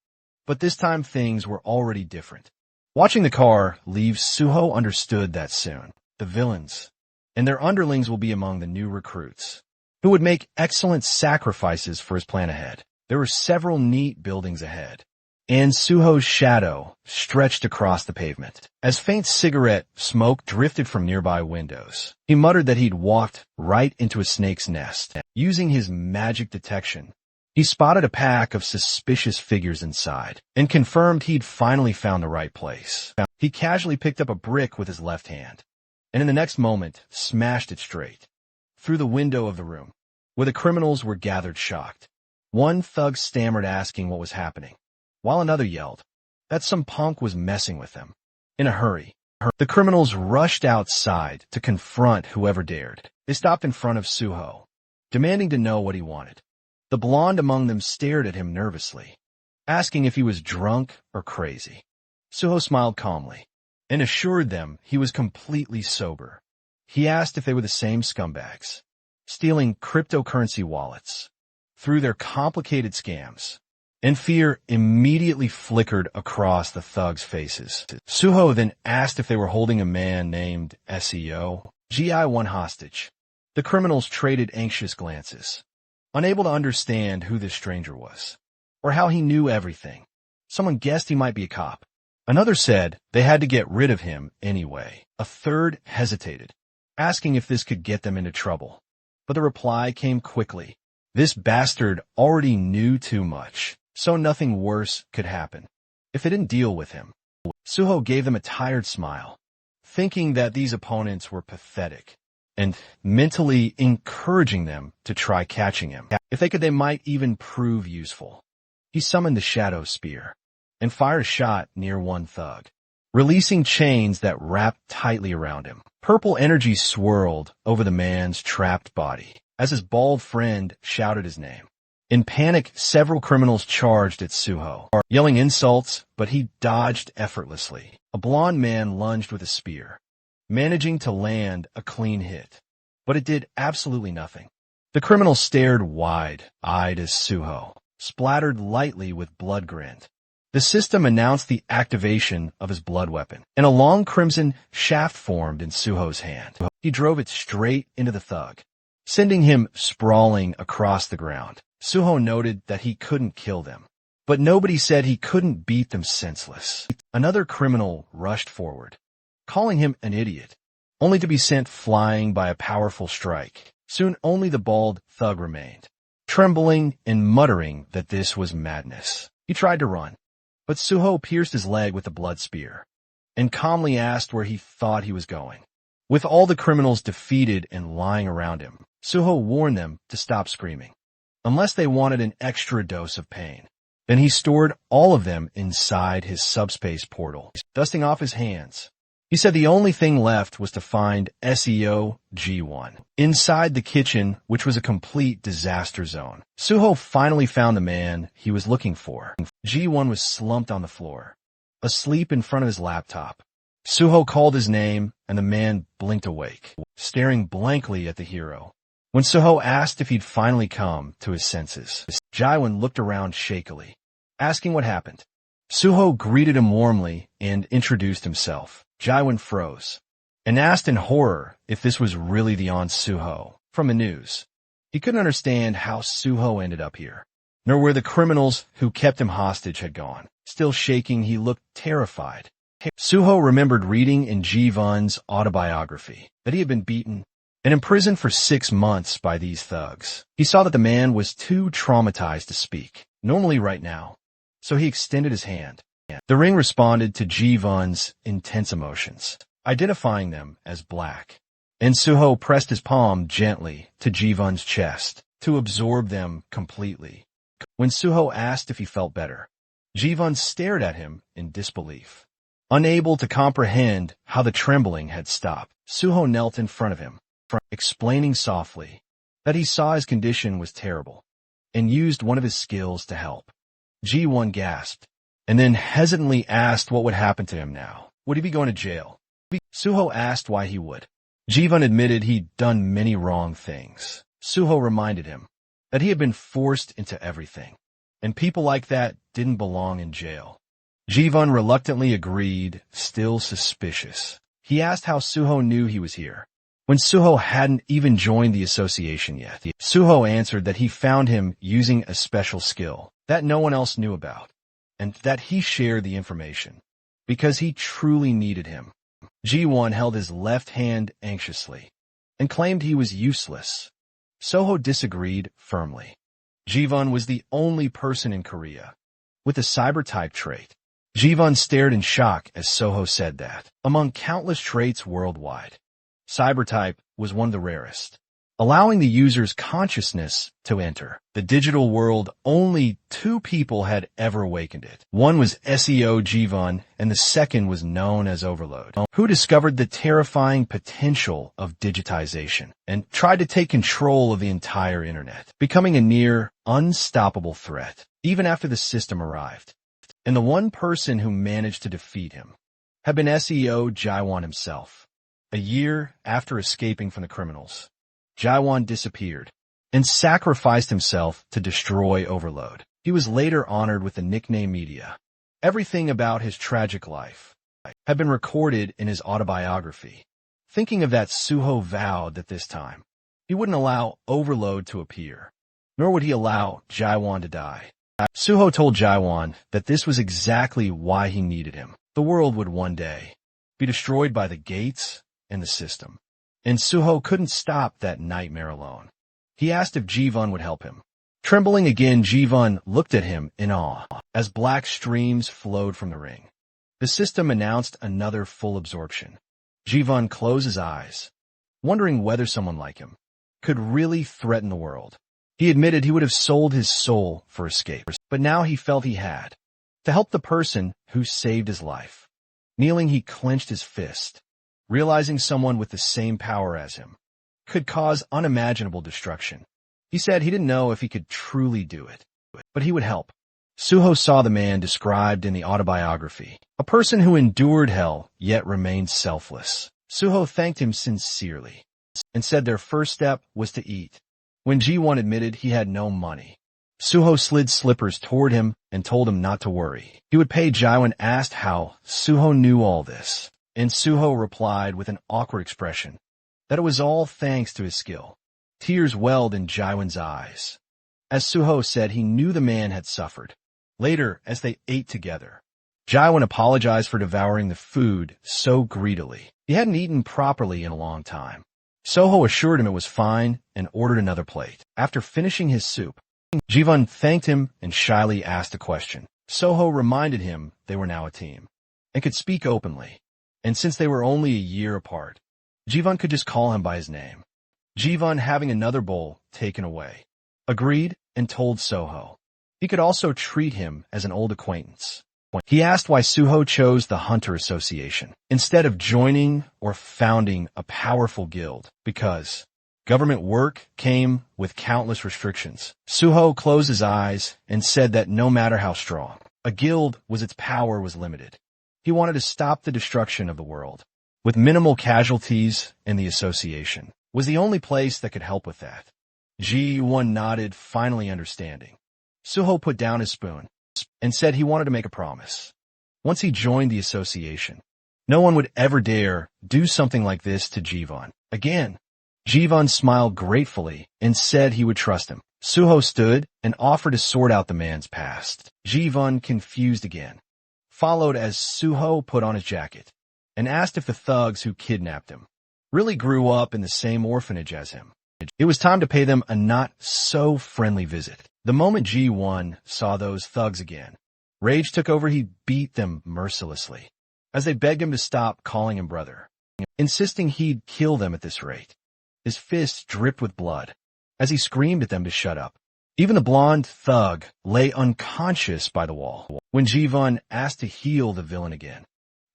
But this time things were already different. Watching the car leave, Suho understood that soon the villains and their underlings will be among the new recruits, who would make excellent sacrifices for his plan ahead. There were several neat buildings ahead, and Suho's shadow stretched across the pavement. As faint cigarette smoke drifted from nearby windows, he muttered that he'd walked right into a snake's nest. Using his magic detection, he spotted a pack of suspicious figures inside and confirmed he'd finally found the right place. He casually picked up a brick with his left hand, and in the next moment smashed it straight through the window of the room, where the criminals were gathered shocked. One thug stammered asking what was happening, while another yelled that some punk was messing with them. In a hurry, the criminals rushed outside to confront whoever dared. They stopped in front of Suho, demanding to know what he wanted. The blonde among them stared at him nervously, asking if he was drunk or crazy. Suho smiled calmly and assured them he was completely sober. He asked if they were the same scumbags, stealing cryptocurrency wallets through their complicated scams, and fear immediately flickered across the thugs' faces. Suho then asked if they were holding a man named SEO GI1 hostage. The criminals traded anxious glances, unable to understand who this stranger was, or how he knew everything. Someone guessed he might be a cop. Another said they had to get rid of him anyway. A third hesitated, asking if this could get them into trouble. But the reply came quickly. This bastard already knew too much, so nothing worse could happen if they didn't deal with him. Suho gave them a tired smile, thinking that these opponents were pathetic, and mentally encouraging them to try catching him. If they could, they might even prove useful. He summoned the Shadow Spear and fired a shot near one thug, releasing chains that wrapped tightly around him. Purple energy swirled over the man's trapped body as his bald friend shouted his name. In panic, several criminals charged at Suho, yelling insults, but he dodged effortlessly. A blond man lunged with a spear, managing to land a clean hit, but it did absolutely nothing. The criminal stared wide-eyed as Suho, splattered lightly with blood, grinned. The system announced the activation of his blood weapon, and a long crimson shaft formed in Suho's hand. He drove it straight into the thug, sending him sprawling across the ground. Suho noted that he couldn't kill them, but nobody said he couldn't beat them senseless. Another criminal rushed forward, calling him an idiot, only to be sent flying by a powerful strike. Soon only the bald thug remained, trembling and muttering that this was madness. He tried to run, but Suho pierced his leg with the blood spear and calmly asked where he thought he was going. With all the criminals defeated and lying around him, Suho warned them to stop screaming, unless they wanted an extra dose of pain. Then he stored all of them inside his subspace portal, dusting off his hands. He said the only thing left was to find SEO G1 inside the kitchen, which was a complete disaster zone. Suho finally found the man he was looking for. G1 was slumped on the floor, asleep in front of his laptop. Suho called his name, and the man blinked awake, staring blankly at the hero. When Suho asked if he'd finally come to his senses, Ji-won looked around shakily, asking what happened. Suho greeted him warmly and introduced himself. Ji-won froze and asked in horror if this was really the Aunt Suho from the news. He couldn't understand how Suho ended up here, nor where the criminals who kept him hostage had gone. Still shaking, he looked terrified. Suho remembered reading in Ji-won's autobiography that he had been beaten and imprisoned for 6 months by these thugs. He saw that the man was too traumatized to speak, normally right now, so he extended his hand. The ring responded to Ji-won's intense emotions, identifying them as black, and Suho pressed his palm gently to Ji-won's chest to absorb them completely. When Suho asked if he felt better, Ji-won stared at him in disbelief. Unable to comprehend how the trembling had stopped, Suho knelt in front of him, explaining softly that he saw his condition was terrible and used one of his skills to help. Ji-won gasped, and then hesitantly asked what would happen to him now. Would he be going to jail? Suho asked why he would. Ji-won admitted he'd done many wrong things. Suho reminded him that he had been forced into everything, and people like that didn't belong in jail. Ji-won reluctantly agreed, still suspicious. He asked how Suho knew he was here, when Suho hadn't even joined the association yet. Suho answered that he found him using a special skill that no one else knew about, and that he shared the information, because he truly needed him. Ji-won held his left hand anxiously, and claimed he was useless. Soho disagreed firmly. Ji-won was the only person in Korea with a cyber-type trait. Ji-won stared in shock as Soho said that, among countless traits worldwide, cyber-type was one of the rarest, allowing the user's consciousness to enter the digital world. Only 2 people had ever awakened it. One was SEO Ji-won, and the second was known as Overload, who discovered the terrifying potential of digitization and tried to take control of the entire internet, becoming a near unstoppable threat even after the system arrived. And the one person who managed to defeat him had been SEO Ji-won himself. A year after escaping from the criminals, Ji-won disappeared and sacrificed himself to destroy Overload. He was later honored with the nickname Media. Everything about his tragic life had been recorded in his autobiography. Thinking of that, Suho vowed that this time he wouldn't allow Overload to appear, nor would he allow Ji-won to die. Suho told Ji-won that this was exactly why he needed him. The world would one day be destroyed by the gates and the system, and Suho couldn't stop that nightmare alone. He asked if Ji-won would help him. Trembling again, Ji-won looked at him in awe as black streams flowed from the ring. The system announced another full absorption. Ji-won closed his eyes, wondering whether someone like him could really threaten the world. He admitted he would have sold his soul for escape, but now he felt he had to help the person who saved his life. Kneeling, he clenched his fist, realizing someone with the same power as him could cause unimaginable destruction. He said he didn't know if he could truly do it, but he would help. Suho saw the man described in the autobiography, a person who endured hell yet remained selfless. Suho thanked him sincerely and said their first step was to eat. When Ji-won admitted he had no money, Suho slid slippers toward him and told him not to worry. He would pay. Ji-won asked how Suho knew all this, and Suho replied with an awkward expression that it was all thanks to his skill. Tears welled in Ji-won's eyes. As Suho said, he knew the man had suffered. Later, as they ate together, Ji-won apologized for devouring the food so greedily. He hadn't eaten properly in a long time. Soho assured him it was fine and ordered another plate. After finishing his soup, Ji-won thanked him and shyly asked a question. Soho reminded him they were now a team and could speak openly. And since they were only a year apart, Ji-won could just call him by his name. Ji-won, having another bowl taken away, agreed and told Soho he could also treat him as an old acquaintance. He asked why Suho chose the Hunter Association instead of joining or founding a powerful guild, because government work came with countless restrictions. Suho closed his eyes and said that no matter how strong a guild was, its power was limited. He wanted to stop the destruction of the world with minimal casualties, and the association was the only place that could help with that. Ji-won nodded, finally understanding. Suho put down his spoon and said he wanted to make a promise. Once he joined the association, no one would ever dare do something like this to Ji-won again. Ji-won smiled gratefully and said he would trust him. Suho stood and offered to sort out the man's past. Ji-won, confused again, followed as Suho put on his jacket and asked if the thugs who kidnapped him really grew up in the same orphanage as him. It was time to pay them a not-so-friendly visit. The moment Ji-won saw those thugs again, rage took over. He beat them mercilessly as they begged him to stop calling him brother, insisting he'd kill them at this rate. His fists dripped with blood as he screamed at them to shut up. Even the blonde thug lay unconscious by the wall. When Ji-won asked to heal the villain again,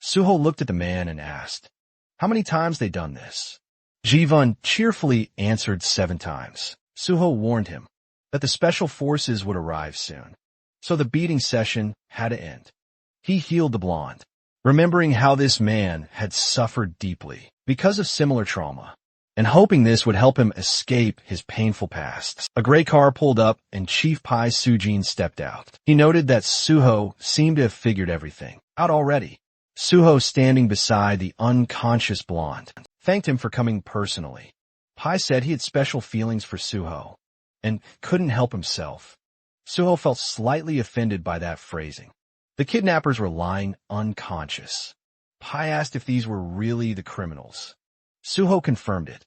Suho looked at the man and asked how many times they'd done this. Ji-won cheerfully answered 7 times. Suho warned him that the special forces would arrive soon, so the beating session had to end. He healed the blonde, remembering how this man had suffered deeply because of similar trauma, and hoping this would help him escape his painful past. A gray car pulled up and Chief Pai Sujin stepped out. He noted that Suho seemed to have figured everything out already. Suho, standing beside the unconscious blonde, thanked him for coming personally. Pai said he had special feelings for Suho and couldn't help himself. Suho felt slightly offended by that phrasing, The kidnappers were lying unconscious. Pai asked if these were really the criminals. Suho confirmed it.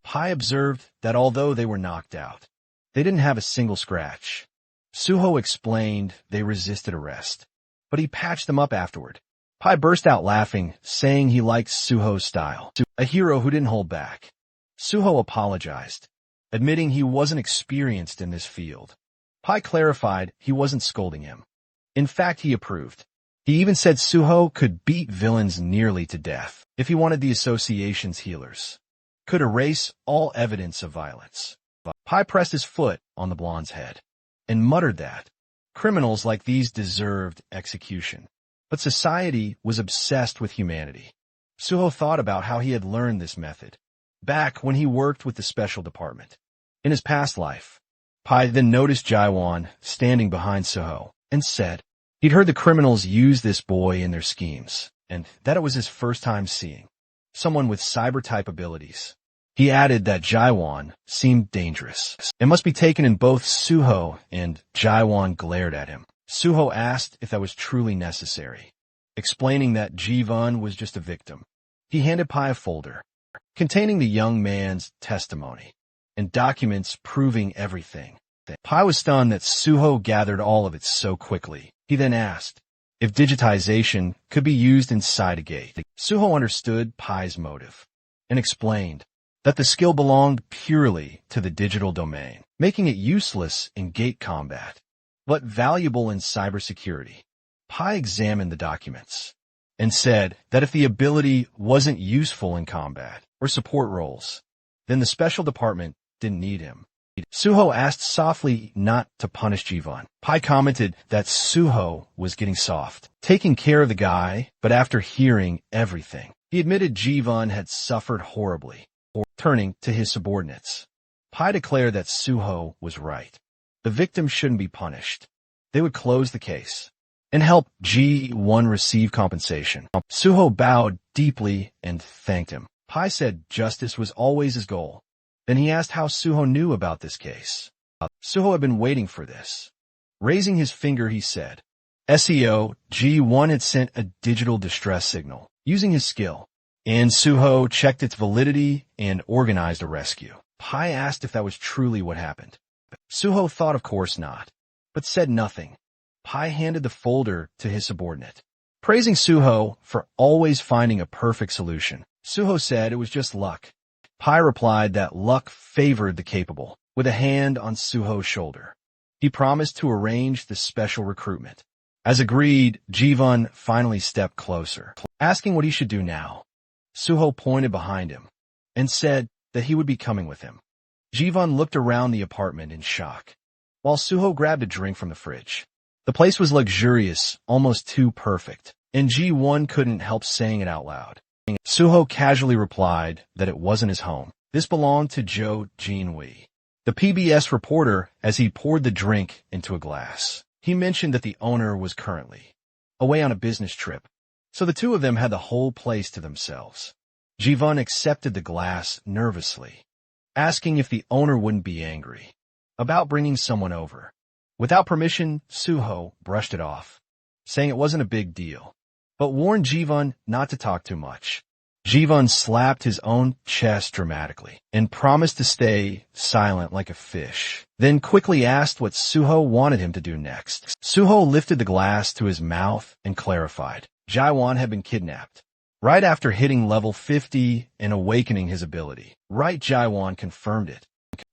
Pai observed that although they were knocked out, they didn't have a single scratch. Suho explained they resisted arrest, but he patched them up afterward. Pai burst out laughing, saying he liked Suho's style, a hero who didn't hold back. Suho apologized, admitting he wasn't experienced in this field. Pai clarified he wasn't scolding him. In fact, he approved. He even said Suho could beat villains nearly to death if he wanted the association's healers. Could erase all evidence of violence. Pai pressed his foot on the blonde's head and muttered that criminals like these deserved execution. But society was obsessed with humanity. Suho thought about how he had learned this method back when he worked with the special department. In his past life, Pai then noticed Jaiwan standing behind Suho and said he'd heard the criminals use this boy in their schemes, and that it was his first time seeing someone with cyber-type abilities. He added that Jaiwan seemed dangerous. It must be taken in both Suho and Jaiwan glared at him. Suho asked if that was truly necessary, explaining that Jivan was just a victim. He handed Pai a folder containing the young man's testimony and documents proving everything. Pai was stunned that Suho gathered all of it so quickly. He then asked if digitization could be used inside a gate. Suho understood Pai's motive and explained that the skill belonged purely to the digital domain, making it useless in gate combat, but valuable in cybersecurity. Pai examined the documents and said that if the ability wasn't useful in combat or support roles, then the special department didn't need him. Suho asked softly not to punish Jivan. Pai commented that Suho was getting soft, taking care of the guy, but after hearing everything, he admitted Jivan had suffered horribly. Turning to his subordinates, Pai declared that Suho was right. The victim shouldn't be punished. They would close the case and help G1 receive compensation. Suho bowed deeply and thanked him. Pai said justice was always his goal. Then he asked how Suho knew about this case. Suho had been waiting for this. Raising his finger, he said, SEO, G1 had sent a digital distress signal using his skill, and Suho checked its validity and organized a rescue. Pai asked if that was truly what happened. Suho thought of course not, but said nothing. Pai handed the folder to his subordinate, praising Suho for always finding a perfect solution. Suho said it was just luck. Pai replied that luck favored the capable, with a hand on Suho's shoulder. He promised to arrange the special recruitment. As agreed, Jivan finally stepped closer, asking what he should do now. Suho pointed behind him and said that he would be coming with him. Jivan looked around the apartment in shock, while Suho grabbed a drink from the fridge. The place was luxurious, almost too perfect, and G1 couldn't help saying it out loud. Suho casually replied that it wasn't his home. This belonged to Zhou Jinwei, the PBS reporter, as he poured the drink into a glass. He mentioned that the owner was currently away on a business trip, so the two of them had the whole place to themselves. Jivan accepted the glass nervously, asking if the owner wouldn't be angry about bringing someone over. Without permission, Suho brushed it off, saying it wasn't a big deal, but warned Jivan not to talk too much. Jivan slapped his own chest dramatically and promised to stay silent like a fish, then quickly asked what Suho wanted him to do next. Suho lifted the glass to his mouth and clarified. Jaiwan had been kidnapped right after hitting level 50 and awakening his ability. Right, Jaiwan confirmed it.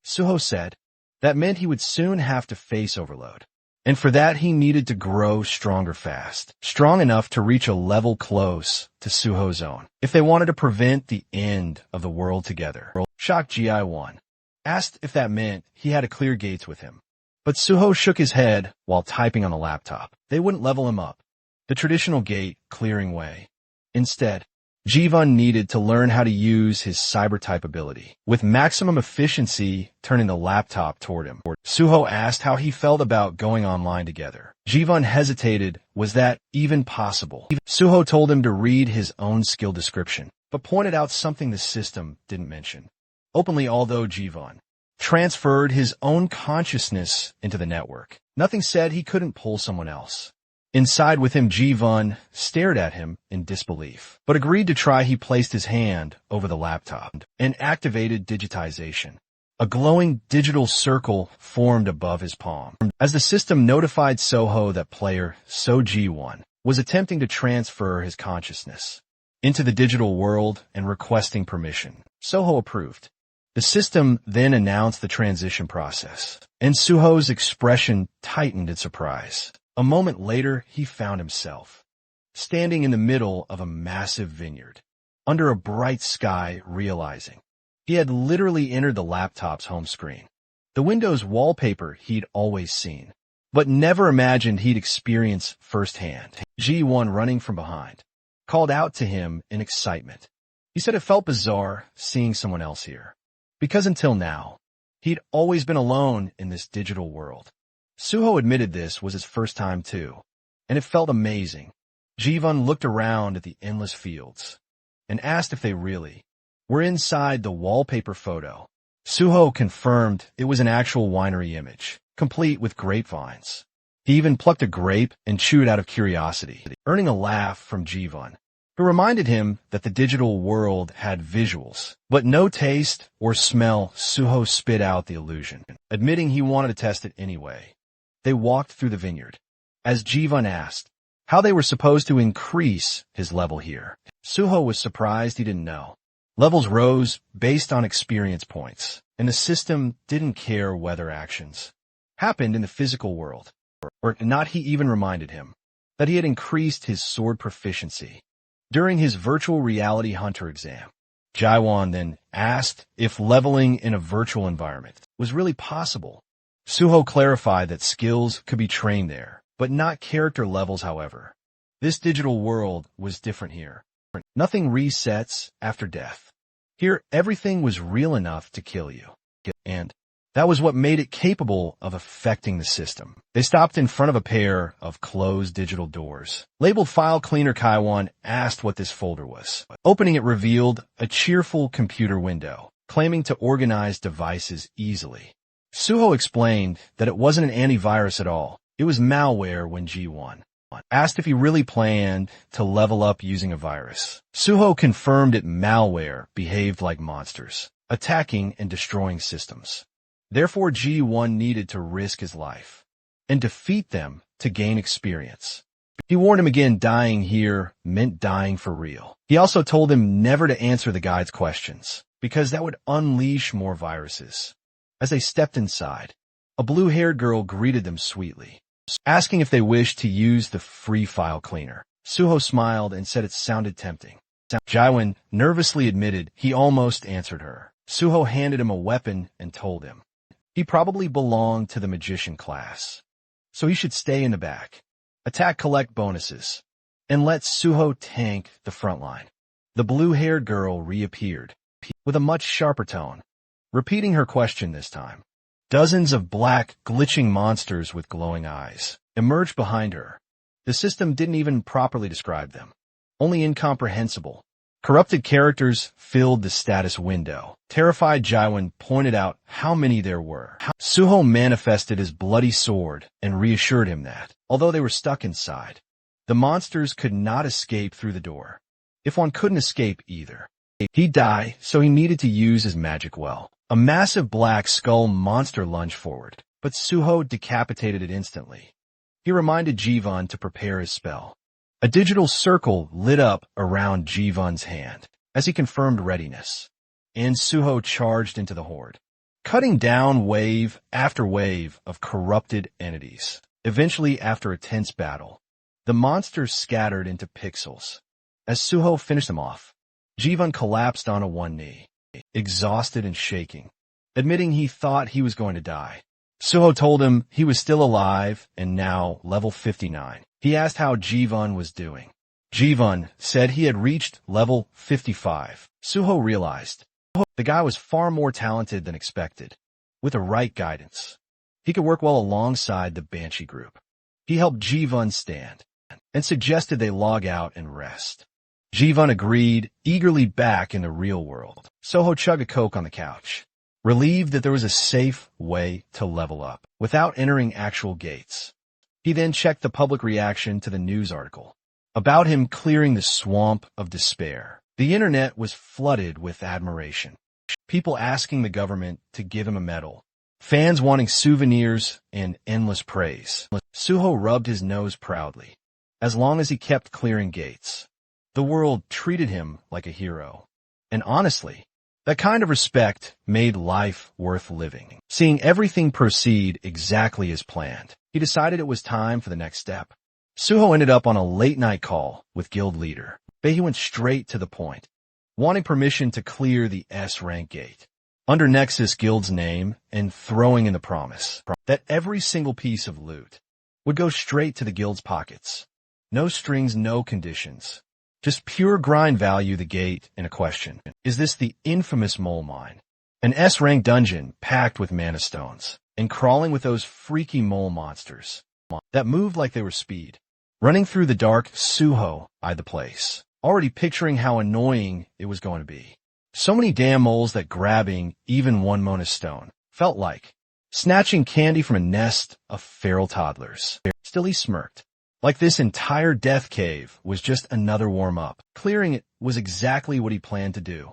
Suho said that meant he would soon have to face overload, and for that he needed to grow stronger fast, strong enough to reach a level close to Suho's own, if they wanted to prevent the end of the world together. Shocked Jaiwan asked if that meant he had to clear gates with him, but Suho shook his head while typing on the laptop. They wouldn't level him up the traditional gate clearing way. Instead, Jivan needed to learn how to use his cyber-type ability, with maximum efficiency turning the laptop toward him. Suho asked how he felt about going online together. Jivan hesitated. Was that even possible? Suho told him to read his own skill description, but pointed out something the system didn't mention. Openly, although Jivan transferred his own consciousness into the network, nothing said he couldn't pull someone else. Inside with him, Ji-Vun stared at him in disbelief, but agreed to try. He placed his hand over the laptop and activated digitization. A glowing digital circle formed above his palm. As the system notified Soho that player So Ji-Won was attempting to transfer his consciousness into the digital world and requesting permission, Soho approved. The system then announced the transition process, and Suho's expression tightened in surprise. A moment later, he found himself standing in the middle of a massive vineyard, under a bright sky, realizing he had literally entered the laptop's home screen. The Windows wallpaper he'd always seen, but never imagined he'd experience firsthand. Ji-Won, running from behind, called out to him in excitement. He said it felt bizarre seeing someone else here, because until now, he'd always been alone in this digital world. Suho admitted this was his first time too, and it felt amazing. Ji-Won looked around at the endless fields and asked if they really were inside the wallpaper photo. Suho confirmed it was an actual winery image, complete with grapevines. He even plucked a grape and chewed out of curiosity, earning a laugh from Ji-Won, who reminded him that the digital world had visuals, but no taste or smell. Suho spit out the illusion, admitting he wanted to test it anyway. They walked through the vineyard, as Ji-Won asked how they were supposed to increase his level here. Suho was surprised he didn't know. Levels rose based on experience points, and the system didn't care whether actions happened in the physical world or not. He even reminded him that he had increased his sword proficiency during his virtual reality hunter exam. Ji-Won then asked if leveling in a virtual environment was really possible. Suho clarified that skills could be trained there, but not character levels. However, this digital world was different here. Nothing resets after death. Here, everything was real enough to kill you. And that was what made it capable of affecting the system. They stopped in front of a pair of closed digital doors, labeled File Cleaner. Kaiwan asked what this folder was. Opening it revealed a cheerful computer window, claiming to organize devices easily. Suho explained that it wasn't an antivirus at all. It was malware. When Ji-Won asked if he really planned to level up using a virus, Suho confirmed it. Malware behaved like monsters, attacking and destroying systems. Therefore, Ji-Won needed to risk his life and defeat them to gain experience. He warned him again, dying here meant dying for real. He also told him never to answer the guide's questions, because that would unleash more viruses. As they stepped inside, a blue-haired girl greeted them sweetly, asking if they wished to use the free file cleaner. Suho smiled and said it sounded tempting. Ji-Won nervously admitted he almost answered her. Suho handed him a weapon and told him he probably belonged to the magician class, so he should stay in the back, attack, collect bonuses, and let Suho tank the front line. The blue-haired girl reappeared with a much sharper tone, repeating her question this time. Dozens of black, glitching monsters with glowing eyes emerged behind her. The system didn't even properly describe them, only incomprehensible. Corrupted characters filled the status window. Terrified, Ji-Won pointed out how many there were. Suho manifested his bloody sword and reassured him that, although they were stuck inside, the monsters could not escape through the door. If one couldn't escape either, he'd die, so he needed to use his magic well. A massive black skull monster lunged forward, but Suho decapitated it instantly. He reminded Ji-Won to prepare his spell. A digital circle lit up around Ji-Won's hand as he confirmed readiness, and Suho charged into the horde, cutting down wave after wave of corrupted entities. Eventually, after a tense battle, the monsters scattered into pixels. As Suho finished them off, Ji-Won collapsed onto one knee, exhausted and shaking, admitting he thought he was going to die. Suho told him he was still alive and now level 59. He asked how Ji-Won was doing. Ji-Won said he had reached level 55. Suho realized the guy was far more talented than expected. With the right guidance, he could work well alongside the Banshee group. He helped Ji-Won stand and suggested they log out and rest. Ji-Won agreed, eagerly back in the real world. Suho chugged a Coke on the couch, relieved that there was a safe way to level up without entering actual gates. He then checked the public reaction to the news article about him clearing the swamp of despair. The internet was flooded with admiration. People asking the government to give him a medal. Fans wanting souvenirs and endless praise. Suho rubbed his nose proudly. As long as he kept clearing gates, the world treated him like a hero. And honestly, that kind of respect made life worth living. Seeing everything proceed exactly as planned, he decided it was time for the next step. Suho ended up on a late-night call with guild leader. He went straight to the point, wanting permission to clear the S-rank gate under Nexus Guild's name and throwing in the promise that every single piece of loot would go straight to the guild's pockets. No strings, no conditions. Just pure grind value. The gate in a question. Is this the infamous mole mine? An S-rank dungeon packed with mana stones and crawling with those freaky mole monsters that moved like they were speed. Running through the dark, Suho eyed the place, already picturing how annoying it was going to be. So many damn moles that grabbing even one mana stone felt like snatching candy from a nest of feral toddlers. Still he smirked. Like this entire death cave was just another warm-up. Clearing it was exactly what he planned to do.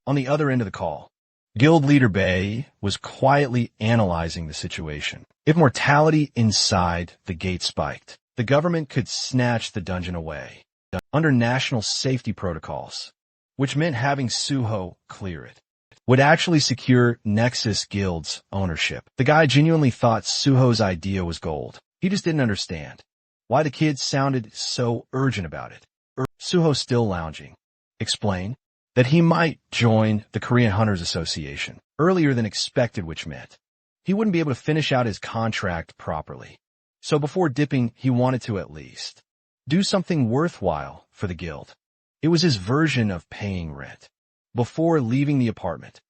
On the other end of the call, Guild Leader Bay was quietly analyzing the situation. If mortality inside the gate spiked, the government could snatch the dungeon away under national safety protocols, which meant having Suho clear it would actually secure Nexus Guild's ownership. The guy genuinely thought Suho's idea was gold. He just didn't understand why the kids sounded so urgent about it. Suho, still lounging, explained that he might join the Korean Hunters Association earlier than expected, which meant he wouldn't be able to finish out his contract properly. So before dipping, he wanted to at least do something worthwhile for the guild. It was his version of paying rent. Before leaving the apartment,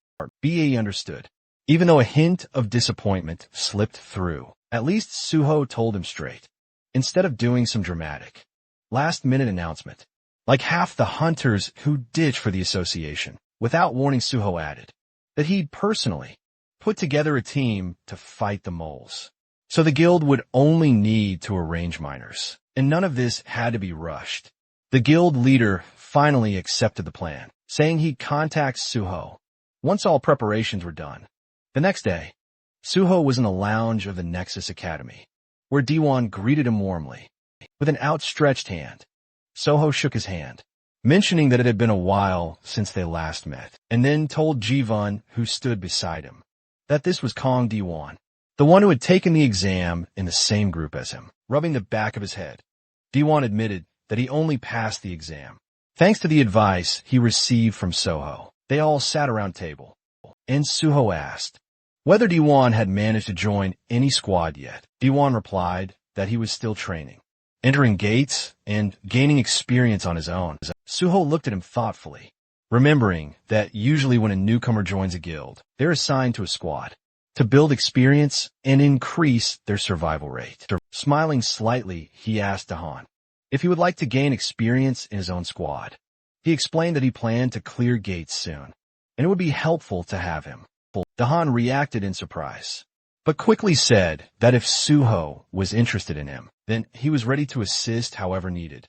BA understood. Even though a hint of disappointment slipped through, at least Suho told him straight, instead of doing some dramatic, last-minute announcement. Like half the hunters who ditched for the association, without warning, Suho added that he'd personally put together a team to fight the moles. So the guild would only need to arrange miners, and none of this had to be rushed. The guild leader finally accepted the plan, saying he'd contact Suho once all preparations were done. The next day, Suho was in the lounge of the Nexus Academy, where D1 greeted him warmly. With an outstretched hand, Suho shook his hand, mentioning that it had been a while since they last met, and then told Jivan, who stood beside him, that this was Kong D1, the one who had taken the exam in the same group as him. Rubbing the back of his head, D1 admitted that he only passed the exam, thanks to the advice he received from Suho. They all sat around table, and Suho asked whether D1 had managed to join any squad yet. D1 replied that he was still training, entering gates and gaining experience on his own. Suho looked at him thoughtfully, remembering that usually when a newcomer joins a guild, they're assigned to a squad to build experience and increase their survival rate. Smiling slightly, he asked Dahan if he would like to gain experience in his own squad. He explained that he planned to clear gates soon, and it would be helpful to have him. Dahan reacted in surprise, but quickly said that if Suho was interested in him, then he was ready to assist however needed.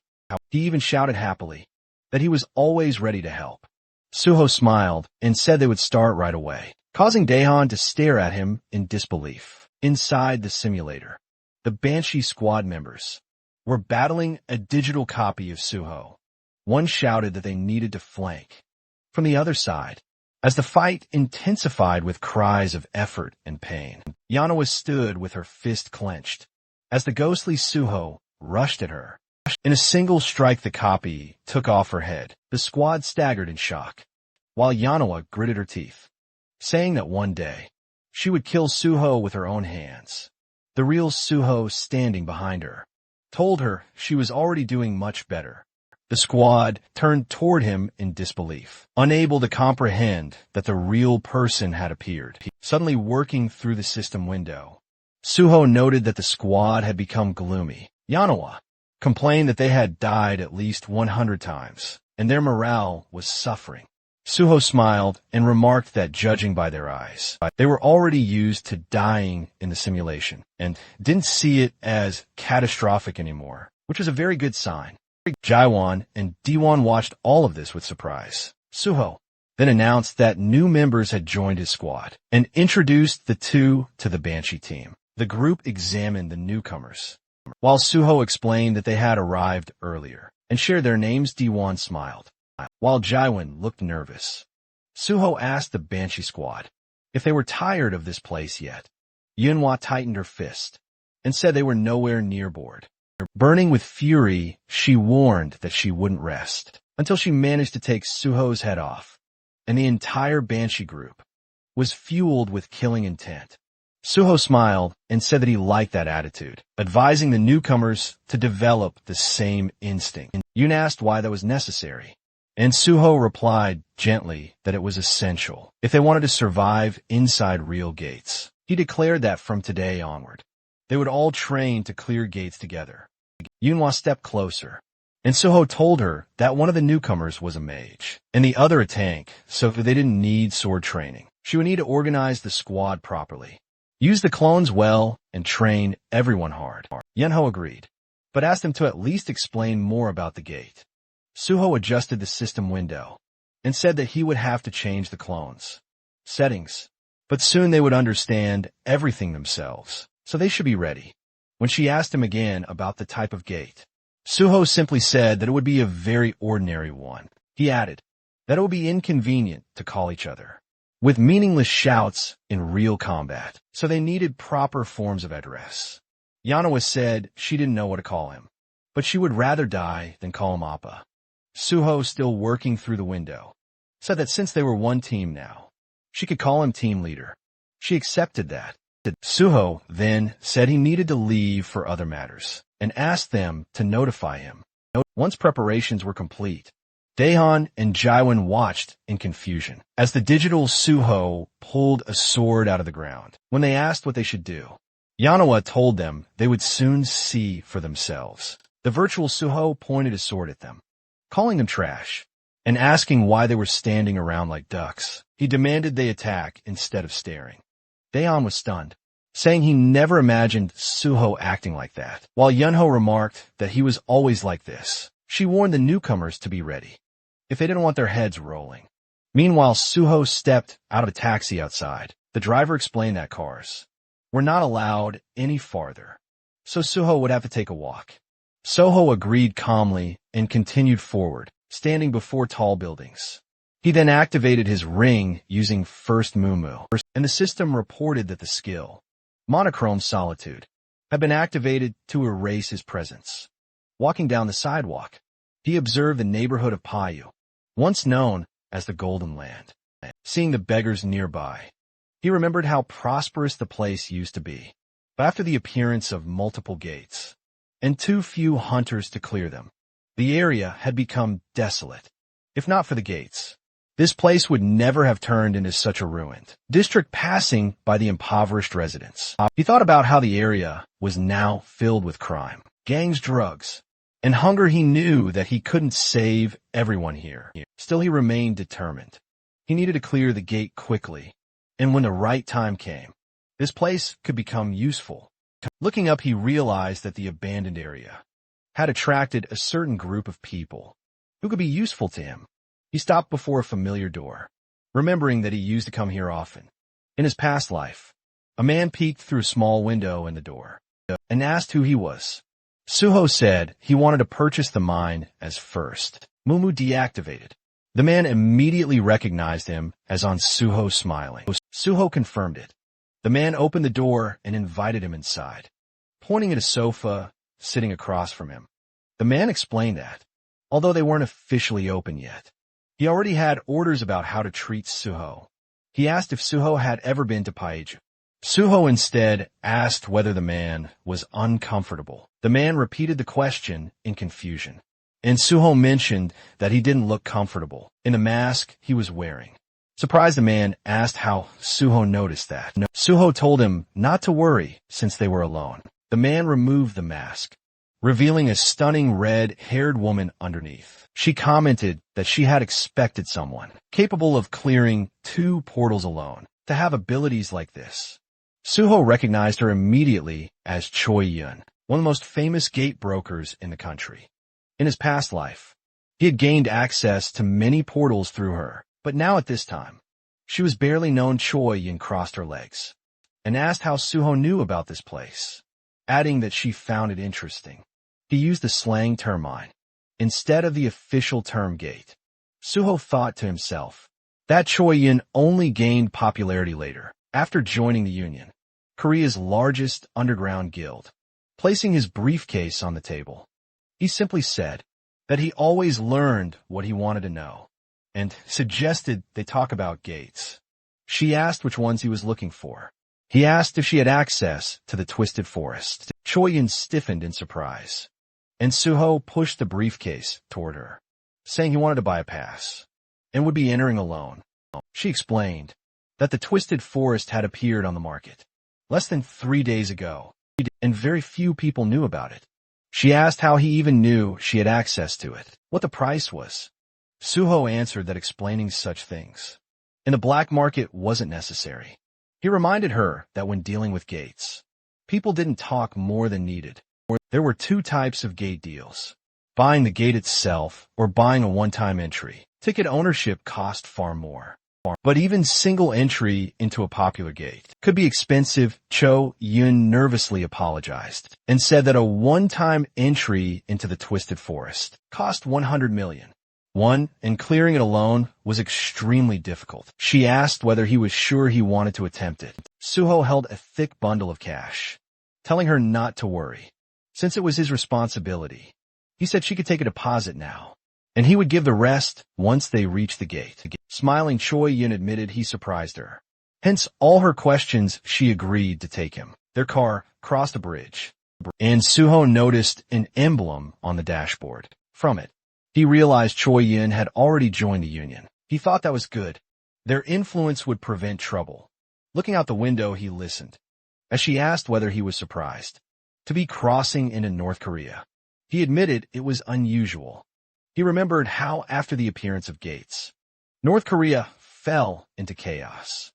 He even shouted happily that he was always ready to help. Suho smiled and said they would start right away, causing Dahan to stare at him in disbelief. Inside the simulator, the Banshee squad members were battling a digital copy of Suho. One shouted that they needed to flank from the other side, as the fight intensified with cries of effort and pain. Yanawa stood with her fist clenched as the ghostly Suho rushed at her. In a single strike, the copy took off her head. The squad staggered in shock, while Yanawa gritted her teeth, saying that one day she would kill Suho with her own hands. The real Suho, standing behind her, told her she was already doing much better. The squad turned toward him in disbelief, unable to comprehend that the real person had appeared. Suddenly working through the system window, Suho noted that the squad had become gloomy. Yanawa complained that they had died at least 100 times, and their morale was suffering. Suho smiled and remarked that judging by their eyes, they were already used to dying in the simulation and didn't see it as catastrophic anymore, which was a very good sign. Jaiwan and Diwon watched all of this with surprise. Suho then announced that new members had joined his squad and introduced the two to the Banshee team. The group examined the newcomers, while Suho explained that they had arrived earlier and shared their names. Diwon smiled, while Jaiwan looked nervous. Suho asked the Banshee squad if they were tired of this place yet. Yunhwa tightened her fist and said they were nowhere near bored. Burning with fury, she warned that she wouldn't rest until she managed to take Suho's head off, and the entire Banshee group was fueled with killing intent. Suho smiled and said that he liked that attitude, advising the newcomers to develop the same instinct. Yun asked why that was necessary, and Suho replied gently that it was essential if they wanted to survive inside real gates. He declared that from today onward, they would all train to clear gates together. Yunhwa stepped closer, and Suho told her that one of the newcomers was a mage, and the other a tank, so they didn't need sword training. She would need to organize the squad properly, use the clones well, and train everyone hard. Yunho agreed, but asked him to at least explain more about the gate. Suho adjusted the system window and said that he would have to change the clones' settings, but soon they would understand everything themselves, so they should be ready. When she asked him again about the type of gate, Suho simply said that it would be a very ordinary one. He added that it would be inconvenient to call each other with meaningless shouts in real combat, so they needed proper forms of address. Yanawa said she didn't know what to call him, but she would rather die than call him Appa. Suho, still working through the window, said that since they were one team now, she could call him team leader. She accepted that. Suho then said he needed to leave for other matters and asked them to notify him. Once preparations were complete, Daehan and Jaiwan watched in confusion as the digital Suho pulled a sword out of the ground. When they asked what they should do, Yanawa told them they would soon see for themselves. The virtual Suho pointed a sword at them, calling them trash, and asking why they were standing around like ducks. He demanded they attack instead of staring. Daehan was stunned, saying he never imagined Suho acting like that. While Yunho remarked that he was always like this, she warned the newcomers to be ready if they didn't want their heads rolling. Meanwhile, Suho stepped out of a taxi outside. The driver explained that cars were not allowed any farther, so Suho would have to take a walk. Suho agreed calmly and continued forward, standing before tall buildings. He then activated his ring using First Mumu, and the system reported that the skill, Monochrome Solitude, had been activated to erase his presence. Walking down the sidewalk, he observed the neighborhood of Payu, once known as the Golden Land. Seeing the beggars nearby, he remembered how prosperous the place used to be. But after the appearance of multiple gates and too few hunters to clear them, the area had become desolate. If not for the gates, this place would never have turned into such a ruined district passing by the impoverished residents. He thought about how the area was now filled with crime, gangs, drugs, and hunger. He knew that he couldn't save everyone here. Still, he remained determined. He needed to clear the gate quickly, and when the right time came, this place could become useful. Looking up, he realized that the abandoned area had attracted a certain group of people who could be useful to him. He stopped before a familiar door, remembering that he used to come here often. In his past life, a man peeked through a small window in the door and asked who he was. Suho said he wanted to purchase the mine as First Mumu deactivated. The man immediately recognized him as on Suho smiling. Suho confirmed it. The man opened the door and invited him inside, pointing at a sofa sitting across from him. The man explained that, although they weren't officially open yet, he already had orders about how to treat Suho. He asked if Suho had ever been to Paiju. Suho instead asked whether the man was uncomfortable. The man repeated the question in confusion, and Suho mentioned that he didn't look comfortable in the mask he was wearing. Surprised, the man asked how Suho noticed that. Suho told him not to worry since they were alone. The man removed the mask revealing a stunning red-haired woman underneath. She commented that she had expected someone capable of clearing 2 portals alone to have abilities like this. Suho recognized her immediately as Choi Yun, one of the most famous gate brokers in the country. In his past life, he had gained access to many portals through her, but now at this time, she was barely known. Choi Yun crossed her legs and asked how Suho knew about this place, adding that she found it interesting. He used the slang term mine instead of the official term gate. Suho thought to himself that Choi Yun only gained popularity later, after joining the Union, Korea's largest underground guild. Placing his briefcase on the table, he simply said that he always learned what he wanted to know, and suggested they talk about gates. She asked which ones he was looking for. He asked if she had access to the Twisted Forest. Choi Yun stiffened in surprise, and Suho pushed the briefcase toward her, saying he wanted to buy a pass and would be entering alone. She explained that the Twisted Forest had appeared on the market less than 3 days ago, and very few people knew about it. She asked how he even knew she had access to it, what the price was. Suho answered that explaining such things in the black market wasn't necessary. He reminded her that when dealing with gates, people didn't talk more than needed. There were 2 types of gate deals: buying the gate itself or buying a one-time entry. Ticket ownership cost far more, but even single entry into a popular gate could be expensive. Choi Yun nervously apologized and said that a one-time entry into the Twisted Forest cost 100 million. And clearing it alone was extremely difficult. She asked whether he was sure he wanted to attempt it. Suho held a thick bundle of cash, telling her not to worry, since it was his responsibility. He said she could take a deposit now, and he would give the rest once they reached the gate. Smiling, Choi Yun admitted he surprised her. Hence all her questions, she agreed to take him. Their car crossed a bridge, and Suho noticed an emblem on the dashboard. From it, he realized Choi Yun had already joined the Union. He thought that was good. Their influence would prevent trouble. Looking out the window, he listened as she asked whether he was surprised to be crossing into North Korea. He admitted it was unusual. He remembered how, after the appearance of gates, North Korea fell into chaos.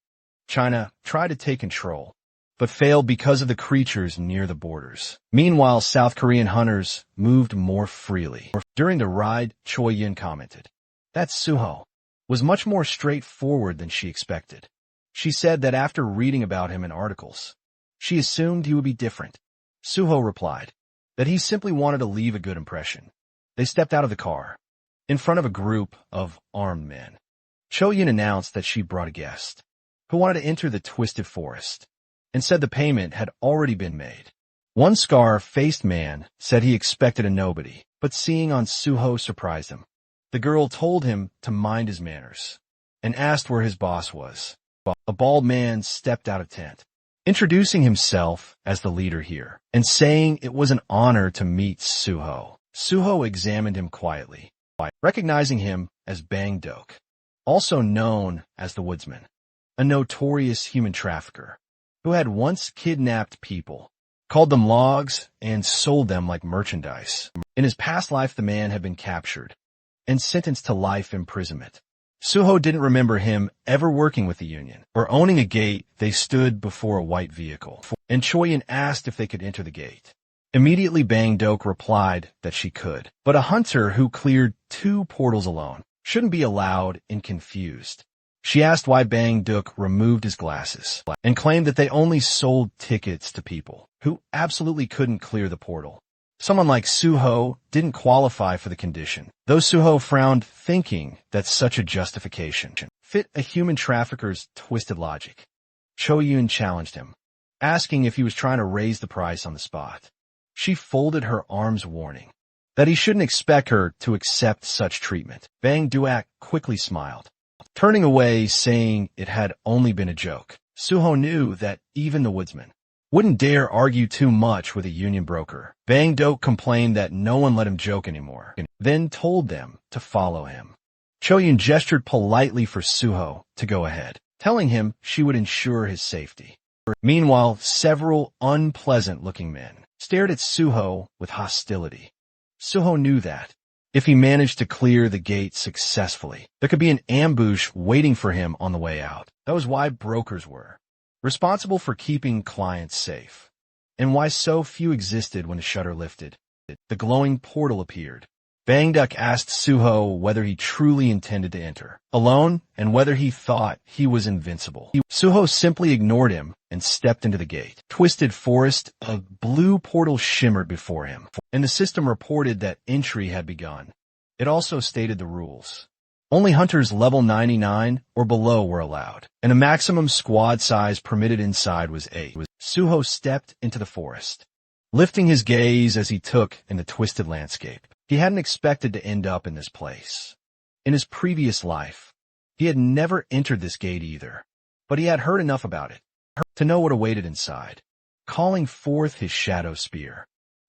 China tried to take control, but failed because of the creatures near the borders. Meanwhile, South Korean hunters moved more freely. During the ride, Choi Yun commented that Suho was much more straightforward than she expected. She said that after reading about him in articles, she assumed he would be different. Suho replied that he simply wanted to leave a good impression. They stepped out of the car, in front of a group of armed men. Choi Yun announced that she brought a guest who wanted to enter the Twisted Forest, and said the payment had already been made. One scar-faced man said he expected a nobody, but seeing on Suho surprised him. The girl told him to mind his manners, and asked where his boss was. A bald man stepped out of tent, introducing himself as the leader here, and saying it was an honor to meet Suho. Suho examined him quietly, recognizing him as Bang Dok, also known as the Woodsman, a notorious human trafficker who had once kidnapped people, called them logs, and sold them like merchandise. In his past life, the man had been captured and sentenced to life imprisonment. Suho didn't remember him ever working with the Union or owning a gate. They stood before a white vehicle, and Choi Yun asked if they could enter the gate. Immediately, Bang Dok replied that she could, but a hunter who cleared 2 portals alone shouldn't be allowed, and confused. She asked why Bang Dok removed his glasses and claimed that they only sold tickets to people who absolutely couldn't clear the portal. Someone like Suho didn't qualify for the condition, though Suho frowned, thinking that such a justification fit a human trafficker's twisted logic. Choi Yun challenged him, asking if he was trying to raise the price on the spot. She folded her arms, warning that he shouldn't expect her to accept such treatment. Bang Dok quickly smiled, turning away, saying it had only been a joke. Suho knew that even the Woodsman wouldn't dare argue too much with a Union broker. Bang Dok complained that no one let him joke anymore, and then told them to follow him. Choi Yun gestured politely for Suho to go ahead, telling him she would ensure his safety. Meanwhile, several unpleasant-looking men stared at Suho with hostility. Suho knew that if he managed to clear the gate successfully, there could be an ambush waiting for him on the way out. That was why brokers were responsible for keeping clients safe, and why so few existed when the shutter lifted. The glowing portal appeared. Bangduk asked Suho whether he truly intended to enter alone and whether he thought he was invincible. Suho simply ignored him and stepped into the gate. Twisted forest, a blue portal shimmered before him, and the system reported that entry had begun. It also stated the rules. Only hunters level 99 or below were allowed, and a maximum squad size permitted inside was 8. Suho stepped into the forest, lifting his gaze as he took in the twisted landscape. He hadn't expected to end up in this place. In his previous life, he had never entered this gate either, but he had heard enough about it to know what awaited inside. Calling forth his shadow spear,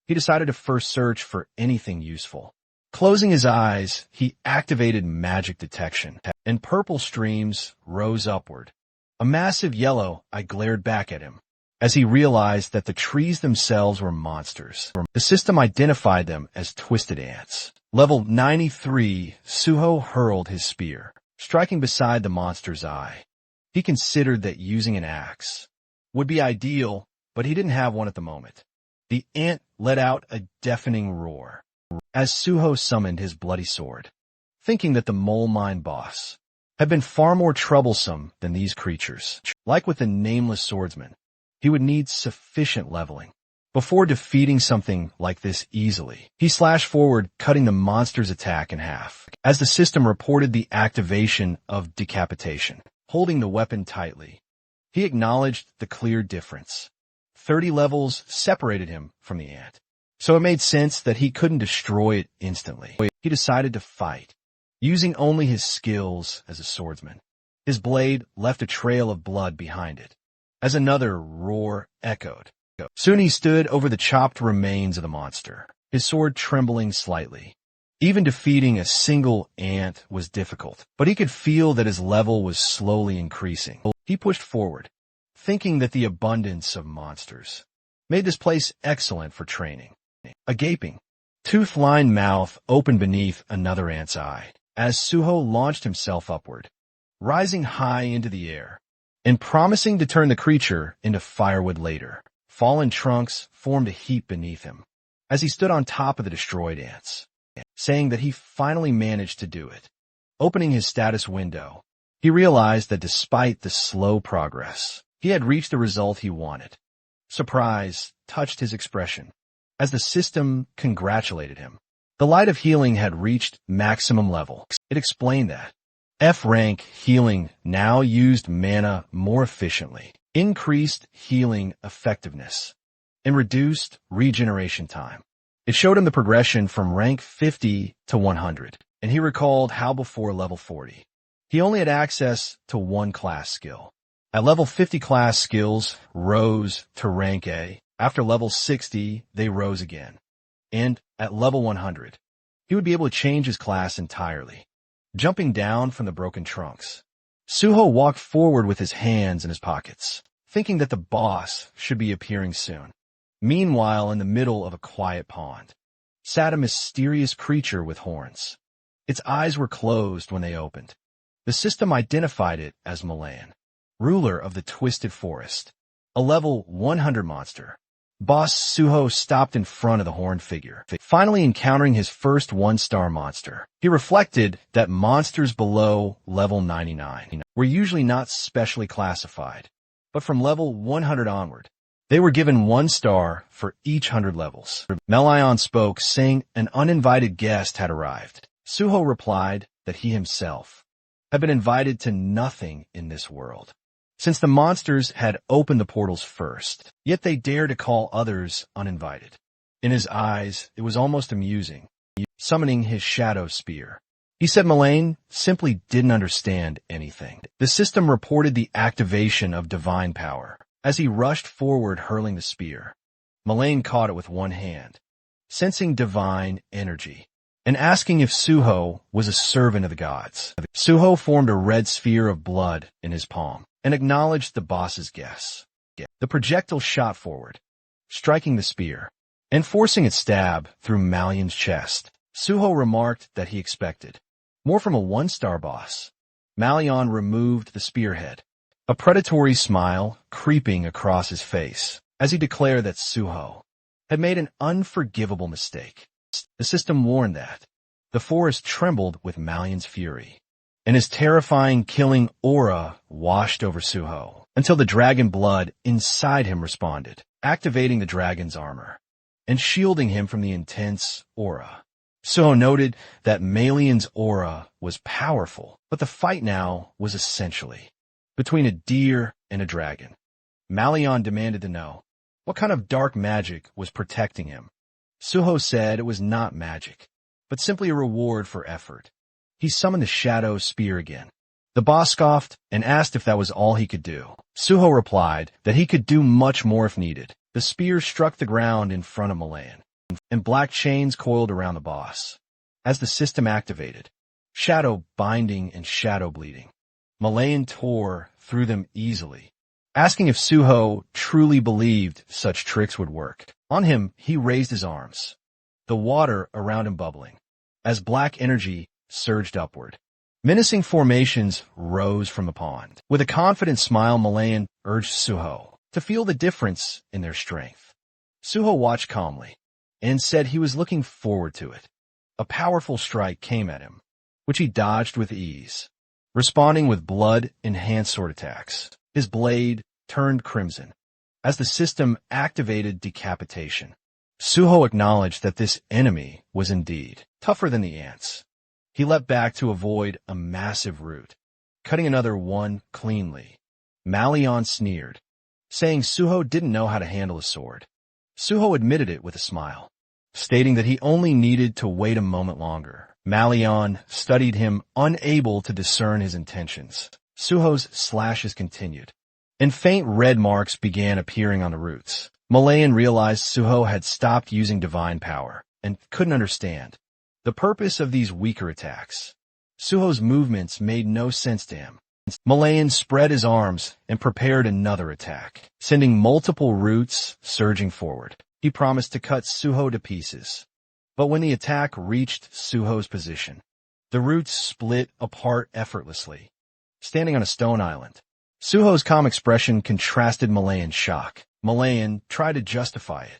he decided to first search for anything useful. Closing his eyes, he activated magic detection, and purple streams rose upward. A massive yellow eye glared back at him as he realized that the trees themselves were monsters. The system identified them as twisted ants. Level 93, Suho hurled his spear, striking beside the monster's eye. He considered that using an axe would be ideal, but he didn't have one at the moment. The ant let out a deafening roar as Suho summoned his bloody sword, thinking that the mole mine boss had been far more troublesome than these creatures. Like with the nameless swordsman, he would need sufficient leveling before defeating something like this easily. He slashed forward, cutting the monster's attack in half, as the system reported the activation of decapitation. Holding the weapon tightly, he acknowledged the clear difference. 30 levels separated him from the ant, so it made sense that he couldn't destroy it instantly. He decided to fight, using only his skills as a swordsman. His blade left a trail of blood behind it, as another roar echoed. Soon he stood over the chopped remains of the monster, his sword trembling slightly. Even defeating a single ant was difficult, but he could feel that his level was slowly increasing. He pushed forward, thinking that the abundance of monsters made this place excellent for training. A gaping, tooth-lined mouth opened beneath another ant's eye as Suho launched himself upward, rising high into the air and promising to turn the creature into firewood later. Fallen trunks formed a heap beneath him as he stood on top of the destroyed ants, saying that he finally managed to do it. Opening his status window, he realized that despite the slow progress, he had reached the result he wanted. Surprise touched his expression as the system congratulated him. The light of healing had reached maximum level. It explained that F-rank healing now used mana more efficiently, increased healing effectiveness, and reduced regeneration time. It showed him the progression from rank 50 to 100, and he recalled how before level 40, he only had access to one class skill. At level 50, class skills rose to rank A. After level 60, they rose again. And at level 100, he would be able to change his class entirely. Jumping down from the broken trunks, Suho walked forward with his hands in his pockets, thinking that the boss should be appearing soon. Meanwhile, in the middle of a quiet pond, sat a mysterious creature with horns. Its eyes were closed when they opened. The system identified it as Milan, ruler of the Twisted Forest, a level 100 monster. Boss Suho stopped in front of the horned figure, finally encountering his first one-star monster. He reflected that monsters below level 99 were usually not specially classified, but from level 100 onward, they were given 1 star for each 100 levels. Melion spoke, saying an uninvited guest had arrived. Suho replied that he himself had been invited to nothing in this world, since the monsters had opened the portals first, yet they dared to call others uninvited. In his eyes, it was almost amusing, summoning his shadow spear. He said Milan simply didn't understand anything. The system reported the activation of divine power as he rushed forward hurling the spear. Milan caught it with one hand, sensing divine energy, and asking if Suho was a servant of the gods. Suho formed a red sphere of blood in his palm and acknowledged the boss's guess. The projectile shot forward, striking the spear. enforcing its stab through Malian's chest. Suho remarked that he expected more from a one-star boss. Malian removed the spearhead, a predatory smile creeping across his face as he declared that Suho had made an unforgivable mistake. The system warned that the forest trembled with Malian's fury, and his terrifying killing aura washed over Suho until the dragon blood inside him responded, activating the dragon's armor and shielding him from the intense aura. Suho noted that Malian's aura was powerful, but the fight now was essentially between a deer and a dragon. Malian demanded to know what kind of dark magic was protecting him. Suho said it was not magic, but simply a reward for effort. He summoned the Shadow Spear again. The boss scoffed and asked if that was all he could do. Suho replied that he could do much more if needed. The spear struck the ground in front of Malayan, and black chains coiled around the boss. As the system activated, shadow binding and shadow bleeding, Malayan tore through them easily, asking if Suho truly believed such tricks would work. On him, he raised his arms, the water around him bubbling, as black energy surged upward. Menacing formations rose from the pond. With a confident smile, Malayan urged Suho to feel the difference in their strength. Suho watched calmly and said he was looking forward to it. A powerful strike came at him, which he dodged with ease, responding with blood-enhanced sword attacks. His blade turned crimson as the system activated decapitation. Suho acknowledged that this enemy was indeed tougher than the ants. He leapt back to avoid a massive root, cutting another one cleanly. Malian sneered, saying Suho didn't know how to handle a sword. Suho admitted it with a smile, stating that he only needed to wait a moment longer. Malian studied him, unable to discern his intentions. Suho's slashes continued, and faint red marks began appearing on the roots. Malayan realized Suho had stopped using divine power and couldn't understand the purpose of these weaker attacks. Suho's movements made no sense to him. Malayan spread his arms and prepared another attack, sending multiple roots surging forward. He promised to cut Suho to pieces. But when the attack reached Suho's position, the roots split apart effortlessly, standing on a stone island. Suho's calm expression contrasted Malayan's shock. Malayan tried to justify it,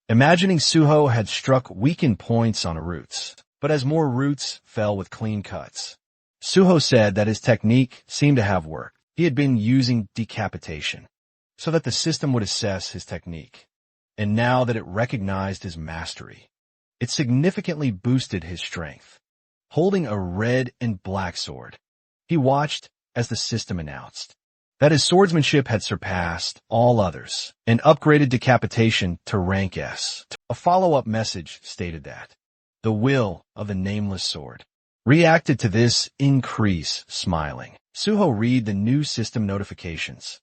imagining Suho had struck weakened points on the roots. But as more roots fell with clean cuts, Suho said that his technique seemed to have worked. He had been using decapitation so that the system would assess his technique, and now that it recognized his mastery, it significantly boosted his strength. Holding a red and black sword, he watched as the system announced that his swordsmanship had surpassed all others and upgraded decapitation to rank S. A follow-up message stated that the will of the nameless sword reacted to this increase, smiling. Suho read the new system notifications.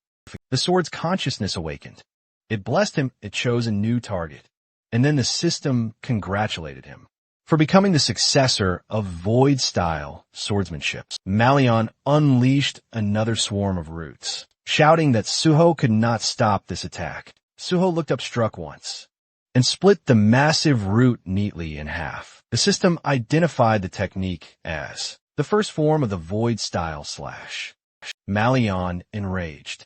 The sword's consciousness awakened. It blessed him, it chose a new target, and then the system congratulated him for becoming the successor of Void-style swordsmanship. Malian unleashed another swarm of roots, shouting that Suho could not stop this attack. Suho looked up, struck once, and split the massive root neatly in half. The system identified the technique as the first form of the Void-style slash. Malian, enraged,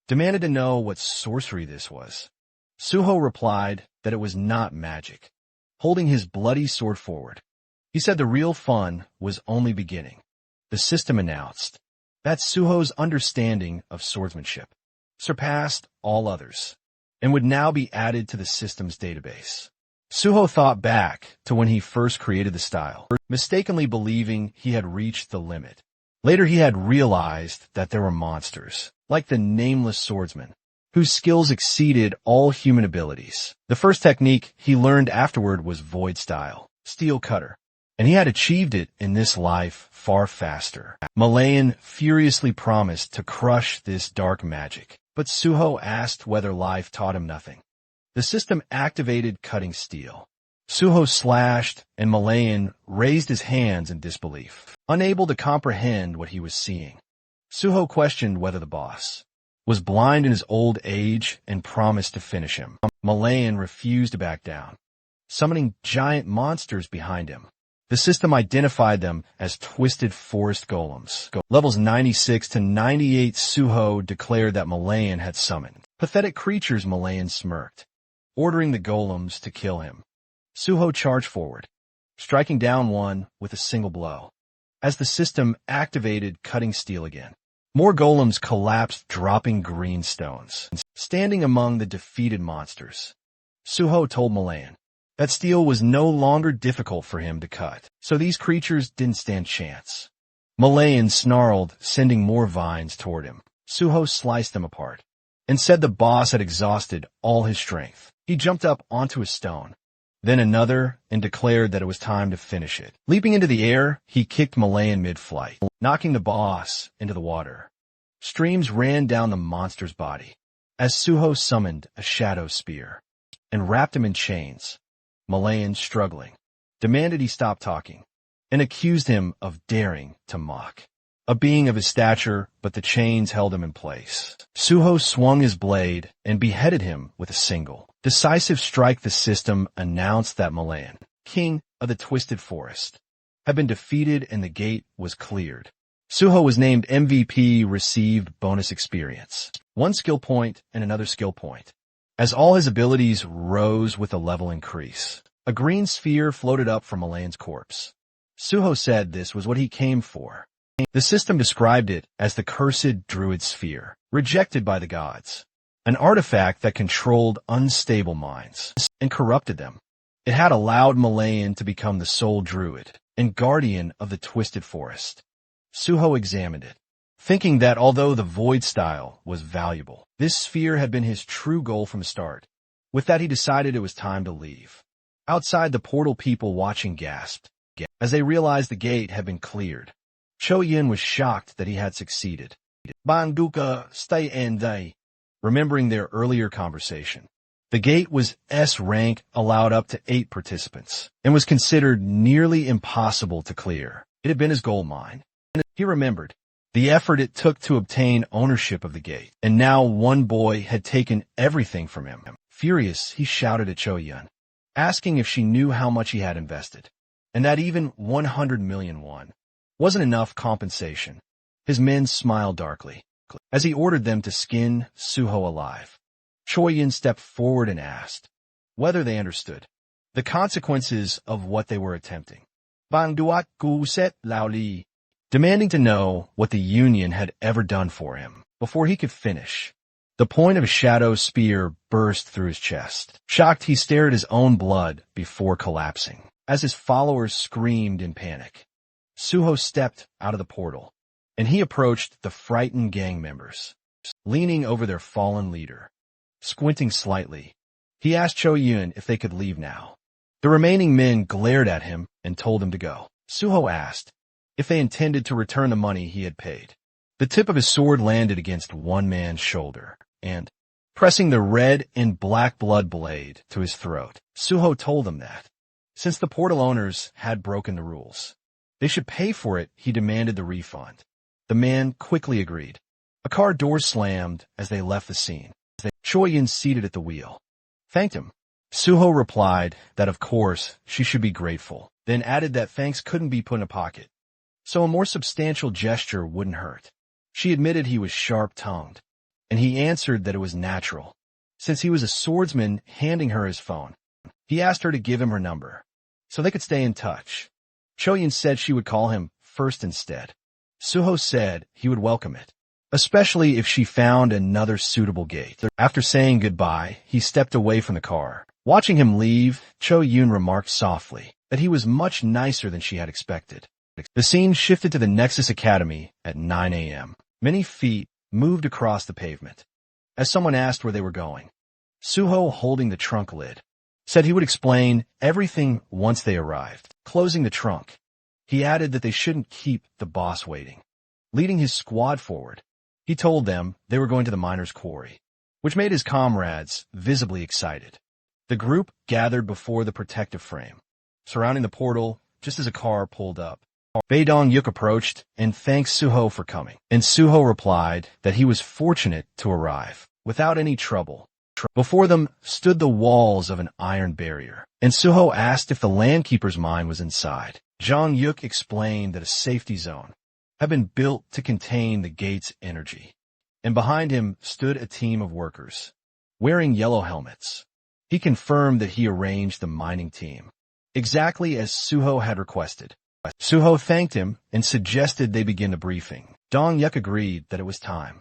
demanded to know what sorcery this was. Suho replied that it was not magic, holding his bloody sword forward. He said the real fun was only beginning. The system announced that Suho's understanding of swordsmanship surpassed all others and would now be added to the system's database. Suho thought back to when he first created the style, mistakenly believing he had reached the limit. Later he had realized that there were monsters, like the nameless swordsman, whose skills exceeded all human abilities. The first technique he learned afterward was Void-style, steel cutter, and he had achieved it in this life far faster. Malayan furiously promised to crush this dark magic, but Suho asked whether life taught him nothing. The system activated cutting steel. Suho slashed, and Malayan raised his hands in disbelief, unable to comprehend what he was seeing. Suho questioned whether the boss was blind in his old age and promised to finish him. Malayan refused to back down. summoning giant monsters behind him. The system identified them as twisted forest golems. Levels 96 to 98 Suho declared that Malayan had summoned. Pathetic creatures, Malayan smirked, ordering the golems to kill him. Suho charged forward, striking down one with a single blow. As the system activated, cutting steel again. More golems collapsed, dropping green stones. Standing among the defeated monsters, Suho told Malayan that steel was no longer difficult for him to cut, so these creatures didn't stand chance. Malayan snarled, sending more vines toward him. Suho sliced them apart and said the boss had exhausted all his strength. He jumped up onto a stone, then another, and declared that it was time to finish it. Leaping into the air, he kicked Malayan mid-flight, knocking the boss into the water. Streams ran down the monster's body as Suho summoned a shadow spear and wrapped him in chains. Malayan, struggling, demanded he stop talking and accused him of daring to mock a being of his stature, but the chains held him in place. Suho swung his blade and beheaded him with a single, decisive strike. The system announced that Malayan, king of the Twisted Forest, had been defeated and the gate was cleared. Suho was named MVP, received bonus experience, 1 skill point and another skill point, as all his abilities rose with a level increase. A green sphere floated up from Malayan's corpse. Suho said this was what he came for. The system described it as the cursed druid sphere, rejected by the gods, an artifact that controlled unstable minds and corrupted them. It had allowed Malayan to become the sole druid and guardian of the Twisted Forest. Suho examined it, thinking that although the void style was valuable, this sphere had been his true goal from the start. With that, he decided it was time to leave. Outside, the portal people watching gasped as they realized the gate had been cleared. Cho Yin was shocked that he had succeeded. Banduka, stay and they. Remembering their earlier conversation, the gate was S rank, allowed up to 8 participants, and was considered nearly impossible to clear. It had been his gold mine. He remembered the effort it took to obtain ownership of the gate, and now one boy had taken everything from him. Furious, he shouted at Cho Yun, asking if she knew how much he had invested, and that even 100 million won wasn't enough compensation. His men smiled darkly as he ordered them to skin Suho alive. Cho Yun stepped forward and asked whether they understood the consequences of what they were attempting. Bang duat gu set lao li, demanding to know what the Union had ever done for him. Before he could finish, the point of a shadow spear burst through his chest. Shocked, he stared at his own blood before collapsing as his followers screamed in panic. Suho stepped out of the portal, and he approached the frightened gang members, leaning over their fallen leader. Squinting slightly, he asked Cho Yun if they could leave now. The remaining men glared at him and told him to go. Suho asked if they intended to return the money he had paid. The tip of his sword landed against one man's shoulder, and, pressing the red and black blood blade to his throat, Suho told them that, since the portal owners had broken the rules, they should pay for it. He demanded the refund. The man quickly agreed. A car door slammed as they left the scene. Cho Yun, seated at the wheel, thanked him. Suho replied that of course she should be grateful, then added that thanks couldn't be put in a pocket, so a more substantial gesture wouldn't hurt. She admitted he was sharp-tongued, and he answered that it was natural, since he was a swordsman. Handing her his phone, he asked her to give him her number, so they could stay in touch. Cho Yun said she would call him first instead. Suho said he would welcome it, especially if she found another suitable gate. After saying goodbye, he stepped away from the car. Watching him leave, Cho Yun remarked softly that he was much nicer than she had expected. The scene shifted to the Nexus Academy at 9 a.m. Many feet moved across the pavement as someone asked where they were going. Suho, holding the trunk lid, said he would explain everything once they arrived. Closing the trunk, he added that they shouldn't keep the boss waiting. Leading his squad forward, he told them they were going to the miner's quarry, which made his comrades visibly excited. The group gathered before the protective frame, surrounding the portal just as a car pulled up. Baedong Yuk approached and thanked Suho for coming, and Suho replied that he was fortunate to arrive without any trouble. Before them stood the walls of an iron barrier, and Suho asked if the landkeeper's mine was inside. Zhang Yuk explained that a safety zone had been built to contain the gate's energy, and behind him stood a team of workers, wearing yellow helmets. He confirmed that he arranged the mining team, exactly as Suho had requested. Suho thanked him and suggested they begin the briefing. Dong Yuk agreed that it was time.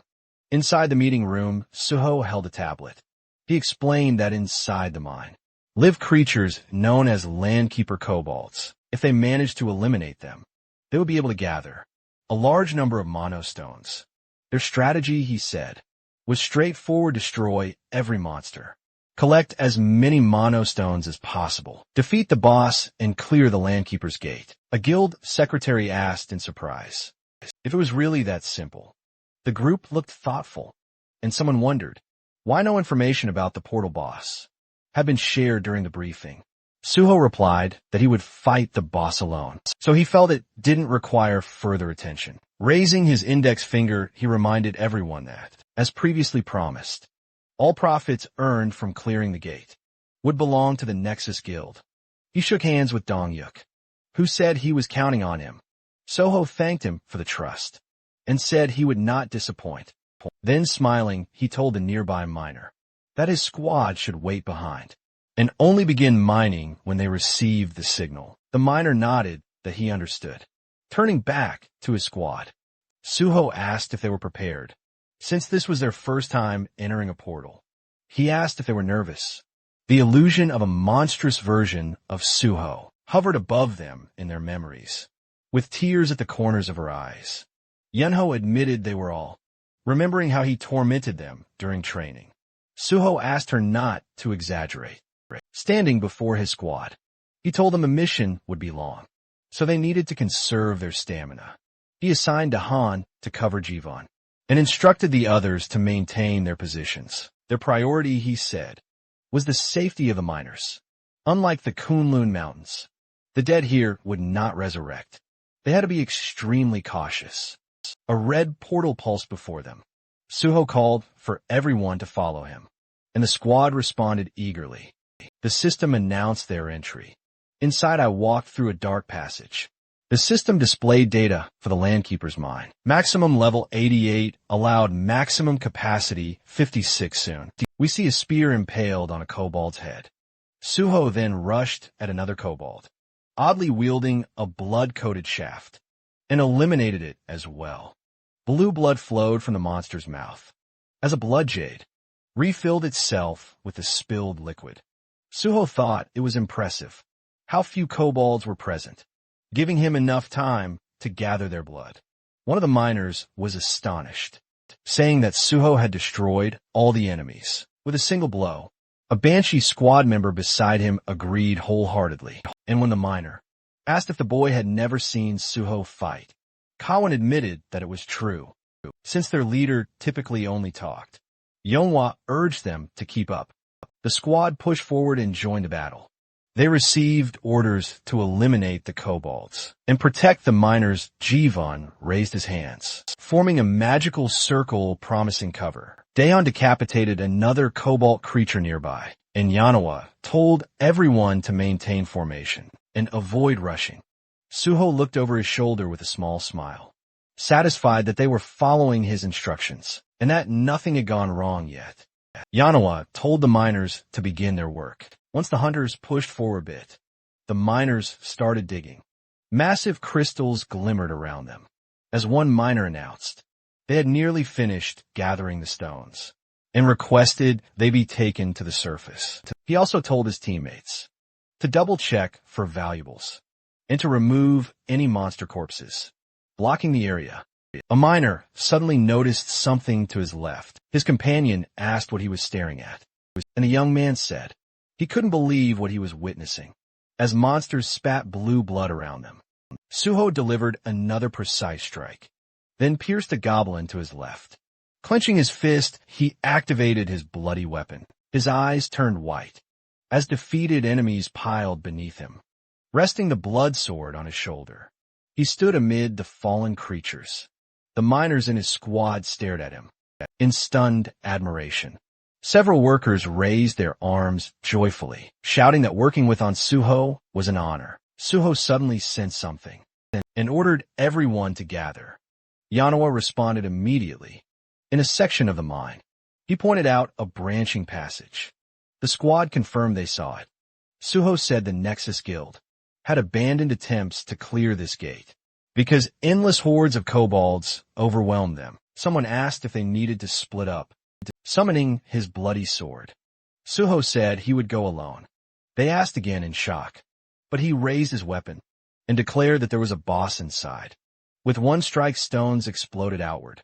Inside the meeting room, Suho held a tablet. He explained that inside the mine live creatures known as landkeeper kobolds. If they managed to eliminate them, they would be able to gather a large number of monostones. Their strategy, he said, was straightforward: destroy every monster, collect as many monostones as possible, defeat the boss, and clear the landkeeper's gate. A guild secretary asked in surprise if it was really that simple. The group looked thoughtful, and someone wondered why no information about the portal boss had been shared during the briefing. Suho replied that he would fight the boss alone, so he felt it didn't require further attention. Raising his index finger, he reminded everyone that, as previously promised, all profits earned from clearing the gate would belong to the Nexus Guild. He shook hands with Dong Yuk, who said he was counting on him. Suho thanked him for the trust and said he would not disappoint. Then, smiling, he told the nearby miner that his squad should wait behind and only begin mining when they received the signal. The miner nodded that he understood. Turning back to his squad, Suho asked if they were prepared. Since this was their first time entering a portal, he asked if they were nervous. The illusion of a monstrous version of Suho hovered above them in their memories, with tears at the corners of her eyes. Yunho admitted they were all, remembering how he tormented them during training. Suho asked her not to exaggerate. Standing before his squad, he told them the mission would be long, so they needed to conserve their stamina. He assigned Han to cover Jivan and instructed the others to maintain their positions. Their priority, he said, was the safety of the miners. Unlike the Kunlun Mountains, the dead here would not resurrect. They had to be extremely cautious. A red portal pulsed before them. Suho called for everyone to follow him, and the squad responded eagerly. The system announced their entry. Inside, I walked through a dark passage. The system displayed data for the Landkeeper's mine. Maximum level 88, allowed maximum capacity 56 soon. We see a spear impaled on a kobold's head. Suho then rushed at another kobold, oddly wielding a blood-coated shaft, and eliminated it as well. Blue blood flowed from the monster's mouth as a blood jade refilled itself with the spilled liquid. Suho thought it was impressive how few kobolds were present, giving him enough time to gather their blood. One of the miners was astonished, saying that Suho had destroyed all the enemies with a single blow. A Banshee squad member beside him agreed wholeheartedly, and when the miner asked if the boy had never seen Suho fight, Kawan admitted that it was true, since their leader typically only talked. Yonghwa urged them to keep up. The squad pushed forward and joined the battle. They received orders to eliminate the kobolds and protect the miners. Jivan raised his hands, forming a magical circle promising cover. Daeon decapitated another kobold creature nearby, and Yanawa told everyone to maintain formation and avoid rushing. Suho looked over his shoulder with a small smile, satisfied that they were following his instructions and that nothing had gone wrong yet. Yanawa told the miners to begin their work. Once the hunters pushed forward a bit, the miners started digging. Massive crystals glimmered around them. As one miner announced, they had nearly finished gathering the stones and requested they be taken to the surface. He also told his teammates to double-check for valuables and to remove any monster corpses blocking the area. A miner suddenly noticed something to his left. His companion asked what he was staring at, and the young man said he couldn't believe what he was witnessing, as monsters spat blue blood around them. Suho delivered another precise strike, then pierced a goblin to his left. Clenching his fist, he activated his bloody weapon. His eyes turned white as defeated enemies piled beneath him. Resting the blood sword on his shoulder, he stood amid the fallen creatures. The miners in his squad stared at him in stunned admiration. Several workers raised their arms joyfully, shouting that working with Suho was an honor. Suho suddenly sensed something and ordered everyone to gather. Yanwa responded immediately. In a section of the mine, he pointed out a branching passage. The squad confirmed they saw it. Suho said the Nexus Guild had abandoned attempts to clear this gate because endless hordes of kobolds overwhelmed them. Someone asked if they needed to split up, summoning his bloody sword. Suho said he would go alone. They asked again in shock, but he raised his weapon and declared that there was a boss inside. With one strike, stones exploded outward,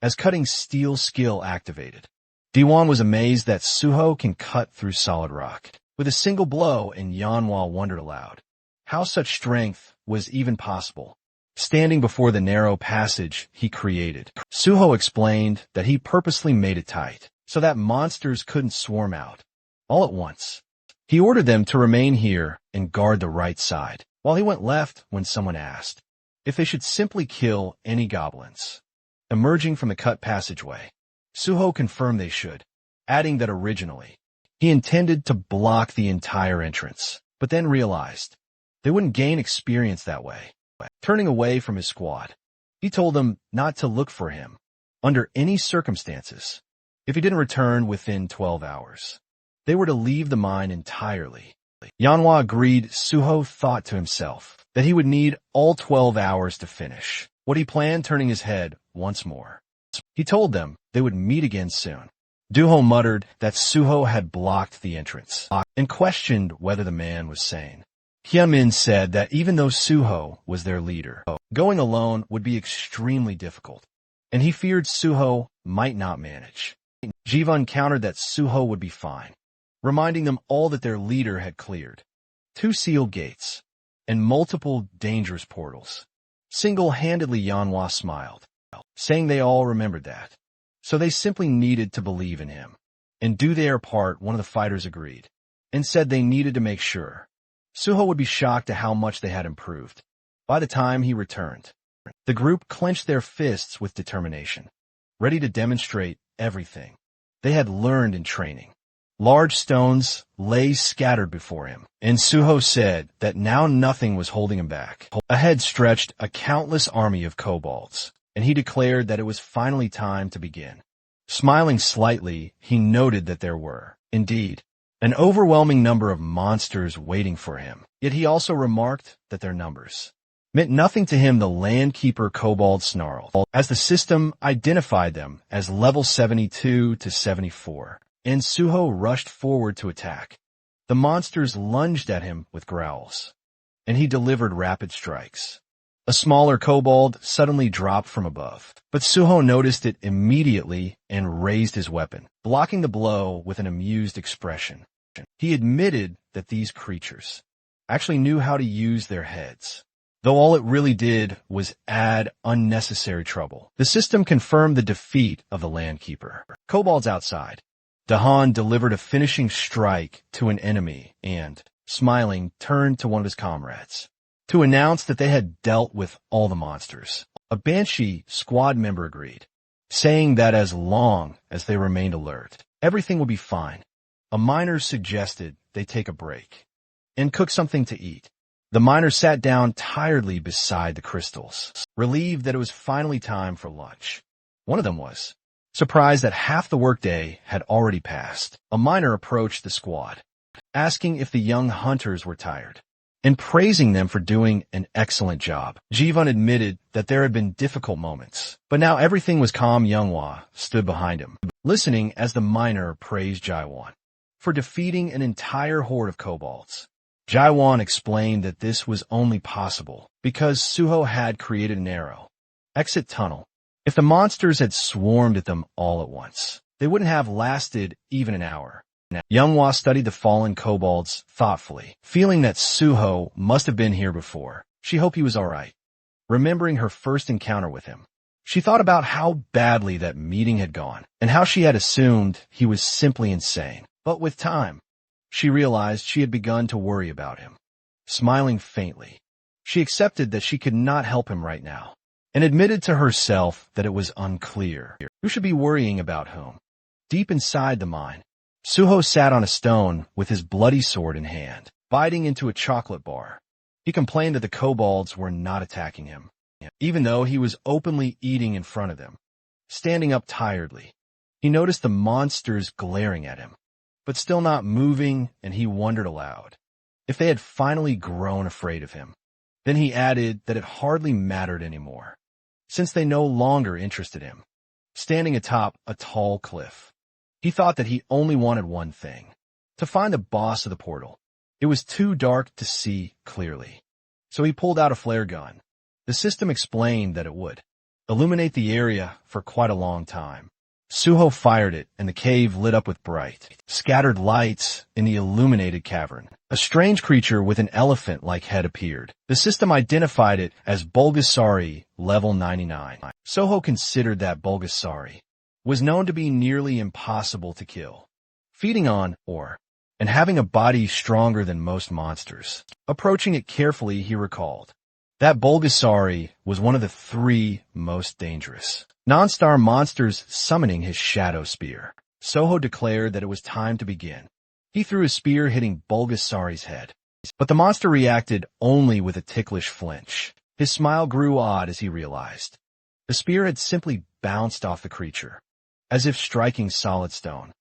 as cutting steel skill activated. Diwan was amazed that Suho can cut through solid rock with a single blow, and Yanwa wondered aloud how such strength was even possible. Standing before the narrow passage he created, Suho explained that he purposely made it tight so that monsters couldn't swarm out all at once. He ordered them to remain here and guard the right side, while he went left when someone asked if they should simply kill any goblins emerging from the cut passageway. Suho confirmed they should, adding that originally he intended to block the entire entrance, but then realized they wouldn't gain experience that way. Turning away from his squad, he told them not to look for him under any circumstances if he didn't return within 12 hours. They were to leave the mine entirely. Yanwa agreed. Suho thought to himself that he would need all 12 hours to finish what he planned, turning his head once more. He told them they would meet again soon. Duho muttered that Suho had blocked the entrance and questioned whether the man was sane. Hyemin said that even though Suho was their leader, going alone would be extremely difficult, and he feared Suho might not manage. Jivan countered that Suho would be fine, reminding them all that their leader had cleared 2 sealed gates and multiple dangerous portals. Single-handedly, Yanwa smiled, saying they all remembered that, so they simply needed to believe in him and do their part. One of the fighters agreed and said they needed to make sure Suho would be shocked at how much they had improved by the time he returned. The group clenched their fists with determination, ready to demonstrate everything they had learned in training. Large stones lay scattered before him, and Suho said that now nothing was holding him back. Ahead stretched a countless army of kobolds, and he declared that it was finally time to begin. Smiling slightly, he noted that there were, indeed, an overwhelming number of monsters waiting for him. Yet he also remarked that their numbers meant nothing to him. The landkeeper kobold snarled as the system identified them as level 72 to 74, and Suho rushed forward to attack. The monsters lunged at him with growls, and he delivered rapid strikes. A smaller kobold suddenly dropped from above, but Suho noticed it immediately and raised his weapon, blocking the blow with an amused expression. He admitted that these creatures actually knew how to use their heads, though all it really did was add unnecessary trouble. The system confirmed the defeat of the landkeeper. Kobolds outside, Dahan delivered a finishing strike to an enemy and, smiling, turned to one of his comrades to announce that they had dealt with all the monsters. A Banshee squad member agreed, saying that as long as they remained alert, everything would be fine. A miner suggested they take a break and cook something to eat. The miner sat down tiredly beside the crystals, relieved that it was finally time for lunch. One of them was surprised that half the workday had already passed. A miner approached the squad, asking if the young hunters were tired, and praising them for doing an excellent job. Jivan admitted that there had been difficult moments, but now everything was calm. Younghwa stood behind him, listening as the miner praised Jaiwan for defeating an entire horde of kobolds. Jaiwan explained that this was only possible because Suho had created an arrow exit tunnel. If the monsters had swarmed at them all at once, they wouldn't have lasted even an hour. Younghwa studied the fallen kobolds thoughtfully, feeling that Suho must have been here before. She hoped he was all right. Remembering her first encounter with him, she thought about how badly that meeting had gone and how she had assumed he was simply insane. But with time, she realized she had begun to worry about him. Smiling faintly, she accepted that she could not help him right now and admitted to herself that it was unclear who should be worrying about whom. Deep inside the mine, Suho sat on a stone with his bloody sword in hand, biting into a chocolate bar. He complained that the kobolds were not attacking him, even though he was openly eating in front of them. Standing up tiredly, he noticed the monsters glaring at him, but still not moving, and he wondered aloud if they had finally grown afraid of him. Then he added that it hardly mattered anymore, since they no longer interested him. Standing atop a tall cliff, he thought that he only wanted one thing: to find the boss of the portal. It was too dark to see clearly, so he pulled out a flare gun. The system explained that it would illuminate the area for quite a long time. Suho fired it, and the cave lit up with bright, scattered lights in the illuminated cavern. A strange creature with an elephant-like head appeared. The system identified it as Bulgasari, level 99. Suho considered that Bulgasari was known to be nearly impossible to kill, feeding on ore, and having a body stronger than most monsters. Approaching it carefully, he recalled that Bulgasari was one of the 3 most dangerous non-star monsters, summoning his shadow spear. Suho declared that it was time to begin. He threw his spear, hitting Bulgasari's head, but the monster reacted only with a ticklish flinch. His smile grew odd as he realized the spear had simply bounced off the creature, as if striking solid stone.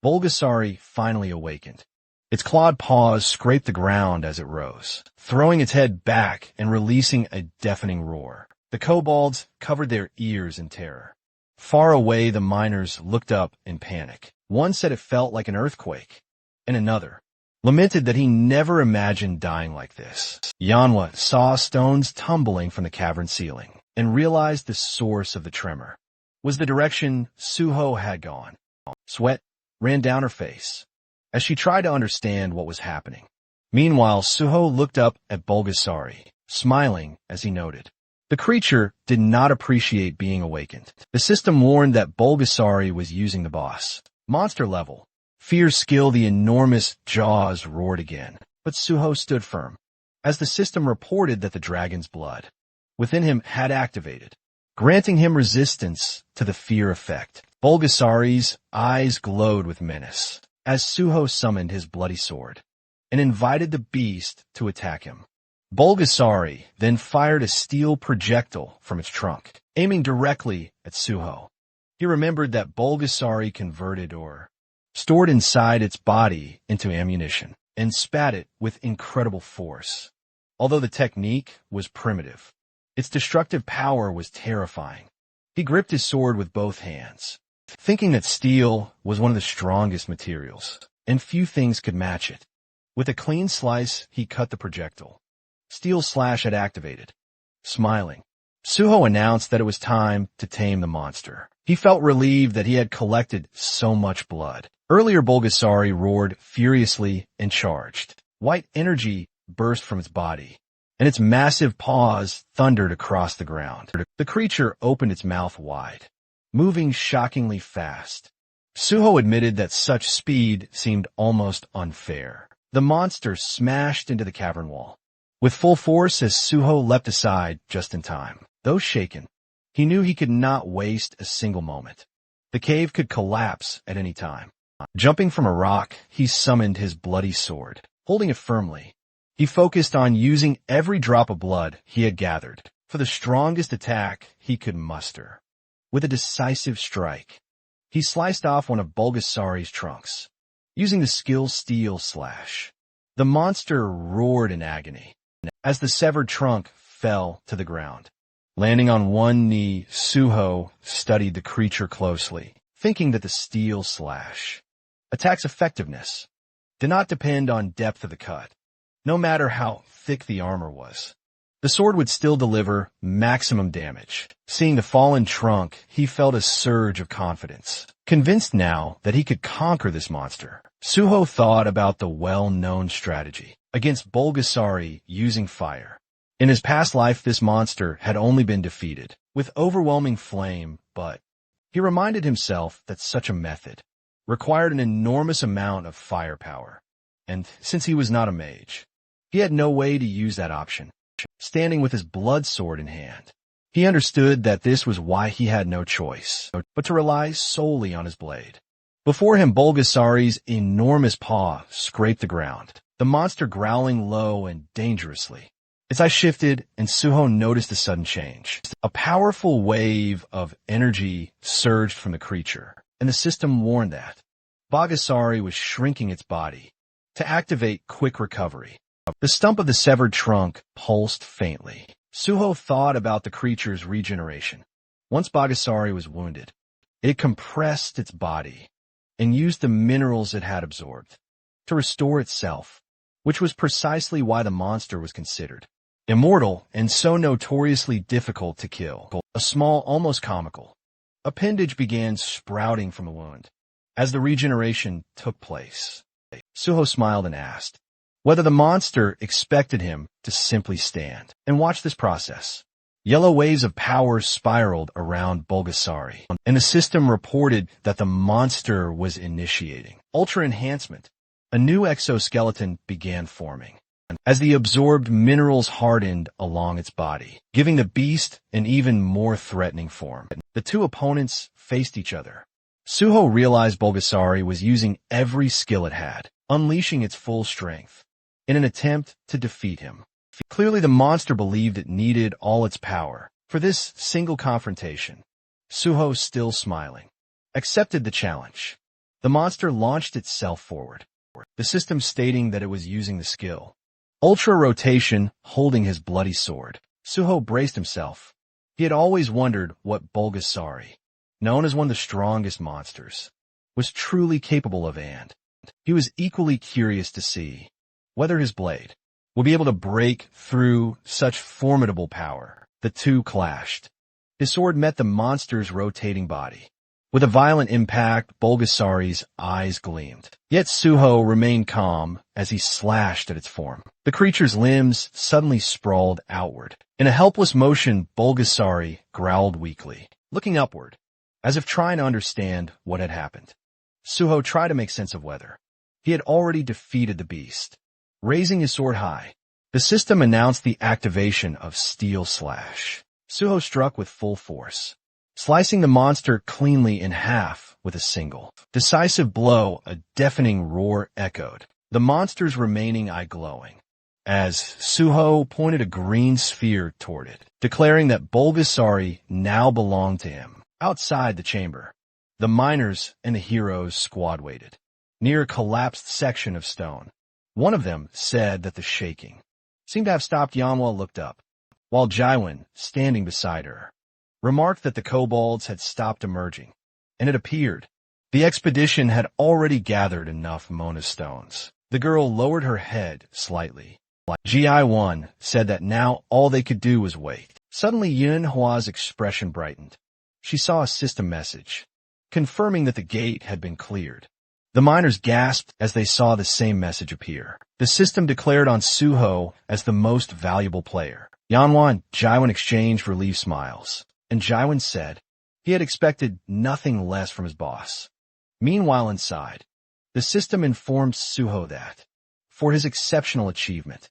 Bulgasari finally awakened. Its clawed paws scraped the ground as it rose, throwing its head back and releasing a deafening roar. The kobolds covered their ears in terror. Far away, the miners looked up in panic. One said it felt like an earthquake, and another lamented that he never imagined dying like this. Manhwa saw stones tumbling from the cavern ceiling and realized the source of the tremor was the direction Suho had gone. Sweat ran down her face as she tried to understand what was happening. Meanwhile, Suho looked up at Bulgasari, smiling as he noted the creature did not appreciate being awakened. The system warned that Bulgasari was using the boss monster level. Fierce skill, the enormous jaws roared again, but Suho stood firm, as the system reported that the dragon's blood within him had activated, granting him resistance to the fear effect. Bulgasari's eyes glowed with menace as Suho summoned his bloody sword and invited the beast to attack him. Bulgasari then fired a steel projectile from its trunk, aiming directly at Suho. He remembered that Bulgasari converted ore stored inside its body into ammunition and spat it with incredible force. Although the technique was primitive, its destructive power was terrifying. He gripped his sword with both hands, thinking that steel was one of the strongest materials, and few things could match it. With a clean slice, he cut the projectile. Steel slash had activated. Smiling, Suho announced that it was time to tame the monster. He felt relieved that he had collected so much blood. Earlier, Bulgasari roared furiously and charged. White energy burst from its body, and its massive paws thundered across the ground. The creature opened its mouth wide, moving shockingly fast. Suho admitted that such speed seemed almost unfair. The monster smashed into the cavern wall with full force as Suho leapt aside just in time. Though shaken, he knew he could not waste a single moment. The cave could collapse at any time. Jumping from a rock, he summoned his bloody sword. Holding it firmly, he focused on using every drop of blood he had gathered for the strongest attack he could muster. With a decisive strike, he sliced off one of Bulgasari's trunks, using the skill Steel Slash. The monster roared in agony as the severed trunk fell to the ground. Landing on one knee, Suho studied the creature closely, thinking that the Steel Slash attack's effectiveness did not depend on depth of the cut. No matter how thick the armor was, the sword would still deliver maximum damage. Seeing the fallen trunk, he felt a surge of confidence. Convinced now that he could conquer this monster, Suho thought about the well-known strategy against Bulgasari using fire. In his past life, this monster had only been defeated with overwhelming flame, but he reminded himself that such a method required an enormous amount of firepower, and since he was not a mage, he had no way to use that option. Standing with his blood sword in hand, he understood that this was why he had no choice but to rely solely on his blade. Before him, Bulgasari's enormous paw scraped the ground, the monster growling low and dangerously. Its eyes shifted, and Suho noticed a sudden change. A powerful wave of energy surged from the creature, and the system warned that Bulgasari was shrinking its body to activate quick recovery. The stump of the severed trunk pulsed faintly. Suho thought about the creature's regeneration. Once Bulgasari was wounded, it compressed its body and used the minerals it had absorbed to restore itself, which was precisely why the monster was considered immortal and so notoriously difficult to kill. A small, almost comical appendage began sprouting from the wound. As the regeneration took place, Suho smiled and asked whether the monster expected him to simply stand and watch this process. Yellow waves of power spiraled around Bulgasari, and the system reported that the monster was initiating ultra enhancement. A new exoskeleton began forming as the absorbed minerals hardened along its body, giving the beast an even more threatening form. The two opponents faced each other. Suho realized Bulgasari was using every skill it had, unleashing its full strength in an attempt to defeat him. Clearly, the monster believed it needed all its power for this single confrontation. Suho, still smiling, accepted the challenge. The monster launched itself forward, the system stating that it was using the skill Ultra Rotation, holding his bloody sword. Suho braced himself. He had always wondered what Bulgasari, known as one of the strongest monsters, was truly capable of, and he was equally curious to see whether his blade would be able to break through such formidable power. The two clashed. His sword met the monster's rotating body. With a violent impact, Bulgasari's eyes gleamed. Yet Suho remained calm as he slashed at its form. The creature's limbs suddenly sprawled outward. In a helpless motion, Bulgasari growled weakly, looking upward, as if trying to understand what had happened. Suho tried to make sense of whether he had already defeated the beast. Raising his sword high, the system announced the activation of Steel Slash. Suho struck with full force, slicing the monster cleanly in half with a single decisive blow. A deafening roar echoed, the monster's remaining eye glowing, as Suho pointed a green sphere toward it, declaring that Bulgasari now belonged to him. Outside the chamber, the miners and the heroes squad waited, near a collapsed section of stone. One of them said that the shaking seemed to have stopped. Manhwa looked up, while Jaiwan, standing beside her, remarked that the kobolds had stopped emerging, and it appeared the expedition had already gathered enough Mona stones. The girl lowered her head slightly. Jaiwan said that now all they could do was wait. Suddenly Manhwa's expression brightened. She saw a system message, confirming that the gate had been cleared. The miners gasped as they saw the same message appear. The system declared on Suho as the most valuable player. Manhwa and Jaiwan exchanged relieved smiles, and Jaiwan said he had expected nothing less from his boss. Meanwhile, inside, the system informed Suho that, for his exceptional achievement,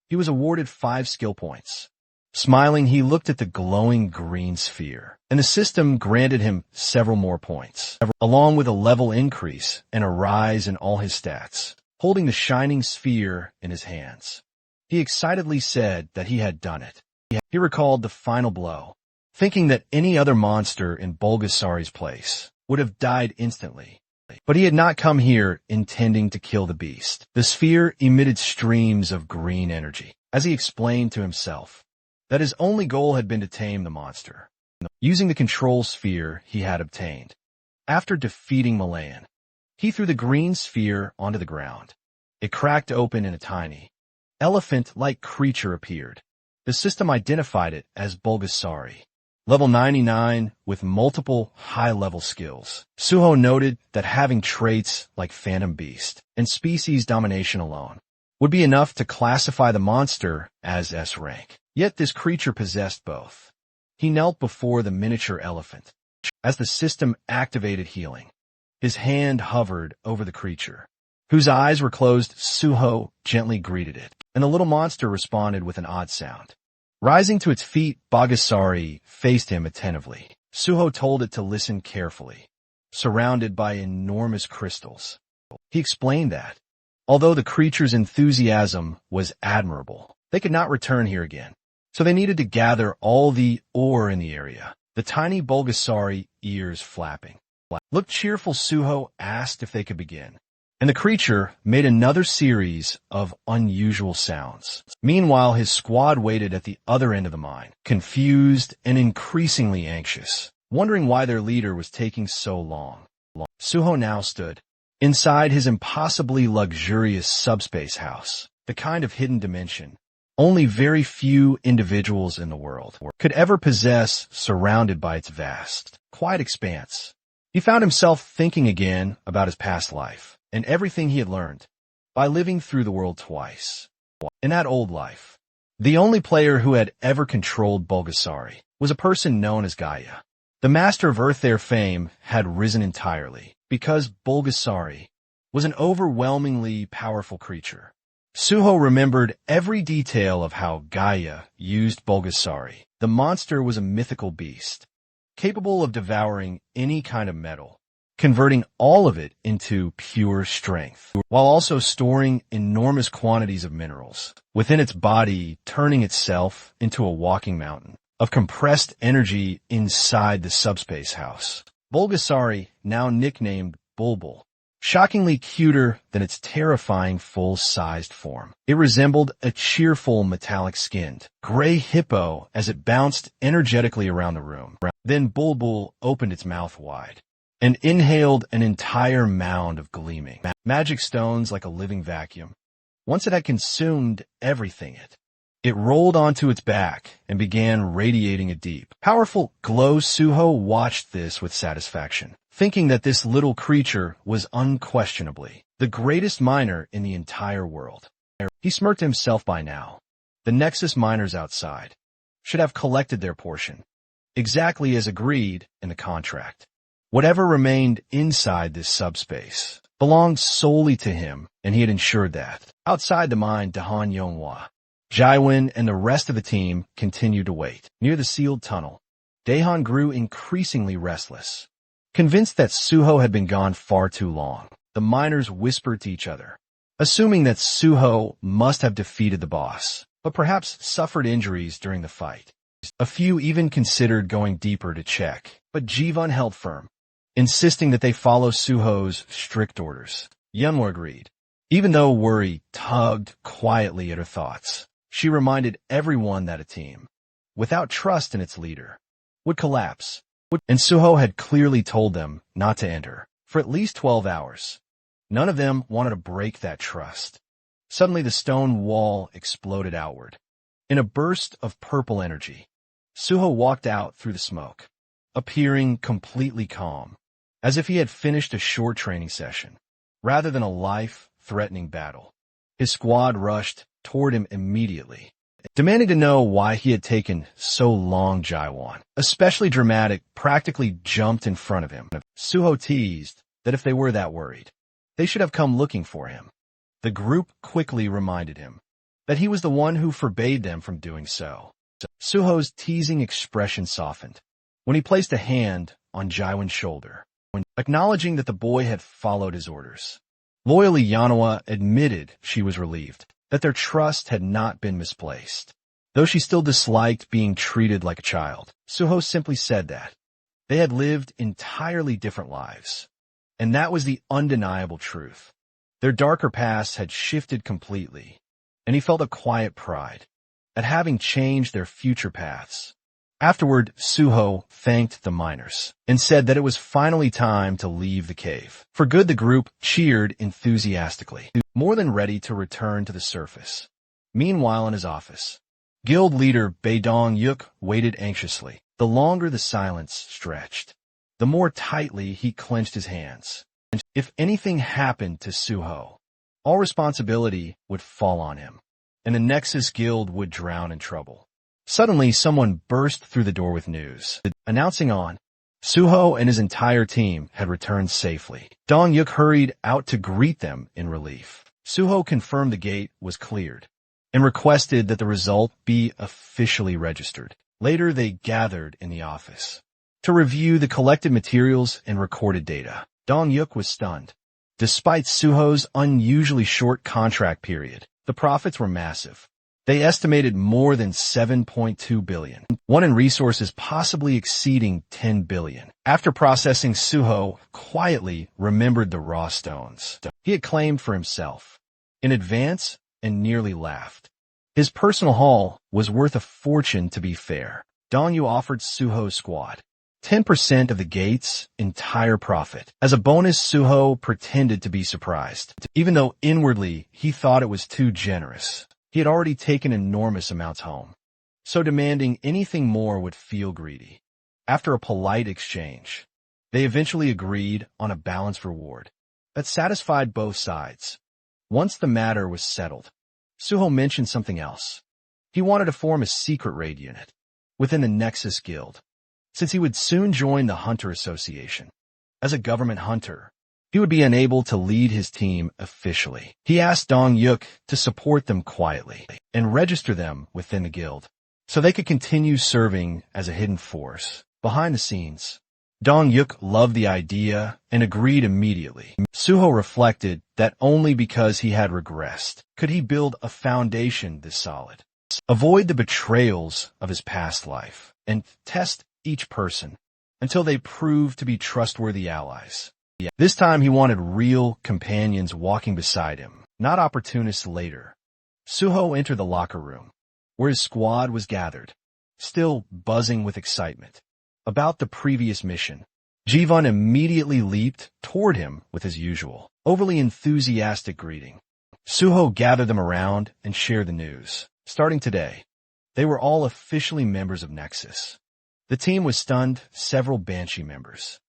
he was awarded 5 skill points. Smiling, he looked at the glowing green sphere, and the system granted him several more points, along with a level increase and a rise in all his stats. Holding the shining sphere in his hands, he excitedly said that he had done it. He recalled the final blow, thinking that any other monster in Bulgasari's place would have died instantly. But he had not come here intending to kill the beast. The sphere emitted streams of green energy, as he explained to himself that his only goal had been to tame the monster, using the control sphere he had obtained. After defeating Malayan, he threw the green sphere onto the ground. It cracked open and a tiny, elephant-like creature appeared. The system identified it as Bulgasari, level 99 with multiple high-level skills. Suho noted that having traits like Phantom Beast and species domination alone would be enough to classify the monster as S rank. Yet this creature possessed both. He knelt before the miniature elephant. As the system activated healing, his hand hovered over the creature, whose eyes were closed. Suho gently greeted it, and the little monster responded with an odd sound. Rising to its feet, Bulgasari faced him attentively. Suho told it to listen carefully. surrounded by enormous crystals. He explained that, although the creature's enthusiasm was admirable, they could not return here again. So they needed to gather all the ore in the area. The tiny Bulgasari, ears flapping. Looked cheerful, Suho asked if they could begin. And the creature made another series of unusual sounds. Meanwhile, his squad waited at the other end of the mine, confused and increasingly anxious, wondering why their leader was taking so long. Suho now stood inside his impossibly luxurious subspace house, the kind of hidden dimension only very few individuals in the world could ever possess, surrounded by its vast, quiet expanse. He found himself thinking again about his past life and everything he had learned by living through the world twice. In that old life, the only player who had ever controlled Bulgasari was a person known as Gaia. The master of Earth. Their fame had risen entirely because Bulgasari was an overwhelmingly powerful creature. Suho remembered every detail of how Gaia used Bulgasari. The monster was a mythical beast, capable of devouring any kind of metal, converting all of it into pure strength, while also storing enormous quantities of minerals within its body, turning itself into a walking mountain of compressed energy inside the subspace house. Bulgasari, now nicknamed Bulbul, shockingly cuter than its terrifying full-sized form. It resembled a cheerful metallic-skinned gray hippo as it bounced energetically around the room. Then Bulbul opened its mouth wide and inhaled an entire mound of gleaming magic stones like a living vacuum. Once it had consumed everything, it rolled onto its back and began radiating a deep, powerful glow. Suho watched this with satisfaction, thinking that this little creature was unquestionably the greatest miner in the entire world. He smirked to himself. By now, the Nexus miners outside should have collected their portion, exactly as agreed in the contract. Whatever remained inside this subspace belonged solely to him, and he had ensured that. Outside the mine, Dahan Yonghua, Jaiwin, and the rest of the team continued to wait. Near the sealed tunnel, Dahan grew increasingly restless. Convinced that Suho had been gone far too long, the miners whispered to each other, assuming that Suho must have defeated the boss, but perhaps suffered injuries during the fight. A few even considered going deeper to check, but Jivan held firm, insisting that they follow Suho's strict orders. Yunwa agreed. Even though worry tugged quietly at her thoughts, she reminded everyone that a team, without trust in its leader, would collapse. And Suho had clearly told them not to enter for at least 12 hours. None of them wanted to break that trust. Suddenly the stone wall exploded outward. In a burst of purple energy, Suho walked out through the smoke, appearing completely calm, as if he had finished a short training session, rather than a life-threatening battle. His squad rushed toward him immediately, demanding to know why he had taken so long. Jaiwan, especially dramatic, practically jumped in front of him. Suho teased that if they were that worried, they should have come looking for him. The group quickly reminded him that he was the one who forbade them from doing so. Suho's teasing expression softened when he placed a hand on Jaiwan's shoulder, acknowledging that the boy had followed his orders. Loyally, Yanawa admitted she was relieved that their trust had not been misplaced. Though she still disliked being treated like a child, Suho simply said that they had lived entirely different lives, and that was the undeniable truth. Their darker pasts had shifted completely, and he felt a quiet pride at having changed their future paths. Afterward, Suho thanked the miners and said that it was finally time to leave the cave. For good, the group cheered enthusiastically, more than ready to return to the surface. Meanwhile, in his office, guild leader Baidong Yuk waited anxiously. The longer the silence stretched, the more tightly he clenched his hands. If anything happened to Suho, all responsibility would fall on him, and the Nexus Guild would drown in trouble. Suddenly, someone burst through the door with news, announcing Suho and his entire team had returned safely. Dong Yuk hurried out to greet them in relief. Suho confirmed the gate was cleared and requested that the result be officially registered. Later, they gathered in the office, to review the collected materials and recorded data. Dong Yuk was stunned. Despite Suho's unusually short contract period, the profits were massive. They estimated more than 7.2 billion, one in resources possibly exceeding 10 billion. After processing, Suho quietly remembered the raw stones he had claimed for himself in advance and nearly laughed. His personal haul was worth a fortune, to be fair. Dong Yu offered Suho's squad 10% of the gate's entire profit. As a bonus, Suho pretended to be surprised, even though inwardly he thought it was too generous. He had already taken enormous amounts home, so demanding anything more would feel greedy. After a polite exchange, they eventually agreed on a balanced reward that satisfied both sides. Once the matter was settled, Suho mentioned something else. He wanted to form a secret raid unit within the Nexus Guild, since he would soon join the Hunter Association. As a government hunter, he would be unable to lead his team officially. He asked Dong Yuk to support them quietly and register them within the guild, so they could continue serving as a hidden force behind the scenes. Dong Yuk loved the idea and agreed immediately. Suho reflected that only because he had regressed could he build a foundation this solid. Avoid the betrayals of his past life and test each person until they prove to be trustworthy allies. This time he wanted real companions walking beside him, not opportunists later. Suho entered the locker room, where his squad was gathered, still buzzing with excitement about the previous mission. Jivan immediately leaped toward him with his usual, overly enthusiastic greeting. Suho gathered them around and shared the news. Starting today, they were all officially members of Nexus. The team was stunned. Several Banshee members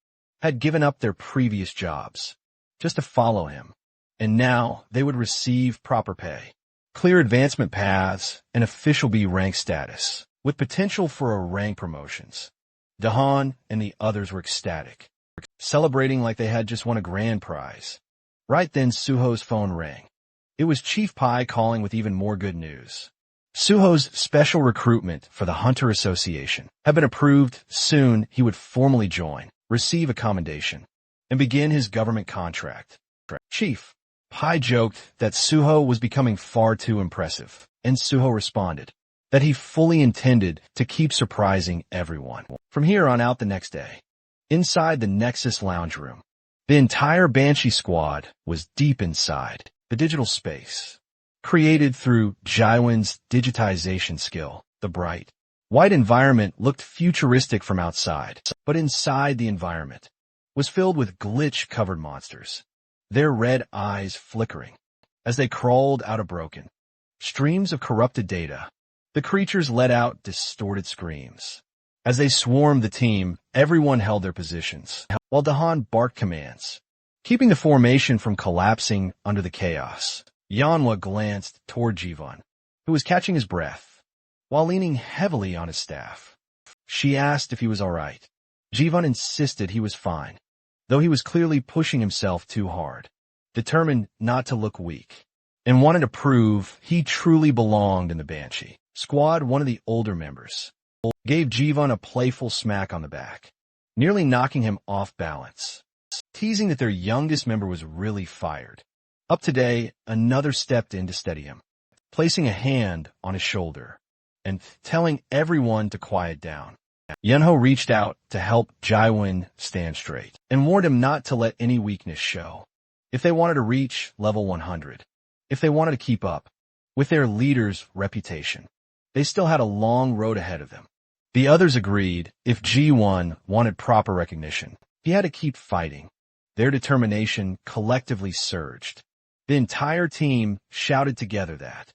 had given up their previous jobs just to follow him, and now they would receive proper pay, clear advancement paths, and official B rank status, with potential for a rank promotions. Dahan and the others were ecstatic, celebrating like they had just won a grand prize. Right then, Suho's phone rang. It was Chief Pai calling with even more good news. Suho's special recruitment for the Hunter Association had been approved. Soon he would formally join, receive a commendation, and begin his government contract. Chief Pai joked that Suho was becoming far too impressive, and Suho responded that he fully intended to keep surprising everyone. From here on out the next day, inside the Nexus lounge room, the entire Banshee squad was deep inside the digital space created through Jaiwin's digitization skill. The bright, white environment looked futuristic from outside, but inside the environment was filled with glitch-covered monsters, their red eyes flickering as they crawled out of broken streams of corrupted data. The creatures let out distorted screams. As they swarmed the team, everyone held their positions, while Dahan barked commands, keeping the formation from collapsing under the chaos. Yanhwa glanced toward Jivan, who was catching his breath, while leaning heavily on his staff. She asked if he was all right. Jivan insisted he was fine, though he was clearly pushing himself too hard, determined not to look weak, and wanted to prove he truly belonged in the Banshee squad. One of the older members gave Jivan a playful smack on the back, nearly knocking him off balance, teasing that their youngest member was really fired. Up today, another stepped in to steady him, placing a hand on his shoulder and telling everyone to quiet down. Yunho reached out to help Jaiwin stand straight and warned him not to let any weakness show. If they wanted to reach level 100, if they wanted to keep up with their leader's reputation, they still had a long road ahead of them. The others agreed if G1 wanted proper recognition, he had to keep fighting. Their determination collectively surged. The entire team shouted together that,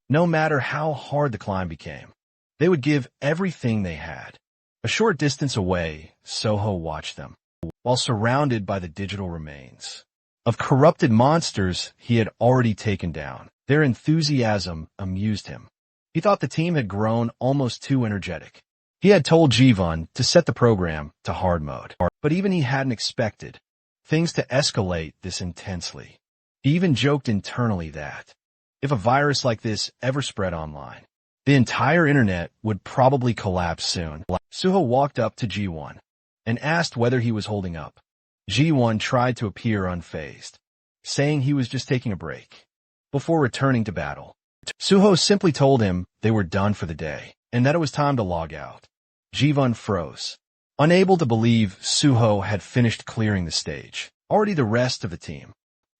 no matter how hard the climb became, they would give everything they had. A short distance away, Soho watched them, while surrounded by the digital remains of corrupted monsters he had already taken down. Their enthusiasm amused him. He thought the team had grown almost too energetic. He had told Jivan to set the program to hard mode, but even he hadn't expected things to escalate this intensely. He even joked internally that, if a virus like this ever spread online, the entire internet would probably collapse soon. Suho walked up to G1, and asked whether he was holding up. Ji-won tried to appear unfazed, saying he was just taking a break before returning to battle. Suho simply told him they were done for the day and that it was time to log out. Ji-won froze, unable to believe Suho had finished clearing the stage. Already the rest of the team,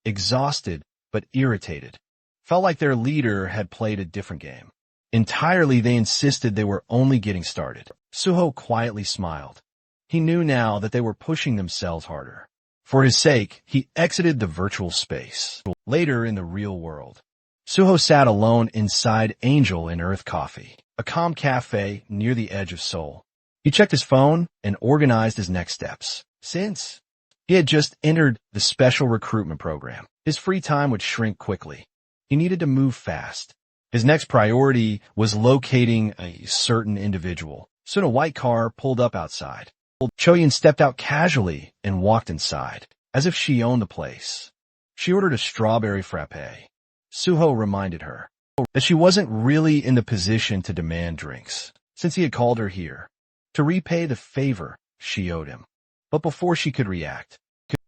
exhausted but irritated, felt like their leader had played a different game. Entirely, they insisted they were only getting started. Suho quietly smiled. He knew now that they were pushing themselves harder. For his sake, he exited the virtual space. Later in the real world, Suho sat alone inside Angel in Earth Coffee, a calm cafe near the edge of Seoul. He checked his phone and organized his next steps. Since he had just entered the special recruitment program, his free time would shrink quickly. He needed to move fast. His next priority was locating a certain individual. Soon a white car pulled up outside. Cho-yun stepped out casually and walked inside, as if she owned the place. She ordered a strawberry frappe. Suho reminded her that she wasn't really in the position to demand drinks, since he had called her here to repay the favor she owed him. But before she could react,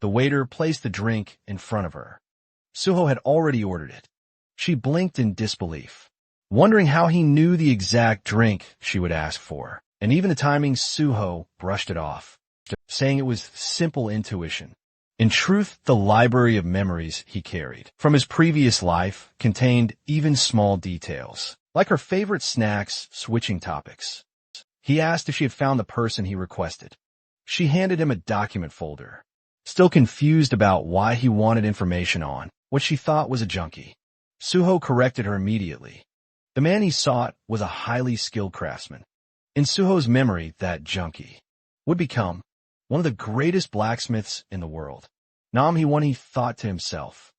the waiter placed the drink in front of her. Suho had already ordered it. She blinked in disbelief, wondering how he knew the exact drink she would ask for. And even the timing, Suho brushed it off, saying it was simple intuition. In truth, the library of memories he carried from his previous life contained even small details, like her favorite snacks switching topics. He asked if she had found the person he requested. She handed him a document folder, still confused about why he wanted information on what she thought was a junkie. Suho corrected her immediately. The man he sought was a highly skilled craftsman. In Suho's memory, that junkie would become one of the greatest blacksmiths in the world. Nam Hee-won, he thought to himself,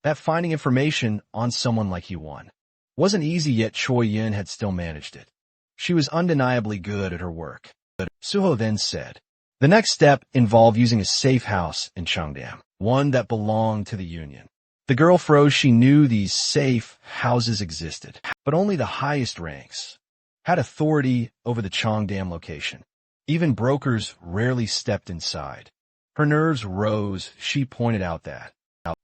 that finding information on someone like Hee-won wasn't easy, yet Choi-yun had still managed it. She was undeniably good at her work. Suho then said, the next step involved using a safe house in Cheongdam, one that belonged to the Union. The girl froze. She knew these safe houses existed, but only the highest ranks had authority over the Cheongdam location. Even brokers rarely stepped inside. Her nerves rose. She pointed out that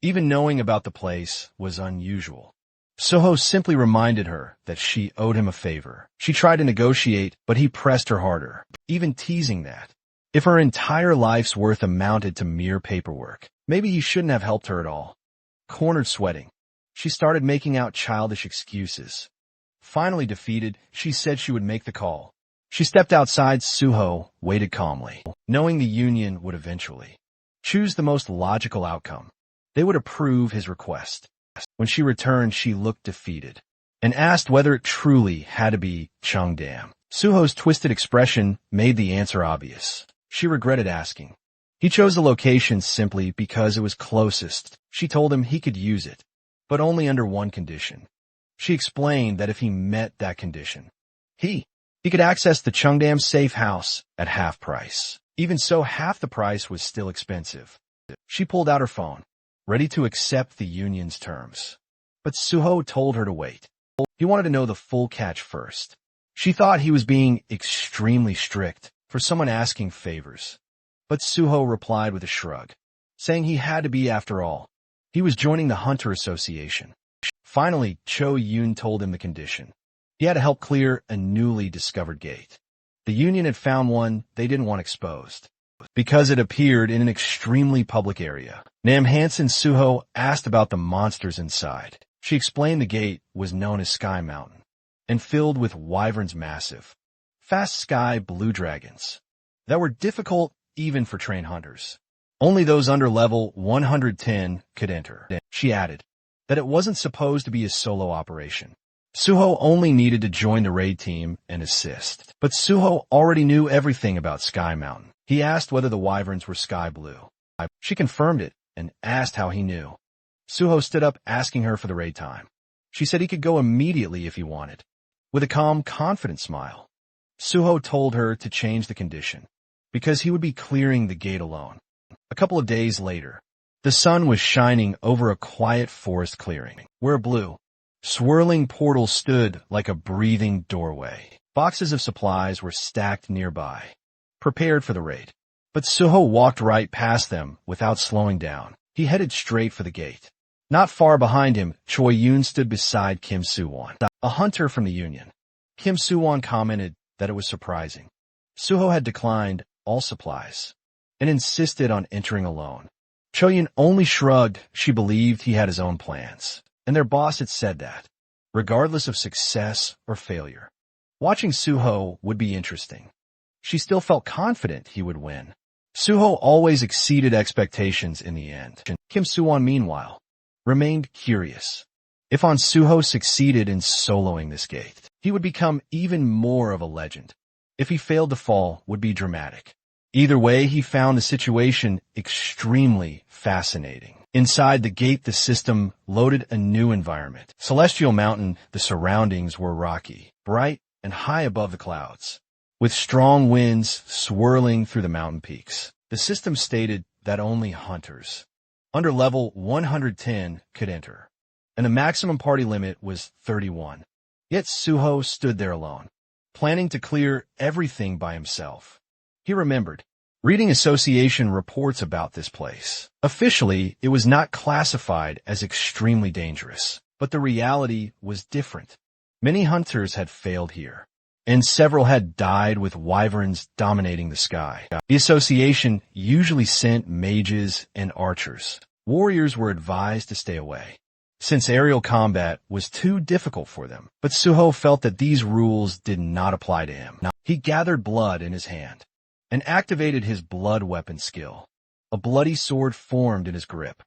even knowing about the place was unusual. Suho simply reminded her that she owed him a favor. She tried to negotiate, but he pressed her harder, even teasing that if her entire life's worth amounted to mere paperwork, maybe he shouldn't have helped her at all. Cornered, sweating, she started making out childish excuses. Finally defeated, she said she would make the call. She stepped outside. Suho waited calmly, knowing the Union would eventually choose the most logical outcome. They would approve his request. When she returned, she looked defeated and asked whether it truly had to be Cheongdam. Suho's twisted expression made the answer obvious. She regretted asking. He chose the location simply because it was closest. She told him he could use it, but only under one condition. She explained that if he met that condition, he could access the Cheongdam safe house at half price. Even so, half the price was still expensive. She pulled out her phone, ready to accept the Union's terms. But Suho told her to wait. He wanted to know the full catch first. She thought he was being extremely strict for someone asking favors. But Suho replied with a shrug, saying he had to be after all. He was joining the Hunter Association. Finally, Cho-yun told him the condition. He had to help clear a newly discovered gate. The Union had found one they didn't want exposed, because it appeared in an extremely public area. Nam Hansen. Suho asked about the monsters inside. She explained the gate was known as Sky Mountain, and filled with wyverns, massive, fast sky blue dragons that were difficult even for trained hunters. Only those under level 110 could enter. She added that it wasn't supposed to be a solo operation. Suho only needed to join the raid team and assist. But Suho already knew everything about Sky Mountain. He asked whether the wyverns were sky blue. She confirmed it and asked how he knew. Suho stood up, asking her for the raid time. She said he could go immediately if he wanted, with a calm, confident smile. Suho told her to change the condition, because he would be clearing the gate alone. A couple of days later, the sun was shining over a quiet forest clearing, where a blue, swirling portal stood like a breathing doorway. Boxes of supplies were stacked nearby, prepared for the raid. But Suho walked right past them without slowing down. He headed straight for the gate. Not far behind him, Choi Yoon stood beside Kim Soo-won, a hunter from the Union. Kim Soo-won commented that it was surprising. Suho had declined all supplies and insisted on entering alone. Choi Yoon only shrugged. She believed he had his own plans, and their boss had said that, regardless of success or failure. Watching Suho would be interesting. She still felt confident he would win. Suho always exceeded expectations in the end. Kim Soo-won, meanwhile, remained curious. If Suho succeeded in soloing this gate, he would become even more of a legend. If he failed to fall, would be dramatic. Either way, he found the situation extremely fascinating. Inside the gate, the system loaded a new environment. Celestial Mountain, the surroundings were rocky, bright, and high above the clouds, with strong winds swirling through the mountain peaks. The system stated that only hunters under level 110 could enter, and the maximum party limit was 31. Yet Suho stood there alone, planning to clear everything by himself. He remembered reading association reports about this place. Officially, it was not classified as extremely dangerous, but the reality was different. Many hunters had failed here, and several had died with wyverns dominating the sky. The association usually sent mages and archers. Warriors were advised to stay away, since aerial combat was too difficult for them. But Suho felt that these rules did not apply to him. He gathered blood in his hand and activated his blood weapon skill. A bloody sword formed in his grip.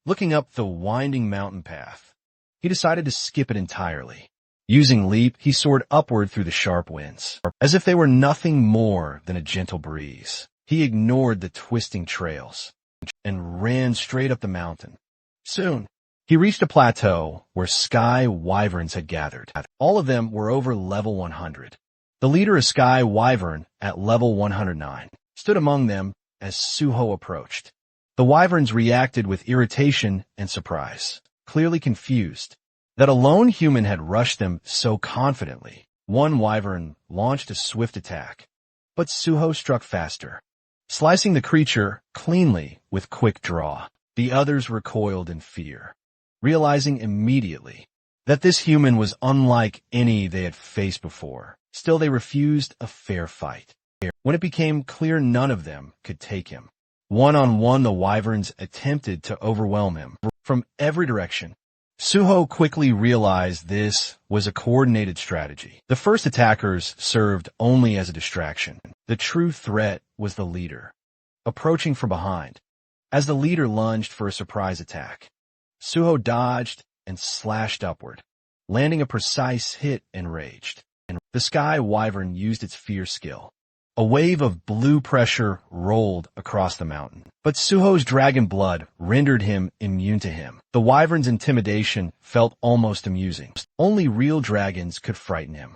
Looking up the winding mountain path, he decided to skip it entirely. Using leap, he soared upward through the sharp winds, as if they were nothing more than a gentle breeze. He ignored the twisting trails and ran straight up the mountain. Soon, he reached a plateau where sky wyverns had gathered. All of them were over level 100. The leader, a sky wyvern at level 109, stood among them as Suho approached. The wyverns reacted with irritation and surprise, clearly confused that a lone human had rushed them so confidently. One wyvern launched a swift attack, but Suho struck faster, slicing the creature cleanly with quick draw. The others recoiled in fear, realizing immediately that this human was unlike any they had faced before. Still, they refused a fair fight. When it became clear none of them could take him, one-on-one the wyverns attempted to overwhelm him from every direction. Suho quickly realized this was a coordinated strategy. The first attackers served only as a distraction. The true threat was the leader, approaching from behind. As the leader lunged for a surprise attack, Suho dodged and slashed upward, landing a precise hit. Enraged, the sky wyvern used its fierce skill. A wave of blue pressure rolled across the mountain, but Suho's dragon blood rendered him immune to him. The wyvern's intimidation felt almost amusing. Only real dragons could frighten him.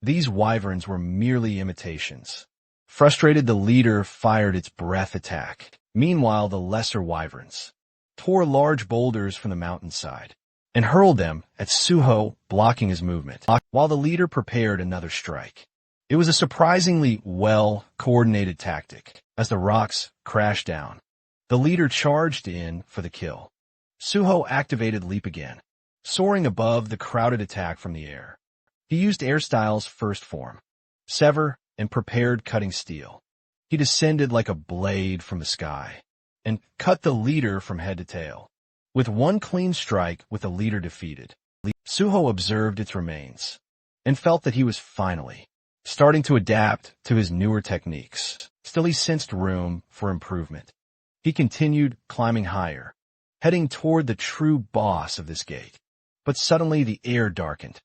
These wyverns were merely imitations. Frustrated, the leader fired its breath attack. Meanwhile, the lesser wyverns tore large boulders from the mountainside and hurled them at Suho, blocking his movement, while the leader prepared another strike. It was a surprisingly well-coordinated tactic. As the rocks crashed down, the leader charged in for the kill. Suho activated leap again, soaring above the crowded attack from the air. He used air style's first form, sever, and prepared cutting steel. He descended like a blade from the sky and cut the leader from head to tail. With one clean strike, with the leader defeated, Suho observed its remains and felt that he was finally starting to adapt to his newer techniques. Still, he sensed room for improvement. He continued climbing higher, heading toward the true boss of this gate. But suddenly the air darkened.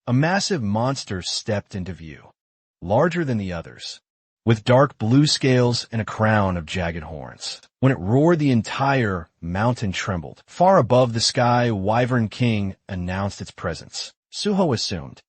A massive monster stepped into view, larger than the others, with dark blue scales and a crown of jagged horns. When it roared, the entire mountain trembled. Far above the sky, Wyvern King announced its presence. Suho assumed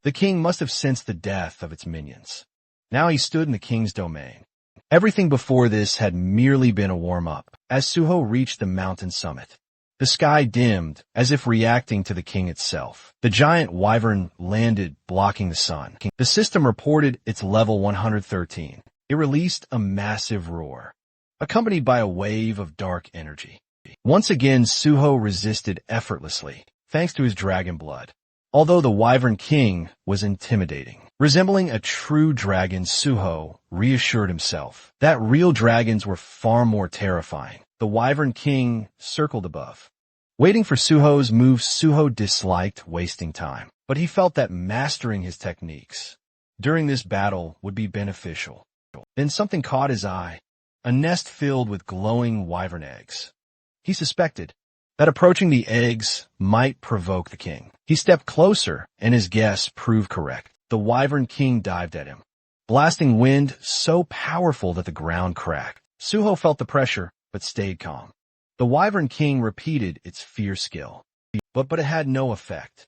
the king must have sensed the death of its minions. Now he stood in the king's domain. Everything before this had merely been a warm-up. As Suho reached the mountain summit, the sky dimmed, as if reacting to the king itself. The giant wyvern landed, blocking the sun. The system reported its level 113. It released a massive roar, accompanied by a wave of dark energy. Once again, Suho resisted effortlessly, thanks to his dragon blood. Although the Wyvern King was intimidating, resembling a true dragon, Suho reassured himself that real dragons were far more terrifying. The Wyvern King circled above. Waiting for Suho's move, Suho disliked wasting time, but he felt that mastering his techniques during this battle would be beneficial. Then something caught his eye, a nest filled with glowing wyvern eggs. He suspected that approaching the eggs might provoke the king. He stepped closer, and his guess proved correct. The Wyvern King dived at him, blasting wind so powerful that the ground cracked. Suho felt the pressure, but stayed calm. The Wyvern King repeated its fierce skill, but it had no effect.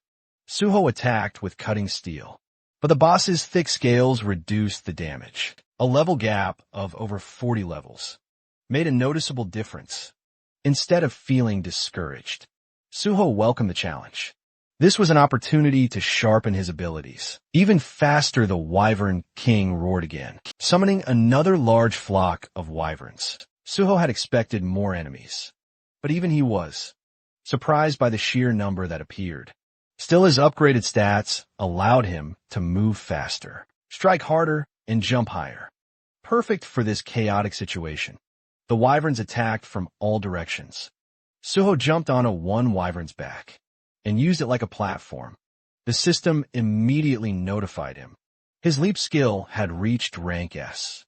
Suho attacked with cutting steel, but the boss's thick scales reduced the damage. A level gap of over 40 levels made a noticeable difference. Instead of feeling discouraged, Suho welcomed the challenge. This was an opportunity to sharpen his abilities. Even faster, the Wyvern King roared again, summoning another large flock of wyverns. Suho had expected more enemies, but even he was surprised by the sheer number that appeared. Still, his upgraded stats allowed him to move faster, strike harder, and jump higher. Perfect for this chaotic situation. The wyverns attacked from all directions. Suho jumped onto one wyvern's back and used it like a platform. The system immediately notified him. His leap skill had reached rank S.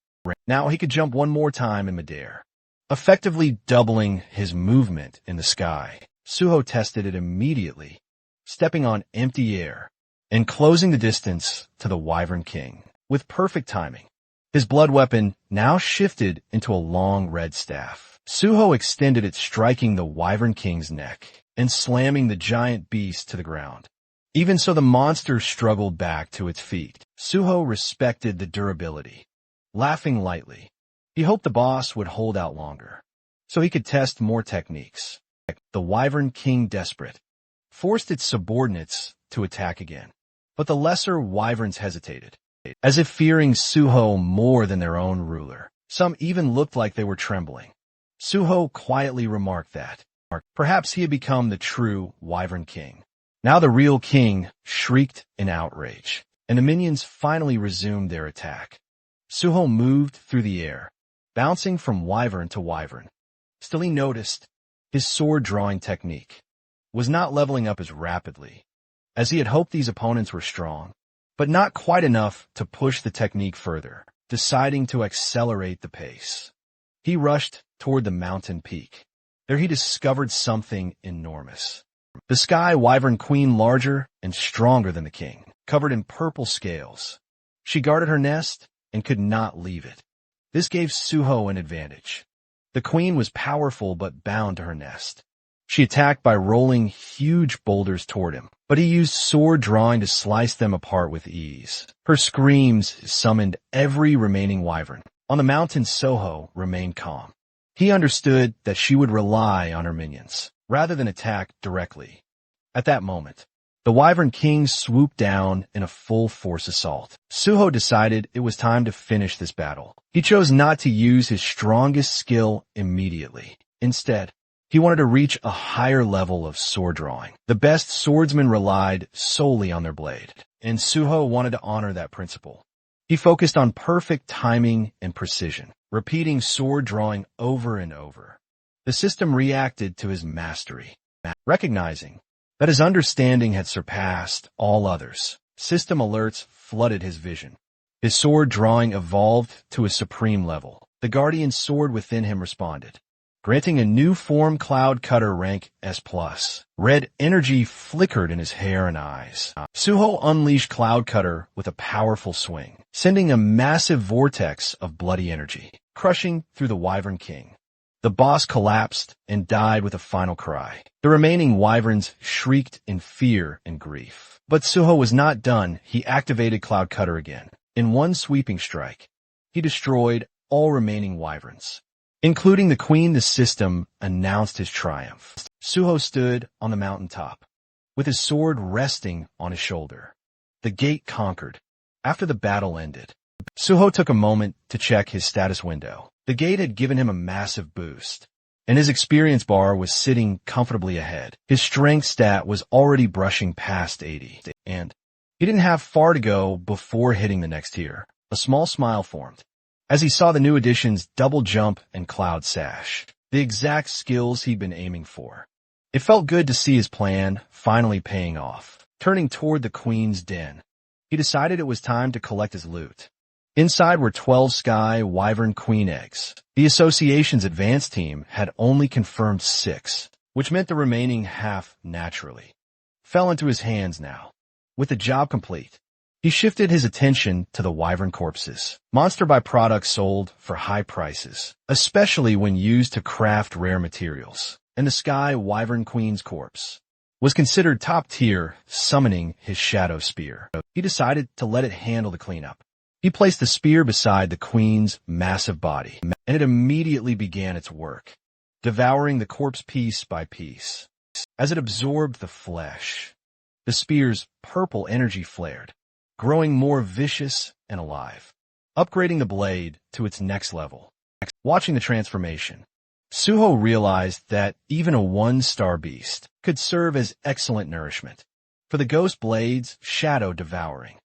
Now he could jump one more time in midair, effectively doubling his movement in the sky. Suho tested it immediately, stepping on empty air and closing the distance to the Wyvern King with perfect timing. His blood weapon now shifted into a long red staff. Suho extended it, striking the Wyvern King's neck and slamming the giant beast to the ground. Even so, the monster struggled back to its feet. Suho respected the durability. Laughing lightly, he hoped the boss would hold out longer, so he could test more techniques. The Wyvern King, desperate, forced its subordinates to attack again. But the lesser wyverns hesitated, as if fearing Suho more than their own ruler. Some even looked like they were trembling. Suho quietly remarked that perhaps he had become the true Wyvern King. Now the real king shrieked in outrage, and the minions finally resumed their attack. Suho moved through the air, bouncing from wyvern to wyvern. Still, he noticed his sword-drawing technique was not leveling up as rapidly as he had hoped. These opponents were strong, but not quite enough to push the technique further. Deciding to accelerate the pace, he rushed toward the mountain peak. There he discovered something enormous. The Sky Wyvern Queen, larger and stronger than the king, covered in purple scales. She guarded her nest and could not leave it. This gave Suho an advantage. The queen was powerful but bound to her nest. She attacked by rolling huge boulders toward him, but he used sword drawing to slice them apart with ease. Her screams summoned every remaining wyvern. On the mountain, Suho remained calm. He understood that she would rely on her minions, rather than attack directly. At that moment, the Wyvern King swooped down in a full-force assault. Suho decided it was time to finish this battle. He chose not to use his strongest skill immediately. Instead, he wanted to reach a higher level of sword drawing. The best swordsmen relied solely on their blade, and Suho wanted to honor that principle. He focused on perfect timing and precision, repeating sword drawing over and over. The system reacted to his mastery, recognizing that his understanding had surpassed all others. System alerts flooded his vision. His sword drawing evolved to a supreme level. The guardian sword within him responded, granting a new form, Cloud Cutter, rank S+. Red energy flickered in his hair and eyes. Suho unleashed Cloud Cutter with a powerful swing, sending a massive vortex of bloody energy, crushing through the Wyvern King. The boss collapsed and died with a final cry. The remaining wyverns shrieked in fear and grief. But Suho was not done. He activated Cloud Cutter again. In one sweeping strike, he destroyed all remaining wyverns, including the queen. The system announced his triumph. Suho stood on the mountaintop, with his sword resting on his shoulder. The gate conquered. After the battle ended, Suho took a moment to check his status window. The gate had given him a massive boost, and his experience bar was sitting comfortably ahead. His strength stat was already brushing past 80, and he didn't have far to go before hitting the next tier. A small smile formed as he saw the new additions Double Jump and Cloud Sash, the exact skills he'd been aiming for. It felt good to see his plan finally paying off. Turning toward the Queen's Den, he decided it was time to collect his loot. Inside were 12 Sky Wyvern Queen eggs. The association's advanced team had only confirmed 6, which meant the remaining half naturally fell into his hands now. With the job complete, he shifted his attention to the Wyvern corpses. Monster byproducts sold for high prices, especially when used to craft rare materials. And the Sky Wyvern Queen's corpse was considered top tier, summoning his Shadow Spear. He decided to let it handle the cleanup. He placed the spear beside the Queen's massive body, and it immediately began its work, devouring the corpse piece by piece. As it absorbed the flesh, the spear's purple energy flared, growing more vicious and alive, upgrading the blade to its next level. Watching the transformation, Suho realized that even a 1-star beast could serve as excellent nourishment for the ghost blade's shadow devouring.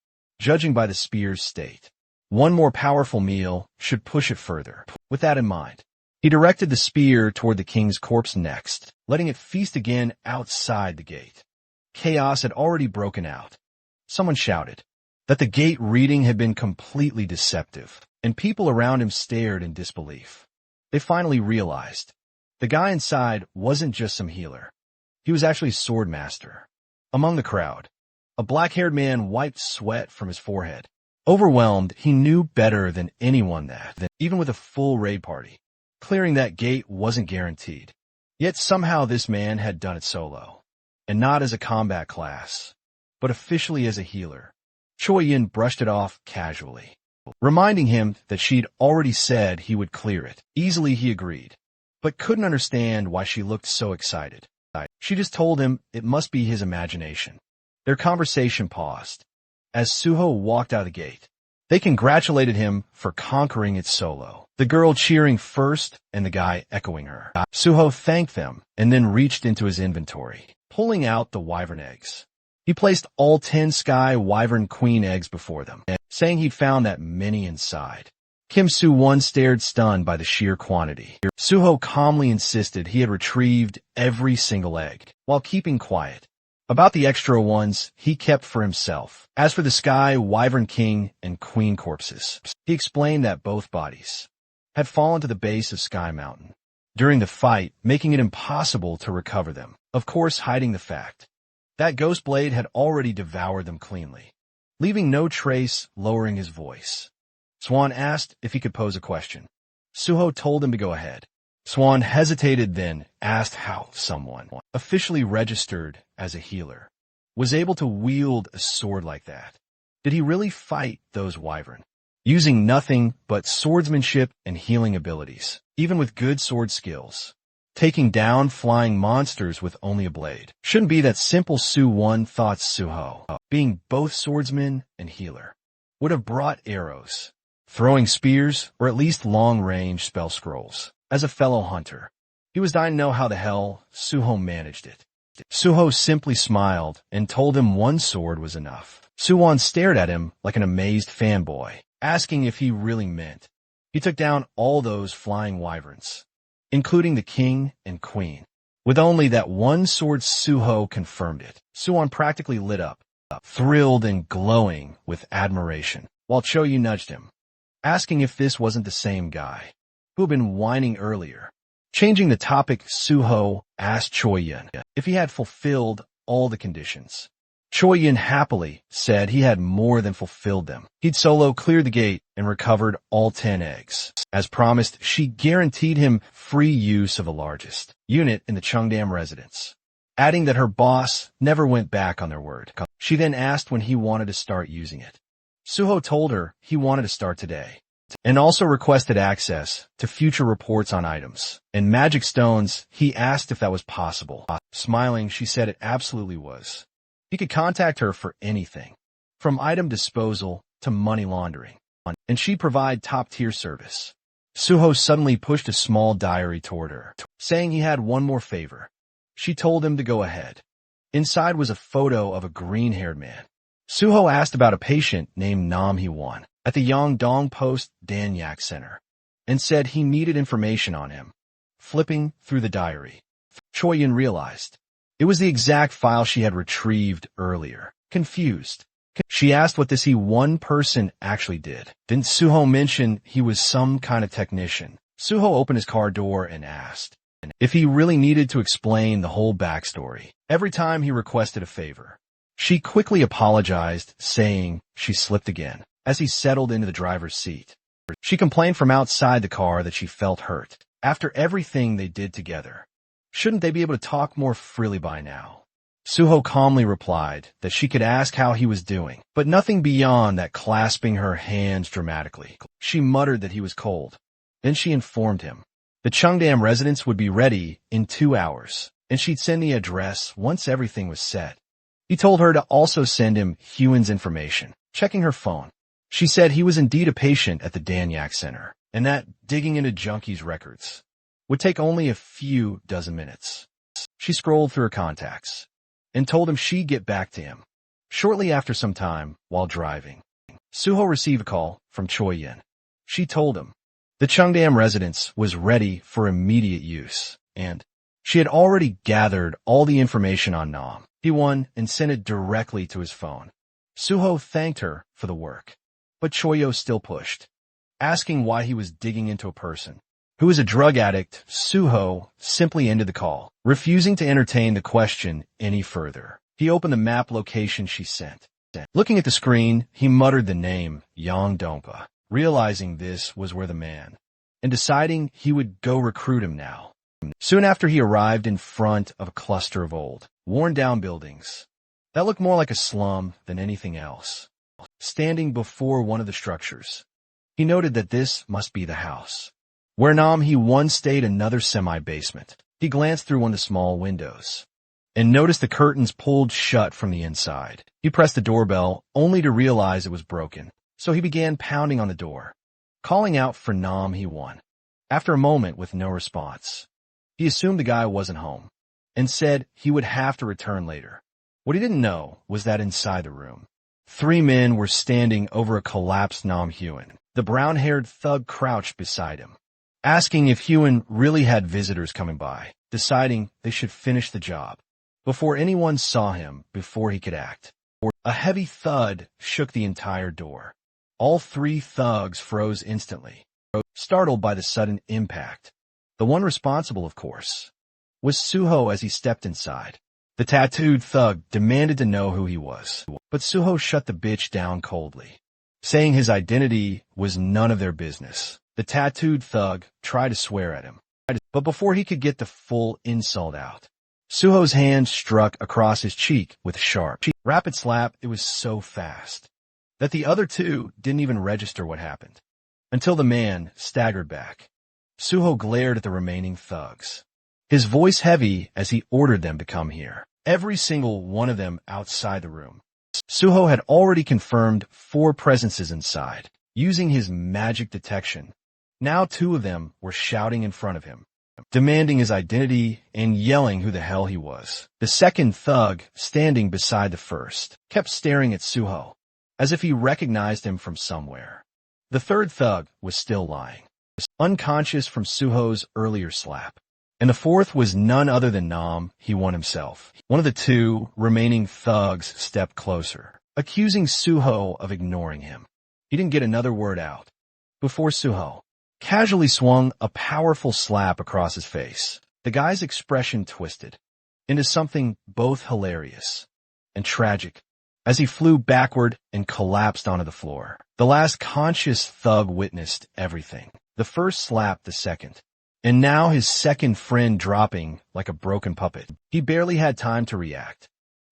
Judging by the spear's state, one more powerful meal should push it further. With that in mind, he directed the spear toward the king's corpse next, letting it feast again outside the gate. Chaos had already broken out. Someone shouted that the gate reading had been completely deceptive, and people around him stared in disbelief. They finally realized the guy inside wasn't just some healer. He was actually sword master. Among the crowd, a black-haired man wiped sweat from his forehead. Overwhelmed, he knew better than anyone that, even with a full raid party, clearing that gate wasn't guaranteed. Yet somehow this man had done it solo, and not as a combat class, but officially as a healer. Choi Yin brushed it off casually, reminding him that she'd already said he would clear it. Easily he agreed, but couldn't understand why she looked so excited. She just told him it must be his imagination. Their conversation paused as Suho walked out of the gate. They congratulated him for conquering it solo, the girl cheering first and the guy echoing her. Suho thanked them and then reached into his inventory, pulling out the wyvern eggs. He placed all 10 Sky Wyvern Queen eggs before them, saying he'd found that many inside. Kim Soo-won stared stunned by the sheer quantity. Suho calmly insisted he had retrieved every single egg, while keeping quiet about the extra ones he kept for himself. As for the Sky Wyvern King and Queen corpses, he explained that both bodies had fallen to the base of Sky Mountain during the fight, making it impossible to recover them, of course hiding the fact that Ghost Blade had already devoured them cleanly, leaving no trace. Lowering his voice, Swan asked if he could pose a question. Suho told him to go ahead. Swan hesitated, then asked how someone officially registered as a healer was able to wield a sword like that. Did he really fight those wyvern, using nothing but swordsmanship and healing abilities, even with good sword skills, taking down flying monsters with only a blade? Shouldn't be that simple. Su-won thought Suho, being both swordsman and healer, would have brought arrows, throwing spears, or at least long-range spell scrolls. As a fellow hunter, he was dying to know how the hell Suho managed it. Suho simply smiled and told him one sword was enough. Suwon stared at him like an amazed fanboy, asking if he really meant he took down all those flying wyverns, including the king and queen. With only that one sword, Suho confirmed it. Suwon practically lit up, thrilled and glowing with admiration, while Choyu nudged him, asking if this wasn't the same guy who had been whining earlier. Changing the topic, Suho asked Choi Yin if he had fulfilled all the conditions. Choi Yin happily said he had more than fulfilled them. He'd solo cleared the gate and recovered all 10 eggs. As promised, she guaranteed him free use of the largest unit in the Cheongdam residence, adding that her boss never went back on their word. She then asked when he wanted to start using it. Suho told her he wanted to start today, and also requested access to future reports on items and magic stones. He asked if that was possible. Smiling, she said it absolutely was. He could contact her for anything, from item disposal to money laundering. and she'd provide top-tier service. Suho suddenly pushed a small diary toward her, saying he had one more favor. She told him to go ahead. Inside was a photo of a green-haired man. Suho asked about a patient named Nam Hee-won at the Yongdong Post Danyak Center and said he needed information on him. Flipping through the diary, Choi-yin realized it was the exact file she had retrieved earlier. Confused, she asked what this one person actually did. Didn't Suho mention he was some kind of technician? Suho opened his car door and asked if he really needed to explain the whole backstory every time he requested a favor. She quickly apologized, saying she slipped again as he settled into the driver's seat. She complained from outside the car that she felt hurt after everything they did together. Shouldn't they be able to talk more freely by now? Suho calmly replied that she could ask how he was doing, but nothing beyond that, clasping her hands dramatically. She muttered that he was cold. Then she informed him the Cheongdam residence would be ready in 2 hours, and she'd send the address once everything was set. He told her to also send him Hyun's information. Checking her phone, she said he was indeed a patient at the Danyak Center, and that digging into junkies' records would take only a few dozen minutes. She scrolled through her contacts and told him she'd get back to him. Shortly after some time, while driving, Suho received a call from Choi-yin. She told him the Cheongdam residence was ready for immediate use, and she had already gathered all the information on Nam Hee-won and sent it directly to his phone. Suho thanked her for the work, but Choi-yo still pushed, asking why he was digging into a person who was a drug addict. Suho simply ended the call, refusing to entertain the question any further. He opened the map location she sent. Looking at the screen, he muttered the name Yongdongpa, realizing this was where the man, and deciding he would go recruit him now. Soon after, he arrived in front of a cluster of old, worn-down buildings that looked more like a slum than anything else. Standing before one of the structures, he noted that this must be the house where Nam Hee-won stayed, another semi-basement. He glanced through one of the small windows and noticed the curtains pulled shut from the inside. He pressed the doorbell only to realize it was broken, so he began pounding on the door, calling out for Nam Hee-won. After a moment with no response, he assumed the guy wasn't home and said he would have to return later. What he didn't know was that inside the room, 3 men were standing over a collapsed Nam Hee-won. The brown-haired thug crouched beside him, asking if Hyun really had visitors coming by, deciding they should finish the job before anyone saw him before he could act. A heavy thud shook the entire door. All 3 thugs froze instantly, startled by the sudden impact. The one responsible, of course, was Suho. As he stepped inside, the tattooed thug demanded to know who he was, but Suho shut the bitch down coldly, saying his identity was none of their business. The tattooed thug tried to swear at him, but before he could get the full insult out, Suho's hand struck across his cheek with a sharp, rapid slap. It was so fast that the other 2 didn't even register what happened until the man staggered back. Suho glared at the remaining thugs, his voice heavy as he ordered them to come here, every single one of them outside the room. Suho had already confirmed 4 presences inside, using his magic detection. Now 2 of them were shouting in front of him, demanding his identity and yelling who the hell he was. The second thug, standing beside the first, kept staring at Suho, as if he recognized him from somewhere. The third thug was still lying, unconscious from Suho's earlier slap. And the fourth was none other than Nam Hee-won himself. One of the 2 remaining thugs stepped closer, accusing Suho of ignoring him. He didn't get another word out before Suho casually swung a powerful slap across his face. The guy's expression twisted into something both hilarious and tragic as he flew backward and collapsed onto the floor. The last conscious thug witnessed everything. The first slap, the second, and now his second friend dropping like a broken puppet. He barely had time to react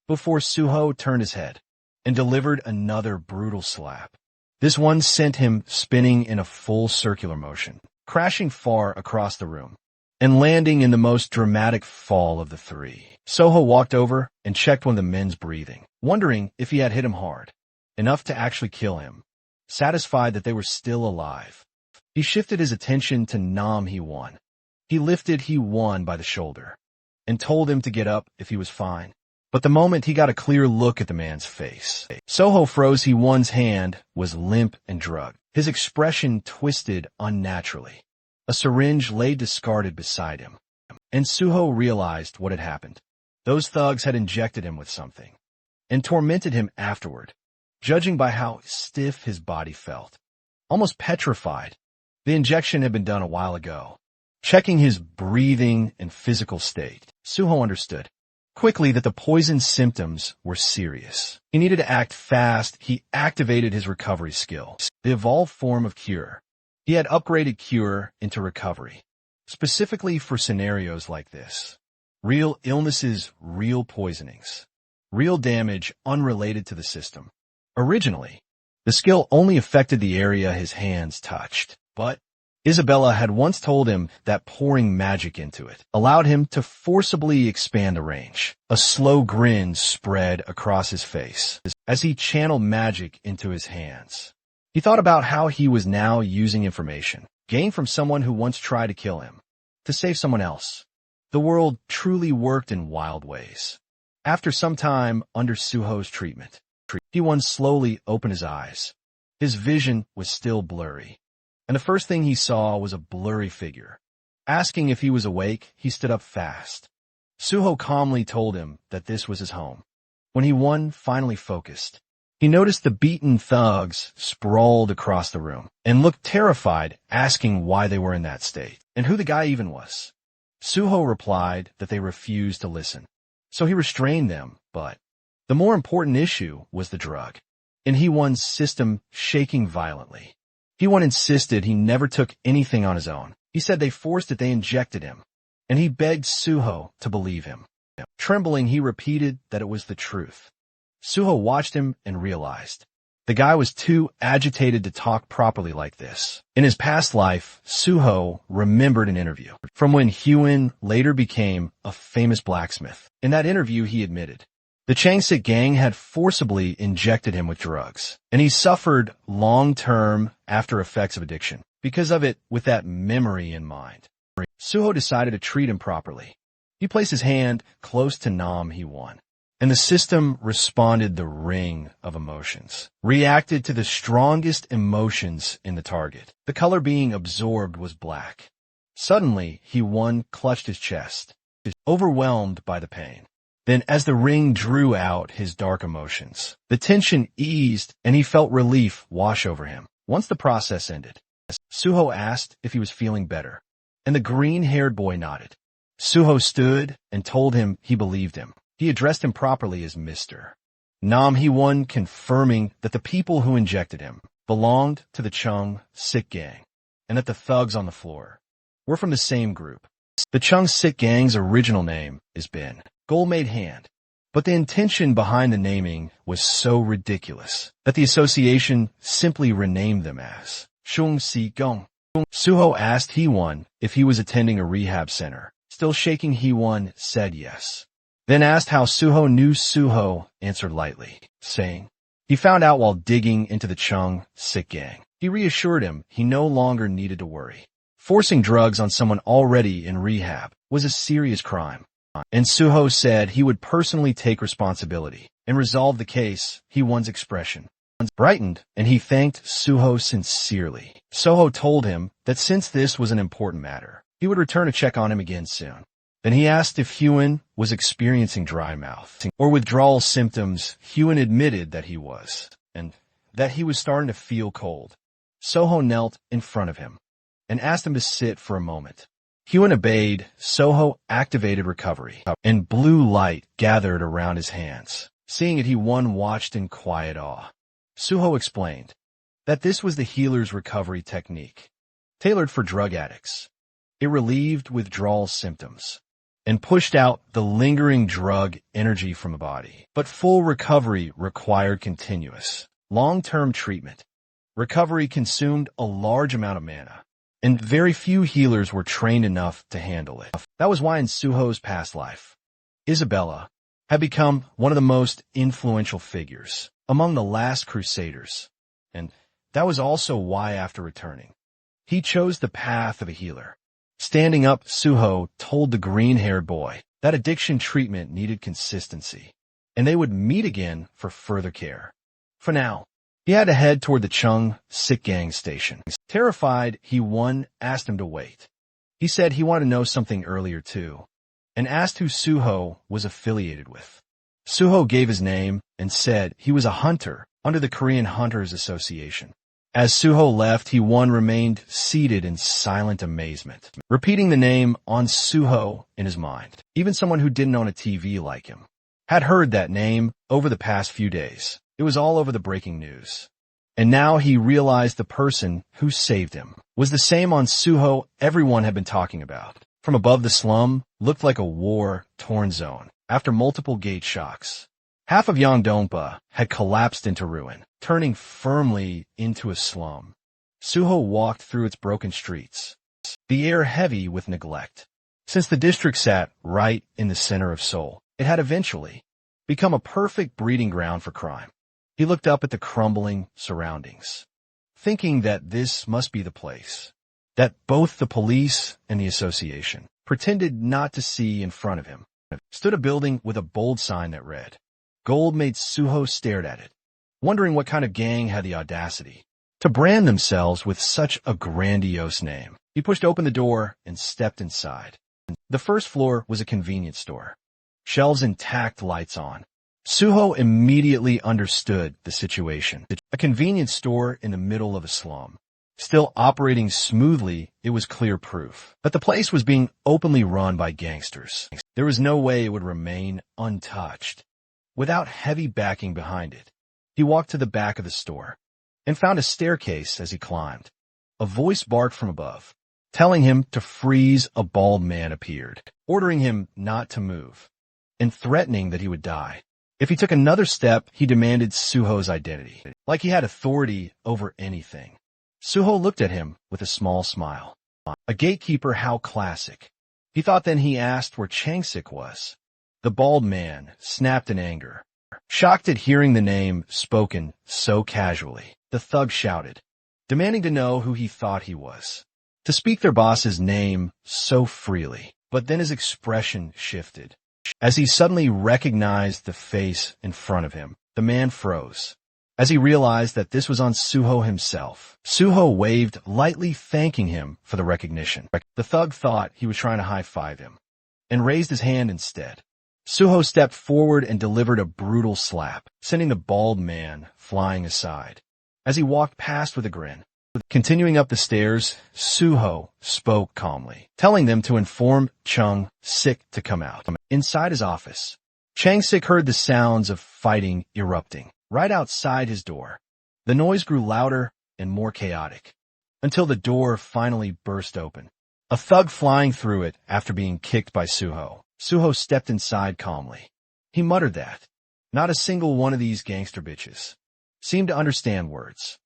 before Suho turned his head and delivered another brutal slap. This one sent him spinning in a full circular motion, crashing far across the room and landing in the most dramatic fall of the 3. Suho walked over and checked one of the men's breathing, wondering if he had hit him hard enough to actually kill him. satisfied that they were still alive. He shifted his attention to Nam Hee-won. He lifted Hee-won by the shoulder and told him to get up if he was fine. But the moment he got a clear look at the man's face, Soho froze. Hee-won's hand was limp and drugged. His expression twisted unnaturally. A syringe lay discarded beside him, and Suho realized what had happened. Those thugs had injected him with something and tormented him afterward, judging by how stiff his body felt. Almost petrified. The injection had been done a while ago. Checking his breathing and physical state, Suho understood quickly that the poison's symptoms were serious. He needed to act fast. He activated his recovery skill, the evolved form of cure. He had upgraded cure into recovery, specifically for scenarios like this. Real illnesses, real poisonings, real damage unrelated to the system. Originally, the skill only affected the area his hands touched, but Isabella had once told him that pouring magic into it allowed him to forcibly expand the range. A slow grin spread across his face as he channeled magic into his hands. He thought about how he was now using information gained from someone who once tried to kill him to save someone else. The world truly worked in wild ways. After some time under Suho's treatment, Hee-won slowly opened his eyes. His vision was still blurry, and the first thing he saw was a blurry figure. Asking if he was awake, he stood up fast. Suho calmly told him that this was his home. When Hee-won finally focused, he noticed the beaten thugs sprawled across the room and looked terrified, asking why they were in that state and who the guy even was. Suho replied that they refused to listen, so he restrained them, but the more important issue was the drug, and Hee-won's system shaking violently. Hee-won insisted he never took anything on his own. He said they forced it, they injected him, and he begged Suho to believe him. Trembling, he repeated that it was the truth. Suho watched him and realized the guy was too agitated to talk properly like this. In his past life, Suho remembered an interview from when Hee-won later became a famous blacksmith. In that interview, he admitted the Changsik gang had forcibly injected him with drugs, and he suffered long-term after effects of addiction because of it. With that memory in mind, Suho decided to treat him properly. He placed his hand close to Nam Hee-won, and the system responded. The ring of emotions reacted to the strongest emotions in the target. The color being absorbed was black. Suddenly, Hee-won clutched his chest, overwhelmed by the pain. Then, as the ring drew out his dark emotions, the tension eased and he felt relief wash over him. Once the process ended, Suho asked if he was feeling better, and the green-haired boy nodded. Suho stood and told him he believed him. He addressed him properly as Mr. Nam Hee-won, confirming that the people who injected him belonged to the Chung Sik gang, and that the thugs on the floor were from the same group. The Chung Sik gang's original name is Bin, Gold-made hand, but the intention behind the naming was so ridiculous that the association simply renamed them as Chung Si Gong. Suho asked Hee-won if he was attending a rehab center. Still shaking, Hee-won said yes. Then asked how Suho knew. Suho answered lightly, saying he found out while digging into the Chung Sik gang. He reassured him he no longer needed to worry. Forcing drugs on someone already in rehab was a serious crime, and Suho said he would personally take responsibility and resolve the case. Hee-won's expression brightened, and he thanked Suho sincerely. Suho told him that since this was an important matter, he would return to check on him again soon. Then he asked if Hee-won was experiencing dry mouth or withdrawal symptoms. Hee-won admitted that he was, and that he was starting to feel cold. Suho knelt in front of him and asked him to sit for a moment. Hee-won obeyed. Suho activated recovery, and blue light gathered around his hands. Seeing it, Hee-won watched in quiet awe. Suho explained that this was the healer's recovery technique, tailored for drug addicts. It relieved withdrawal symptoms and pushed out the lingering drug energy from the body. But full recovery required continuous, long-term treatment. Recovery consumed a large amount of mana, and very few healers were trained enough to handle it. That was why in Suho's past life, Isabella had become one of the most influential figures among the last crusaders, and that was also why after returning, he chose the path of a healer. Standing up, Suho told the green-haired boy that addiction treatment needed consistency, and they would meet again for further care. For now, he had to head toward the Chung Sik Gang station. Terrified, He-won asked him to wait. He said he wanted to know something earlier too, and asked who Suho was affiliated with. Suho gave his name and said he was a hunter under the Korean Hunters Association. As Suho left, He-won remained seated in silent amazement, repeating the name on Suho in his mind. Even someone who didn't own a TV like him had heard that name over the past few days. It was all over the breaking news. And now he realized the person who saved him was the same on Suho everyone had been talking about. From above, the slum looked like a war-torn zone after multiple gate shocks. Half of Yongdongpa had collapsed into ruin, turning firmly into a slum. Suho walked through its broken streets, the air heavy with neglect. Since the district sat right in the center of Seoul, it had eventually become a perfect breeding ground for crime. He looked up at the crumbling surroundings, thinking that this must be the place that both the police and the association pretended not to see. In front of him stood a building with a bold sign that read, "Gold." Made Suho stared at it, wondering what kind of gang had the audacity to brand themselves with such a grandiose name. He pushed open the door and stepped inside. The first floor was a convenience store, shelves intact, lights on. Suho immediately understood the situation. A convenience store in the middle of a slum, still operating smoothly, it was clear proof that the place was being openly run by gangsters. There was no way it would remain untouched without heavy backing behind it. He walked to the back of the store and found a staircase. As he climbed, a voice barked from above, telling him to freeze. A bald man appeared, ordering him not to move and threatening that he would die if he took another step. He demanded Suho's identity, like he had authority over anything. Suho looked at him with a small smile. A gatekeeper, how classic, he thought. Then he asked where Changsik was. The bald man snapped in anger, shocked at hearing the name spoken so casually. The thug shouted, demanding to know who he thought he was, to speak their boss's name so freely. But then his expression shifted. As he suddenly recognized the face in front of him, the man froze. As he realized that this was on Suho himself, Suho waved lightly, thanking him for the recognition. The thug thought he was trying to high-five him and raised his hand instead. Suho stepped forward and delivered a brutal slap, sending the bald man flying aside. As he walked past with a grin, continuing up the stairs, Suho spoke calmly, telling them to inform Chung Sik to come out. Inside his office, Chang Sik heard the sounds of fighting erupting right outside his door. The noise grew louder and more chaotic, until the door finally burst open, a thug flying through it after being kicked by Suho. Suho stepped inside calmly. He muttered that not a single one of these gangster bitches seemed to understand words.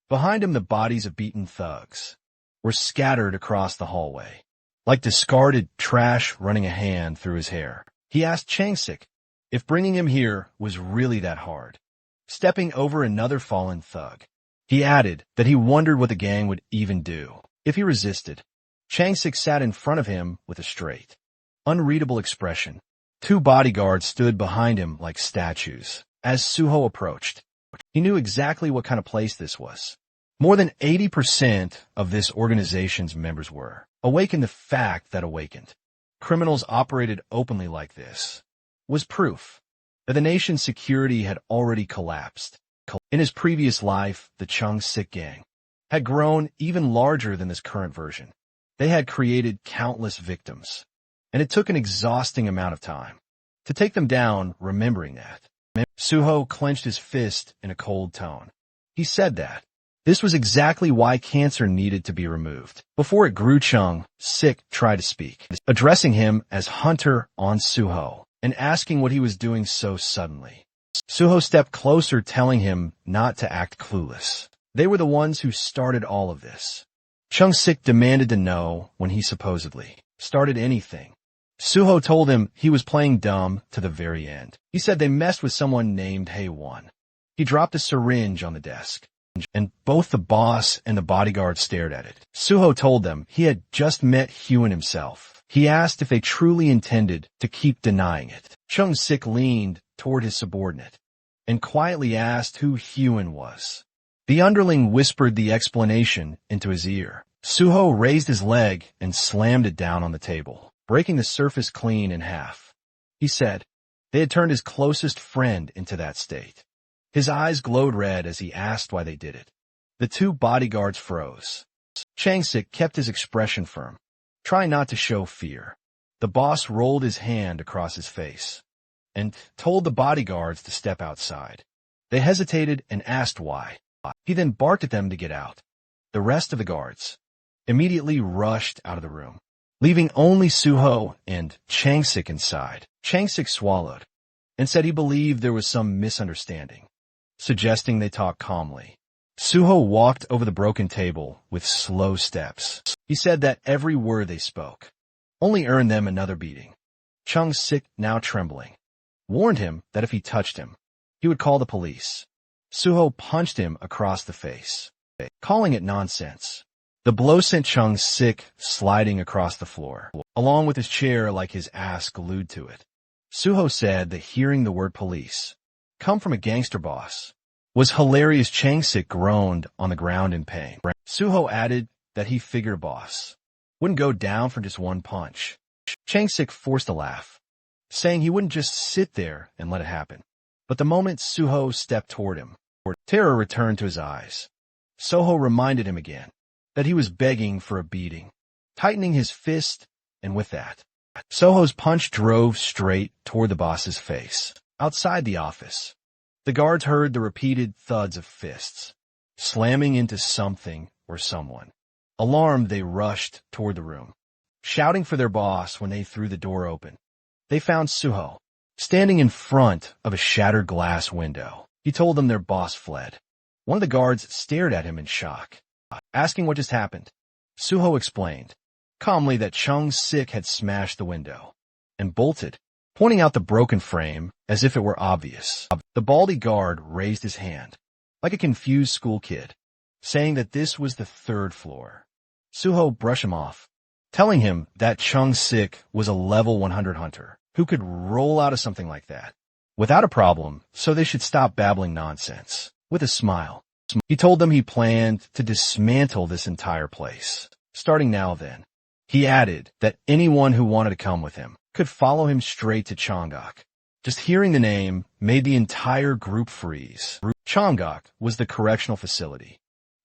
Behind him, the bodies of beaten thugs were scattered across the hallway, like discarded trash running a hand through his hair. He asked Changsik if bringing him here was really that hard, stepping over another fallen thug. He added that he wondered what the gang would even do if he resisted. Changsik sat in front of him with a straight, unreadable expression. Two bodyguards stood behind him like statues. As Suho approached, he knew exactly what kind of place this was. More than 80% of this organization's members were awake, and the fact that awakened criminals operated openly like this was proof that the nation's security had already collapsed. In his previous life, the Chung Sik Gang had grown even larger than this current version. They had created countless victims, and it took an exhausting amount of time to take them down. Remembering that, Suho clenched his fist in a cold tone. He said that this was exactly why cancer needed to be removed. Before it grew, Chung Sik tried to speak, addressing him as Hunter on Suho and asking what he was doing so suddenly. Suho stepped closer, telling him not to act clueless. They were the ones who started all of this. Chung Sik demanded to know when he supposedly started anything. Suho told him he was playing dumb to the very end. He said they messed with someone named Hae-won. He dropped a syringe on the desk, and both the boss and the bodyguard stared at it. Suho told them he had just met Hyun himself. He asked if they truly intended to keep denying it. Chung-sik leaned toward his subordinate and quietly asked who Hyun was. The underling whispered the explanation into his ear. Suho raised his leg and slammed it down on the table, breaking the surface clean in half. He said they had turned his closest friend into that state. His eyes glowed red as he asked why they did it. The two bodyguards froze. Chang-sik kept his expression firm, trying not to show fear. The boss rolled his hand across his face and told the bodyguards to step outside. They hesitated and asked why. He then barked at them to get out. The rest of the guards immediately rushed out of the room, leaving only Suho and Chang-sik inside. Chang-sik swallowed and said he believed there was some misunderstanding, suggesting they talk calmly. Suho walked over the broken table with slow steps. He said that every word they spoke only earned them another beating. Chung-sik, now trembling, warned him that if he touched him, he would call the police. Suho punched him across the face, calling it nonsense. The blow sent Chung-sik sliding across the floor, along with his chair like his ass glued to it. Suho said that hearing the word police come from a gangster boss was hilarious. Chang-sik groaned on the ground in pain. Suho added that he figured boss wouldn't go down for just one punch. Chang-sik forced a laugh, saying he wouldn't just sit there and let it happen. But the moment Suho stepped toward him, terror returned to his eyes. Suho reminded him again that he was begging for a beating, tightening his fist, and with that, Suho's punch drove straight toward the boss's face. Outside the office, the guards heard the repeated thuds of fists, slamming into something or someone. Alarmed, they rushed toward the room, shouting for their boss. When they threw the door open, they found Suho standing in front of a shattered glass window. He told them their boss fled. One of the guards stared at him in shock, asking what just happened. Suho explained calmly that Chung-sik had smashed the window and bolted, pointing out the broken frame as if it were obvious. The baldy guard raised his hand, like a confused school kid, saying that this was the third floor. Suho brushed him off, telling him that Chung-sik was a level 100 hunter who could roll out of something like that without a problem, so they should stop babbling nonsense. With a smile, he told them he planned to dismantle this entire place, starting now then. He added that anyone who wanted to come with him could follow him straight to Chonggak. Just hearing the name made the entire group freeze. Chonggak was the correctional facility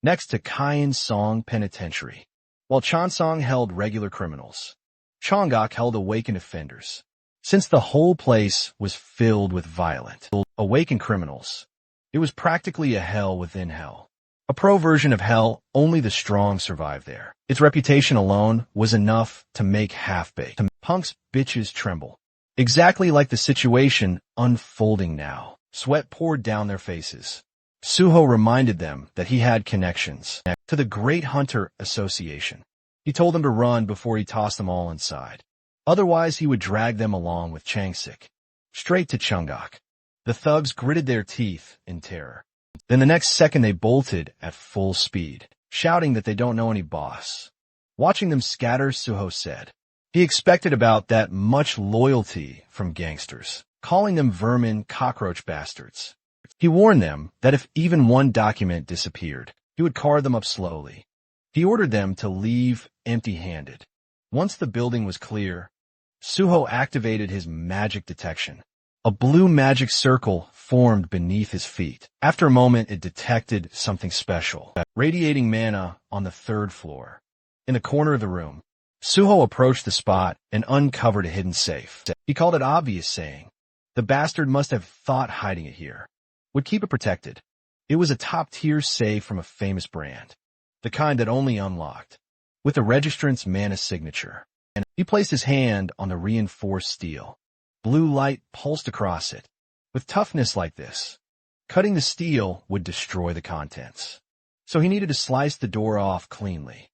next to Kyeonsong Penitentiary. While Chansong held regular criminals, Chonggak held awakened offenders. Since the whole place was filled with violent, awakened criminals, it was practically a hell within hell. A pro version of hell. Only the strong survived there. Its reputation alone was enough to make half-baked punks bitches tremble. Exactly like the situation unfolding now. Sweat poured down their faces. Suho reminded them that he had connections to the Great Hunter Association. He told them to run before he tossed them all inside. Otherwise, he would drag them along with Chang-sik straight to Chonggak. The thugs gritted their teeth in terror. Then the next second they bolted at full speed, shouting that they don't know any boss. Watching them scatter, Suho said he expected about that much loyalty from gangsters, calling them vermin, cockroach bastards. He warned them that if even one document disappeared, he would carve them up slowly. He ordered them to leave empty-handed. Once the building was clear, Suho activated his magic detection. A blue magic circle formed beneath his feet. After a moment, it detected something special, radiating mana on the third floor. In the corner of the room, Suho approached the spot and uncovered a hidden safe. He called it obvious, saying, "The bastard must have thought hiding it here would keep it protected." It was a top-tier safe from a famous brand, the kind that only unlocked with the registrant's mana signature. And he placed his hand on the reinforced steel. Blue light pulsed across it. With toughness like this, cutting the steel would destroy the contents. So he needed to slice the door off cleanly.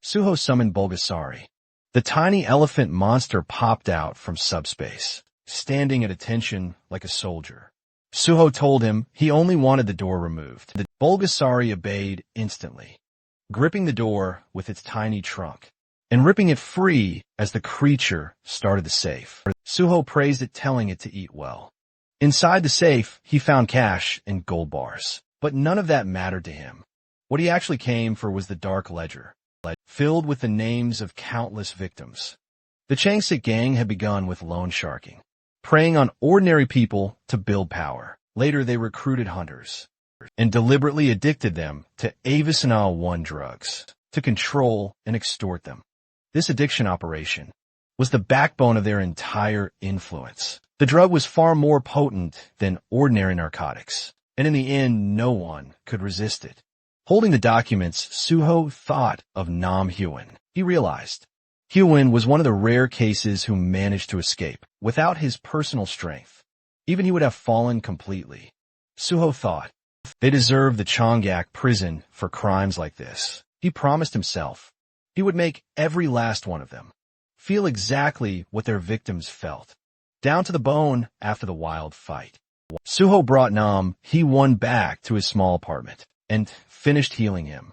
Suho summoned Bulgasari. The tiny elephant monster popped out from subspace, standing at attention like a soldier. Suho told him he only wanted the door removed. The Bulgasari obeyed instantly, gripping the door with its tiny trunk and ripping it free as the creature started the safe. Suho praised it, telling it to eat well. Inside the safe, he found cash and gold bars, but none of that mattered to him. What he actually came for was the dark ledger, filled with the names of countless victims. The Changsik gang had begun with loan sharking, preying on ordinary people to build power. Later, they recruited hunters and deliberately addicted them to Avicenal 1 drugs to control and extort them. This addiction operation was the backbone of their entire influence. The drug was far more potent than ordinary narcotics, and in the end, no one could resist it. Holding the documents, Suho thought of Nam Hyun. He realized Hyun was one of the rare cases who managed to escape without his personal strength. Even he would have fallen completely. Suho thought, they deserve the Chonggak prison for crimes like this. He promised himself he would make every last one of them feel exactly what their victims felt, down to the bone after the wild fight. Suho brought Nam Hyun back to his small apartment and finished healing him.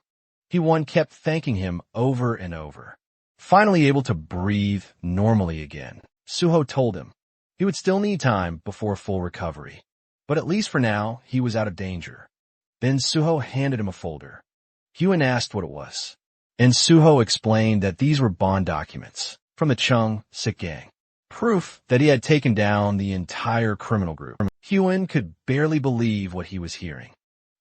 Hyun kept thanking him over and over. Finally able to breathe normally again, Suho told him he would still need time before full recovery, but at least for now, he was out of danger. Then Suho handed him a folder. Hyun asked what it was, and Suho explained that these were bond documents from the Changsik gang, proof that he had taken down the entire criminal group. Hyun could barely believe what he was hearing.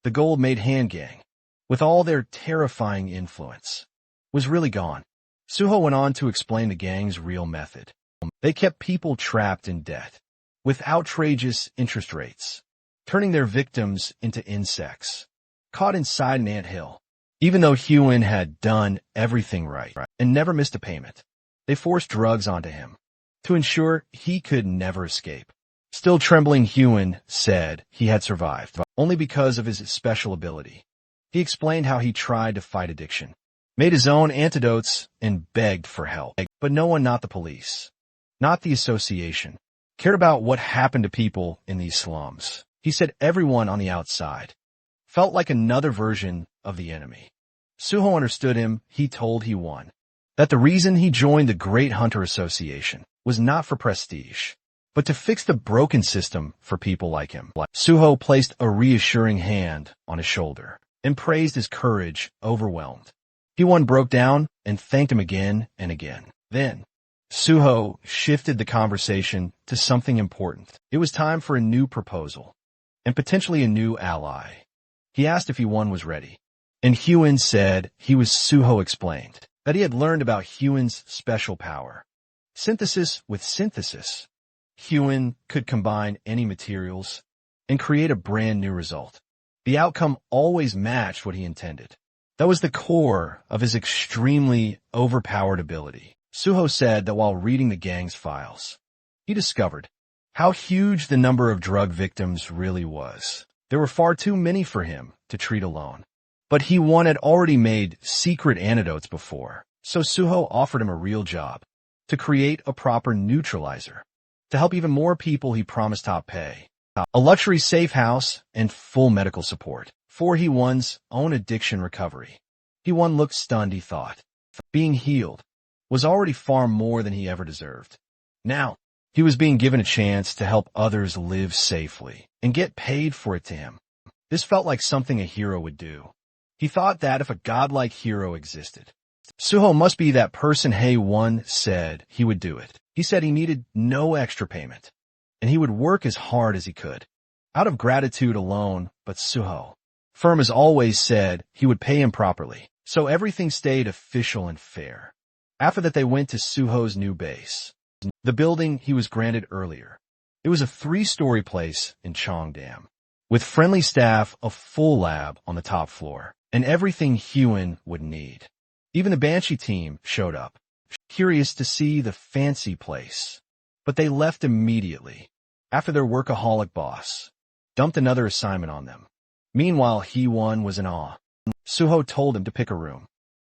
The gold-made hand gang, with all their terrifying influence, was really gone. Suho went on to explain the gang's real method. They kept people trapped in debt, with outrageous interest rates, turning their victims into insects, caught inside an anthill. Even though Hyun had done everything right and never missed a payment, they forced drugs onto him to ensure he could never escape. Still trembling, Hyun said he had survived only because of his special ability. He explained how he tried to fight addiction, made his own antidotes, and begged for help. But no one, not the police, not the association, cared about what happened to people in these slums. He said everyone on the outside felt like another version of the enemy. Suho understood him. He told Hyun that the reason he joined the Great Hunter Association was not for prestige, but to fix the broken system for people like him. Suho placed a reassuring hand on his shoulder and praised his courage, overwhelmed. Hyun broke down and thanked him again and again. Then, Suho shifted the conversation to something important. It was time for a new proposal, and potentially a new ally. He asked if Hyun was ready, and Hyun said he was. Suho explained that he had learned about Hyun's special power, synthesis with synthesis. Hyun could combine any materials and create a brand new result. The outcome always matched what he intended. That was the core of his extremely overpowered ability. Suho said that while reading the gang's files, he discovered how huge the number of drug victims really was. There were far too many for him to treat alone. But Hyun had already made secret antidotes before, so Suho offered him a real job to create a proper neutralizer. To help even more people, he promised top pay, a luxury safe house, and full medical support for Hyun's own addiction recovery. Hyun looked stunned. He thought being healed was already far more than he ever deserved. Now, he was being given a chance to help others live safely and get paid for it to him. This felt like something a hero would do. He thought that if a godlike hero existed, Suho must be that person. Hyun said he would do it. He said he needed no extra payment, and he would work as hard as he could, out of gratitude alone. But Suho, firm as always, said he would pay him properly, so everything stayed official and fair. After that, they went to Suho's new base, the building he was granted earlier. It was a 3-story place in Cheongdam, with friendly staff, a full lab on the top floor, and everything Hyun would need. Even the Banshee team showed up, curious to see the fancy place, but they left immediately after their workaholic boss dumped another assignment on them. Meanwhile, Hyun was in awe. Suho told him to pick a room,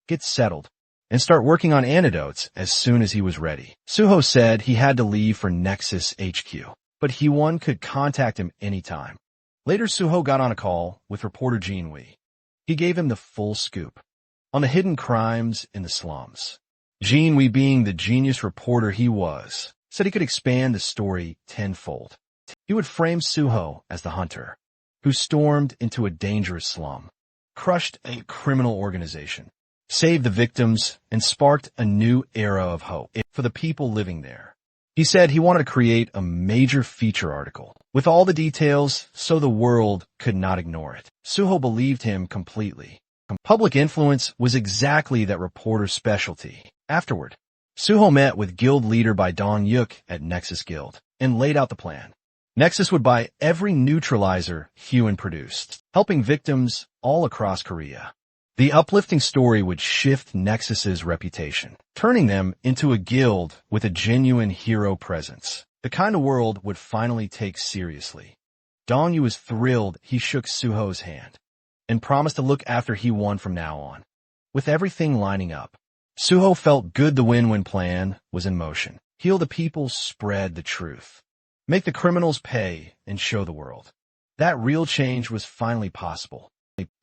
get settled, and start working on antidotes as soon as he was ready. Suho said he had to leave for Nexus HQ, but Hee-won could contact him anytime. Later, Suho got on a call with reporter Jin-wee. He gave him the full scoop on the hidden crimes in the slums. Jin-wee, being the genius reporter he was, said he could expand the story tenfold. He would frame Suho as the hunter who stormed into a dangerous slum, crushed a criminal organization, saved the victims, and sparked a new era of hope for the people living there. He said he wanted to create a major feature article with all the details so the world could not ignore it. Suho believed him completely. Public influence was exactly that reporter's specialty. Afterward, Suho met with guild leader by Dong Yuk at Nexus Guild and laid out the plan. Nexus would buy every neutralizer Hee-won produced, helping victims all across Korea. The uplifting story would shift Nexus's reputation, turning them into a guild with a genuine hero presence, the kind of world would finally take seriously. Dong Yu was thrilled. He shook Suho's hand and promised to look after Hee-won from now on. With everything lining up, Suho felt good. The win-win plan was in motion. Heal the people, spread the truth. Make the criminals pay and show the world that real change was finally possible.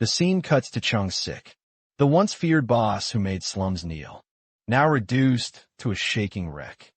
The scene cuts to Chung-sik, the once feared boss who made slums kneel, now reduced to a shaking wreck.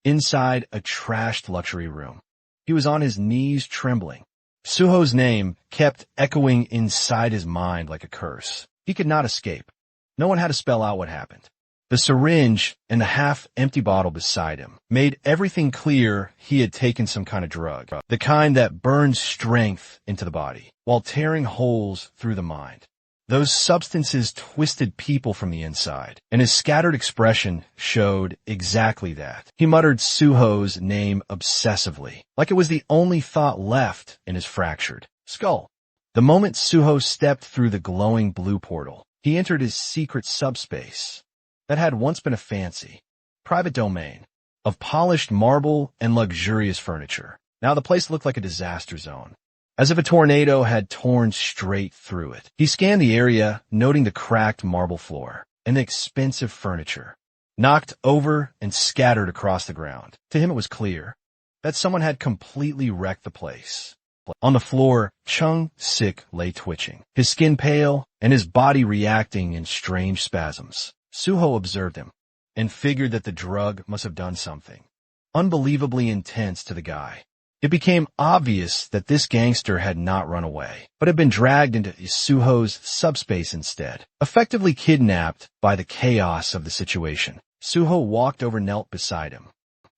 Inside a trashed luxury room, he was on his knees trembling. Suho's name kept echoing inside his mind like a curse. He could not escape. No one had to spell out what happened. The syringe and the half-empty bottle beside him made everything clear. He had taken some kind of drug, the kind that burns strength into the body while tearing holes through the mind. Those substances twisted people from the inside, and his scattered expression showed exactly that. He muttered Suho's name obsessively, like it was the only thought left in his fractured skull. The moment Suho stepped through the glowing blue portal, he entered his secret subspace that had once been a fancy, private domain of polished marble and luxurious furniture. Now the place looked like a disaster zone, as if a tornado had torn straight through it. He scanned the area, noting the cracked marble floor and the expensive furniture, knocked over and scattered across the ground. To him it was clear that someone had completely wrecked the place. On the floor, Chung-sik lay twitching, his skin pale and his body reacting in strange spasms. Suho observed him and figured that the drug must have done something unbelievably intense to the guy. It became obvious that this gangster had not run away, but had been dragged into Suho's subspace instead, effectively kidnapped by the chaos of the situation. Suho walked over, knelt beside him,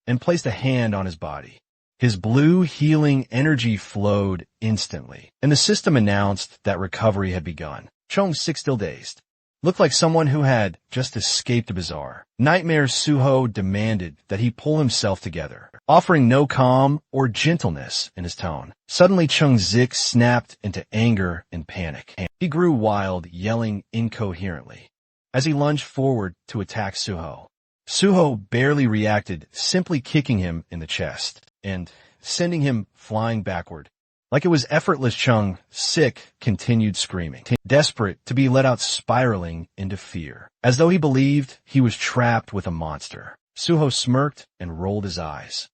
and placed a hand on his body. His blue healing energy flowed instantly, and the system announced that recovery had begun. Chung-sik, still dazed, looked like someone who had just escaped a bizarre nightmare. Suho demanded that he pull himself together, offering no calm or gentleness in his tone. Suddenly, Chung-sik snapped into anger and panic. He grew wild, yelling incoherently as he lunged forward to attack Suho. Suho barely reacted, simply kicking him in the chest and sending him flying backward. Like it was effortless, Chung-sik continued screaming, desperate to be let out, spiraling into fear, as though he believed he was trapped with a monster. Suho smirked and rolled his eyes,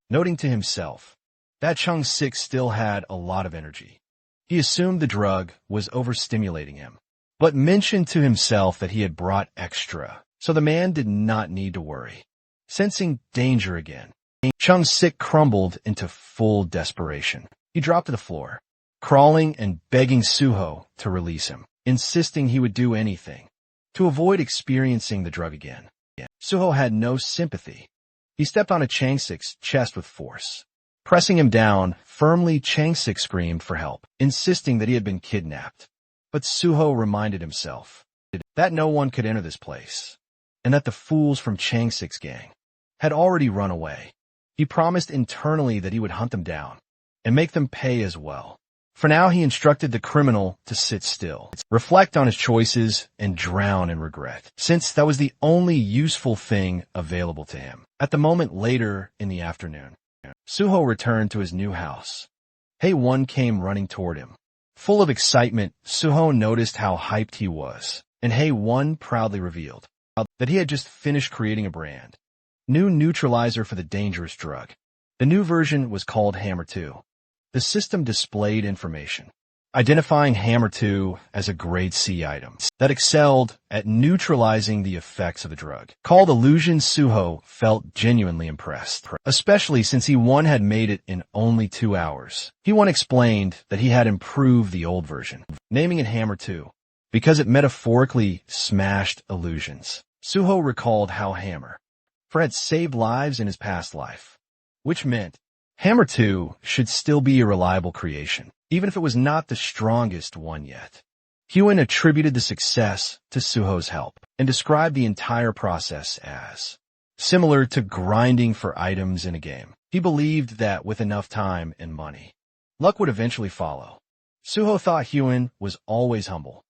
noting to himself that Chung-sik still had a lot of energy. He assumed the drug was overstimulating him, but mentioned to himself that he had brought extra, so the man did not need to worry. Sensing danger again, Chung-sik crumbled into full desperation. He dropped to the floor, crawling and begging Suho to release him, insisting he would do anything to avoid experiencing the drug again. Suho had no sympathy. He stepped on Chung-sik's chest with force, pressing him down firmly. Chung-sik screamed for help, insisting that he had been kidnapped. But Suho reminded himself that no one could enter this place, and that the fools from Chung-sik's gang had already run away. He promised internally that he would hunt them down and make them pay as well. For now, he instructed the criminal to sit still, reflect on his choices, and drown in regret, since that was the only useful thing available to him. At the moment later in the afternoon, Suho returned to his new house. Hee-won came running toward him. Full of excitement, Suho noticed how hyped he was, and Hee-won proudly revealed that he had just finished creating a brand new neutralizer for the dangerous drug. The new version was called Hammer 2. The system displayed information, identifying Hammer 2 as a grade C item that excelled at neutralizing the effects of the drug. Called Illusion, Suho felt genuinely impressed, especially since He-1 had made it in only 2 hours. He-1 explained that he had improved the old version, naming it Hammer 2, because it metaphorically smashed illusions. Suho recalled how Hammer had saved lives in his past life, which meant Hammer 2 should still be a reliable creation, even if it was not the strongest one yet. Hyun attributed the success to Suho's help and described the entire process as similar to grinding for items in a game. He believed that with enough time and money, luck would eventually follow. Suho thought Hyun was always humble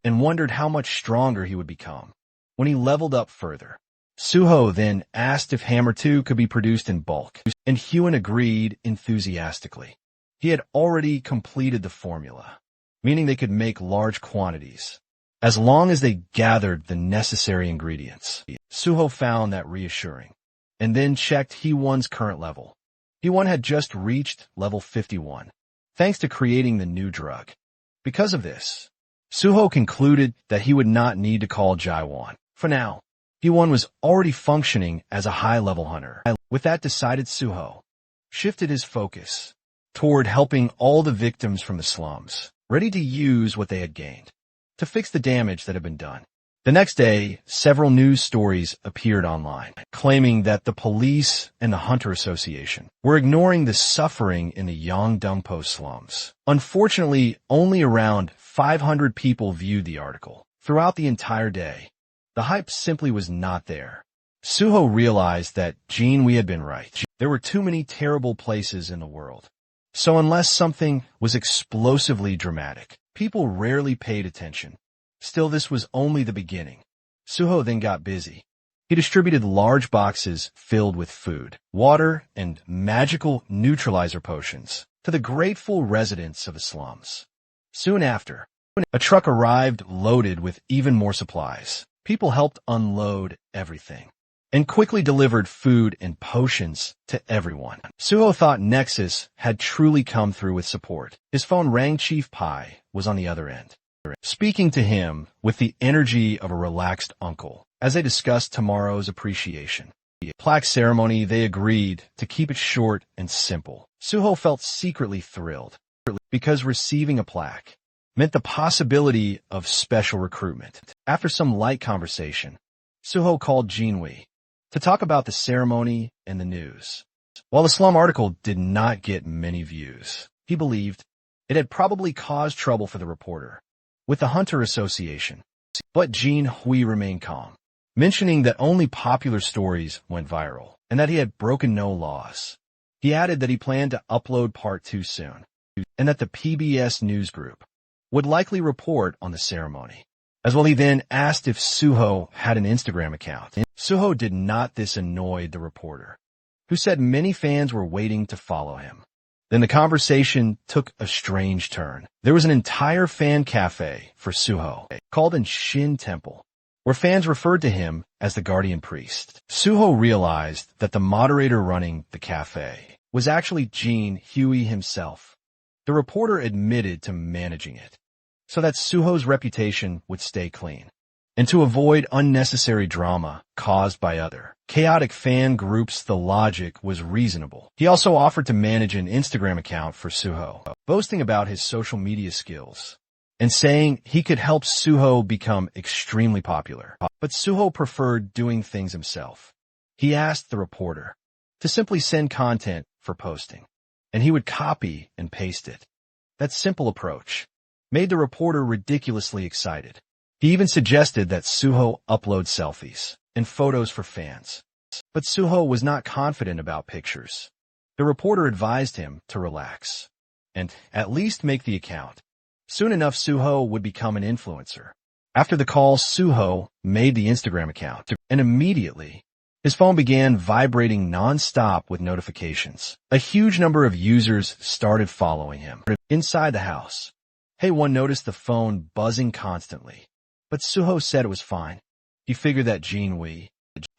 and wondered how much stronger he would become when he leveled up further. Suho then asked if Hammer 2 could be produced in bulk, and Hyun agreed enthusiastically. He had already completed the formula, meaning they could make large quantities, as long as they gathered the necessary ingredients. Suho found that reassuring, and then checked He-1's current level. He-1 had just reached level 51, thanks to creating the new drug. Because of this, Suho concluded that he would not need to call Jaewon. For now, He-1 was already functioning as a high-level hunter. With that decided, Suho shifted his focus toward helping all the victims from the slums, ready to use what they had gained to fix the damage that had been done. The next day, several news stories appeared online, claiming that the police and the Hunter Association were ignoring the suffering in the Yeongdeungpo slums. Unfortunately, only around 500 people viewed the article. Throughout the entire day, the hype simply was not there. Suho realized that Jin-wee had been right. There were too many terrible places in the world. So unless something was explosively dramatic, people rarely paid attention. Still, this was only the beginning. Suho then got busy. He distributed large boxes filled with food, water, and magical neutralizer potions to the grateful residents of the slums. Soon after, a truck arrived loaded with even more supplies. People helped unload everything and quickly delivered food and potions to everyone. Suho thought Nexus had truly come through with support. His phone rang. Chief Pai was on the other end, speaking to him with the energy of a relaxed uncle as they discussed tomorrow's appreciation plaque ceremony. They agreed to keep it short and simple. Suho felt secretly thrilled because receiving a plaque meant the possibility of special recruitment. After some light conversation, Suho called Jin-wee to talk about the ceremony and the news. While the slum article did not get many views, he believed it had probably caused trouble for the reporter with the Hunter Association. But Jin-wee remained calm, mentioning that only popular stories went viral and that he had broken no laws. He added that he planned to upload part 2 soon, and that the PBS news group would likely report on the ceremony. As well, he then asked if Suho had an Instagram account. Suho did not. This annoyed the reporter, who said many fans were waiting to follow him. Then the conversation took a strange turn. There was an entire fan cafe for Suho, called in Shin Temple, where fans referred to him as the Guardian Priest. Suho realized that the moderator running the cafe was actually Jin-wee himself. The reporter admitted to managing it, so that Suho's reputation would stay clean, and to avoid unnecessary drama caused by other chaotic fan groups. The logic was reasonable. He also offered to manage an Instagram account for Suho, boasting about his social media skills and saying he could help Suho become extremely popular. But Suho preferred doing things himself. He asked the reporter to simply send content for posting, and he would copy and paste it. That simple approach made the reporter ridiculously excited. He even suggested that Suho upload selfies and photos for fans. But Suho was not confident about pictures. The reporter advised him to relax and at least make the account. Soon enough, Suho would become an influencer. After the call, Suho made the Instagram account, and immediately his phone began vibrating non-stop with notifications. A huge number of users started following him. Inside the house, Hae-won noticed the phone buzzing constantly, but Suho said it was fine. He figured that Jin-wee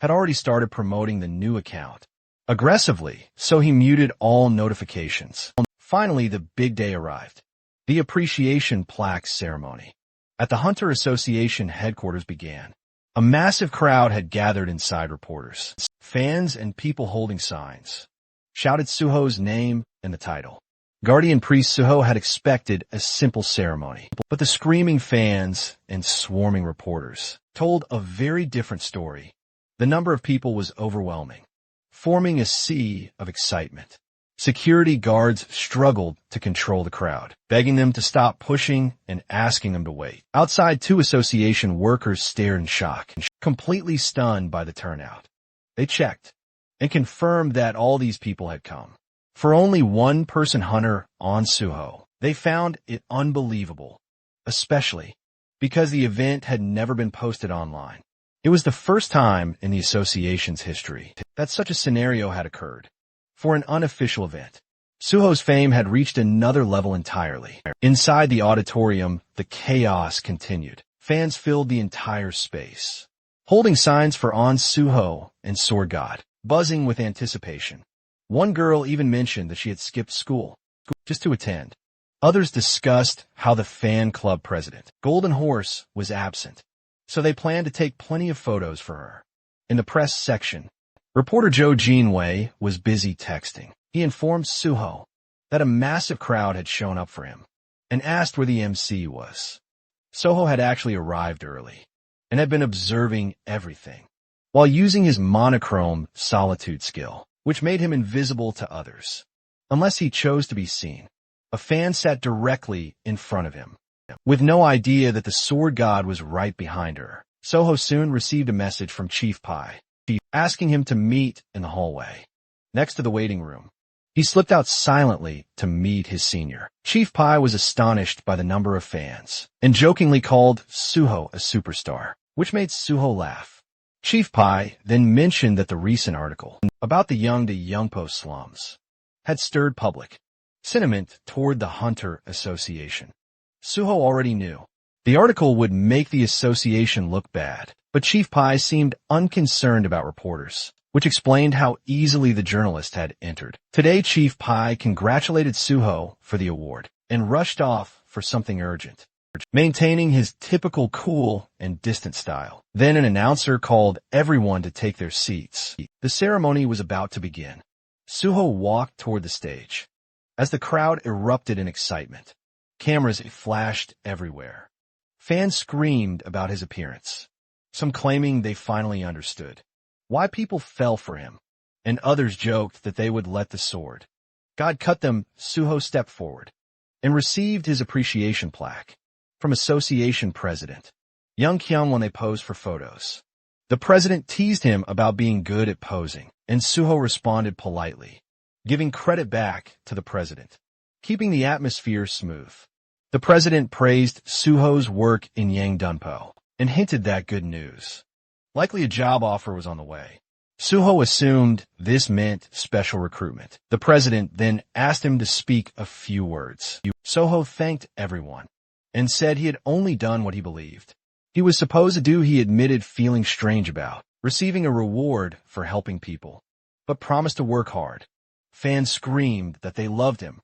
had already started promoting the new account aggressively, so he muted all notifications. Finally, the big day arrived. The appreciation plaque ceremony at the Hunter Association headquarters began. A massive crowd had gathered inside. Reporters, fans, and people holding signs shouted Suho's name and the title. Guardian Priest Suho had expected a simple ceremony, but the screaming fans and swarming reporters told a very different story. The number of people was overwhelming, forming a sea of excitement. Security guards struggled to control the crowd, begging them to stop pushing and asking them to wait. Outside, 2 association workers stared in shock, completely stunned by the turnout. They checked and confirmed that all these people had come. For only one-person Hunter on Suho, they found it unbelievable, especially because the event had never been posted online. It was the first time in the association's history that such a scenario had occurred. For an unofficial event, Suho's fame had reached another level entirely. Inside the auditorium, the chaos continued. Fans filled the entire space, holding signs for On Suho and Sword God, buzzing with anticipation. One girl even mentioned that she had skipped school just to attend. Others discussed how the fan club president, Golden Horse, was absent, so they planned to take plenty of photos for her. In the press section, reporter Joe Jinwei was busy texting. He informed Suho that a massive crowd had shown up for him and asked where the MC was. Suho had actually arrived early and had been observing everything while using his monochrome solitude skill, which made him invisible to others. Unless he chose to be seen, a fan sat directly in front of him, with no idea that the sword god was right behind her. Suho soon received a message from Chief Pai, asking him to meet in the hallway, next to the waiting room. He slipped out silently to meet his senior. Chief Pai was astonished by the number of fans, and jokingly called Suho a superstar, which made Suho laugh. Chief Pai then mentioned that the recent article about the Yongpo slums had stirred public sentiment toward the Hunter Association. Suho already knew the article would make the association look bad, but Chief Pai seemed unconcerned about reporters, which explained how easily the journalist had entered. Today, Chief Pai congratulated Suho for the award and rushed off for something urgent, maintaining his typical cool and distant style. Then an announcer called everyone to take their seats. The ceremony was about to begin. Suho walked toward the stage. As the crowd erupted in excitement, cameras flashed everywhere. Fans screamed about his appearance, some claiming they finally understood why people fell for him, and others joked that they would let the sword God cut them. Suho stepped forward and received his appreciation plaque from Association President Young Kyung when they posed for photos. The president teased him about being good at posing, and Suho responded politely, giving credit back to the president, keeping the atmosphere smooth. The president praised Suho's work in Yangdunpo and hinted that good news, likely a job offer, was on the way. Suho assumed this meant special recruitment. The president then asked him to speak a few words. Suho thanked everyone and said he had only done what he believed he was supposed to do. He admitted feeling strange about receiving a reward for helping people, but promised to work hard. Fans screamed that they loved him,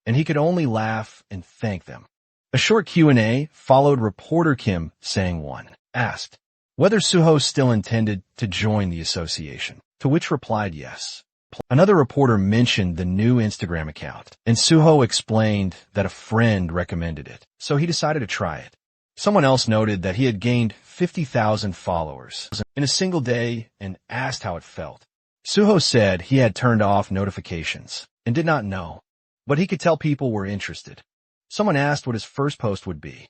and he could only laugh and thank them. A short Q&A followed. Reporter Kim Sang-won asked whether Suho still intended to join the association, to which replied yes. Another reporter mentioned the new Instagram account, and Suho explained that a friend recommended it, so he decided to try it. Someone else noted that he had gained 50,000 followers in a single day and asked how it felt. Suho said he had turned off notifications and did not know, but he could tell people were interested. Someone asked what his first post would be.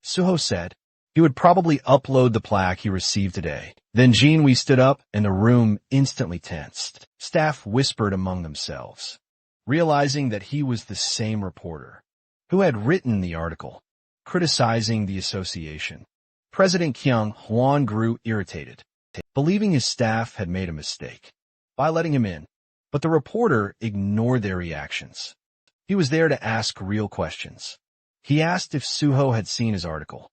Suho said he would probably upload the plaque he received today. Then Jinwei stood up and the room instantly tensed. Staff whispered among themselves, realizing that he was the same reporter who had written the article criticizing the association. President Kyung Hwan grew irritated, believing his staff had made a mistake by letting him in, but the reporter ignored their reactions. He was there to ask real questions. He asked if Suho had seen his article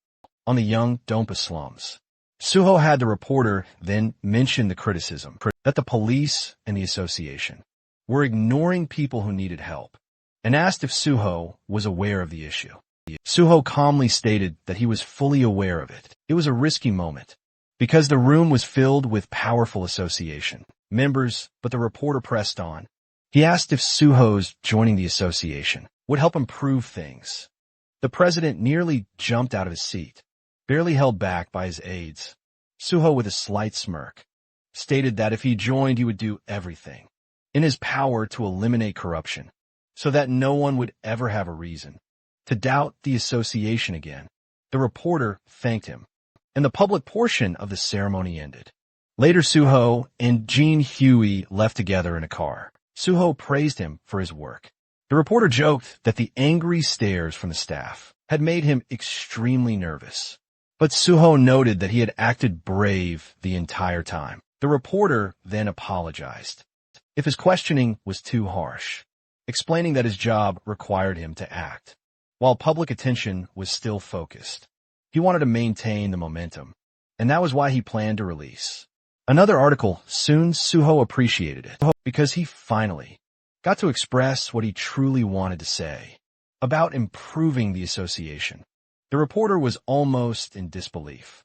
on the Yongdonpa slums. Suho had the reporter then mention the criticism that the police and the association were ignoring people who needed help, and asked if Suho was aware of the issue. Suho calmly stated that he was fully aware of it. It was a risky moment, because the room was filled with powerful association members, but the reporter pressed on. He asked if Suho's joining the association would help improve things. The president nearly jumped out of his seat, barely held back by his aides. Suho, with a slight smirk, stated that if he joined, he would do everything in his power to eliminate corruption, so that no one would ever have a reason to doubt the association again. The reporter thanked him, and the public portion of the ceremony ended. Later, Suho and Jean Huey left together in a car. Suho praised him for his work. The reporter joked that the angry stares from the staff had made him extremely nervous, but Suho noted that he had acted brave the entire time. The reporter then apologized if his questioning was too harsh, explaining that his job required him to act while public attention was still focused. He wanted to maintain the momentum, and that was why he planned to release another article soon. Suho appreciated it because he finally got to express what he truly wanted to say about improving the association. The reporter was almost in disbelief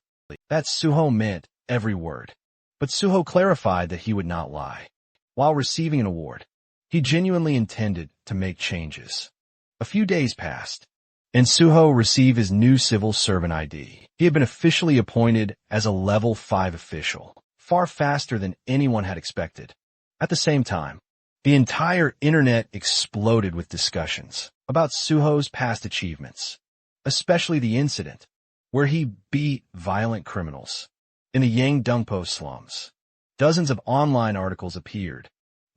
that Suho meant every word, but Suho clarified that he would not lie. While receiving an award, he genuinely intended to make changes. A few days passed, and Suho received his new civil servant ID. He had been officially appointed as a level 5 official, far faster than anyone had expected. At the same time, the entire internet exploded with discussions about Suho's past achievements, especially the incident where he beat violent criminals in the Yangdongpo slums. Dozens of online articles appeared,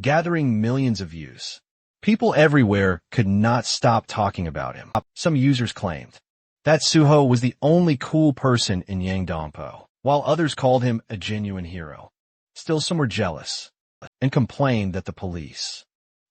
gathering millions of views. People everywhere could not stop talking about him. Some users claimed that Suho was the only cool person in Yangdongpo, while others called him a genuine hero. Still, some were jealous and complained that the police,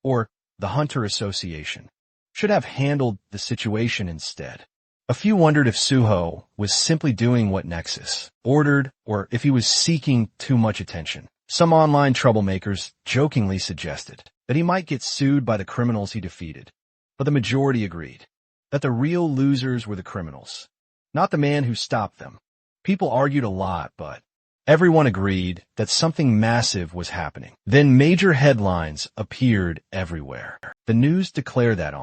or the Hunter Association, should have handled the situation instead. A few wondered if Suho was simply doing what Nexus ordered or if he was seeking too much attention. Some online troublemakers jokingly suggested that he might get sued by the criminals he defeated, but the majority agreed that the real losers were the criminals, not the man who stopped them. People argued a lot, but everyone agreed that something massive was happening. Then major headlines appeared everywhere. The news declared that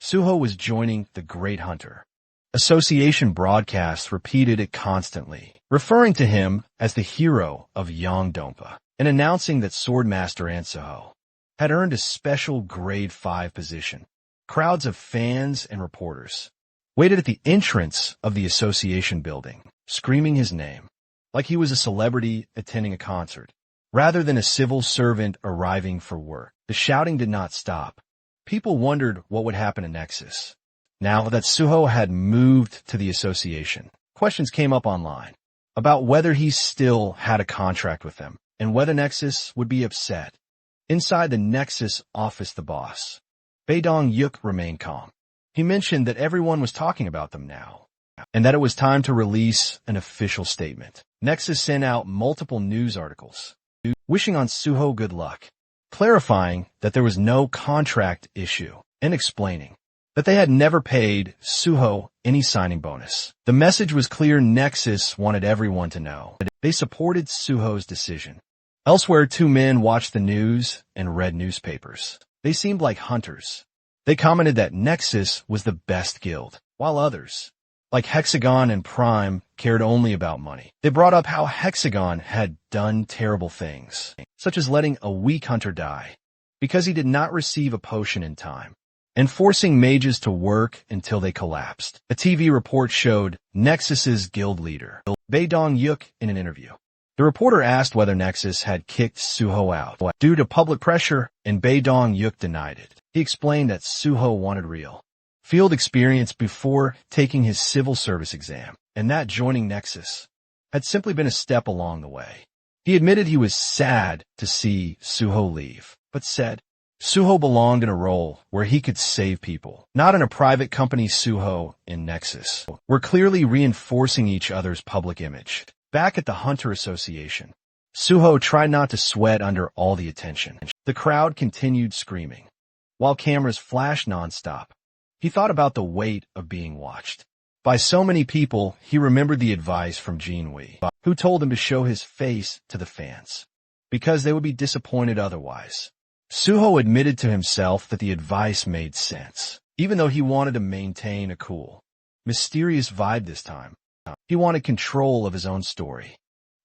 Suho was joining the Great Hunter Association. Broadcasts repeated it constantly, referring to him as the hero of Yangdongpa, and announcing that Swordmaster Suho had earned a special grade 5 position. Crowds of fans and reporters waited at the entrance of the association building, screaming his name like he was a celebrity attending a concert, rather than a civil servant arriving for work. The shouting did not stop. People wondered what would happen to Nexus now that Suho had moved to the association. Questions came up online about whether he still had a contract with them and whether Nexus would be upset. Inside the Nexus office, the boss, Baedong-yuk, remained calm. He mentioned that everyone was talking about them now, and that it was time to release an official statement. Nexus sent out multiple news articles, wishing on Suho good luck, clarifying that there was no contract issue, and explaining that they had never paid Suho any signing bonus. The message was clear. Nexus wanted everyone to know that they supported Suho's decision. Elsewhere, 2 men watched the news and read newspapers. They seemed like hunters. They commented that Nexus was the best guild, while others, like Hexagon and Prime, cared only about money. They brought up how Hexagon had done terrible things, such as letting a weak hunter die because he did not receive a potion in time, and forcing mages to work until they collapsed. A TV report showed Nexus's guild leader, Baedong-yuk, in an interview. The reporter asked whether Nexus had kicked Suho out due to public pressure, and Baedong-yuk denied it. He explained that Suho wanted real field experience before taking his civil service exam, and that joining Nexus had simply been a step along the way. He admitted he was sad to see Suho leave, but said Suho belonged in a role where he could save people, not in a private company. Suho and Nexus were clearly reinforcing each other's public image. Back at the Hunter Association, Suho tried not to sweat under all the attention. The crowd continued screaming, while cameras flashed nonstop. He thought about the weight of being watched by so many people. He remembered the advice from Jinwei, who told him to show his face to the fans, because they would be disappointed otherwise. Suho admitted to himself that the advice made sense, even though he wanted to maintain a cool, mysterious vibe this time. He wanted control of his own story,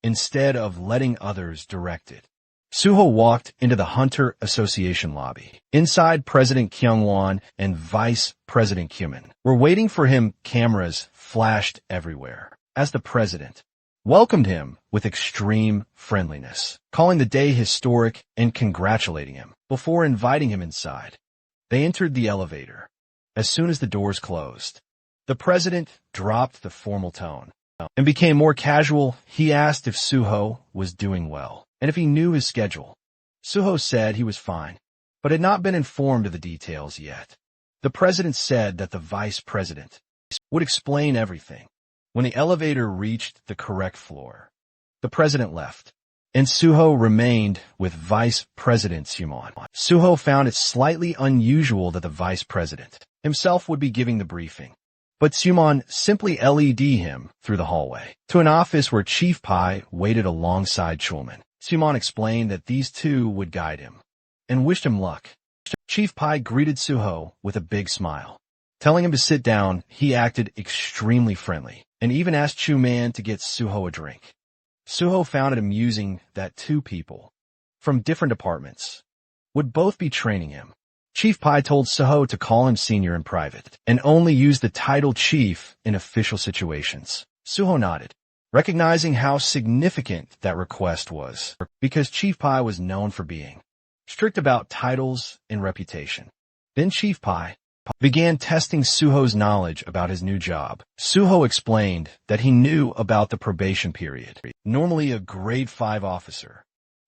instead of letting others direct it. Suho walked into the Hunter Association lobby. Inside, President Kyungwon and Vice President Kyumin were waiting for him. Cameras flashed everywhere as the president welcomed him with extreme friendliness, calling the day historic and congratulating him before inviting him inside. They entered the elevator. As soon as the doors closed, the president dropped the formal tone and became more casual. He asked if Suho was doing well and if he knew his schedule. Suho said he was fine, but had not been informed of the details yet. The president said that the vice president would explain everything. When the elevator reached the correct floor, the president left, and Suho remained with Vice President Sumon. Suho found it slightly unusual that the vice president himself would be giving the briefing, but Sumon simply led him through the hallway to an office where Chief Pai waited alongside Chulman. Sumon explained that these two would guide him and wished him luck. Chief Pai greeted Suho with a big smile. Telling him to sit down, he acted extremely friendly and even asked Chuman to get Suho a drink. Suho found it amusing that two people from different departments would both be training him. Chief Pai told Suho to call him senior in private and only use the title chief in official situations. Suho nodded, recognizing how significant that request was, because Chief Pai was known for being strict about titles and reputation. Then Chief Pai began testing Suho's knowledge about his new job. Suho explained that he knew about the probation period. Normally, a grade 5 officer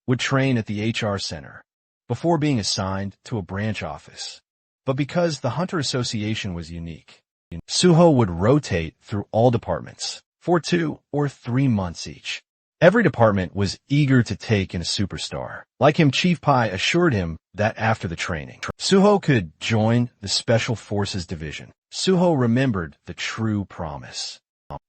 would train at the HR center before being assigned to a branch office. But because the Hunter Association was unique, Suho would rotate through all departments for 2 or 3 months each. Every department was eager to take in a superstar. Like him, Chief Pai assured him that after the training, Suho could join the Special Forces Division. Suho remembered the true promise,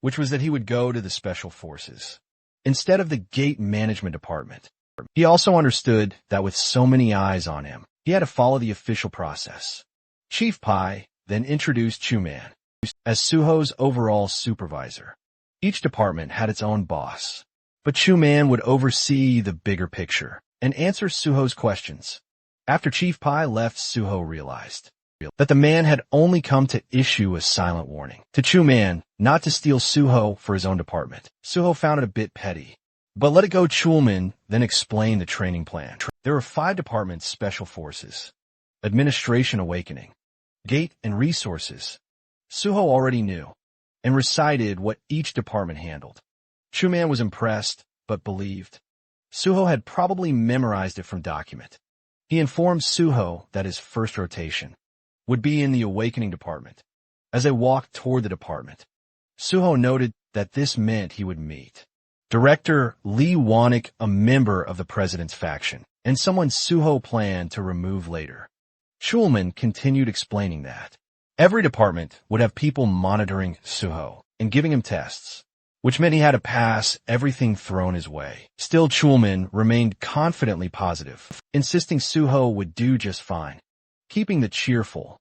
which was that he would go to the Special Forces instead of the Gate Management Department. He also understood that with so many eyes on him, he had to follow the official process. Chief Pai then introduced Chuman as Suho's overall supervisor. Each department had its own boss, but Chuman would oversee the bigger picture and answer Suho's questions. After Chief Pai left, Suho realized that the man had only come to issue a silent warning to Chuman not to steal Suho for his own department. Suho found it a bit petty, but let it go. Chulman then explained the training plan. There were 5 departments: Special Forces, Administration, Awakening, Gate, and Resources. Suho already knew and recited what each department handled. Chuman was impressed, but believed Suho had probably memorized it from document. He informed Suho that his first rotation would be in the Awakening Department. As they walked toward the department, Suho noted that this meant he would meet Director Lee Wanik, a member of the president's faction, and someone Suho planned to remove later. Chulman continued explaining that every department would have people monitoring Suho and giving him tests, which meant he had to pass everything thrown his way. Still, Chulman remained confidently positive, insisting Suho would do just fine, keeping the cheerful,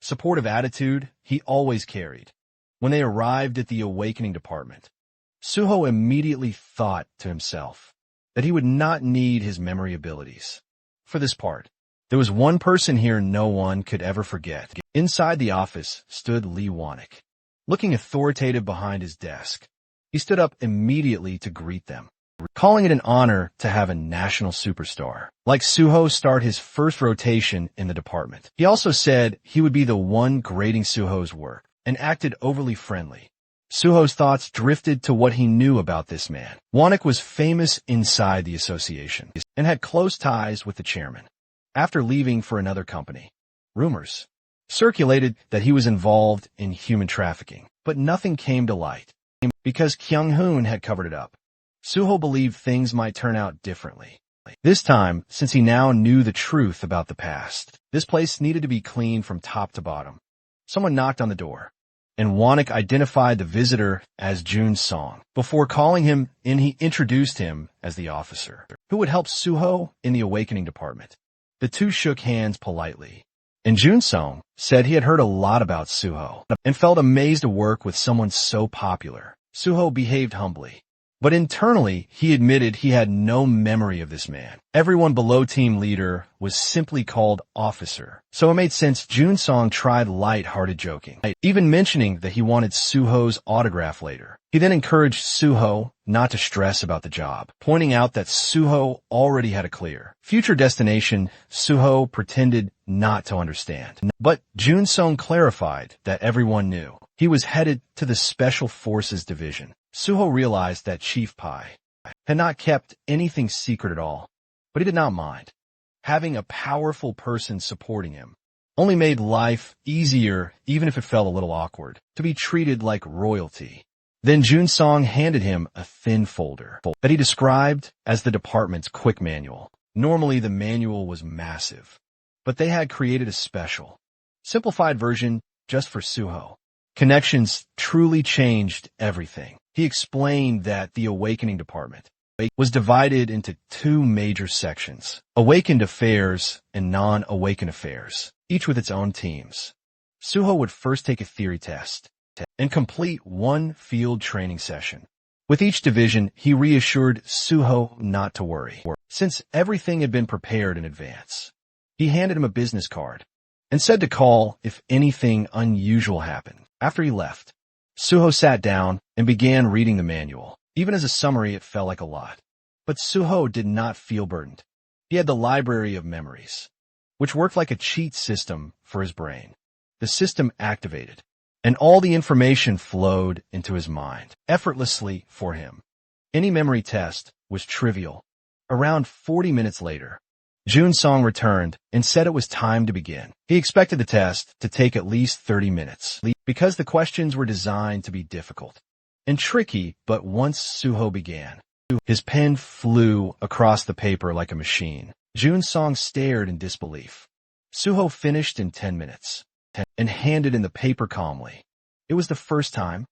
supportive attitude he always carried. When they arrived at the Awakening Department, Suho immediately thought to himself that he would not need his memory abilities for this part. There was one person here no one could ever forget. Inside the office stood Lee Wanik, looking authoritative behind his desk. He stood up immediately to greet them, calling it an honor to have a national superstar like Suho start his first rotation in the department. He also said he would be the one grading Suho's work and acted overly friendly. Suho's thoughts drifted to what he knew about this man. Wanik was famous inside the association and had close ties with the chairman. After leaving for another company, rumors circulated that he was involved in human trafficking, but nothing came to light because Kyung-hoon had covered it up. Suho believed things might turn out differently. This time, since he now knew the truth about the past, this place needed to be cleaned from top to bottom. Someone knocked on the door, and Wanik identified the visitor as Jun Song. Before calling him in, he introduced him as the officer who would help Suho in the awakening department. The two shook hands politely, and Jun Song said he had heard a lot about Suho and felt amazed to work with someone so popular. Suho behaved humbly, but internally he admitted he had no memory of this man. Everyone below team leader was simply called officer, so it made sense Jun Song tried light-hearted joking, even mentioning that he wanted Suho's autograph later. He then encouraged Suho not to stress about the job, pointing out that Suho already had a clear future destination. Suho pretended not to understand, but Jun Song clarified that everyone knew. He was headed to the Special Forces Division. Suho realized that Chief Pai had not kept anything secret at all, but he did not mind. Having a powerful person supporting him only made life easier, even if it felt a little awkward, to be treated like royalty. Then Jun Song handed him a thin folder that he described as the department's quick manual. Normally the manual was massive, but they had created a special, simplified version just for Suho. Connections truly changed everything. He explained that the Awakening Department was divided into two major sections: Awakened Affairs and Non-Awakened Affairs, each with its own teams. Suho would first take a theory test and complete one field training session. With each division, he reassured Suho not to worry, since everything had been prepared in advance. He handed him a business card and said to call if anything unusual happened. After he left, Suho sat down and began reading the manual. Even as a summary, it felt like a lot. But Suho did not feel burdened. He had the library of memories, which worked like a cheat system for his brain. The system activated, and all the information flowed into his mind, effortlessly for him. Any memory test was trivial. Around 40 minutes later, Jun Song returned and said it was time to begin. He expected the test to take at least 30 minutes, because the questions were designed to be difficult and tricky. But once Suho began, his pen flew across the paper like a machine. Jun Song stared in disbelief. Suho finished in 10 minutes and handed in the paper calmly. It was the first time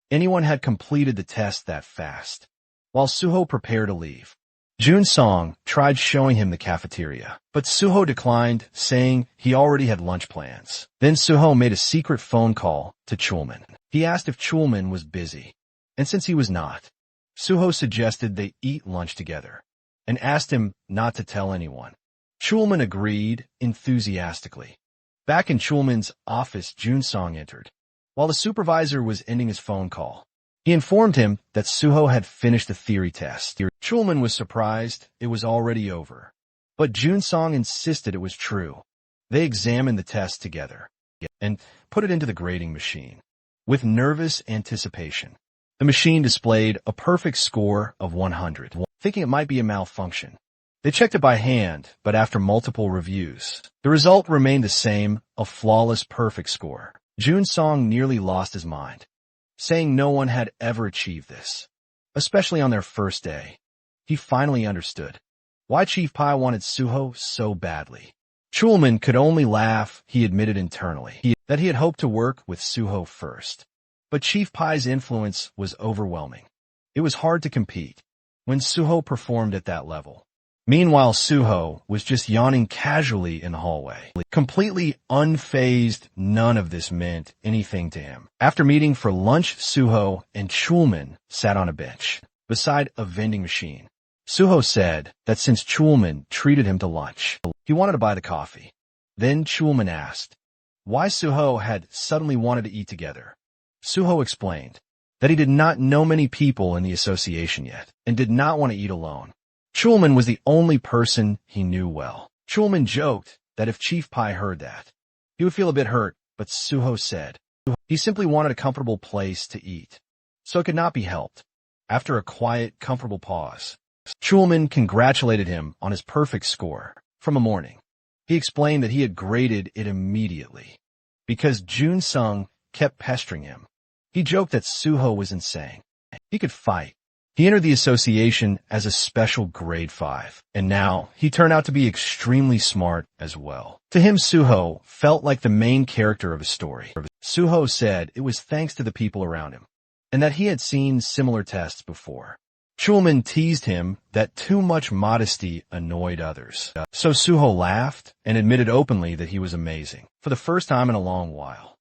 anyone had completed the test that fast. While Suho prepared to leave, Jun Song tried showing him the cafeteria, but Suho declined, saying he already had lunch plans. Then Suho made a secret phone call to Chulman. He asked if Chulman was busy, and since he was not, Suho suggested they eat lunch together and asked him not to tell anyone. Chulman agreed enthusiastically. Back in Chulman's office, Jun Song entered. While the supervisor was ending his phone call, he informed him that Suho had finished the theory test. Chulman was surprised it was already over, but Jun Song insisted it was true. They examined the test together and put it into the grading machine. With nervous anticipation, the machine displayed a perfect score of 100. Thinking it might be a malfunction, they checked it by hand, but after multiple reviews, the result remained the same, a flawless perfect score. Jun Song nearly lost his mind, saying no one had ever achieved this, especially on their first day. He finally understood why Chief Pai wanted Suho so badly. Chulman could only laugh. He admitted internally that he had hoped to work with Suho first, but Chief Pai's influence was overwhelming. It was hard to compete when Suho performed at that level. Meanwhile, Suho was just yawning casually in the hallway, completely unfazed. None of this meant anything to him. After meeting for lunch, Suho and Chulman sat on a bench beside a vending machine. Suho said that since Chulman treated him to lunch, he wanted to buy the coffee. Then Chulman asked why Suho had suddenly wanted to eat together. Suho explained that he did not know many people in the association yet and did not want to eat alone. Chulman was the only person he knew well. Chulman joked that if Chief Pai heard that, he would feel a bit hurt, but Suho said he simply wanted a comfortable place to eat, so it could not be helped. After a quiet, comfortable pause, Chulman congratulated him on his perfect score from a morning. He explained that he had graded it immediately because Jun Sung kept pestering him. He joked that Suho was insane. He could fight. He entered the association as a special grade 5, and now he turned out to be extremely smart as well. To him, Suho felt like the main character of a story. Suho said it was thanks to the people around him, and that he had seen similar tests before. Chulman teased him that too much modesty annoyed others. So Suho laughed and admitted openly that he was amazing, for the first time in a long while.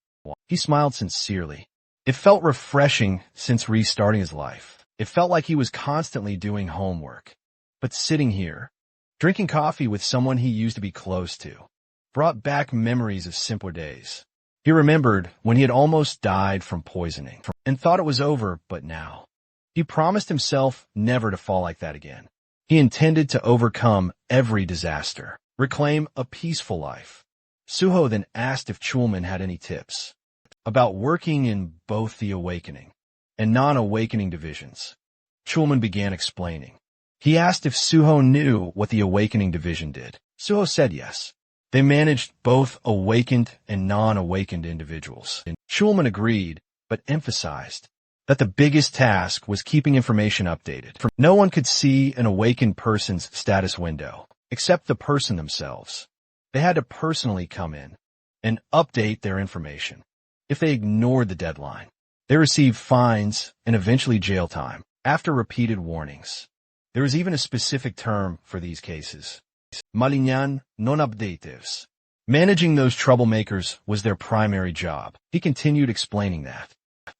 He smiled sincerely. It felt refreshing since restarting his life. It felt like he was constantly doing homework. But sitting here, drinking coffee with someone he used to be close to, brought back memories of simpler days. He remembered when he had almost died from poisoning and thought it was over, but now. He promised himself never to fall like that again. He intended to overcome every disaster, reclaim a peaceful life. Suho then asked if Chulman had any tips about working in both the awakening and non-awakening divisions. Chulman began explaining. He asked if Suho knew what the awakening division did. Suho said yes. They managed both awakened and non-awakened individuals. Chulman agreed, but emphasized that the biggest task was keeping information updated. No one could see an awakened person's status window, except the person themselves. They had to personally come in and update their information. If they ignored the deadline, they received fines and eventually jail time after repeated warnings. There is even a specific term for these cases. Malignan non-updatives. Managing those troublemakers was their primary job. He continued explaining that.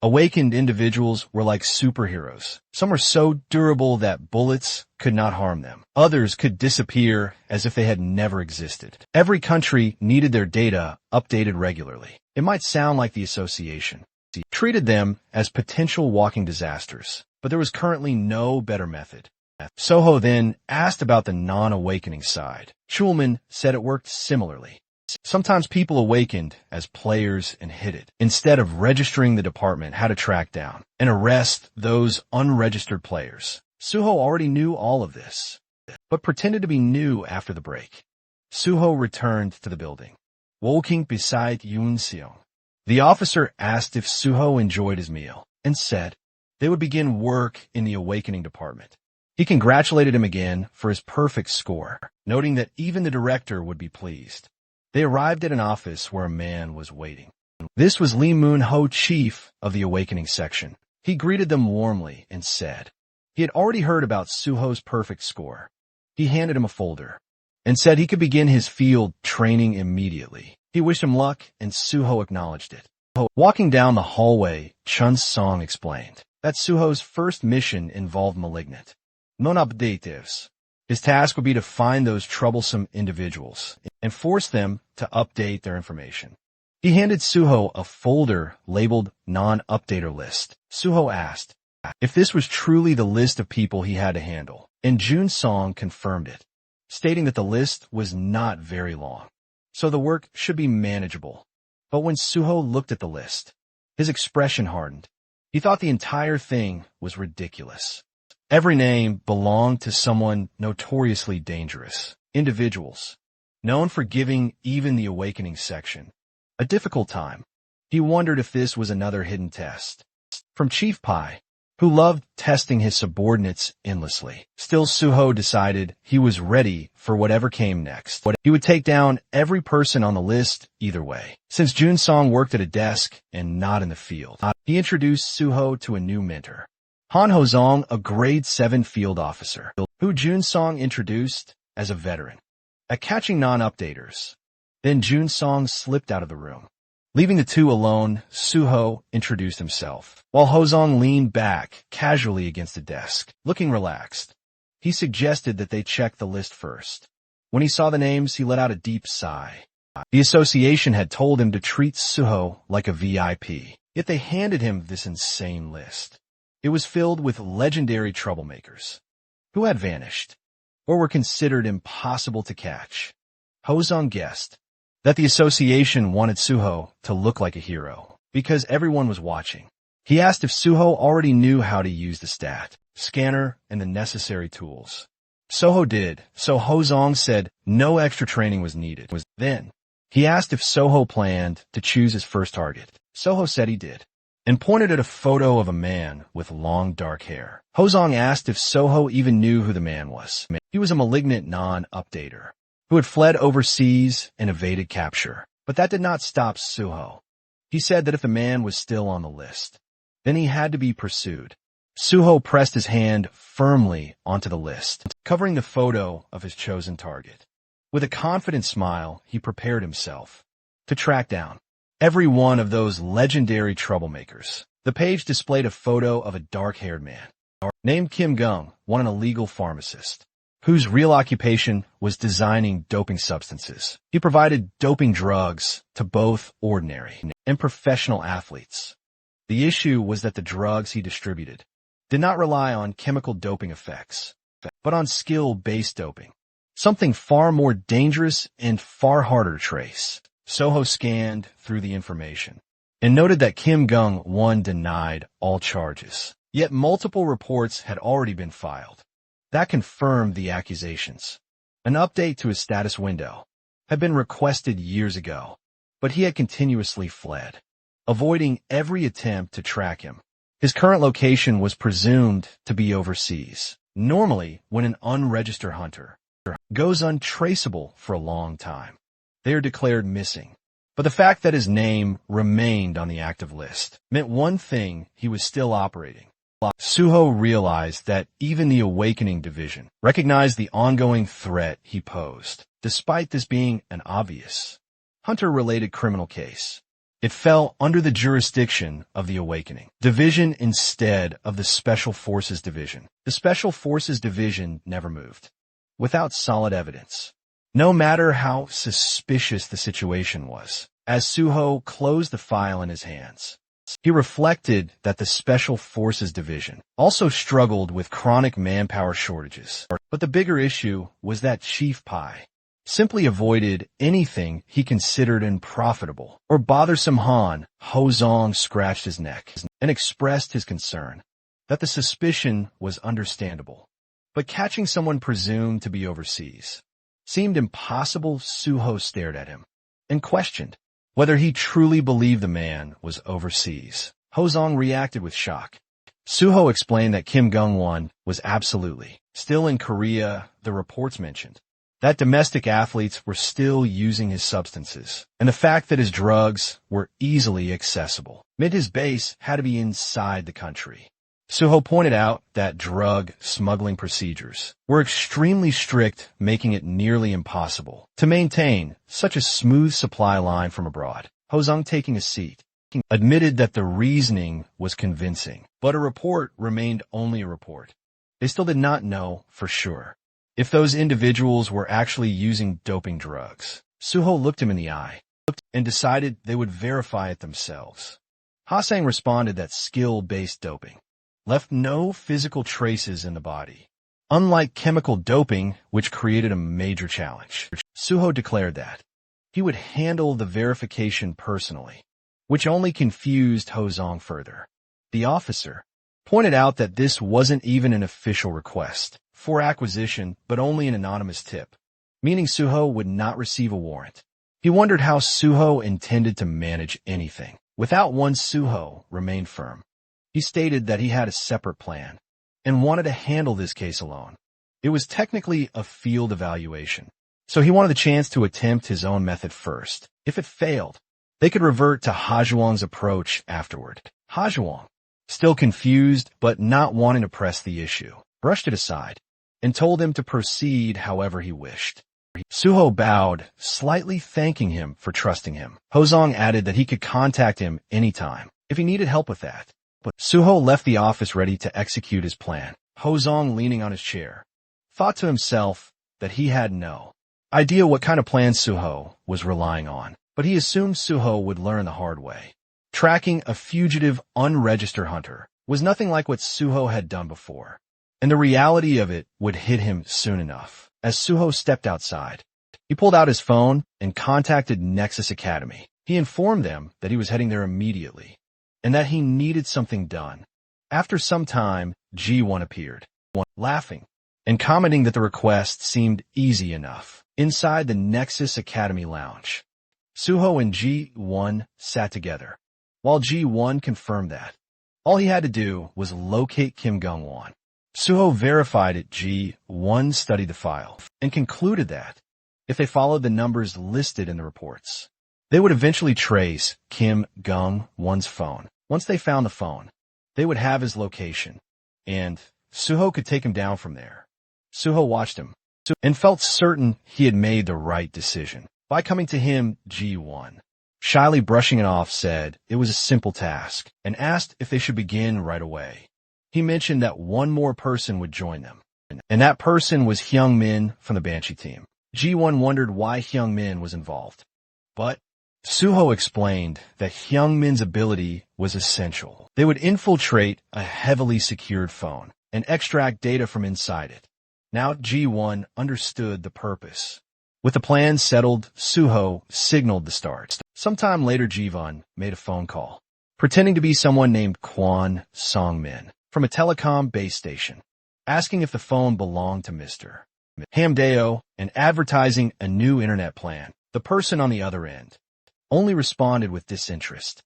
Awakened individuals were like superheroes. Some were so durable that bullets could not harm them. Others could disappear as if they had never existed. Every country needed their data updated regularly. It might sound like the association treated them as potential walking disasters, but there was currently no better method. Suho then asked about the non-awakening side. Chulman said it worked similarly. Sometimes people awakened as players and hid it, instead of registering the department how to track down and arrest those unregistered players. Suho already knew all of this, but pretended to be new after the break. Suho returned to the building, walking beside Yoon Seong. The officer asked if Suho enjoyed his meal and said they would begin work in the awakening department. He congratulated him again for his perfect score, noting that even the director would be pleased. They arrived at an office where a man was waiting. This was Lee Moon-ho, chief of the awakening section. He greeted them warmly and said he had already heard about Suho's perfect score. He handed him a folder and said he could begin his field training immediately. He wished him luck, and Suho acknowledged it. Walking down the hallway, Chun Song explained that Suho's first mission involved malignant non-updatives. His task would be to find those troublesome individuals and force them to update their information. He handed Suho a folder labeled non-updater list. Suho asked if this was truly the list of people he had to handle, and Jun Song confirmed it, stating that the list was not very long, so the work should be manageable. But when Suho looked at the list, his expression hardened. He thought the entire thing was ridiculous. Every name belonged to someone notoriously dangerous, individuals, known for giving even the awakening section a difficult time. He wondered if this was another hidden test from Chief Pai, who loved testing his subordinates endlessly. Still, Suho decided he was ready for whatever came next. He would take down every person on the list either way. Since Jun Song worked at a desk and not in the field, he introduced Suho to a new mentor, Han Hozong, a grade 7 field officer, who Jun Song introduced as a veteran at catching non-updaters. Then Jun Song slipped out of the room. Leaving the two alone, Suho introduced himself, while Hozong leaned back casually against the desk, looking relaxed. He suggested that they check the list first. When he saw the names, he let out a deep sigh. The association had told him to treat Suho like a VIP, yet they handed him this insane list. It was filled with legendary troublemakers who had vanished or were considered impossible to catch. Hozong guessed that the association wanted Suho to look like a hero because everyone was watching. He asked if Suho already knew how to use the stat scanner and the necessary tools. Suho did, so Hozong said no extra training was needed. Then he asked if Suho planned to choose his first target. Suho said he did. and pointed at a photo of a man with long dark hair. Hozong asked if Suho even knew who the man was. He was a malignant non-updater who had fled overseas and evaded capture. But that did not stop Suho. He said that if the man was still on the list, then he had to be pursued. Suho pressed his hand firmly onto the list, covering the photo of his chosen target. With a confident smile, he prepared himself to track down every one of those legendary troublemakers. The page displayed a photo of a dark-haired man named Kim Gung, an illegal pharmacist, whose real occupation was designing doping substances. He provided doping drugs to both ordinary and professional athletes. The issue was that the drugs he distributed did not rely on chemical doping effects, but on skill-based doping, something far more dangerous and far harder to trace. Soho scanned through the information and noted that Kim Gung denied all charges. Yet multiple reports had already been filed that confirmed the accusations. An update to his status window had been requested years ago, but he had continuously fled, avoiding every attempt to track him. His current location was presumed to be overseas. Normally, when an unregistered hunter goes untraceable for a long time, they are declared missing. But the fact that his name remained on the active list meant one thing: he was still operating. Suho realized that even the Awakening Division recognized the ongoing threat he posed. Despite this being an obvious hunter-related criminal case, it fell under the jurisdiction of the Awakening Division instead of the Special Forces Division. The Special Forces Division never moved without solid evidence, no matter how suspicious the situation was. As Suho closed the file in his hands, he reflected that the Special Forces Division also struggled with chronic manpower shortages. But the bigger issue was that Chief Pai simply avoided anything he considered unprofitable or bothersome. Hozong scratched his neck and expressed his concern that the suspicion was understandable, but catching someone presumed to be overseas seemed impossible. Suho stared at him and questioned whether he truly believed the man was overseas. Hozong reacted with shock. Suho explained that Kim Gung was absolutely still in Korea. The reports mentioned that domestic athletes were still using his substances, and the fact that his drugs were easily accessible meant his base had to be inside the country. Suho pointed out that drug smuggling procedures were extremely strict, making it nearly impossible to maintain such a smooth supply line from abroad. Hozong, taking a seat, admitted that the reasoning was convincing, but a report remained only a report. They still did not know for sure if those individuals were actually using doping drugs. Suho looked him in the eye and decided they would verify it themselves. Hasang responded that skill-based doping left no physical traces in the body, unlike chemical doping, which created a major challenge. Suho declared that he would handle the verification personally, which only confused Hozong further. The officer pointed out that this wasn't even an official request for acquisition, but only an anonymous tip, meaning Suho would not receive a warrant. He wondered how Suho intended to manage anything. Without one, Suho remained firm. He stated that he had a separate plan and wanted to handle this case alone. It was technically a field evaluation, so he wanted the chance to attempt his own method first. If it failed, they could revert to Hajwang's approach afterward. Hajwang, still confused but not wanting to press the issue, brushed it aside and told him to proceed however he wished. Suho bowed, slightly thanking him for trusting him. Hozong added that he could contact him anytime if he needed help with that. But Suho left the office ready to execute his plan. Hozong, leaning on his chair, thought to himself that he had no idea what kind of plan Suho was relying on, but he assumed Suho would learn the hard way. Tracking a fugitive, unregistered hunter was nothing like what Suho had done before, and the reality of it would hit him soon enough. As Suho stepped outside, he pulled out his phone and contacted Nexus Academy. He informed them that he was heading there immediately and that he needed something done. After some time, G1 appeared, laughing and commenting that the request seemed easy enough. Inside the Nexus Academy lounge, Suho and G1 sat together, while Ji-won confirmed that. All he had to do was locate Kim Gung-won. Suho verified it. Ji-won studied the file and concluded that if they followed the numbers listed in the reports, they would eventually trace Kim Gung-won's phone. Once they found the phone, they would have his location, and Suho could take him down from there. Suho watched him and felt certain he had made the right decision. By coming to him, Ji-won, shyly brushing it off, said it was a simple task and asked if they should begin right away. He mentioned that one more person would join them, and that person was Hyung-min from the Banshee team. Ji-won wondered why Hyung-min was involved, but Suho explained that Hyung-min's ability was essential. They would infiltrate a heavily secured phone and extract data from inside it. Now Ji-won understood the purpose. With the plan settled, Suho signaled the start. Sometime later, Ji-won made a phone call, pretending to be someone named Kwon Song-min from a telecom base station, asking if the phone belonged to Mr. Hamdeo and advertising a new internet plan. The person on the other end only responded with disinterest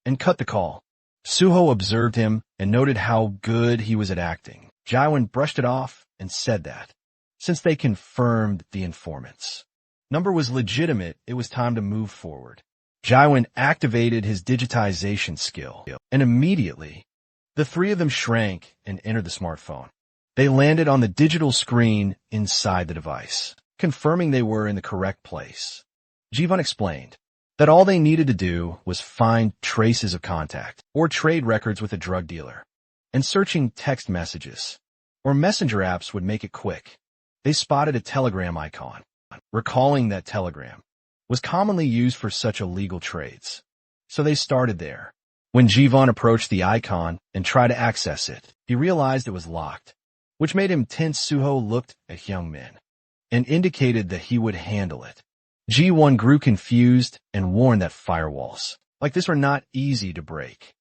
and cut the call. Suho observed him and noted how good he was at acting. Ji-won brushed it off and said that, since they confirmed the informant's number was legitimate, it was time to move forward. Ji-won activated his digitization skill, and immediately, the three of them shrank and entered the smartphone. They landed on the digital screen inside the device, confirming they were in the correct place. Ji-won explained that all they needed to do was find traces of contact or trade records with a drug dealer, and searching text messages or messenger apps would make it quick. They spotted a telegram icon, recalling that Telegram was commonly used for such illegal trades. So they started there. When Ji-won approached the icon and tried to access it, he realized it was locked, which made him tense. Suho looked at Hyung-min and indicated that he would handle it. Ji-won grew confused and warned that firewalls like this were not easy to break.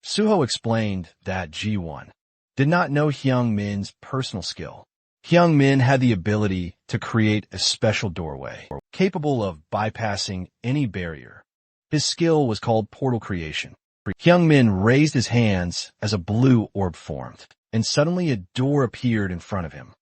Suho explained that Ji-won did not know Hyung-min's personal skill. Hyung-min had the ability to create a special doorway, capable of bypassing any barrier. His skill was called portal creation. Hyung-min raised his hands as a blue orb formed, and suddenly a door appeared in front of him.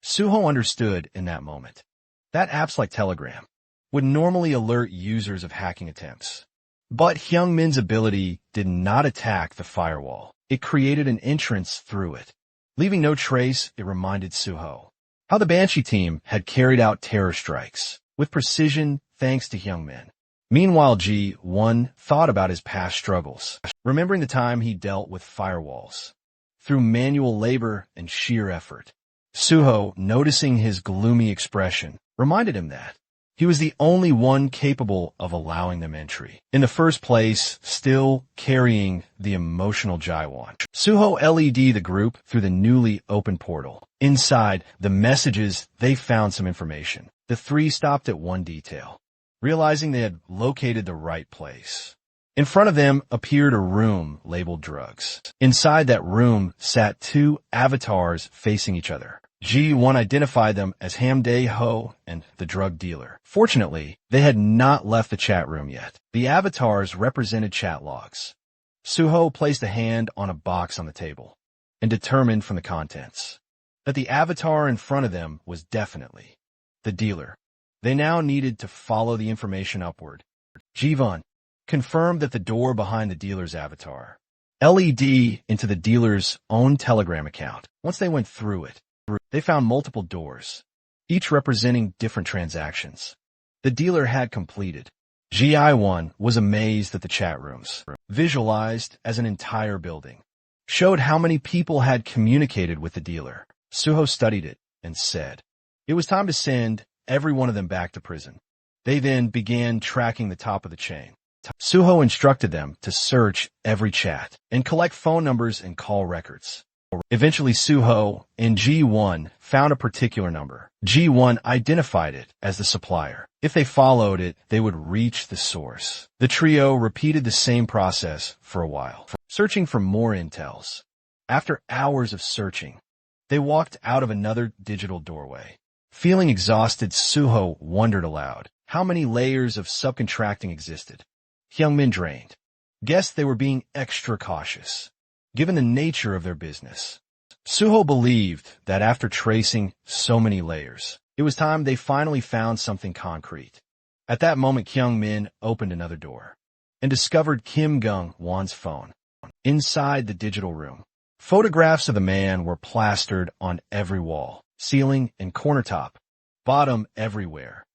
Suho understood in that moment that apps like Telegram would normally alert users of hacking attempts. But Hyung-min's ability did not attack the firewall. It created an entrance through it. Leaving no trace, it reminded Suho how the Banshee team had carried out terror strikes with precision thanks to Hyung-min. Meanwhile, Ji-won thought about his past struggles, remembering the time he dealt with firewalls through manual labor and sheer effort. Suho, noticing his gloomy expression, reminded him that he was the only one capable of allowing them entry. In the first place, still carrying the emotional Ji-won. Suho led the group through the newly opened portal. Inside the messages, they found some information. The three stopped at one detail, realizing they had located the right place. In front of them appeared a room labeled drugs. Inside that room sat two avatars facing each other. Ji-won identified them as Hamdae-ho and the drug dealer. Fortunately, they had not left the chat room yet. The avatars represented chat logs. Suho placed a hand on a box on the table and determined from the contents that the avatar in front of them was definitely the dealer. They now needed to follow the information upward. Ji-won confirmed that the door behind the dealer's avatar led into the dealer's own Telegram account. Once they went through it, they found multiple doors, each representing different transactions the dealer had completed. Ji-won was amazed that the chat rooms, visualized as an entire building, showed how many people had communicated with the dealer. Suho studied it and said it was time to send every one of them back to prison. They then began tracking the top of the chain. Suho instructed them to search every chat and collect phone numbers and call records. Eventually, Suho and Ji-won found a particular number. Ji-won identified it as the supplier. If they followed it, they would reach the source. The trio repeated the same process for a while, searching for more intels. After hours of searching, they walked out of another digital doorway. Feeling exhausted, Suho wondered aloud how many layers of subcontracting existed. Hyung-min drained, guessed they were being extra cautious, given the nature of their business. Suho believed that after tracing so many layers, it was time they finally found something concrete. At that moment, Kyung-min opened another door and discovered Kim Gung-won's phone. Inside the digital room, photographs of the man were plastered on every wall, ceiling, and corner top, bottom everywhere.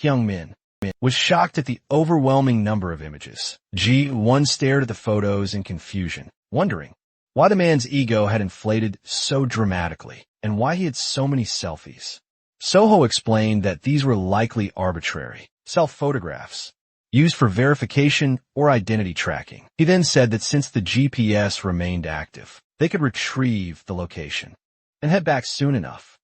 Kyung-min was shocked at the overwhelming number of images. Ji-won stared at the photos in confusion, wondering why the man's ego had inflated so dramatically and why he had so many selfies. Soho explained that these were likely arbitrary self-photographs used for verification or identity tracking. He then said that since the GPS remained active, they could retrieve the location and head back soon enough.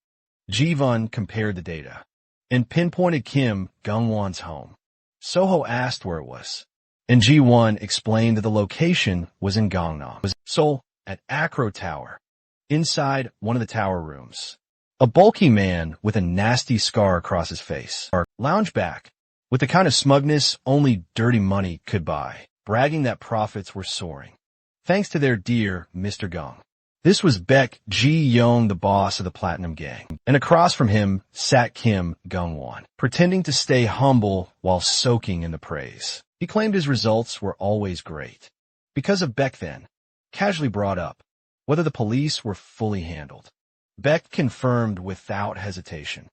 Ji-won compared the data and pinpointed Kim Gung-won's home. Soho asked where it was, and Ji-won explained that the location was in Gangnam, Seoul, at Acro Tower. Inside one of the tower rooms, a bulky man with a nasty scar across his face lounged back with the kind of smugness only dirty money could buy, bragging that profits were soaring, thanks to their dear Mr. Gung. This was Baek Ji-young, the boss of the Platinum Gang, and across from him sat Kim Gung-won, pretending to stay humble while soaking in the praise. He claimed his results were always great. Because of Baek then, casually brought up whether the police were fully handled. Baek confirmed without hesitation,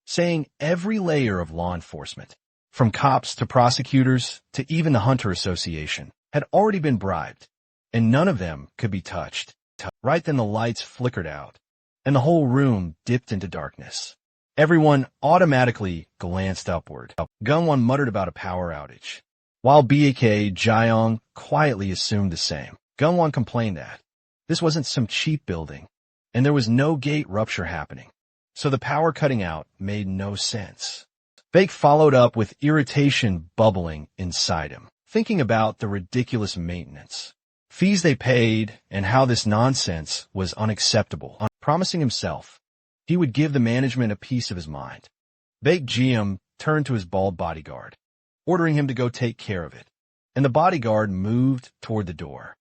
saying every layer of law enforcement, from cops to prosecutors to even the Hunter Association, had already been bribed, and none of them could be touched. Right then the lights flickered out, and the whole room dipped into darkness. Everyone automatically glanced upward. Gung-won muttered about a power outage, while Baek Ji-young quietly assumed the same. Gung-won complained that this wasn't some cheap building, and there was no gate rupture happening, so the power cutting out made no sense. Baek followed up with irritation bubbling inside him, thinking about the ridiculous maintenance fees they paid and how this nonsense was unacceptable, promising himself he would give the management a piece of his mind. Baek Ji-young turned to his bald bodyguard, ordering him to go take care of it, and the bodyguard moved toward the door.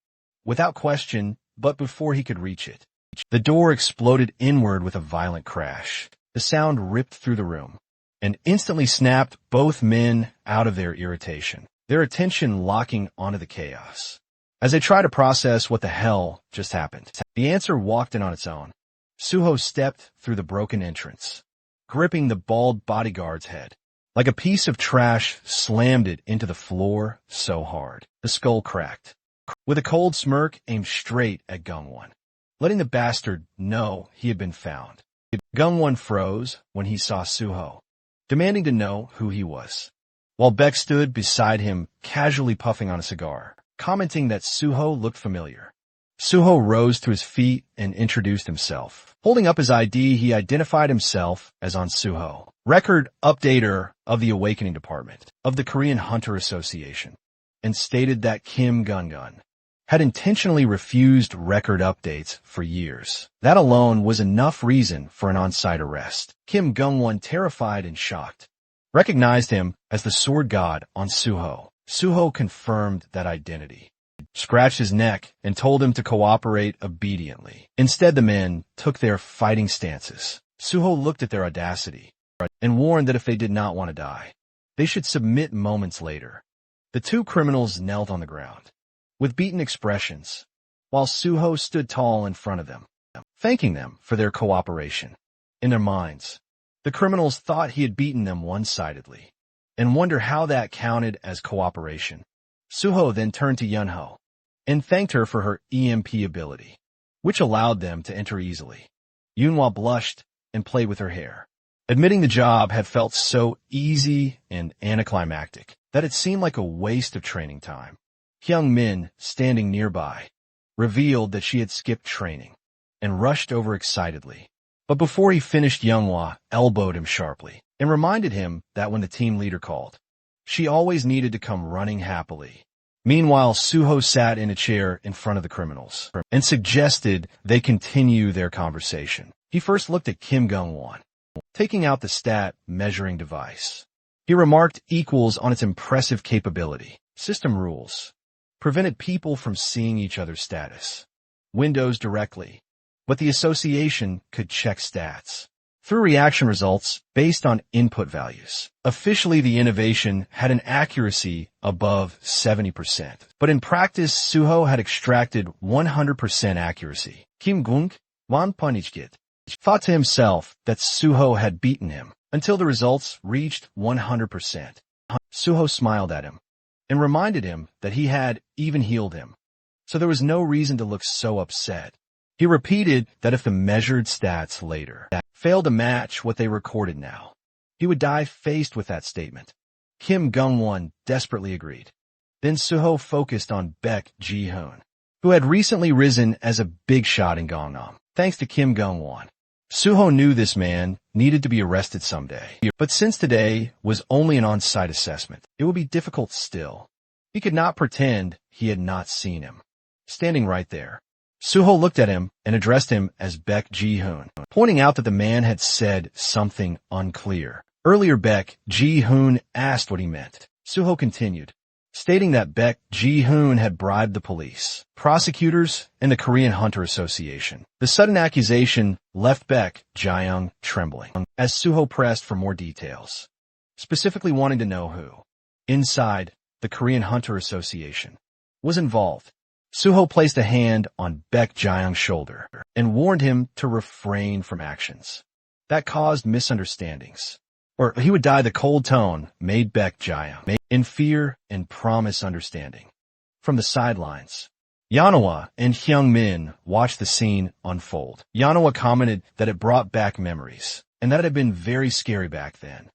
Without question, but before he could reach it, the door exploded inward with a violent crash. The sound ripped through the room and instantly snapped both men out of their irritation, their attention locking onto the chaos. As they tried to process what the hell just happened, the answer walked in on its own. Suho stepped through the broken entrance, gripping the bald bodyguard's head. Like a piece of trash, slammed it into the floor so hard. The skull cracked, with a cold smirk aimed straight at Gung-won, letting the bastard know he had been found. Gung-won froze when he saw Suho, demanding to know who he was, while Baek stood beside him, casually puffing on a cigar, commenting that Suho looked familiar. Suho rose to his feet and introduced himself. Holding up his ID, he identified himself as On Suho, record updater of the Awakening Department of the Korean Hunter Association, and stated that Kim Gung-won had intentionally refused record updates for years. That alone was enough reason for an on-site arrest. Kim Gung-won, terrified and shocked, recognized him as the sword god On Suho. Suho confirmed that identity, scratched his neck, and told him to cooperate obediently. Instead, the men took their fighting stances. Suho looked at their audacity and warned that if they did not want to die, they should submit moments later. The two criminals knelt on the ground, with beaten expressions, while Suho stood tall in front of them, thanking them for their cooperation. In their minds, the criminals thought he had beaten them one-sidedly, and wonder how that counted as cooperation. Suho then turned to Yunho and thanked her for her EMP ability, which allowed them to enter easily. Yunhwa blushed and played with her hair, admitting the job had felt so easy and anticlimactic that it seemed like a waste of training time. Hyung-min, standing nearby, revealed that she had skipped training and rushed over excitedly. But before he finished, Yunhwa elbowed him sharply and reminded him that when the team leader called, she always needed to come running happily. Meanwhile, Suho sat in a chair in front of the criminals and suggested they continue their conversation. He first looked at Kim Gung-won, taking out the stat measuring device. He remarked equals on its impressive capability. System rules prevented people from seeing each other's status windows directly, but the association could check stats through reaction results based on input values. Officially, the innovation had an accuracy above 70%, but in practice, Suho had extracted 100% accuracy. Kim Gung, Wan Punichgit, thought to himself that Suho had beaten him until the results reached 100%. Suho smiled at him and reminded him that he had even healed him, so there was no reason to look so upset. He repeated that if the measured stats later failed to match what they recorded now, he would die faced with that statement. Kim Gung-won desperately agreed. Then Suho focused on Baek Ji-hoon, who had recently risen as a big shot in Gangnam. Thanks to Kim Gung-won, Suho knew this man needed to be arrested someday. But since today was only an on-site assessment, it would be difficult still. He could not pretend he had not seen him. Standing right there, Suho looked at him and addressed him as Baek Ji-hoon, pointing out that the man had said something unclear. Earlier, Baek Ji-hoon asked what he meant. Suho continued, stating that Baek Ji-hoon had bribed the police, prosecutors, and the Korean Hunter Association. The sudden accusation left Baek Ji-young trembling as Suho pressed for more details, specifically wanting to know who, inside the Korean Hunter Association, was involved. Suho placed a hand on Baek Ji-young's shoulder and warned him to refrain from actions that caused misunderstandings, or he would die. The cold tone made Baek Ji-young in fear and promise understanding. From the sidelines, Manhwa and Hyung-min watched the scene unfold. Manhwa commented that it brought back memories and that it had been very scary back then,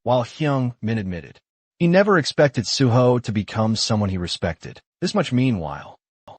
while Hyung-min admitted he never expected Suho to become someone he respected this much. Meanwhile,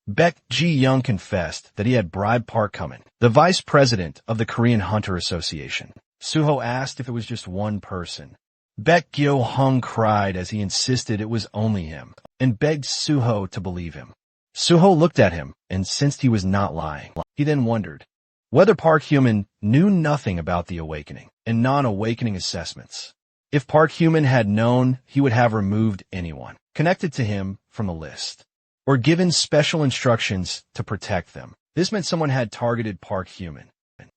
Baek Ji-young confessed that he had bribed Park Kumin, the vice president of the Korean Hunter Association. Suho asked if it was just one person. Baek Gyo-hung cried as he insisted it was only him, and begged Suho to believe him. Suho looked at him and sensed he was not lying. He then wondered whether Park Hyun knew nothing about the awakening and non-awakening assessments. If Park Hyun had known, he would have removed anyone connected to him from the list, or given special instructions to protect them. This meant someone had targeted Park Hyun.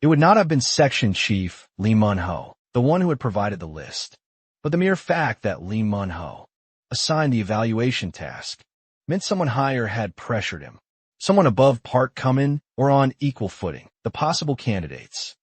It would not have been Section Chief Lee Mun-ho, the one who had provided the list, but the mere fact that Lee Mun-ho assigned the evaluation task meant someone higher had pressured him, someone above Park Kumin or on equal footing. The possible candidates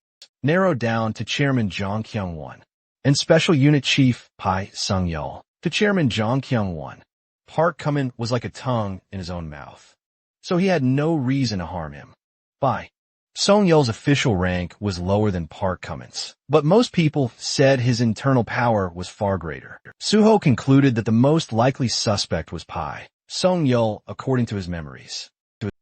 narrowed down to Chairman Jong Kyung-won and Special Unit Chief Pai Sung-yeol. To Chairman Jong Kyung-won, Park Kumin was like a tongue in his own mouth, so he had no reason to harm him. Pai Sung-yeol's official rank was lower than Park Kumin's, but most people said his internal power was far greater. Suho concluded that the most likely suspect was Pai Sung-yeol according to his memories.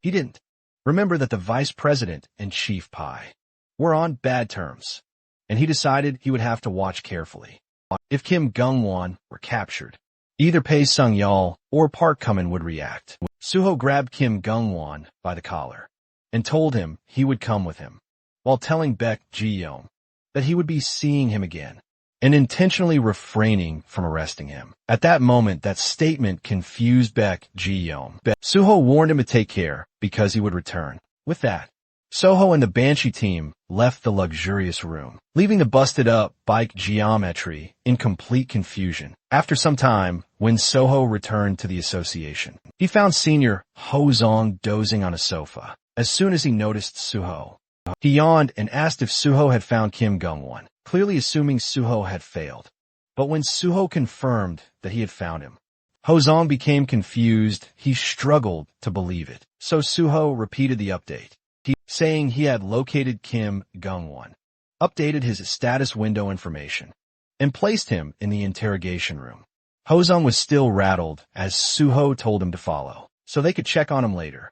He didn't remember that the vice president and Chief Pai were on bad terms, and he decided he would have to watch carefully. If Kim Gung-won were captured, either Pai Sung-yeol or Park Kumin would react. Suho grabbed Kim Gung-won by the collar and told him he would come with him, while telling Baek Ji-young that he would be seeing him again and intentionally refraining from arresting him. At that moment, that statement confused Baek Ji-young. Suho warned him to take care because he would return. With that, Soho and the Banshee team left the luxurious room, leaving the busted-up bike geometry in complete confusion. After some time, when Soho returned to the association, he found Senior Ho-zong dozing on a sofa. As soon as he noticed Suho, he yawned and asked if Suho had found Kim Gung-won, clearly assuming Suho had failed. But when Suho confirmed that he had found him, Ho-zong became confused. He struggled to believe it. So Suho repeated the update, saying he had located Kim Gung-won, updated his status window information, and placed him in the interrogation room. Ho-zong was still rattled as Suho told him to follow, so they could check on him later.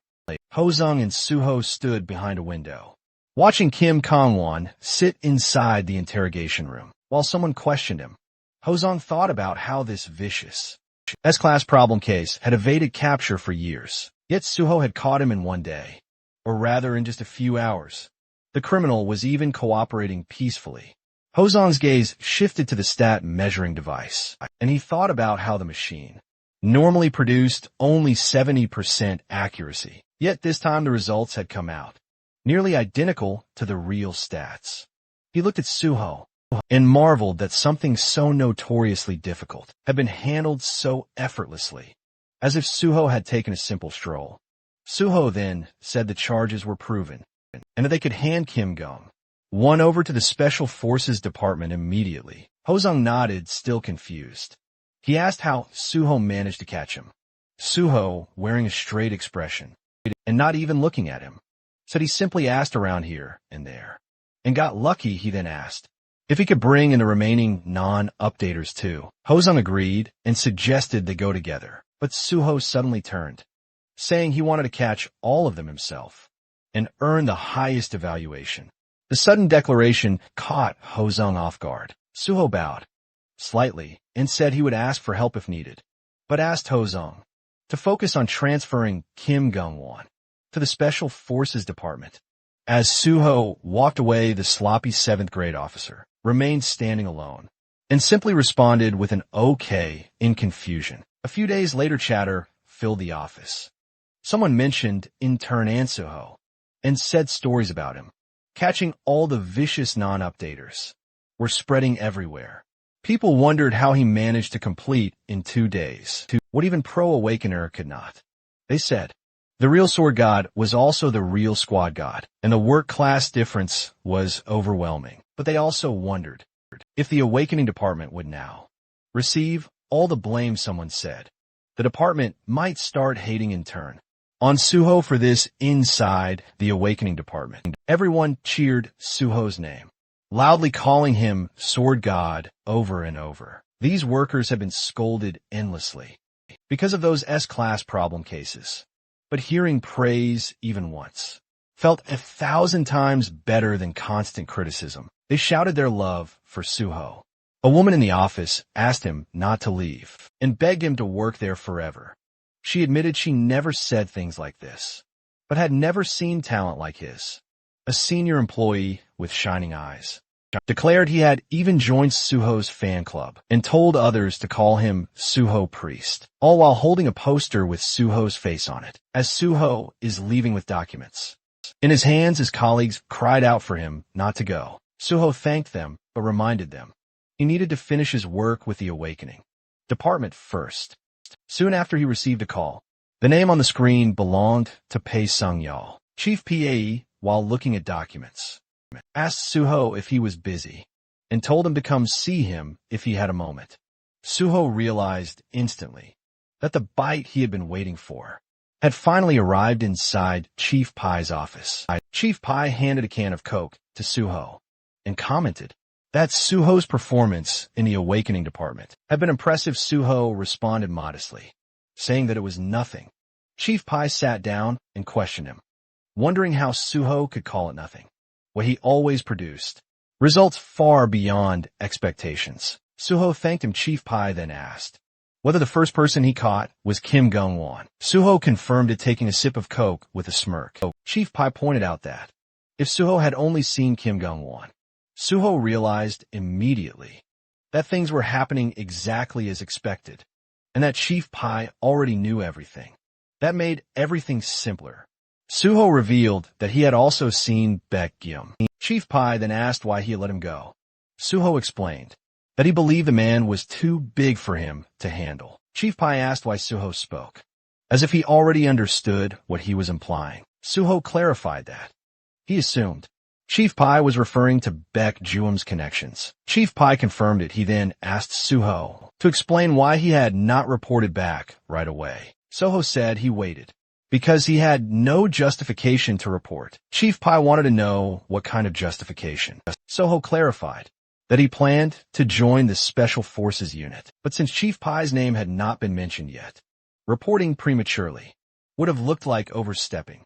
Ho-zong and Suho stood behind a window, watching Kim Gung-won sit inside the interrogation room. While someone questioned him, Ho-zong thought about how this vicious S-class problem case had evaded capture for years. Yet Suho had caught him in one day, or rather in just a few hours. The criminal was even cooperating peacefully. Ho-zong's gaze shifted to the stat measuring device, and he thought about how the machine normally produced only 70% accuracy. Yet this time the results had come out, nearly identical to the real stats. He looked at Suho and marveled that something so notoriously difficult had been handled so effortlessly, as if Suho had taken a simple stroll. Suho then said the charges were proven, and that they could hand Kim Gung-won over to the Special Forces Department immediately. Hozung nodded, still confused. He asked how Suho managed to catch him. Suho, wearing a straight expression, and not even looking at him, said he simply asked around here and there, and got lucky. He then asked if he could bring in the remaining non-updaters too. Hozung agreed and suggested they go together, but Suho suddenly turned, saying he wanted to catch all of them himself and earn the highest evaluation. The sudden declaration caught Hozung off guard. Suho bowed slightly and said he would ask for help if needed, but asked Hozung to focus on transferring Kim Gung-won to the Special Forces Department. As Suho walked away, the sloppy 7th grade officer remained standing alone and simply responded with an okay in confusion. A few days later, chatter filled the office. Someone mentioned intern Suho and said stories about him, catching all the vicious non-updaters, were spreading everywhere. People wondered how he managed to complete in 2 days what even Pro Awakener could not. They said the real sword god was also the real squad god, and the work class difference was overwhelming. But they also wondered if the Awakening Department would now receive all the blame. Someone said the department might start hating in turn on Suho for this. Inside the Awakening Department, everyone cheered Suho's name, loudly calling him Sword God over and over. These workers had been scolded endlessly because of those S-class problem cases, but hearing praise even once felt 1,000 times better than constant criticism. They shouted their love for Suho. A woman in the office asked him not to leave and begged him to work there forever. She admitted she never said things like this, but had never seen talent like his. A senior employee with shining eyes declared he had even joined Suho's fan club and told others to call him Suho Priest, all while holding a poster with Suho's face on it. As Suho is leaving with documents in his hands, his colleagues cried out for him not to go. Suho thanked them, but reminded them he needed to finish his work with the Awakening Department first. Soon after, he received a call. The name on the screen belonged to Pei Sung-yeol. Chief PAE, while looking at documents, asked Suho if he was busy and told him to come see him if he had a moment. Suho realized instantly that the bite he had been waiting for had finally arrived inside Chief Pai's office. Chief Pai handed a can of Coke to Suho and commented that Suho's performance in the Awakening Department had been impressive. Suho responded modestly, saying that it was nothing. Chief Pai sat down and questioned him, wondering how Suho could call it nothing. What he always produced results far beyond expectations. Suho thanked him. Chief Pai then asked whether the first person he caught was Kim Gung-won. Suho confirmed it, taking a sip of Coke with a smirk. Chief Pai pointed out that if Suho had only seen Kim Gung-won, Suho realized immediately that things were happening exactly as expected, and that Chief Pai already knew everything. That made everything simpler. Suho revealed that he had also seen Baek Gyum. Chief Pai then asked why he let him go. Suho explained that he believed the man was too big for him to handle. Chief Pai asked why Suho spoke, as if he already understood what he was implying. Suho clarified that he assumed Chief Pai was referring to Baek Gyum's connections. Chief Pai confirmed it. He then asked Suho to explain why he had not reported back right away. Suho said he waited because he had no justification to report. Chief Pai wanted to know what kind of justification. Suho clarified that he planned to join the Special Forces unit, but since Chief Pai's name had not been mentioned yet, reporting prematurely would have looked like overstepping.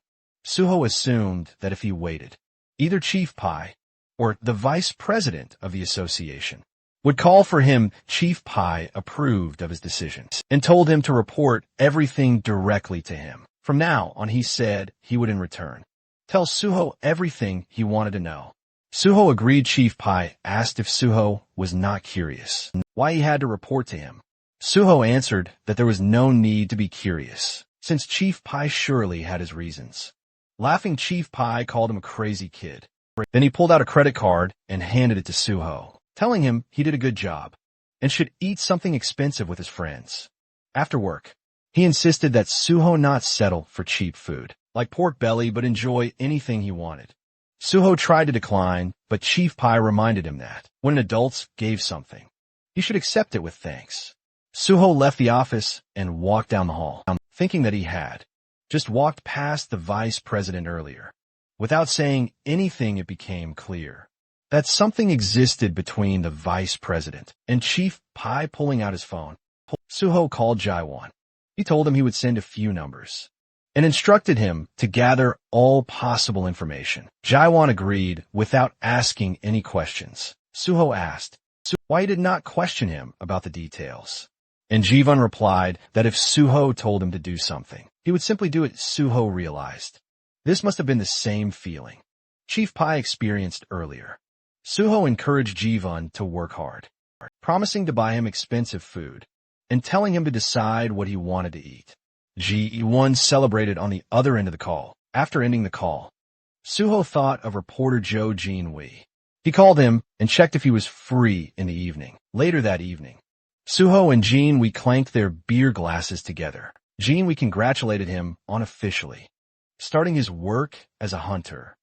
Suho assumed that if he waited, either Chief Pai or the vice president of the association would call for him. Chief Pai approved of his decision and told him to report everything directly to him. From now on, he said he would in return tell Suho everything he wanted to know. Suho agreed. Chief Pai asked if Suho was not curious why he had to report to him. Suho answered that there was no need to be curious, since Chief Pai surely had his reasons. Laughing, Chief Pai called him a crazy kid. Then he pulled out a credit card and handed it to Suho, telling him he did a good job and should eat something expensive with his friends. After work, he insisted that Suho not settle for cheap food, like pork belly, but enjoy anything he wanted. Suho tried to decline, but Chief Pai reminded him that, when an adult gave something, he should accept it with thanks. Suho left the office and walked down the hall, thinking that he had just walked past the vice president earlier. Without saying anything, it became clear that something existed between the vice president and Chief Pai. Pulling out his phone, Suho called Jaiwan. He told him he would send a few numbers and instructed him to gather all possible information. Jaiwan agreed without asking any questions. Suho asked why he did not question him about the details, and Jivan replied that if Suho told him to do something, he would simply do it. Suho realized this must have been the same feeling Chief Pai experienced earlier. Suho encouraged Jivan to work hard, promising to buy him expensive food and telling him to decide what he wanted to eat. Ji-won celebrated on the other end of the call. After ending the call, Suho thought of reporter Jo Jin-wee. He called him and checked if he was free in the evening. Later that evening, Suho and Jin-wee clanked their beer glasses together. Jin-wee congratulated him on officially starting his work as a hunter.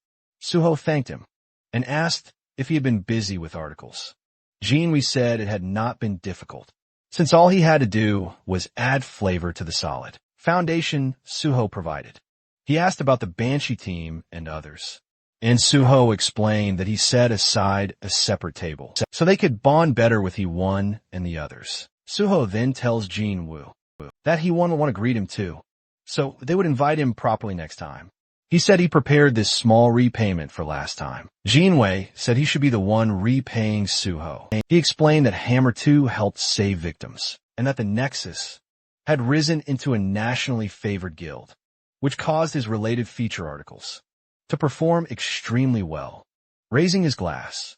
Suho thanked him and asked if he had been busy with articles. Jin-wee said it had not been difficult, since all he had to do was add flavor to the solid foundation Suho provided. He asked about the Banshee team and others, and Suho explained that he set aside a separate table so they could bond better with Hee-won and the others. Suho then tells Jin-woo that Hee-won will want to greet him too, so they would invite him properly next time. He said he prepared this small repayment for last time. Jin-wei said he should be the one repaying Suho. He explained that Hammer 2 helped save victims, and that the Nexus had risen into a nationally favored guild, which caused his related feature articles to perform extremely well. Raising his glass,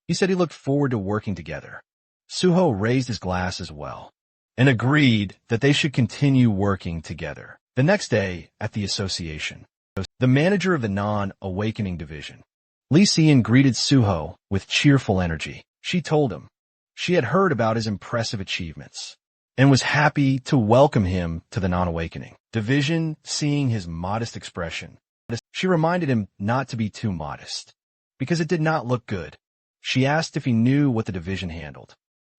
he said he looked forward to working together. Suho raised his glass as well, and agreed that they should continue working together. The next day, at the association, the manager of the non-awakening division, Lee Seon, greeted Suho with cheerful energy. She told him she had heard about his impressive achievements and was happy to welcome him to the non-awakening division. Seeing his modest expression, she reminded him not to be too modest, because it did not look good. She asked if he knew what the division handled.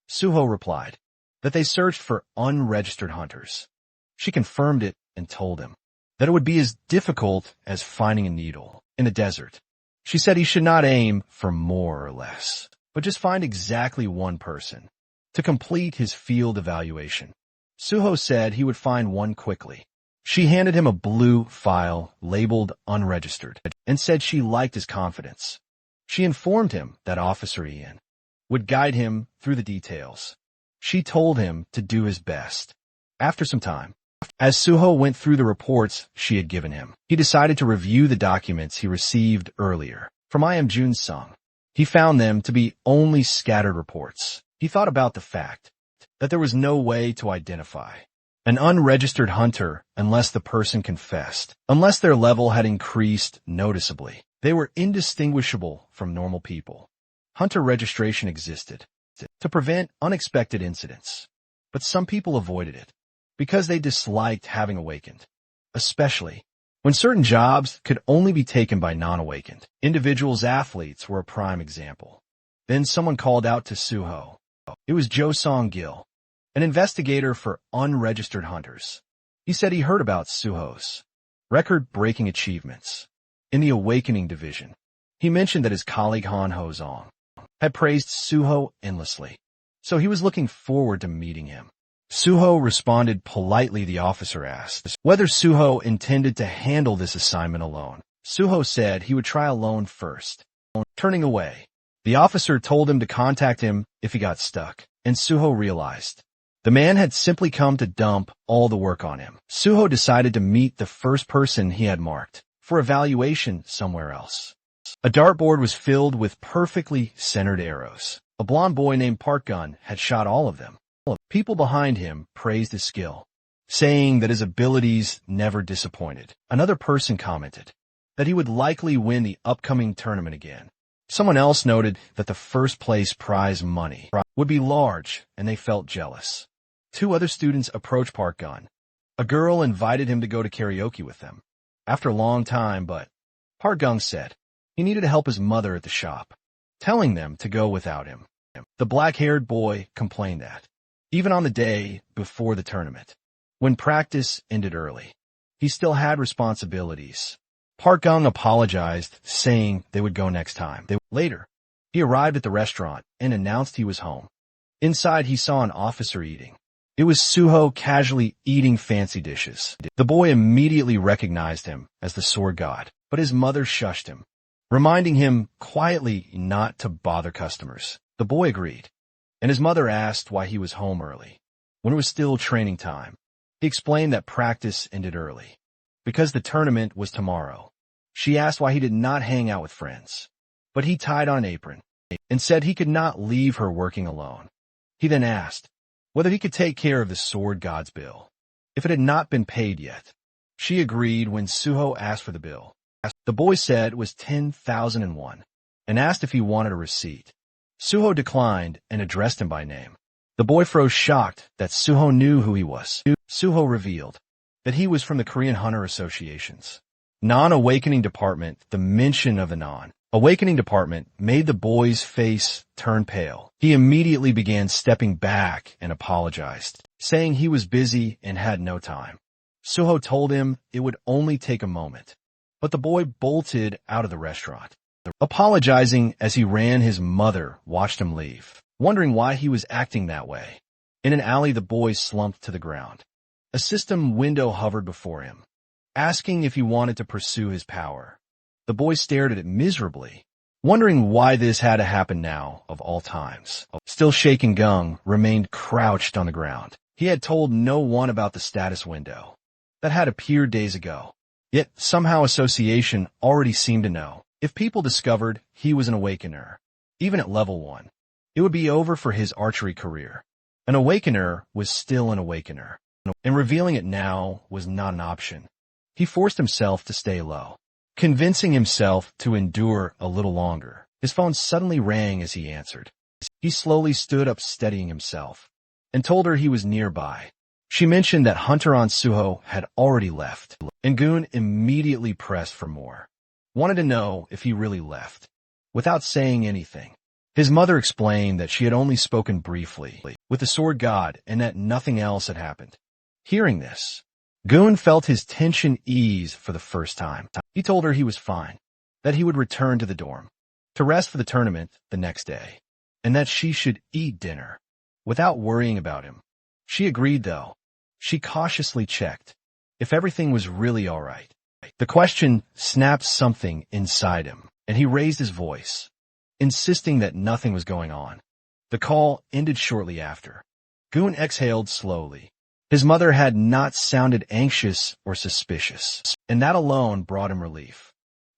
Suho replied that they searched for unregistered hunters. She confirmed it and told him that it would be as difficult as finding a needle in the desert. She said he should not aim for more or less, but just find exactly one person to complete his field evaluation. Suho said he would find one quickly. She handed him a blue file labeled unregistered and said she liked his confidence. She informed him that Officer Ian would guide him through the details. She told him to do his best. After some time, as Suho went through the reports she had given him, he decided to review the documents he received earlier from I.M. Jun's song. He found them to be only scattered reports. He thought about the fact that there was no way to identify an unregistered hunter unless the person confessed, unless their level had increased noticeably. They were indistinguishable from normal people. Hunter registration existed to prevent unexpected incidents, but some people avoided it because they disliked having awakened, especially when certain jobs could only be taken by non-awakened individuals. Athletes were a prime example. Then someone called out to Suho. It was Jo Song-gil, an investigator for unregistered hunters. He said he heard about Suho's record-breaking achievements in the awakening division. He mentioned that his colleague Han Ho-zong had praised Suho endlessly, so he was looking forward to meeting him. Suho responded politely. The officer asked whether Suho intended to handle this assignment alone. Suho said he would try alone first. Turning away, the officer told him to contact him if he got stuck, and Suho realized the man had simply come to dump all the work on him. Suho decided to meet the first person he had marked for evaluation somewhere else. A dartboard was filled with perfectly centered arrows. A blond boy named Park Gun had shot all of them. People behind him praised his skill, saying that his abilities never disappointed. Another person commented that he would likely win the upcoming tournament again. Someone else noted that the first place prize money would be large, and they felt jealous. Two other students approached Park Gun. A girl invited him to go to karaoke with them. After a long time, but Park Gun said he needed to help his mother at the shop, telling them to go without him. The black-haired boy complained that, even on the day before the tournament, when practice ended early, he still had responsibilities. Park Gun apologized, saying they would go next time. Later, he arrived at the restaurant and announced he was home. Inside, he saw an officer eating. It was Suho casually eating fancy dishes. The boy immediately recognized him as the sword god, but his mother shushed him, reminding him quietly not to bother customers. The boy agreed, and his mother asked why he was home early, when it was still training time. He explained that practice ended early, because the tournament was tomorrow. She asked why he did not hang out with friends, but he tied on an apron and said he could not leave her working alone. He then asked whether he could take care of the sword god's bill, if it had not been paid yet. She agreed when Suho asked for the bill. The boy said it was 10,001 and asked if he wanted a receipt. Suho declined and addressed him by name. The boy froze, shocked that Suho knew who he was. Suho revealed that he was from the Korean Hunter Association's non-awakening department. The mention of the non-awakening department made the boy's face turn pale. He immediately began stepping back and apologized, saying he was busy and had no time. Suho told him it would only take a moment, but the boy bolted out of the restaurant, apologizing as he ran. His mother watched him leave, wondering why he was acting that way. In an alley, the boy slumped to the ground. A system window hovered before him, asking if he wanted to pursue his power. The boy stared at it miserably, wondering why this had to happen now, of all times. Still shaking, Gung remained crouched on the ground. He had told no one about the status window that had appeared days ago. Yet somehow association already seemed to know. If people discovered he was an awakener, even at level 1, it would be over for his archery career. An awakener was still an awakener, and revealing it now was not an option. He forced himself to stay low, convincing himself to endure a little longer. His phone suddenly rang as he answered. He slowly stood up, steadying himself, and told her he was nearby. She mentioned that Hunter on Suho had already left, and Goon immediately pressed for more. Wanted to know if he really left, without saying anything. His mother explained that she had only spoken briefly with the sword god and that nothing else had happened. Hearing this, Goon felt his tension ease for the first time. He told her he was fine, that he would return to the dorm to rest for the tournament the next day, and that she should eat dinner without worrying about him. She agreed, though. She cautiously checked if everything was really all right. The question snapped something inside him, and he raised his voice, insisting that nothing was going on. The call ended shortly after. Goon exhaled slowly. His mother had not sounded anxious or suspicious, and that alone brought him relief.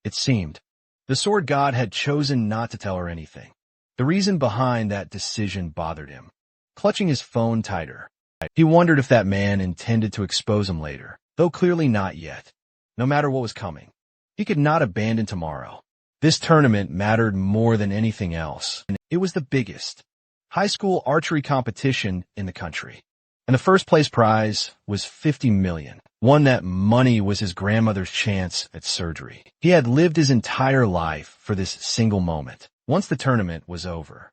It seemed the sword god had chosen not to tell her anything. The reason behind that decision bothered him. Clutching his phone tighter, he wondered if that man intended to expose him later, though clearly not yet. No matter what was coming, he could not abandon tomorrow. This tournament mattered more than anything else. It was the biggest high school archery competition in the country, and the first place prize was 50 million. One that money was his grandmother's chance at surgery. He had lived his entire life for this single moment. Once the tournament was over,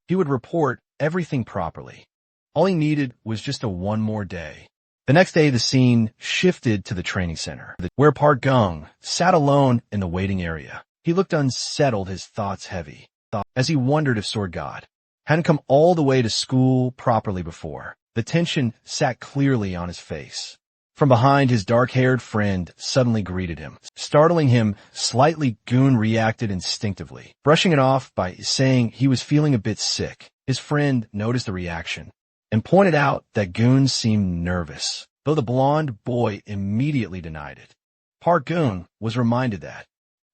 he would report everything properly. All he needed was just one more day. The next day, the scene shifted to the training center, where Park Gung sat alone in the waiting area. He looked unsettled, his thoughts heavy, as he wondered if Sword God hadn't come all the way to school properly before. The tension sat clearly on his face. From behind, his dark-haired friend suddenly greeted him. Startling him slightly, Goon reacted instinctively, brushing it off by saying he was feeling a bit sick. His friend noticed the reaction and pointed out that Goon seemed nervous, though the blonde boy immediately denied it. Park Goon was reminded that,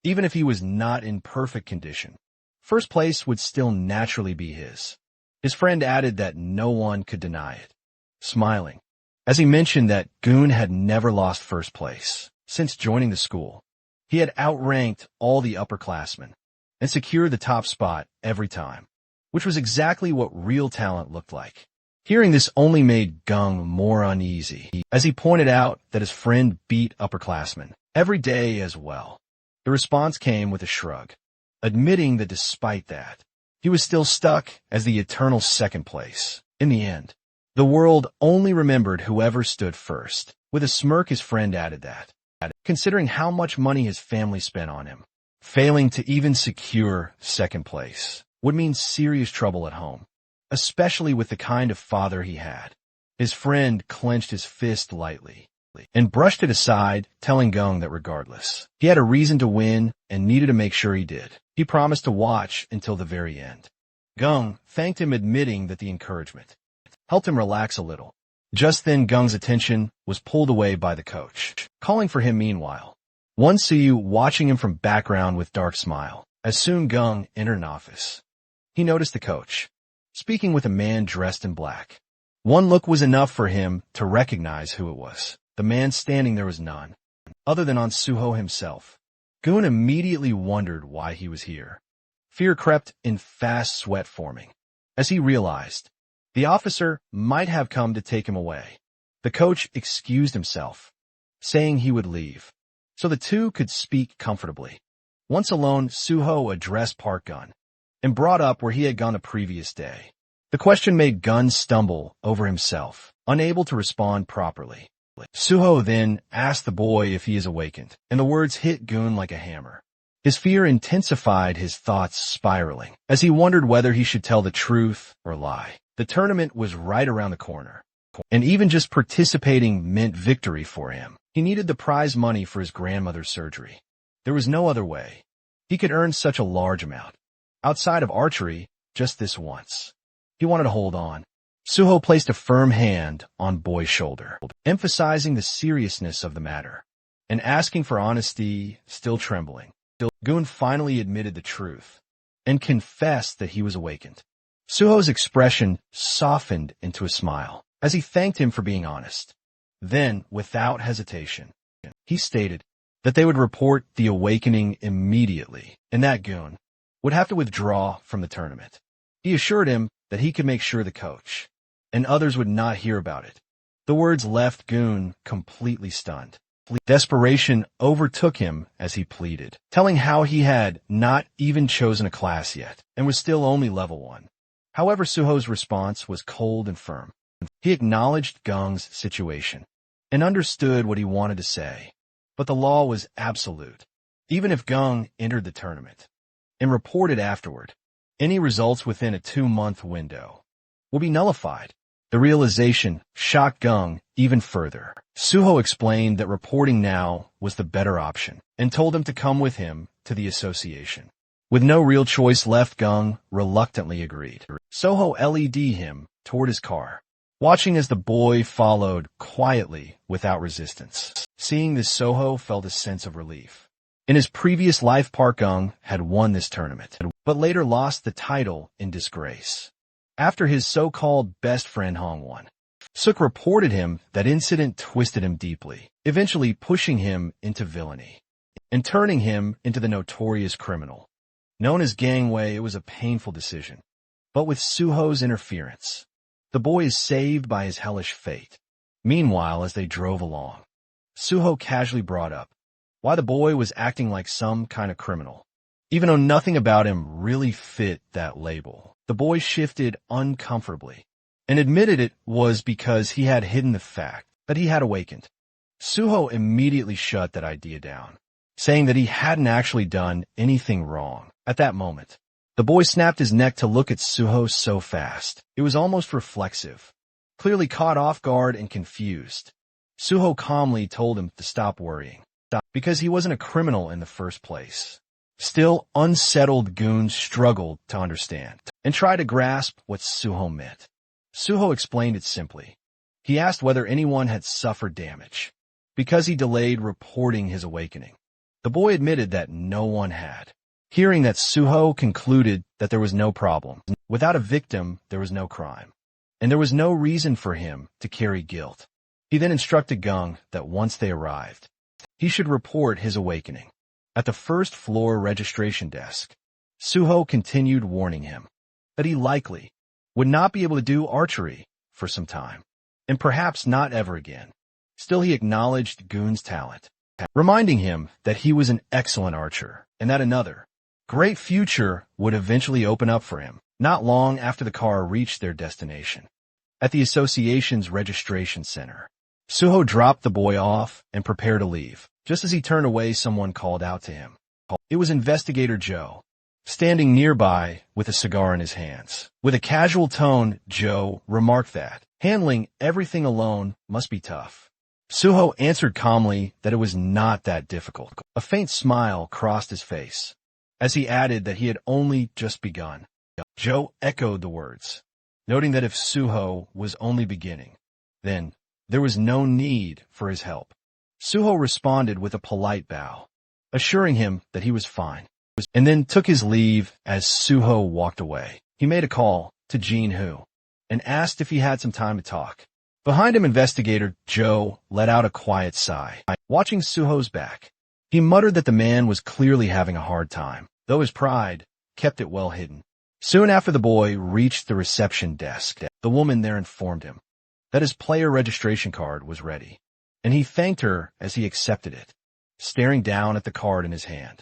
even if he was not in perfect condition, first place would still naturally be his. His friend added that no one could deny it, smiling, as he mentioned that Goon had never lost first place since joining the school. He had outranked all the upperclassmen and secured the top spot every time, which was exactly what real talent looked like. Hearing this only made Gung more uneasy, as he pointed out that his friend beat upperclassmen every day as well. The response came with a shrug, admitting that despite that, he was still stuck as the eternal second place. In the end, the world only remembered whoever stood first. With a smirk, his friend added that, considering how much money his family spent on him, failing to even secure second place would mean serious trouble at home, especially with the kind of father he had. His friend clenched his fist lightly and brushed it aside, telling Gung that regardless, he had a reason to win and needed to make sure he did. He promised to watch until the very end. Gung thanked him, admitting that the encouragement helped him relax a little. Just then, Gung's attention was pulled away by the coach, calling for him. Meanwhile, Won Suyu watching him from background with dark smile. As soon Gung entered an office, he noticed the coach speaking with a man dressed in black. One look was enough for him to recognize who it was. The man standing there was none other than On Suho himself. Goon immediately wondered why he was here. Fear crept in, fast sweat forming, as he realized the officer might have come to take him away. The coach excused himself, saying he would leave, so the two could speak comfortably. Once alone, Suho addressed Park Gun and brought up where he had gone the previous day. The question made Gun stumble over himself, unable to respond properly. Suho then asked the boy if he is awakened, and the words hit Goon like a hammer. His fear intensified, his thoughts spiraling, as he wondered whether he should tell the truth or lie. The tournament was right around the corner, and even just participating meant victory for him. He needed the prize money for his grandmother's surgery. There was no other way he could earn such a large amount. Outside of archery, just this once. He wanted to hold on. Suho placed a firm hand on Boy's shoulder, emphasizing the seriousness of the matter, and asking for honesty, still trembling. Goon finally admitted the truth and confessed that he was awakened. Suho's expression softened into a smile as he thanked him for being honest. Then, without hesitation, he stated that they would report the awakening immediately and that Goon would have to withdraw from the tournament. He assured him that he could make sure the coach and others would not hear about it. The words left Goon completely stunned. Desperation overtook him as he pleaded, telling how he had not even chosen a class yet and was still only level 1. However, Suho's response was cold and firm. He acknowledged Gung's situation and understood what he wanted to say, but the law was absolute. Even if Gung entered the tournament and reported afterward, any results within a 2-month window will be nullified. The realization shocked Gung even further. Suho explained that reporting now was the better option and told him to come with him to the association. With no real choice left, Gung reluctantly agreed. Suho led him toward his car, watching as the boy followed quietly without resistance. Seeing this, Suho felt a sense of relief. In his previous life, Park Gung had won this tournament, but later lost the title in disgrace after his so-called best friend Hong won. Suk reported him that incident twisted him deeply, eventually pushing him into villainy and turning him into the notorious criminal known as Gangwei. It was a painful decision, but with Suho's interference, the boy is saved by his hellish fate. Meanwhile, as they drove along, Suho casually brought up why the boy was acting like some kind of criminal, even though nothing about him really fit that label. The boy shifted uncomfortably and admitted it was because he had hidden the fact that he had awakened. Suho immediately shut that idea down, saying that he hadn't actually done anything wrong. At that moment, the boy snapped his neck to look at Suho so fast. It was almost reflexive. Clearly caught off guard and confused, Suho calmly told him to stop worrying, because he wasn't a criminal in the first place. Still, unsettled, Goon struggled to understand and tried to grasp what Suho meant. Suho explained it simply. He asked whether anyone had suffered damage because he delayed reporting his awakening. The boy admitted that no one had. Hearing that, Suho concluded that there was no problem. Without a victim, there was no crime. And there was no reason for him to carry guilt. He then instructed Gung that once they arrived, he should report his awakening at the first floor registration desk. Suho continued warning him that he likely would not be able to do archery for some time, and perhaps not ever again. Still, he acknowledged Gun's talent, reminding him that he was an excellent archer and that another great future would eventually open up for him, not long after the car reached their destination. At the association's registration center, Suho dropped the boy off and prepared to leave. Just as he turned away, someone called out to him. It was Investigator Joe, standing nearby with a cigar in his hands. With a casual tone, Joe remarked that handling everything alone must be tough. Suho answered calmly that it was not that difficult. A faint smile crossed his face as he added that he had only just begun. Joe echoed the words, noting that if Suho was only beginning, then there was no need for his help. Suho responded with a polite bow, assuring him that he was fine, and then took his leave. As Suho walked away, he made a call to Jin-Hoo and asked if he had some time to talk. Behind him, Investigator Joe let out a quiet sigh. Watching Suho's back, he muttered that the man was clearly having a hard time, though his pride kept it well hidden. Soon after the boy reached the reception desk, the woman there informed him that his player registration card was ready, and he thanked her as he accepted it, staring down at the card in his hand.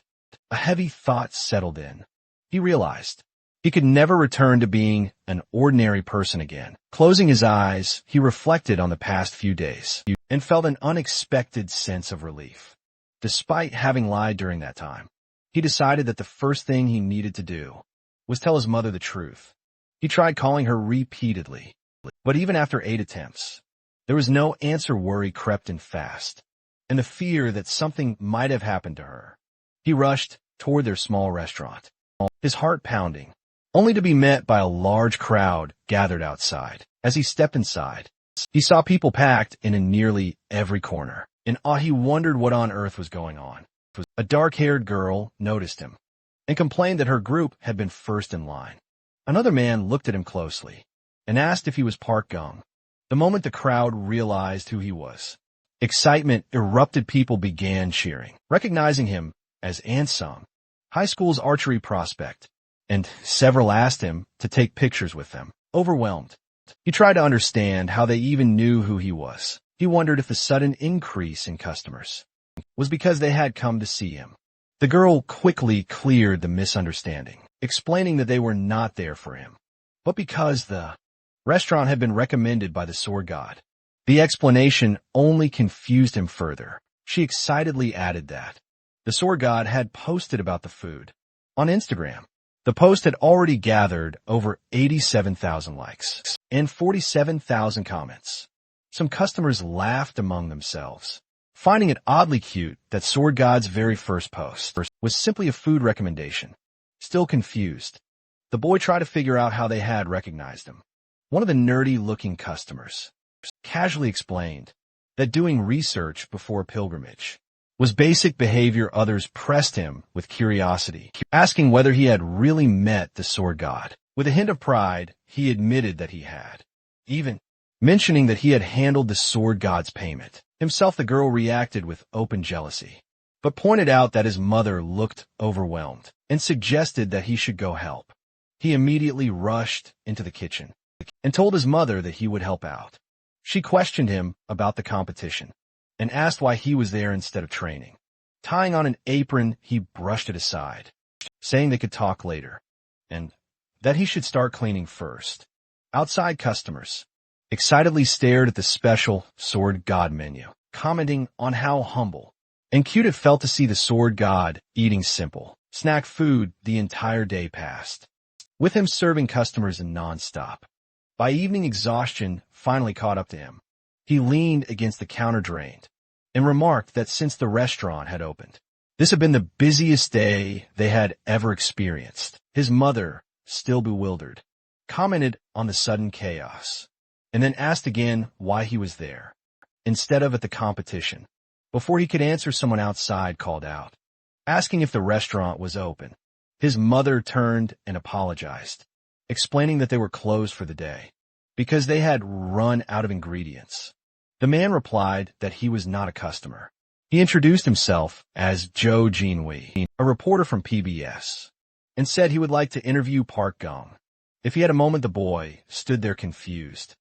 A heavy thought settled in. He realized he could never return to being an ordinary person again. Closing his eyes, he reflected on the past few days and felt an unexpected sense of relief. Despite having lied during that time, he decided that the first thing he needed to do was tell his mother the truth. He tried calling her repeatedly, but even after 8 attempts, there was no answer. Worry crept in fast, and the fear that something might have happened to her. He rushed toward their small restaurant, his heart pounding, only to be met by a large crowd gathered outside. As he stepped inside, he saw people packed in nearly every corner. In awe, he wondered what on earth was going on. A dark-haired girl noticed him and complained that her group had been first in line. Another man looked at him closely and asked if he was Park Gung. The moment the crowd realized who he was, excitement erupted. People began cheering, recognizing him as Ansung, high school's archery prospect, and several asked him to take pictures with them. Overwhelmed, he tried to understand how they even knew who he was. He wondered if the sudden increase in customers was because they had come to see him. The girl quickly cleared the misunderstanding, explaining that they were not there for him, but because the restaurant had been recommended by the sword god. The explanation only confused him further. She excitedly added that the sword god had posted about the food on Instagram. The post had already gathered over 87,000 likes and 47,000 comments. Some customers laughed among themselves, finding it oddly cute that Sword God's very first post was simply a food recommendation. Still confused, the boy tried to figure out how they had recognized him. One of the nerdy-looking customers casually explained that doing research before a pilgrimage was basic behavior. Others pressed him with curiosity, asking whether he had really met the Sword God. With a hint of pride, he admitted that he had, even mentioning that he had handled the Sword God's payment himself. The girl reacted with open jealousy, but pointed out that his mother looked overwhelmed and suggested that he should go help. He immediately rushed into the kitchen and told his mother that he would help out. She questioned him about the competition and asked why he was there instead of training. Tying on an apron, he brushed it aside, saying they could talk later, and that he should start cleaning first. Outside, customers excitedly stared at the special Sword God menu, commenting on how humble and cute it felt to see the Sword God eating simple snack food. The entire day passed, with him serving customers non-stop. By evening, exhaustion finally caught up to him. He leaned against the counter, drained, and remarked that since the restaurant had opened, this had been the busiest day they had ever experienced. His mother, still bewildered, commented on the sudden chaos, and then asked again why he was there, instead of at the competition. Before he could answer, someone outside called out, asking if the restaurant was open. His mother turned and apologized, explaining that they were closed for the day because they had run out of ingredients. The man replied that he was not a customer. He introduced himself as Joe Jinwei, a reporter from PBS, and said he would like to interview Park Gung. If he had a moment, the boy stood there confused,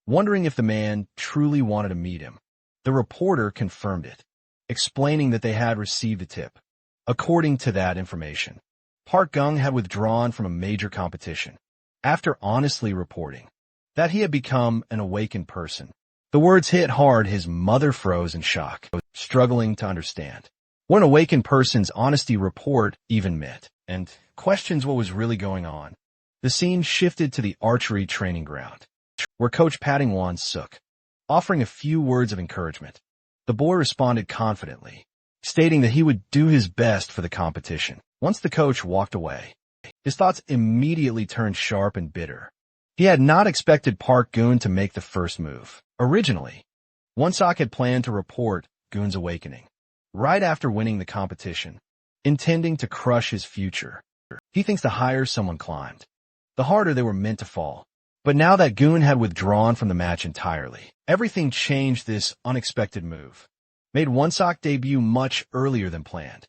wondering if the man truly wanted to meet him. The reporter confirmed it, explaining that they had received a tip. According to that information, Park Gung had withdrawn from a major competition after honestly reporting that he had become an awakened person. The words hit hard. His mother froze in shock, struggling to understand what an awakened person's honesty report even meant, and questions what was really going on. The scene shifted to the archery training ground, where Coach patting Won-suk, offering a few words of encouragement. The boy responded confidently, stating that he would do his best for the competition. Once the coach walked away, his thoughts immediately turned sharp and bitter. He had not expected Park Gun to make the first move. Originally, Won-suk had planned to report Gun's awakening right after winning the competition, intending to crush his future. He thinks the higher someone climbed, the harder they were meant to fall. But now that Gun had withdrawn from the match entirely, everything changed. This unexpected move made Won-suk debut much earlier than planned.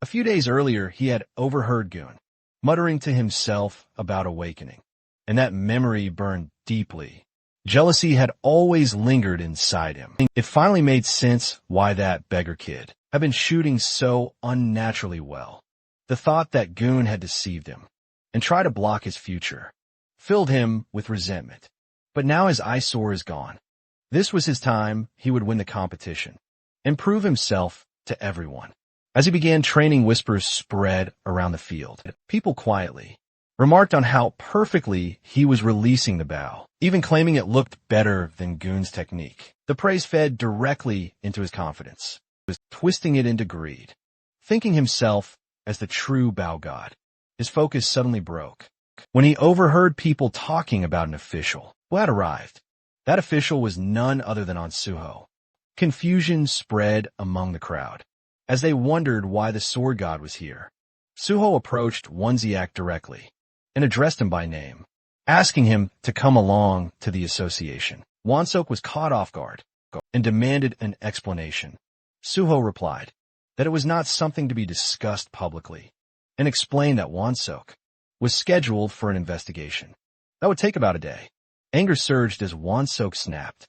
A few days earlier, he had overheard Gun muttering to himself about awakening, and that memory burned deeply. Jealousy had always lingered inside him. It finally made sense why that beggar kid had been shooting so unnaturally well. The thought that Gun had deceived him and tried to block his future filled him with resentment. But now his eyesore is gone. This was his time. He would win the competition and prove himself to everyone. As he began training, whispers spread around the field. People quietly remarked on how perfectly he was releasing the bow, even claiming it looked better than Gun's technique. The praise fed directly into his confidence, twisting it into greed. Thinking himself as the true bow god, his focus suddenly broke when he overheard people talking about an official who had arrived. That official was none other than Suho. Confusion spread among the crowd as they wondered why the sword god was here. Suho approached Won-suk directly and addressed him by name, asking him to come along to the association. Won-suk was caught off guard and demanded an explanation. Suho replied that it was not something to be discussed publicly and explained that Won-suk was scheduled for an investigation that would take about a day. Anger surged as Won-suk snapped,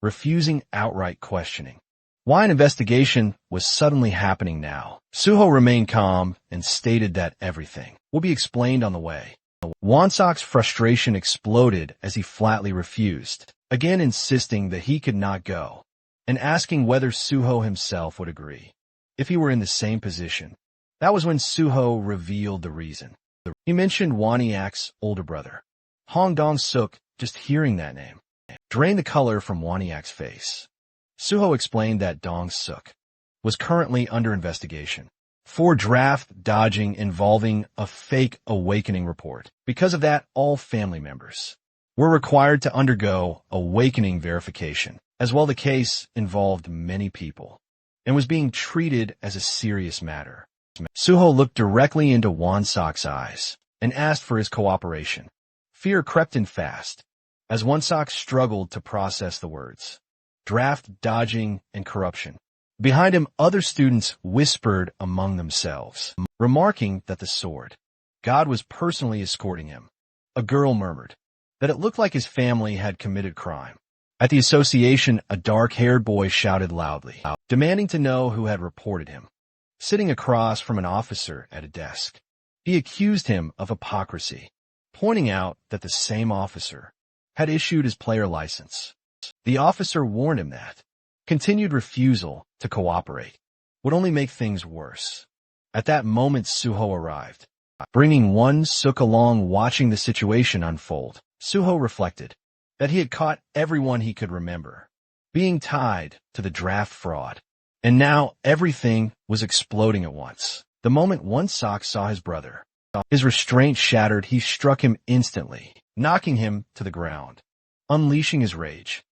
refusing outright questioning. Why an investigation was suddenly happening now? Suho remained calm and stated that everything will be explained on the way. Won-suk's frustration exploded as he flatly refused, again insisting that he could not go, and asking whether Suho himself would agree if he were in the same position. That was when Suho revealed the reason. He mentioned Won-suk's older brother, Hong Dong-suk. Just hearing that name drained the color from Won-suk's face. Suho explained that Dong-suk was currently under investigation for draft dodging involving a fake awakening report. Because of that, all family members were required to undergo awakening verification. As well, the case involved many people and was being treated as a serious matter. Suho looked directly into Won-suk's eyes and asked for his cooperation. Fear crept in fast as Won-suk struggled to process the words draft dodging and corruption. Behind him, other students whispered among themselves, remarking that the sword god was personally escorting him. A girl murmured that it looked like his family had committed crime. At the association, a dark-haired boy shouted loudly, demanding to know who had reported him. Sitting across from an officer at a desk, he accused him of hypocrisy, pointing out that the same officer had issued his player license. The officer warned him that continued refusal to cooperate would only make things worse. At that moment, Suho arrived, bringing Won-suk along. Watching the situation unfold, Suho reflected that he had caught everyone he could remember being tied to the draft fraud, and now everything was exploding at once. The moment Won-suk saw his brother, his restraint shattered. He struck him instantly, knocking him to the ground, unleashing his rage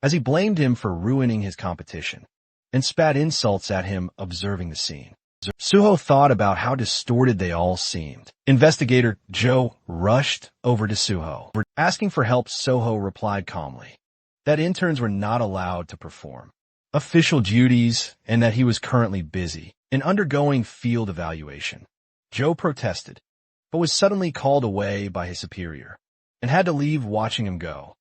as he blamed him for ruining his competition and spat insults at him. Observing the scene, Suho thought about how distorted they all seemed. Investigator Joe rushed over to Suho. Asking for help, Suho replied calmly that interns were not allowed to perform official duties and that he was currently busy in undergoing field evaluation. Joe protested, but was suddenly called away by his superior and had to leave watching him go.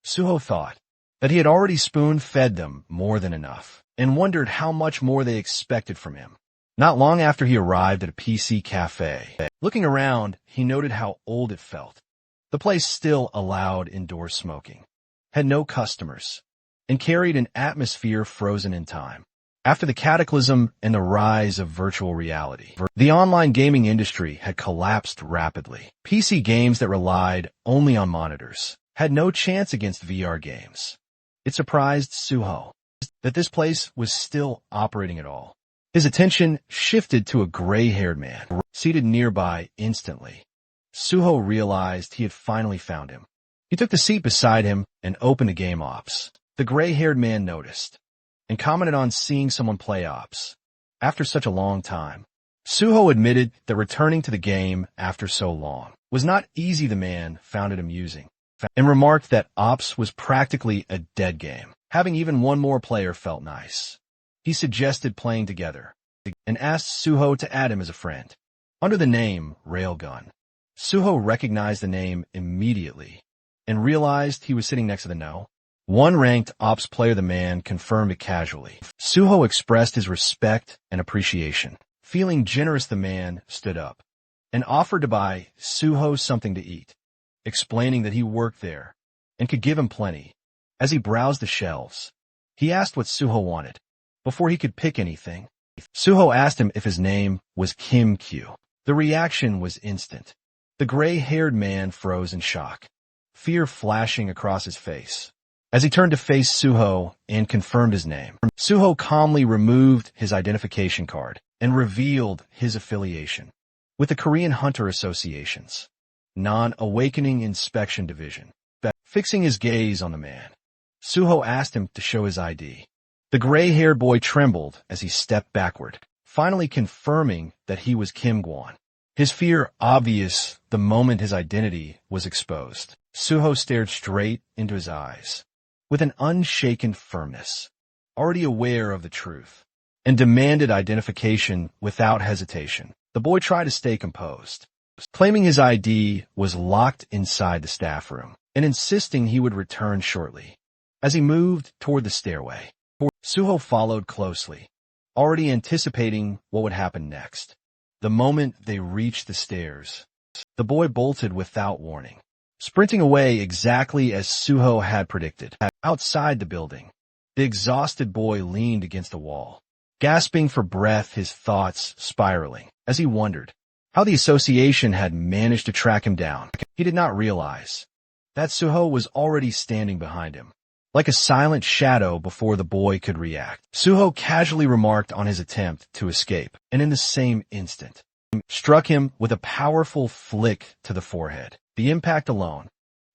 Suho thought that he had already spoon-fed them more than enough and wondered how much more they expected from him. Not long after he arrived at a PC cafe, looking around, he noted how old it felt. The place still allowed indoor smoking, had no customers, and carried an atmosphere frozen in time. After the cataclysm and the rise of virtual reality, the online gaming industry had collapsed rapidly. PC games that relied only on monitors had no chance against VR games. It surprised Suho that this place was still operating at all. His attention shifted to a gray-haired man seated nearby instantly. Suho realized he had finally found him. He took the seat beside him and opened a game ops. The gray-haired man noticed and commented on seeing someone play ops after such a long time. Suho admitted that returning to the game after so long was not easy. The man found it amusing and remarked that ops was practically a dead game. Having even one more player felt nice. He suggested playing together and asked Suho to add him as a friend. Under the name Railgun, Suho recognized the name immediately and realized he was sitting next to the one ranked ops player. The man confirmed it casually. Suho expressed his respect and appreciation. Feeling generous, the man stood up and offered to buy Suho something to eat, explaining that he worked there and could give him plenty. As he browsed the shelves, he asked what Suho wanted. Before he could pick anything, Suho asked him if his name was Kim Q. The reaction was instant. The gray-haired man froze in shock, fear flashing across his face. As he turned to face Suho and confirmed his name, Suho calmly removed his identification card and revealed his affiliation with the Korean Hunter Association's Non-Awakening Inspection Division. Fixing his gaze on the man, Suho asked him to show his ID. The gray-haired boy trembled as he stepped backward, finally confirming that he was Kim Gwon. His fear obvious the moment his identity was exposed. Suho stared straight into his eyes with an unshaken firmness, already aware of the truth, and demanded identification without hesitation. The boy tried to stay composed, claiming his ID was locked inside the staff room and insisting he would return shortly. As he moved toward the stairway, Suho followed closely, already anticipating what would happen next. The moment they reached the stairs, the boy bolted without warning, sprinting away exactly as Suho had predicted. Outside the building, the exhausted boy leaned against the wall, gasping for breath, his thoughts spiraling as he wondered how the association had managed to track him down. He did not realize that Suho was already standing behind him, like a silent shadow before the boy could react. Suho casually remarked on his attempt to escape, and in the same instant, struck him with a powerful flick to the forehead. The impact alone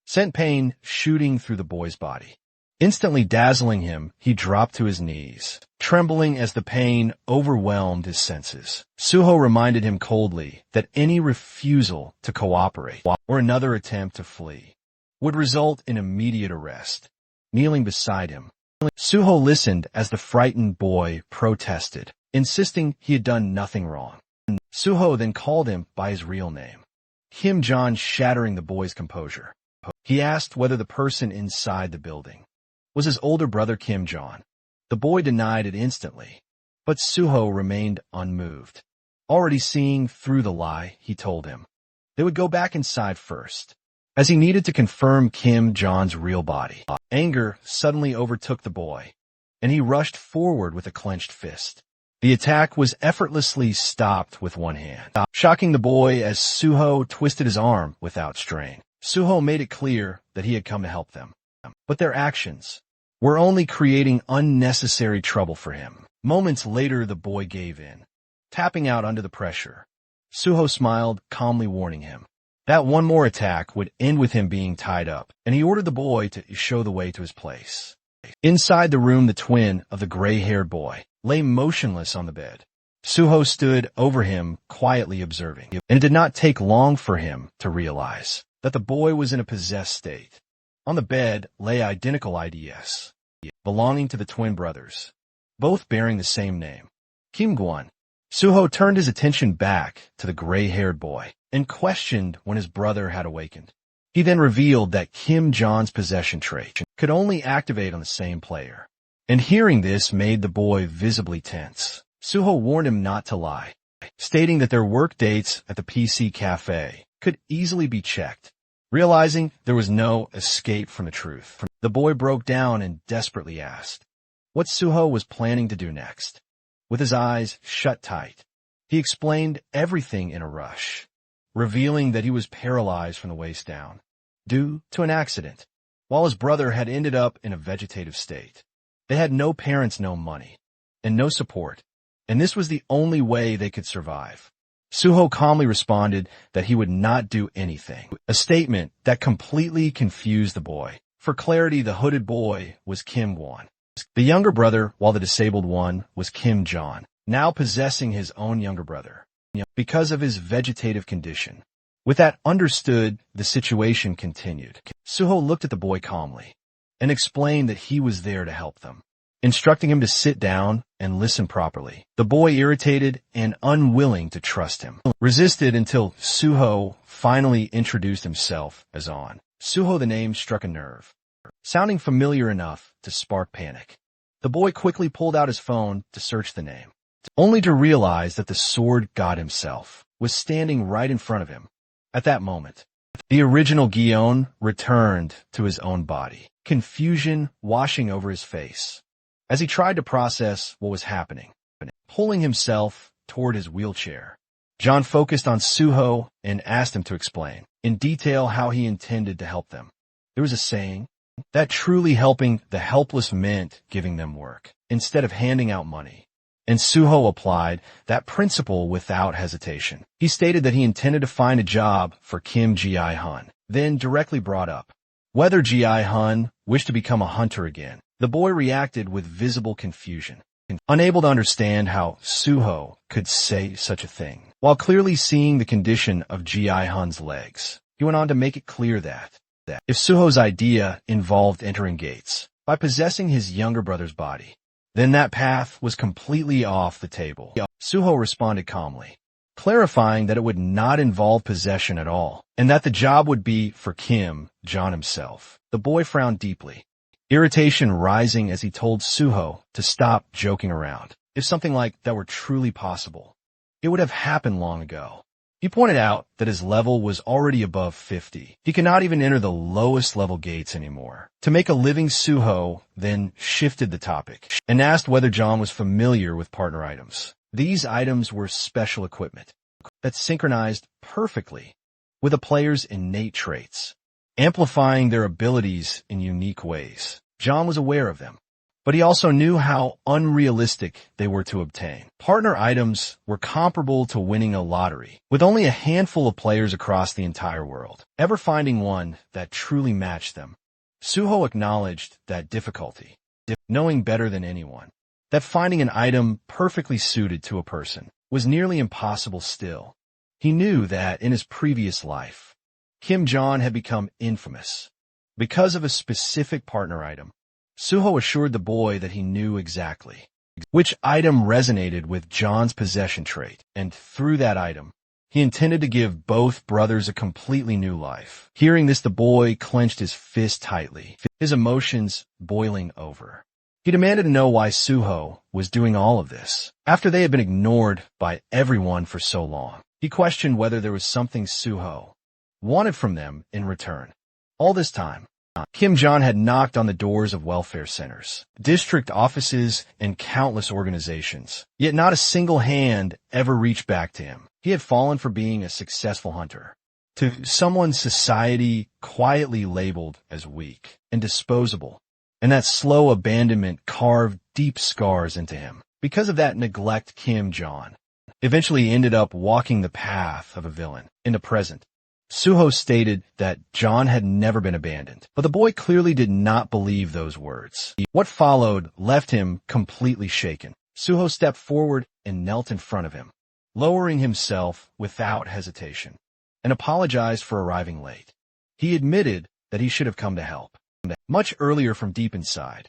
sent pain shooting through the boy's body. Instantly dazzling him, he dropped to his knees, trembling as the pain overwhelmed his senses. Suho reminded him coldly that any refusal to cooperate or another attempt to flee would result in immediate arrest. Kneeling beside him, Suho listened as the frightened boy protested, insisting he had done nothing wrong. Suho then called him by his real name, Kim John, shattering the boy's composure. He asked whether the person inside the building was his older brother Kim John. The boy denied it instantly, but Suho remained unmoved. Already seeing through the lie, he told him they would go back inside first, as he needed to confirm Kim John's real body. Anger suddenly overtook the boy, and he rushed forward with a clenched fist. The attack was effortlessly stopped with one hand, shocking the boy as Suho twisted his arm without strain. Suho made it clear that he had come to help them, but their actions were only creating unnecessary trouble for him. Moments later, the boy gave in, tapping out under the pressure. Suho smiled, calmly warning him that one more attack would end with him being tied up, and he ordered the boy to show the way to his place. Inside the room, the twin of the gray-haired boy lay motionless on the bed, Suho stood over him, quietly observing, and it did not take long for him to realize that the boy was in a possessed state. On the bed lay identical IDs, belonging to the twin brothers, both bearing the same name, Kim Gwon. Suho turned his attention back to the gray-haired boy and questioned when his brother had awakened. He then revealed that Kim Jon's possession trait could only activate on the same player, and hearing this made the boy visibly tense. Suho warned him not to lie, stating that their work dates at the PC cafe could easily be checked. Realizing there was no escape from the truth, the boy broke down and desperately asked what Suho was planning to do next. With his eyes shut tight, he explained everything in a rush, revealing that he was paralyzed from the waist down due to an accident, while his brother had ended up in a vegetative state. They had no parents, no money, and no support, and this was the only way they could survive. Suho calmly responded that he would not do anything, a statement that completely confused the boy. For clarity, the hooded boy was Kim Gwon, the younger brother, while the disabled one was Kim Jon, now possessing his own younger brother, because of his vegetative condition. With that understood, the situation continued. Suho looked at the boy calmly and explained that he was there to help them, instructing him to sit down and listen properly. The boy, irritated and unwilling to trust him, resisted until Suho finally introduced himself as On. Suho, the name struck a nerve, sounding familiar enough to spark panic. The boy quickly pulled out his phone to search the name, only to realize that the sword god himself was standing right in front of him. At that moment, the original Gion returned to his own body, confusion washing over his face as he tried to process what was happening. Pulling himself toward his wheelchair, John focused on Suho and asked him to explain in detail how he intended to help them. There was a saying that truly helping the helpless meant giving them work instead of handing out money, and Suho applied that principle without hesitation. He stated that he intended to find a job for Kim Ji-hun, then directly brought up whether Ji-hun wished to become a hunter again. The boy reacted with visible confusion, unable to understand how Suho could say such a thing. While clearly seeing the condition of Ji-hun's legs, he went on to make it clear that if Suho's idea involved entering gates by possessing his younger brother's body, then that path was completely off the table. Suho responded calmly, clarifying that it would not involve possession at all, and that the job would be for Kim Jon himself. The boy frowned deeply, irritation rising as he told Suho to stop joking around. If something like that were truly possible, it would have happened long ago. He pointed out that his level was already above 50. He could not even enter the lowest level gates anymore. To make a living, Suho then shifted the topic and asked whether John was familiar with partner items. These items were special equipment that synchronized perfectly with a player's innate traits, amplifying their abilities in unique ways. John was aware of them, but he also knew how unrealistic they were to obtain. Partner items were comparable to winning a lottery, with only a handful of players across the entire world ever finding one that truly matched them. Suho acknowledged that difficulty, knowing better than anyone that finding an item perfectly suited to a person was nearly impossible still. He knew that in his previous life, Kim Jon had become infamous because of a specific partner item. Suho assured the boy that he knew exactly which item resonated with John's possession trait, and through that item, he intended to give both brothers a completely new life. Hearing this, the boy clenched his fist tightly, his emotions boiling over. He demanded to know why Suho was doing all of this, after they had been ignored by everyone for so long. He questioned whether there was something Suho wanted from them in return. All this time, Kim Jon had knocked on the doors of welfare centers, district offices, and countless organizations, yet not a single hand ever reached back to him. He had fallen for being a successful hunter to someone society quietly labeled as weak and disposable, and that slow abandonment carved deep scars into him. Because of that neglect, Kim Jon eventually ended up walking the path of a villain. In the present, Suho stated that John had never been abandoned, but the boy clearly did not believe those words. What followed left him completely shaken. Suho stepped forward and knelt in front of him, lowering himself without hesitation, and apologized for arriving late. He admitted that he should have come to help much earlier from deep inside.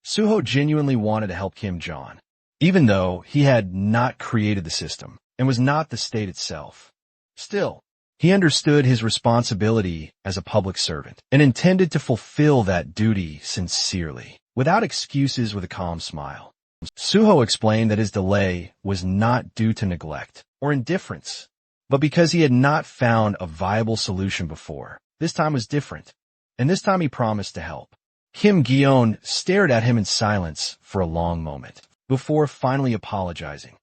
Suho genuinely wanted to help Kim Jong, even though he had not created the system and was not the state itself. Still, he understood his responsibility as a public servant and intended to fulfill that duty sincerely, without excuses, with a calm smile. Suho explained that his delay was not due to neglect or indifference, but because he had not found a viable solution before. This time was different, and this time he promised to help. Kim Gi-yeon stared at him in silence for a long moment, before finally apologizing.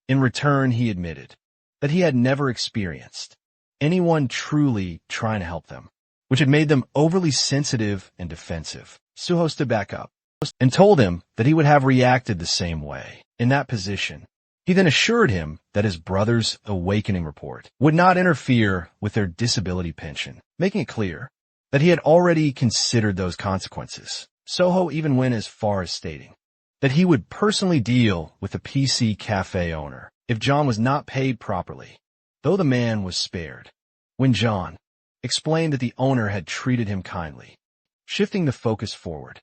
In return, he admitted that he had never experienced anyone truly trying to help them, which had made them overly sensitive and defensive. Suho stood back up and told him that he would have reacted the same way in that position. He then assured him that his brother's awakening report would not interfere with their disability pension, making it clear that he had already considered those consequences. Suho even went as far as stating that he would personally deal with the PC cafe owner if John was not paid properly, though the man was spared when John explained that the owner had treated him kindly. Shifting the focus forward,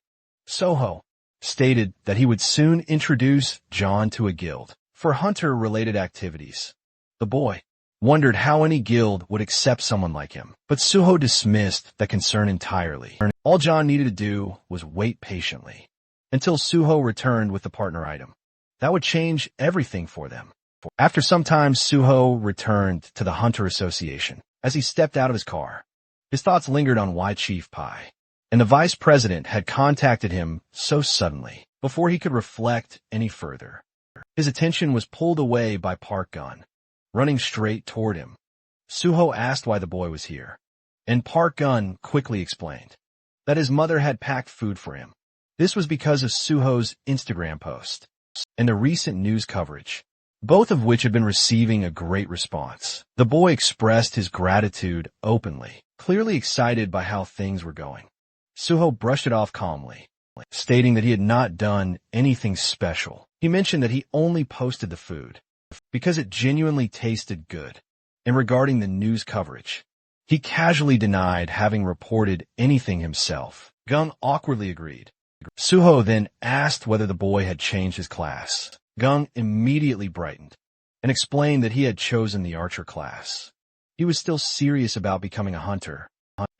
Suho stated that he would soon introduce John to a guild for hunter-related activities. The boy wondered how any guild would accept someone like him, but Suho dismissed that concern entirely. All John needed to do was wait patiently until Suho returned with the partner item. That would change everything for them. After some time, Suho returned to the Hunter Association. As he stepped out of his car, his thoughts lingered on why Chief Pai and the vice president had contacted him so suddenly. Before he could reflect any further, his attention was pulled away by Park Gun, running straight toward him. Suho asked why the boy was here, and Park Gun quickly explained that his mother had packed food for him. This was because of Suho's Instagram post and the recent news coverage, both of which had been receiving a great response. The boy expressed his gratitude openly, clearly excited by how things were going. Suho brushed it off calmly, stating that he had not done anything special. He mentioned that he only posted the food because it genuinely tasted good. And regarding the news coverage, he casually denied having reported anything himself. Gung awkwardly agreed. Suho then asked whether the boy had changed his class. Gung immediately brightened and explained that he had chosen the archer class. He was still serious about becoming a hunter,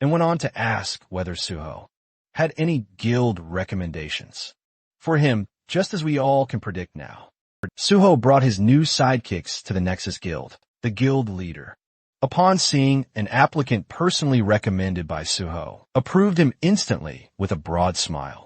and went on to ask whether Suho had any guild recommendations for him, just as we all can predict now. Suho brought his new sidekicks to the Nexus Guild. The guild leader, upon seeing an applicant personally recommended by Suho, approved him instantly with a broad smile.